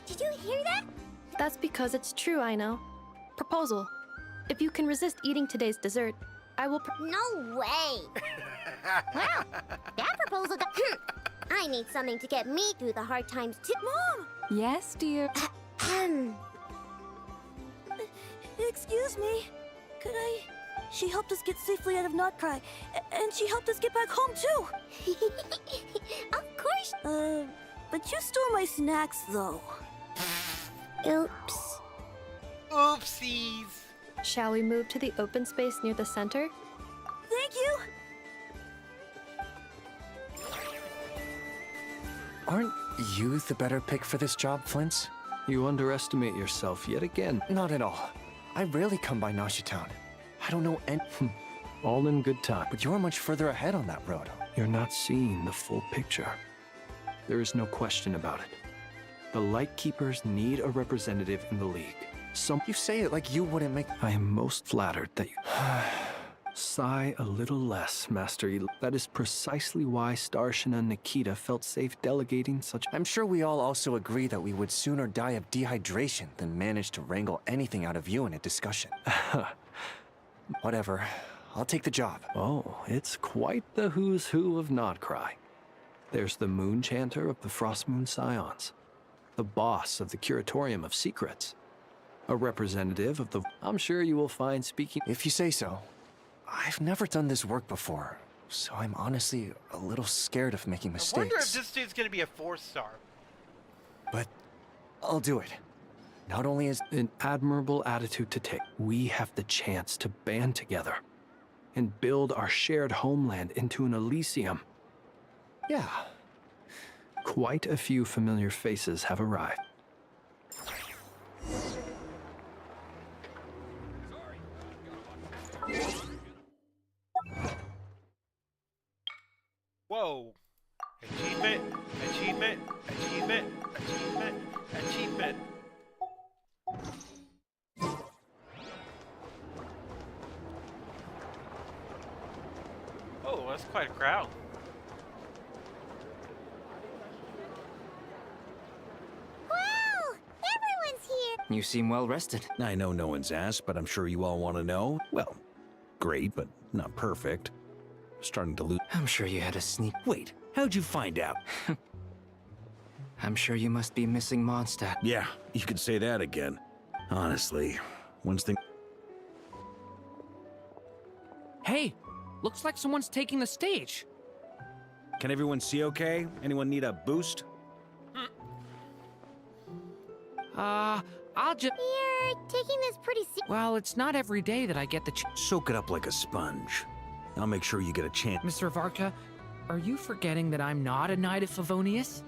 Did you hear that? That's because it's true, I know. Proposal. If you can resist eating today's dessert, I will No way! Wow, that proposal got... I need something to get me through the hard times too. Mom! Yes, dear. Excuse me. Could I... She helped us get safely out of Notcry, and she helped us get back home too. Of course. But you stole my snacks, though. Oops. Oopsies. Shall we move to the open space near the center? Thank you. Aren't you the better pick for this job, Flint's? You underestimate yourself yet again. Not at all. I rarely come by Nasha Town. I don't know any... All in good time. But you're much further ahead on that road. You're not seeing the full picture. There is no question about it. The Lightkeepers need a representative in the League. You say it like you wouldn't make... I am most flattered that you... Sigh a little less, Master That is precisely why Starshin and Nikita felt safe delegating such... I'm sure we all also agree that we would sooner die of dehydration than manage to wrangle anything out of you in a discussion. Whatever. I'll take the job. Oh, it's quite the who's who of Nodcry. There's the Moon Chanter of the Frostmoon Scions, the boss of the Curatorium of Secrets, a representative of the... I'm sure you will find speaking... If you say so. I've never done this work before, so I'm honestly a little scared of making mistakes. I wonder if this dude's gonna be a 4-star. But I'll do it. Not only is... An admirable attitude to take. We have the chance to band together and build our shared homeland into an Elysium. Yeah. Quite a few familiar faces have arrived. Whoa. Achievement, achievement, achievement, achievement, achievement. Oh, that's quite a crowd. Wow! Everyone's here! You seem well rested. I know no one's asked, but I'm sure you all want to know. Well, great, but not perfect. Starting to lose. I'm sure you had a sneak... Wait, how'd you find out? I'm sure you must be missing Mondstadt. Yeah, you could say that again. Honestly, once thing... Hey, looks like someone's taking the stage. Can everyone see okay? Anyone need a boost? I'll just... You're taking this pretty seriously. Well, it's not every day that I get the Soak it up like a sponge. I'll make sure you get a chance. Mr. Varka, are you forgetting that I'm not a knight of Favonius?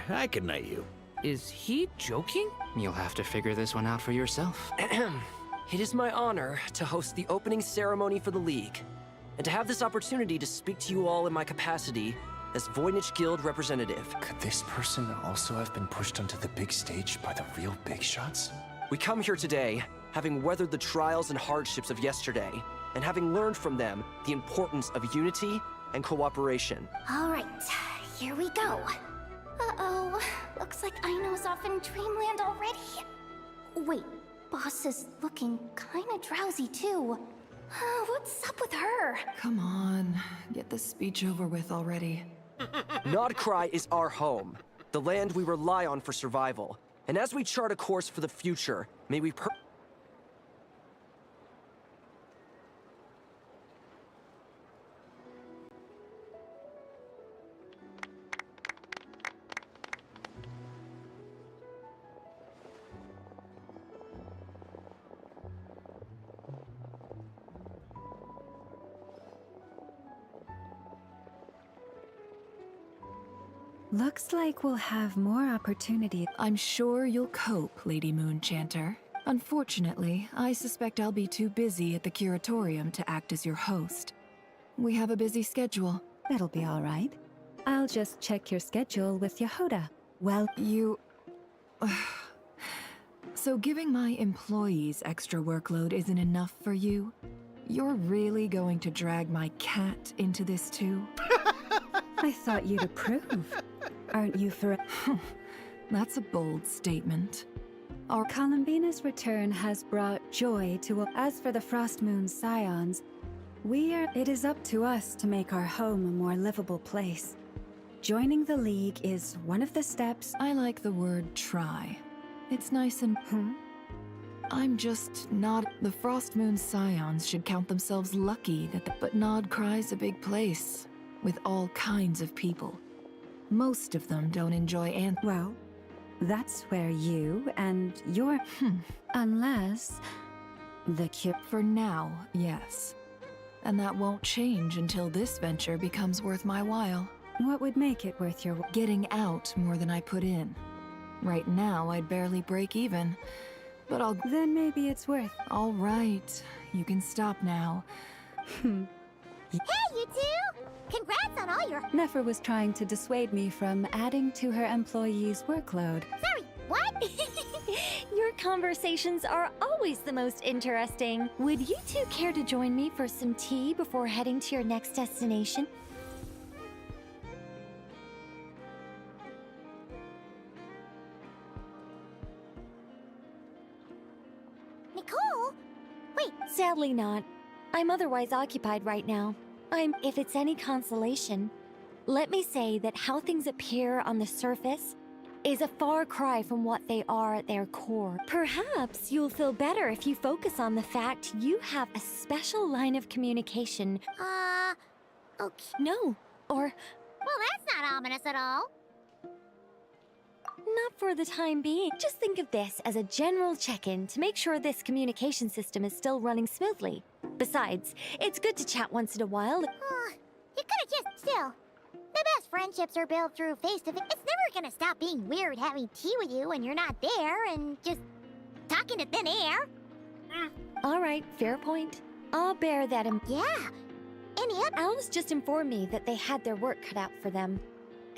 I can knight you. Is he joking? You'll have to figure this one out for yourself. It is my honor to host the opening ceremony for the League, and to have this opportunity to speak to you all in my capacity as Voynich Guild representative. Could this person also have been pushed onto the big stage by the real big shots? We come here today, having weathered the trials and hardships of yesterday, and having learned from them the importance of unity and cooperation. All right, here we go. Uh-oh, looks like Aino's off in Dreamland already. Wait, Boss is looking kinda drowsy too. What's up with her? Come on, get this speech over with already. Nodcry is our home, the land we rely on for survival. And as we chart a course for the future, may we Looks like we'll have more opportunity. I'm sure you'll cope, Lady Moonchanter. Unfortunately, I suspect I'll be too busy at the curatorium to act as your host. We have a busy schedule. That'll be all right. I'll just check your schedule with Yehuda. Well, you... So giving my employees extra workload isn't enough for you? You're really going to drag my cat into this too? I thought you'd approve. Aren't you for... That's a bold statement. Our Columbina's return has brought joy to... As for the Frost Moon Scions, it is up to us to make our home a more livable place. Joining the League is one of the steps. I like the word try. It's nice and... I'm just not... The Frost Moon Scions should count themselves lucky that But Nodcry's a big place, with all kinds of people. Most of them don't enjoy Well, that's where you and your... Unless... The cure... For now, yes. And that won't change until this venture becomes worth my while. What would make it worth your... Getting out more than I put in. Right now, I'd barely break even. But I'll... Then maybe it's worth... All right. You can stop now. Hey, you two! Congrats on all your... Nefer was trying to dissuade me from adding to her employees' workload. Sorry, what? Your conversations are always the most interesting. Would you two care to join me for some tea before heading to your next destination? Nicole? Wait, sadly not. I'm otherwise occupied right now. If it's any consolation, let me say that how things appear on the surface is a far cry from what they are at their core. Perhaps you'll feel better if you focus on the fact you have a special line of communication. Okay. No, or... Well, that's not ominous at all. Not for the time being. Just think of this as a general check-in to make sure this communication system is still running smoothly. Besides, it's good to chat once in a while. You could've just... Still, the best friendships are built through face-to-face. It's never gonna stop being weird having tea with you when you're not there and just talking to thin air. All right, fair point. I'll bear that in... Yeah. Alice just informed me that they had their work cut out for them.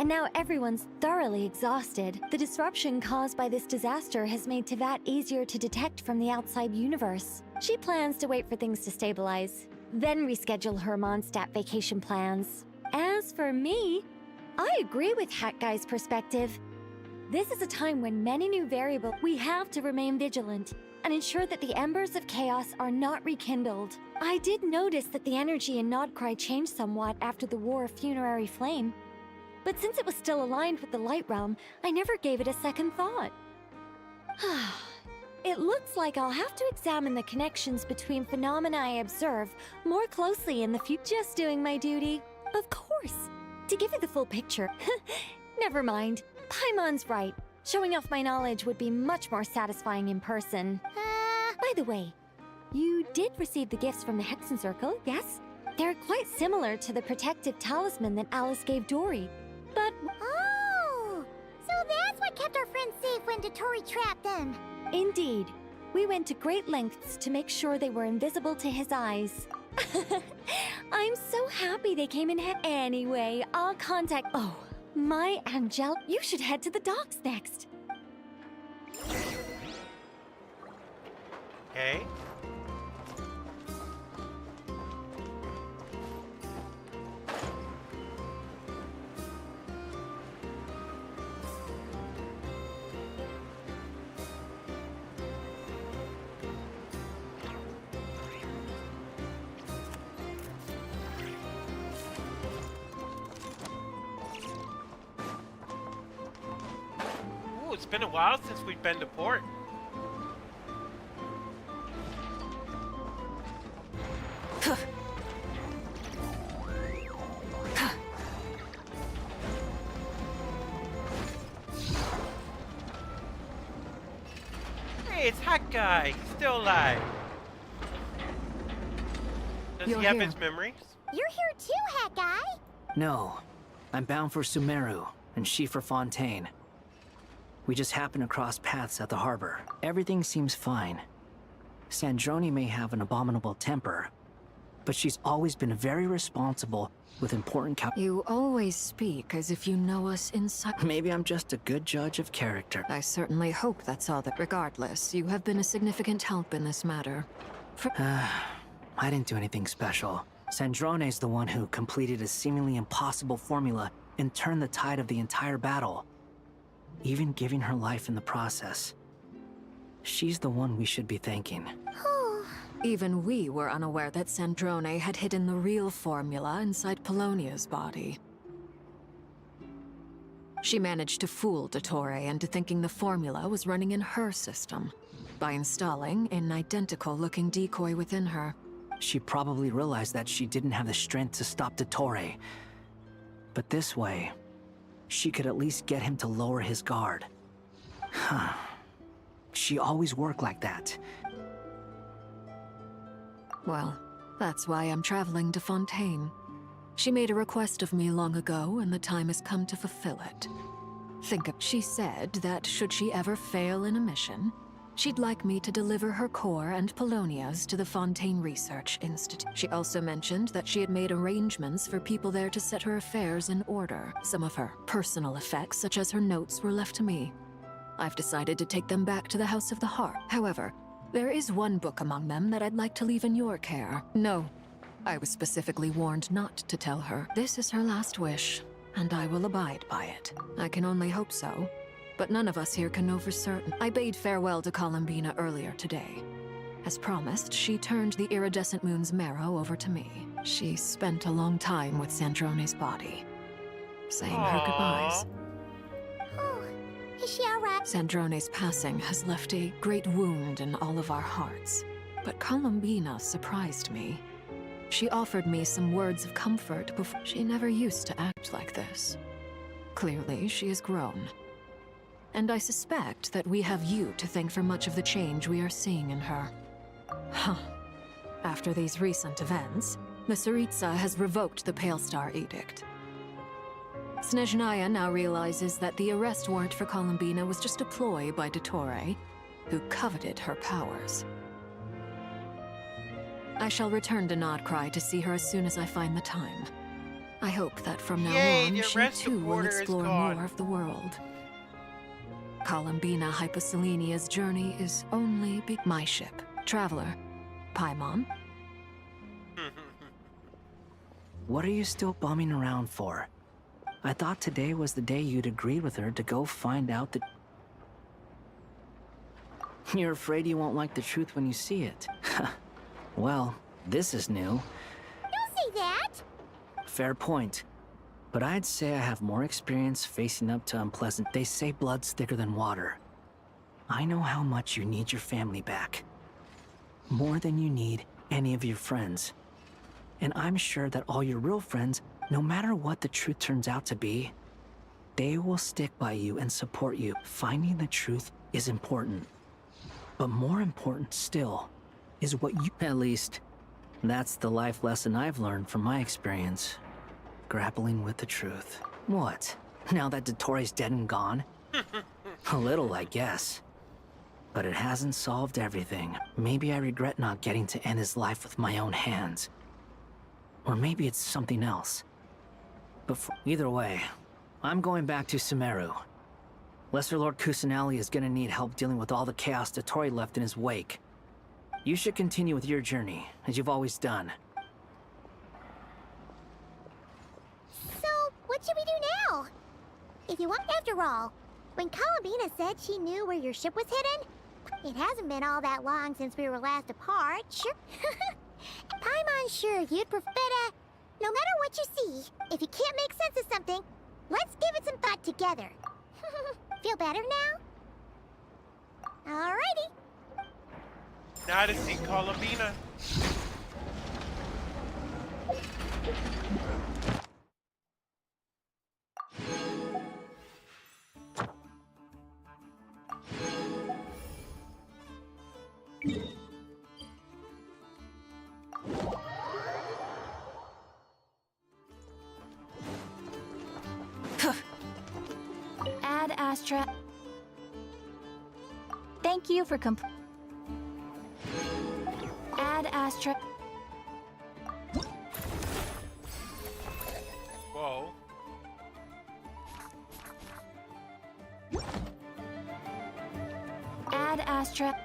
And now everyone's thoroughly exhausted. The disruption caused by this disaster has made Tevat easier to detect from the outside universe. She plans to wait for things to stabilize, then reschedule her Mondstadt vacation plans. As for me, I agree with Hat Guy's perspective. This is a time when many new variables... We have to remain vigilant and ensure that the embers of chaos are not rekindled. I did notice that the energy in Nodcry changed somewhat after the War of Funerary Flame. But since it was still aligned with the Light Realm, I never gave it a second thought. It looks like I'll have to examine the connections between phenomena I observe more closely in the future. Just doing my duty, of course. To give you the full picture, never mind. Paimon's right. Showing off my knowledge would be much more satisfying in person. By the way, you did receive the gifts from the Hexen Circle, yes? They're quite similar to the protective talisman that Alice gave Dory. But... Oh! So that's what kept our friends safe when Dotori trapped them. Indeed. We went to great lengths to make sure they were invisible to his eyes. I'm so happy they came in anyway, I'll contact... Oh, my Angel... You should head to the docks next. Okay. It's been a while since we've been to port. Hey, it's Hot Guy. He's still alive. Does he have his memories? You're here too, Hat Guy. No, I'm bound for Sumeru, and she for Fontaine. We just happened to cross paths at the harbor. Everything seems fine. Sandrone may have an abominable temper, but she's always been very responsible with important You always speak as if you know us inside. Maybe I'm just a good judge of character. I certainly hope that's all that. Regardless, you have been a significant help in this matter. I didn't do anything special. Sandrone's the one who completed a seemingly impossible formula and turned the tide of the entire battle, even giving her life in the process. She's the one we should be thanking. Even we were unaware that Sandrone had hidden the real formula inside Polonia's body. She managed to fool Dottore into thinking the formula was running in her system by installing an identical-looking decoy within her. She probably realized that she didn't have the strength to stop Dottore. But this way, she could at least get him to lower his guard. She always worked like that. Well, that's why I'm traveling to Fontaine. She made a request of me long ago, and the time has come to fulfill it. She said that should she ever fail in a mission, she'd like me to deliver her core and Polonia's to the Fontaine Research Institute. She also mentioned that she had made arrangements for people there to set her affairs in order. Some of her personal effects, such as her notes, were left to me. I've decided to take them back to the House of the Heart. However, there is one book among them that I'd like to leave in your care. No, I was specifically warned not to tell her. This is her last wish, and I will abide by it. I can only hope so, but none of us here can know for certain. I bade farewell to Columbina earlier today. As promised, she turned the iridescent moon's marrow over to me. She spent a long time with Sandrone's body, saying her goodbyes. Is she alright? Sandrone's passing has left a great wound in all of our hearts. But Columbina surprised me. She offered me some words of comfort before. She never used to act like this. Clearly, she has grown. And I suspect that we have you to thank for much of the change we are seeing in her. After these recent events, the Tsaritsa has revoked the Pale Star Edict. Snezhnaya now realizes that the arrest warrant for Columbina was just a ploy by Dottore, who coveted her powers. I shall return to Nodcry to see her as soon as I find the time. I hope that from now on, she too will explore more of the world. Columbina Hyposelenia's journey is only my ship. Traveler, Paimon. What are you still bumming around for? I thought today was the day you'd agreed with her to go find out that... You're afraid you won't like the truth when you see it. Well, this is new. Don't say that! Fair point. But I'd say I have more experience facing up to unpleasant. They say blood's thicker than water. I know how much you need your family back. More than you need any of your friends. And I'm sure that all your real friends, no matter what the truth turns out to be, they will stick by you and support you. Finding the truth is important. But more important still is what you... At least, that's the life lesson I've learned from my experience. Grappling with the truth. What? Now that Dottore's dead and gone? A little, I guess. But it hasn't solved everything. Maybe I regret not getting to end his life with my own hands. Or maybe it's something else. But either way, I'm going back to Sumeru. Lesser Lord Kusanali is gonna need help dealing with all the chaos Dottore left in his wake. You should continue with your journey, as you've always done. So, what should we do now? If you want, after all, when Columbina said she knew where your ship was hidden, it hasn't been all that long since we were last apart, sure. Paimon's sure you'd prefer to... No matter what you see, if you can't make sense of something, let's give it some thought together. Feel better now? Alrighty. Now to see Columbina. Thank you for Add Astra. Whoa. Add Astra.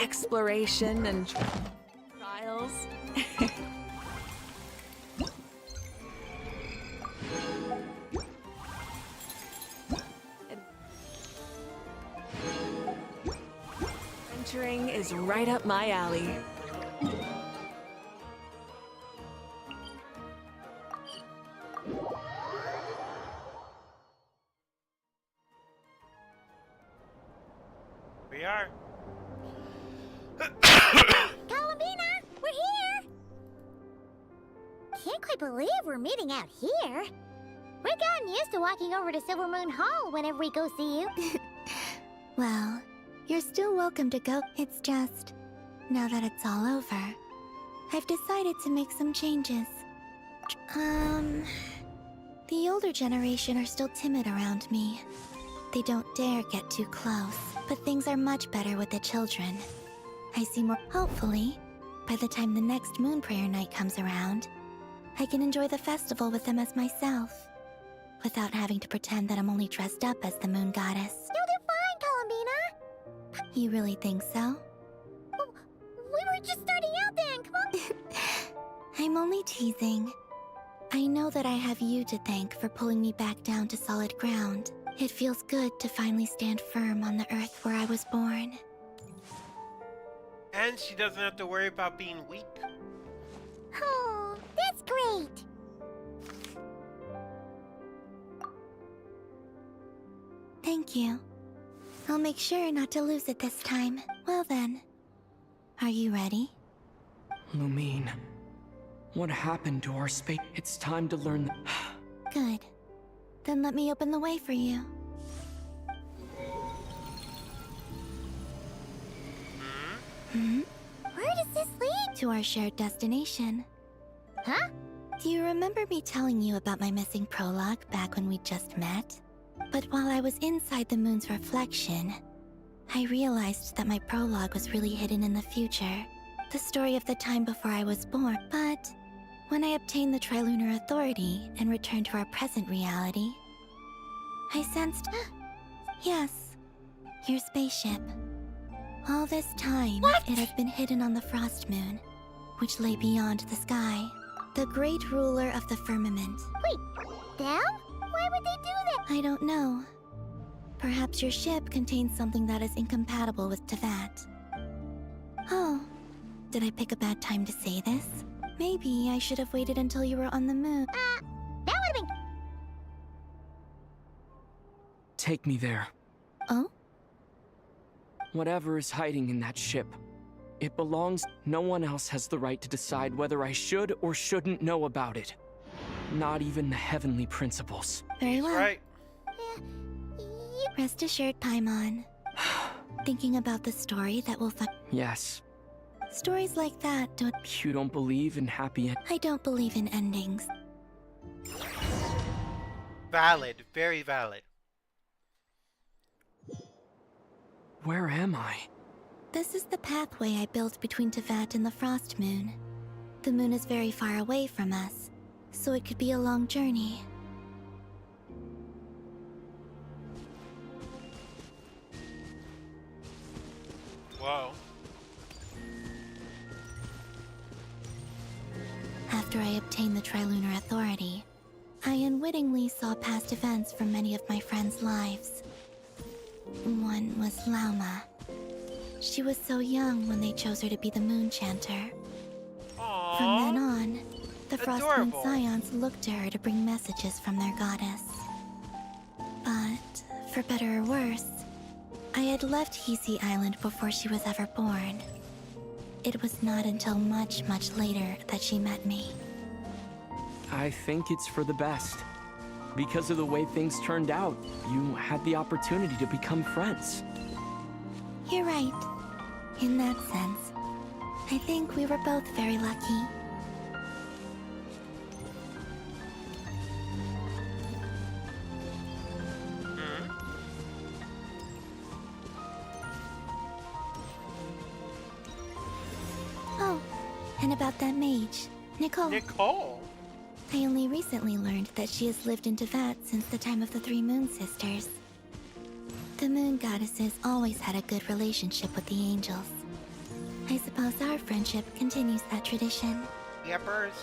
Exploration and trials. Adventuring is right up my alley. We are. Columbina, we're here! Can't quite believe we're meeting out here. We've gotten used to walking over to Silver Moon Hall whenever we go see you. Well, you're still welcome to go. It's just, now that it's all over, I've decided to make some changes. The older generation are still timid around me. They don't dare get too close, but things are much better with the children. I see more. Hopefully, by the time the next Moon Prayer night comes around, I can enjoy the festival with them as myself, without having to pretend that I'm only dressed up as the Moon Goddess. You'll do fine, Columbina. You really think so? Well, we were just starting out then, come on. I'm only teasing. I know that I have you to thank for pulling me back down to solid ground. It feels good to finally stand firm on the earth where I was born. And she doesn't have to worry about being weak. Oh, that's great. Thank you. I'll make sure not to lose it this time. Well then, are you ready? Lumine, what happened to our space? It's time to learn. Good. Then let me open the way for you. Where does this lead? To our shared destination. Huh? Do you remember me telling you about my missing prologue back when we just met? But while I was inside the moon's reflection, I realized that my prologue was really hidden in the future. The story of the time before I was born. But when I obtained the Trilunar Authority and returned to our present reality, I sensed... yes, your spaceship. All this time, it has been hidden on the Frost Moon, which lay beyond the sky. The great ruler of the firmament. Wait, them? Why would they do that? I don't know. Perhaps your ship contains something that is incompatible with Tevat. Oh, did I pick a bad time to say this? Maybe I should have waited until you were on the moon. That would've been... Take me there. Oh? Whatever is hiding in that ship, it belongs. No one else has the right to decide whether I should or shouldn't know about it. Not even the heavenly principles. Very well. Right. Rest assured, Paimon. Thinking about the story that will find. Yes. Stories like that don't. You don't believe in happy end. I don't believe in endings. Valid. Very valid. Where am I? This is the pathway I built between Tevat and the Frost Moon. The moon is very far away from us, so it could be a long journey. Whoa. After I obtained the Trilunar Authority, I unwittingly saw past events from many of my friends' lives. One was Lauma. She was so young when they chose her to be the Moon Chanter. Aww. From then on, the Frost Moon Adorable. Scions looked to her to bring messages from their goddess. But, for better or worse, I had left Hisi Island before she was ever born. It was not until much, much later that she met me. I think it's for the best. Because of the way things turned out, you had the opportunity to become friends. You're right. In that sense, I think we were both very lucky. Oh, and about that mage, Nicole. Nicole? I only recently learned that she has lived in Tevat since the time of the Three Moon Sisters. The Moon Goddesses always had a good relationship with the angels. I suppose our friendship continues that tradition. Yepers.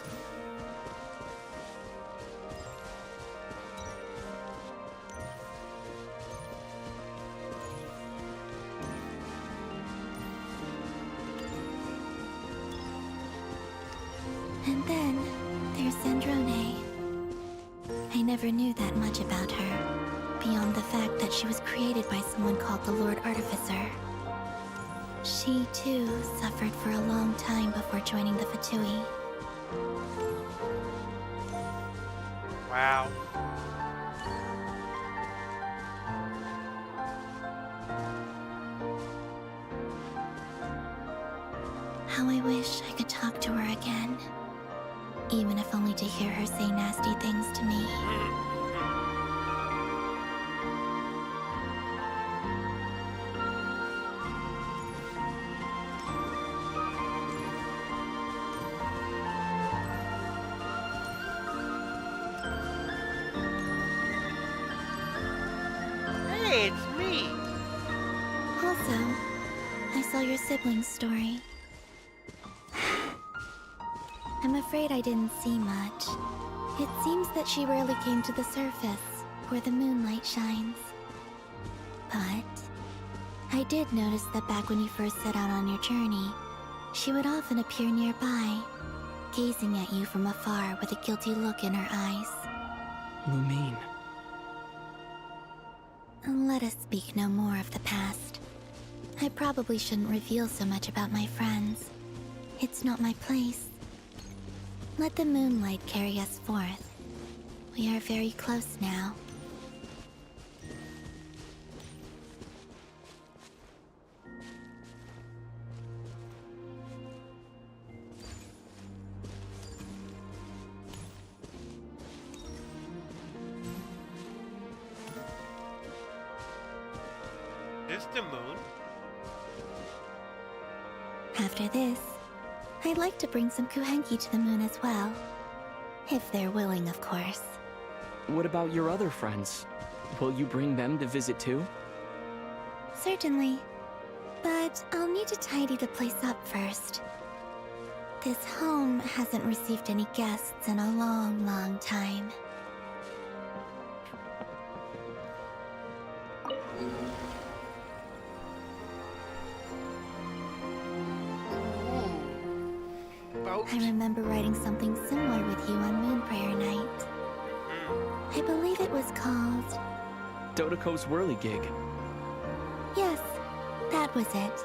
And then there's Sandrone. I never knew that much about her, beyond the fact that she was created by someone called the Lord Artificer. She, too, suffered for a long time before joining the Fatui. Wow. How I wish I could talk to her again. Even if only to hear her say nasty things to me. Hey, it's me. Also, I saw your siblings' story. I'm afraid I didn't see much. It seems that she rarely came to the surface, where the moonlight shines. But I did notice that back when you first set out on your journey, she would often appear nearby, gazing at you from afar with a guilty look in her eyes. Lumine. Let us speak no more of the past. I probably shouldn't reveal so much about my friends. It's not my place. Let the moonlight carry us forth. We are very close now. This the moon? After this, I'd like to bring some Kuhenki to the moon as well. If they're willing, of course. What about your other friends? Will you bring them to visit too? Certainly. But I'll need to tidy the place up first. This home hasn't received any guests in a long, long time. I remember writing something similar with you on Moon Prayer Night. I believe it was called... Dodoko's Whirligig. Yes, that was it.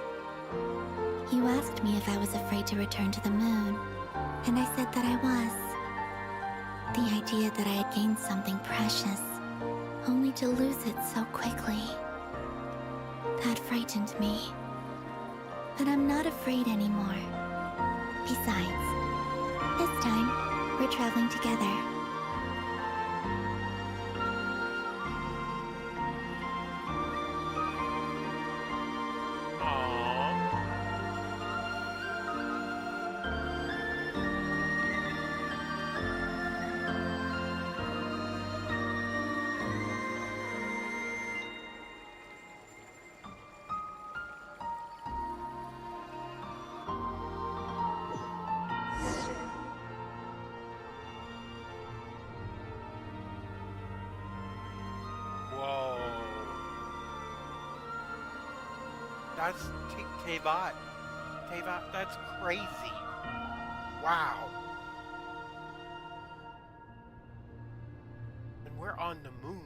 You asked me if I was afraid to return to the moon, and I said that I was. The idea that I had gained something precious, only to lose it so quickly. That frightened me. But I'm not afraid anymore. Besides, this time, we're traveling together. That's Tevat. Tevat, that's crazy. Wow. And we're on the moon.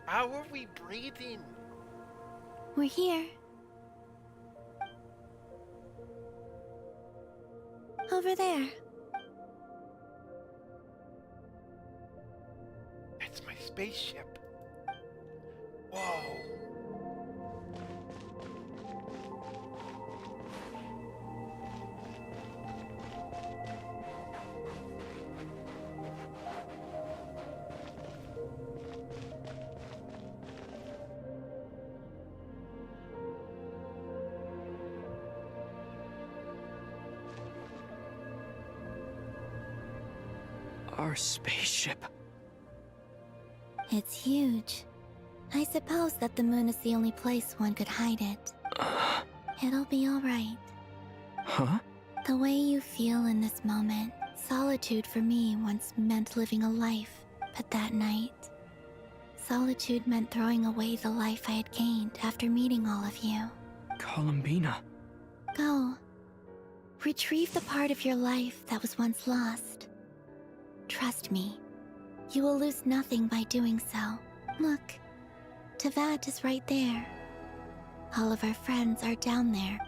How are we breathing? We're here. Over there. That's my spaceship. Whoa. Our spaceship. It's huge. I suppose that the moon is the only place one could hide it. It'll be alright. Huh? The way you feel in this moment, solitude for me once meant living a life, but that night, solitude meant throwing away the life I had gained after meeting all of you. Columbina. Go. Retrieve the part of your life that was once lost. Trust me, you will lose nothing by doing so. Look, Teyvat is right there. All of our friends are down there.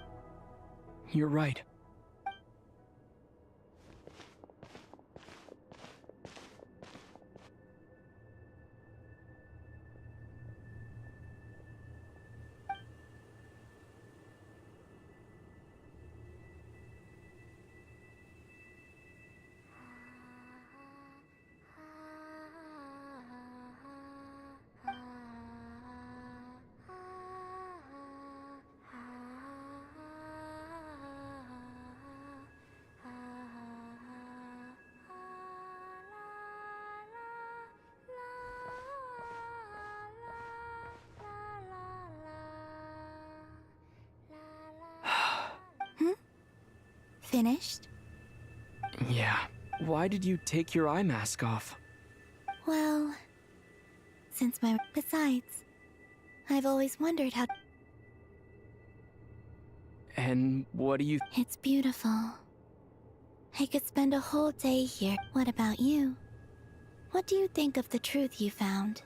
You're right. Finished? Yeah. Why did you take your eye mask off? Well, since my... Besides, I've always wondered how... And what do you... It's beautiful. I could spend a whole day here. What about you? What do you think of the truth you found?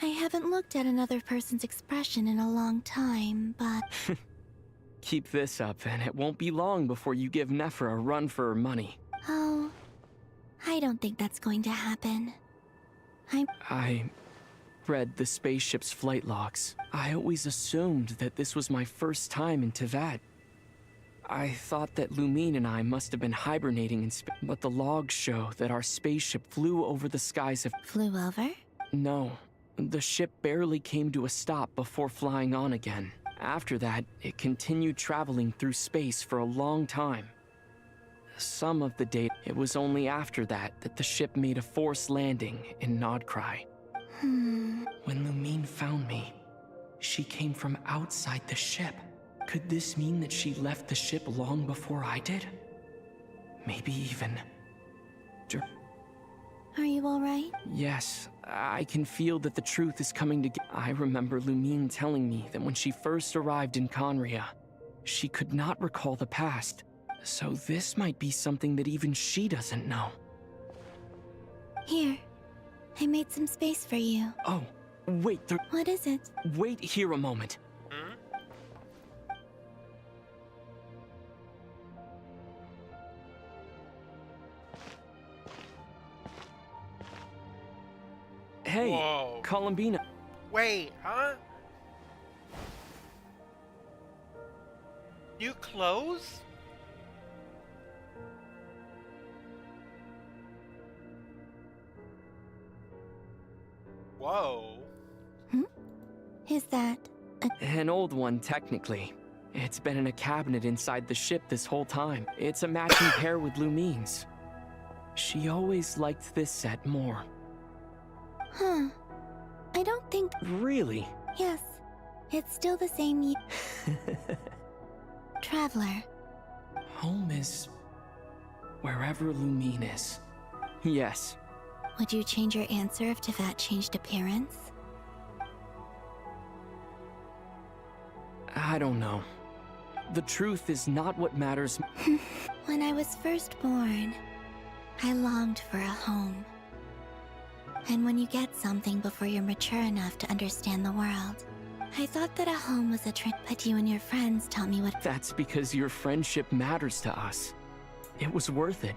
I haven't looked at another person's expression in a long time, but... Keep this up, and it won't be long before you give Nephra a run for her money. Oh, I don't think that's going to happen. I read the spaceship's flight logs. I always assumed that this was my first time in Teyvat. I thought that Lumine and I must have been hibernating in space, but the logs show that our spaceship flew over the skies of... Flew over? No. The ship barely came to a stop before flying on again. After that, it continued traveling through space for a long time. Some of the date, it was only after that the ship made a forced landing in Nodcry. When Lumine found me, she came from outside the ship. Could this mean that she left the ship long before I did? Maybe even... Are you alright? Yes, I can feel that the truth is coming together. I remember Lumine telling me that when she first arrived in Conria, she could not recall the past. So this might be something that even she doesn't know. Here, I made some space for you. Oh, wait, What is it? Wait here a moment. Hey, Whoa. Columbina. Wait, huh? New clothes? Whoa. Is that An old one, technically. It's been in a cabinet inside the ship this whole time. It's a matching pair with Lumine's. She always liked this set more. Huh. I don't think... Really? Yes. It's still the same Traveler. Home is... wherever Lumine is. Yes. Would you change your answer if Teyvat changed appearance? I don't know. The truth is not what matters. When I was first born, I longed for a home. And when you get something before you're mature enough to understand the world, I thought that a home was a trip, but you and your friends taught me what. That's because your friendship matters to us. It was worth it.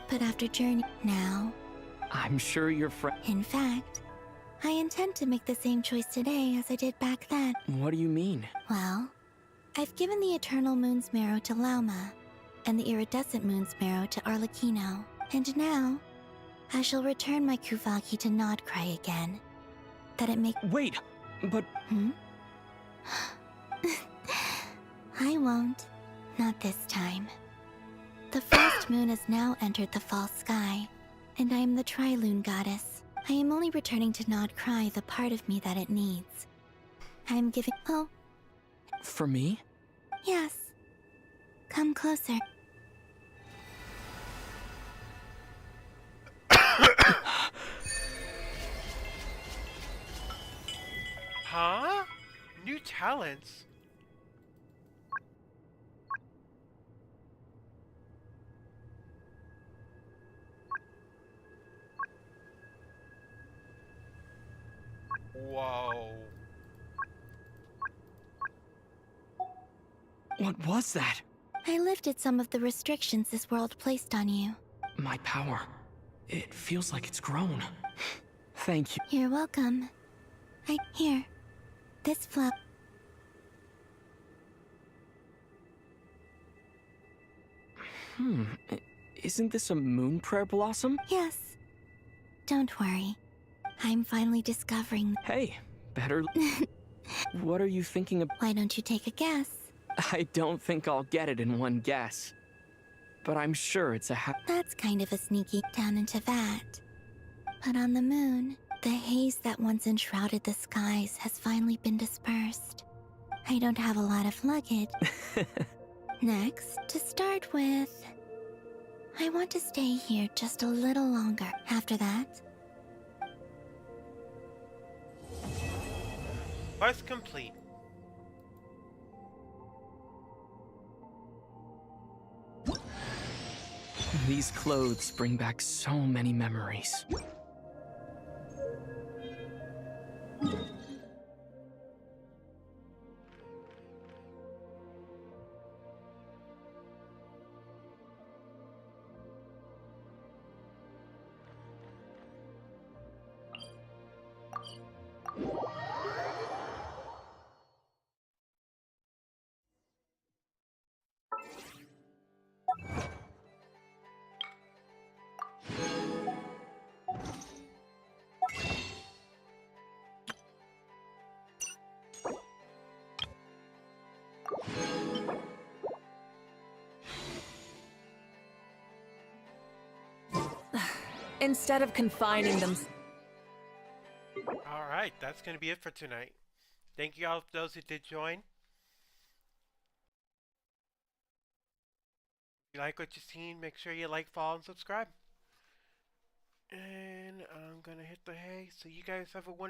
But after journey now, I'm sure your friend. in fact, I intend to make the same choice today as I did back then. What do you mean? Well, I've given the Eternal Moon's Marrow to Lauma, and the Iridescent Moon's Marrow to Arlecchino. And now, I shall return my Kuvaki to Nodcry again. That it may— Wait, but— I won't. Not this time. The Frost Moon has now entered the False Sky, and I am the Trilune Goddess. I am only returning to Nodcry the part of me that it needs. I am giving— Oh, For me? yes. Come closer. Huh? New talents? Whoa. What was that? I lifted some of the restrictions this world placed on you. My power. It feels like it's grown. Thank you. You're welcome. Here. This flower. Isn't this a moon prayer blossom? Yes. Don't worry. I'm finally discovering— Hey, better. What are you thinking of? Why don't you take a guess? I don't think I'll get it in one guess. But I'm sure it's a That's kind of a sneaky down into that. But on the moon, the haze that once enshrouded the skies has finally been dispersed. I don't have a lot of luggage. Next, to start with, I want to stay here just a little longer. After that, Quest complete. These clothes bring back so many memories. Instead of confining them. Alright, that's going to be it for tonight. Thank you all for those who did join. If you like what you've seen, make sure you like, follow, and subscribe. And I'm going to hit the hay. So you guys have a wonderful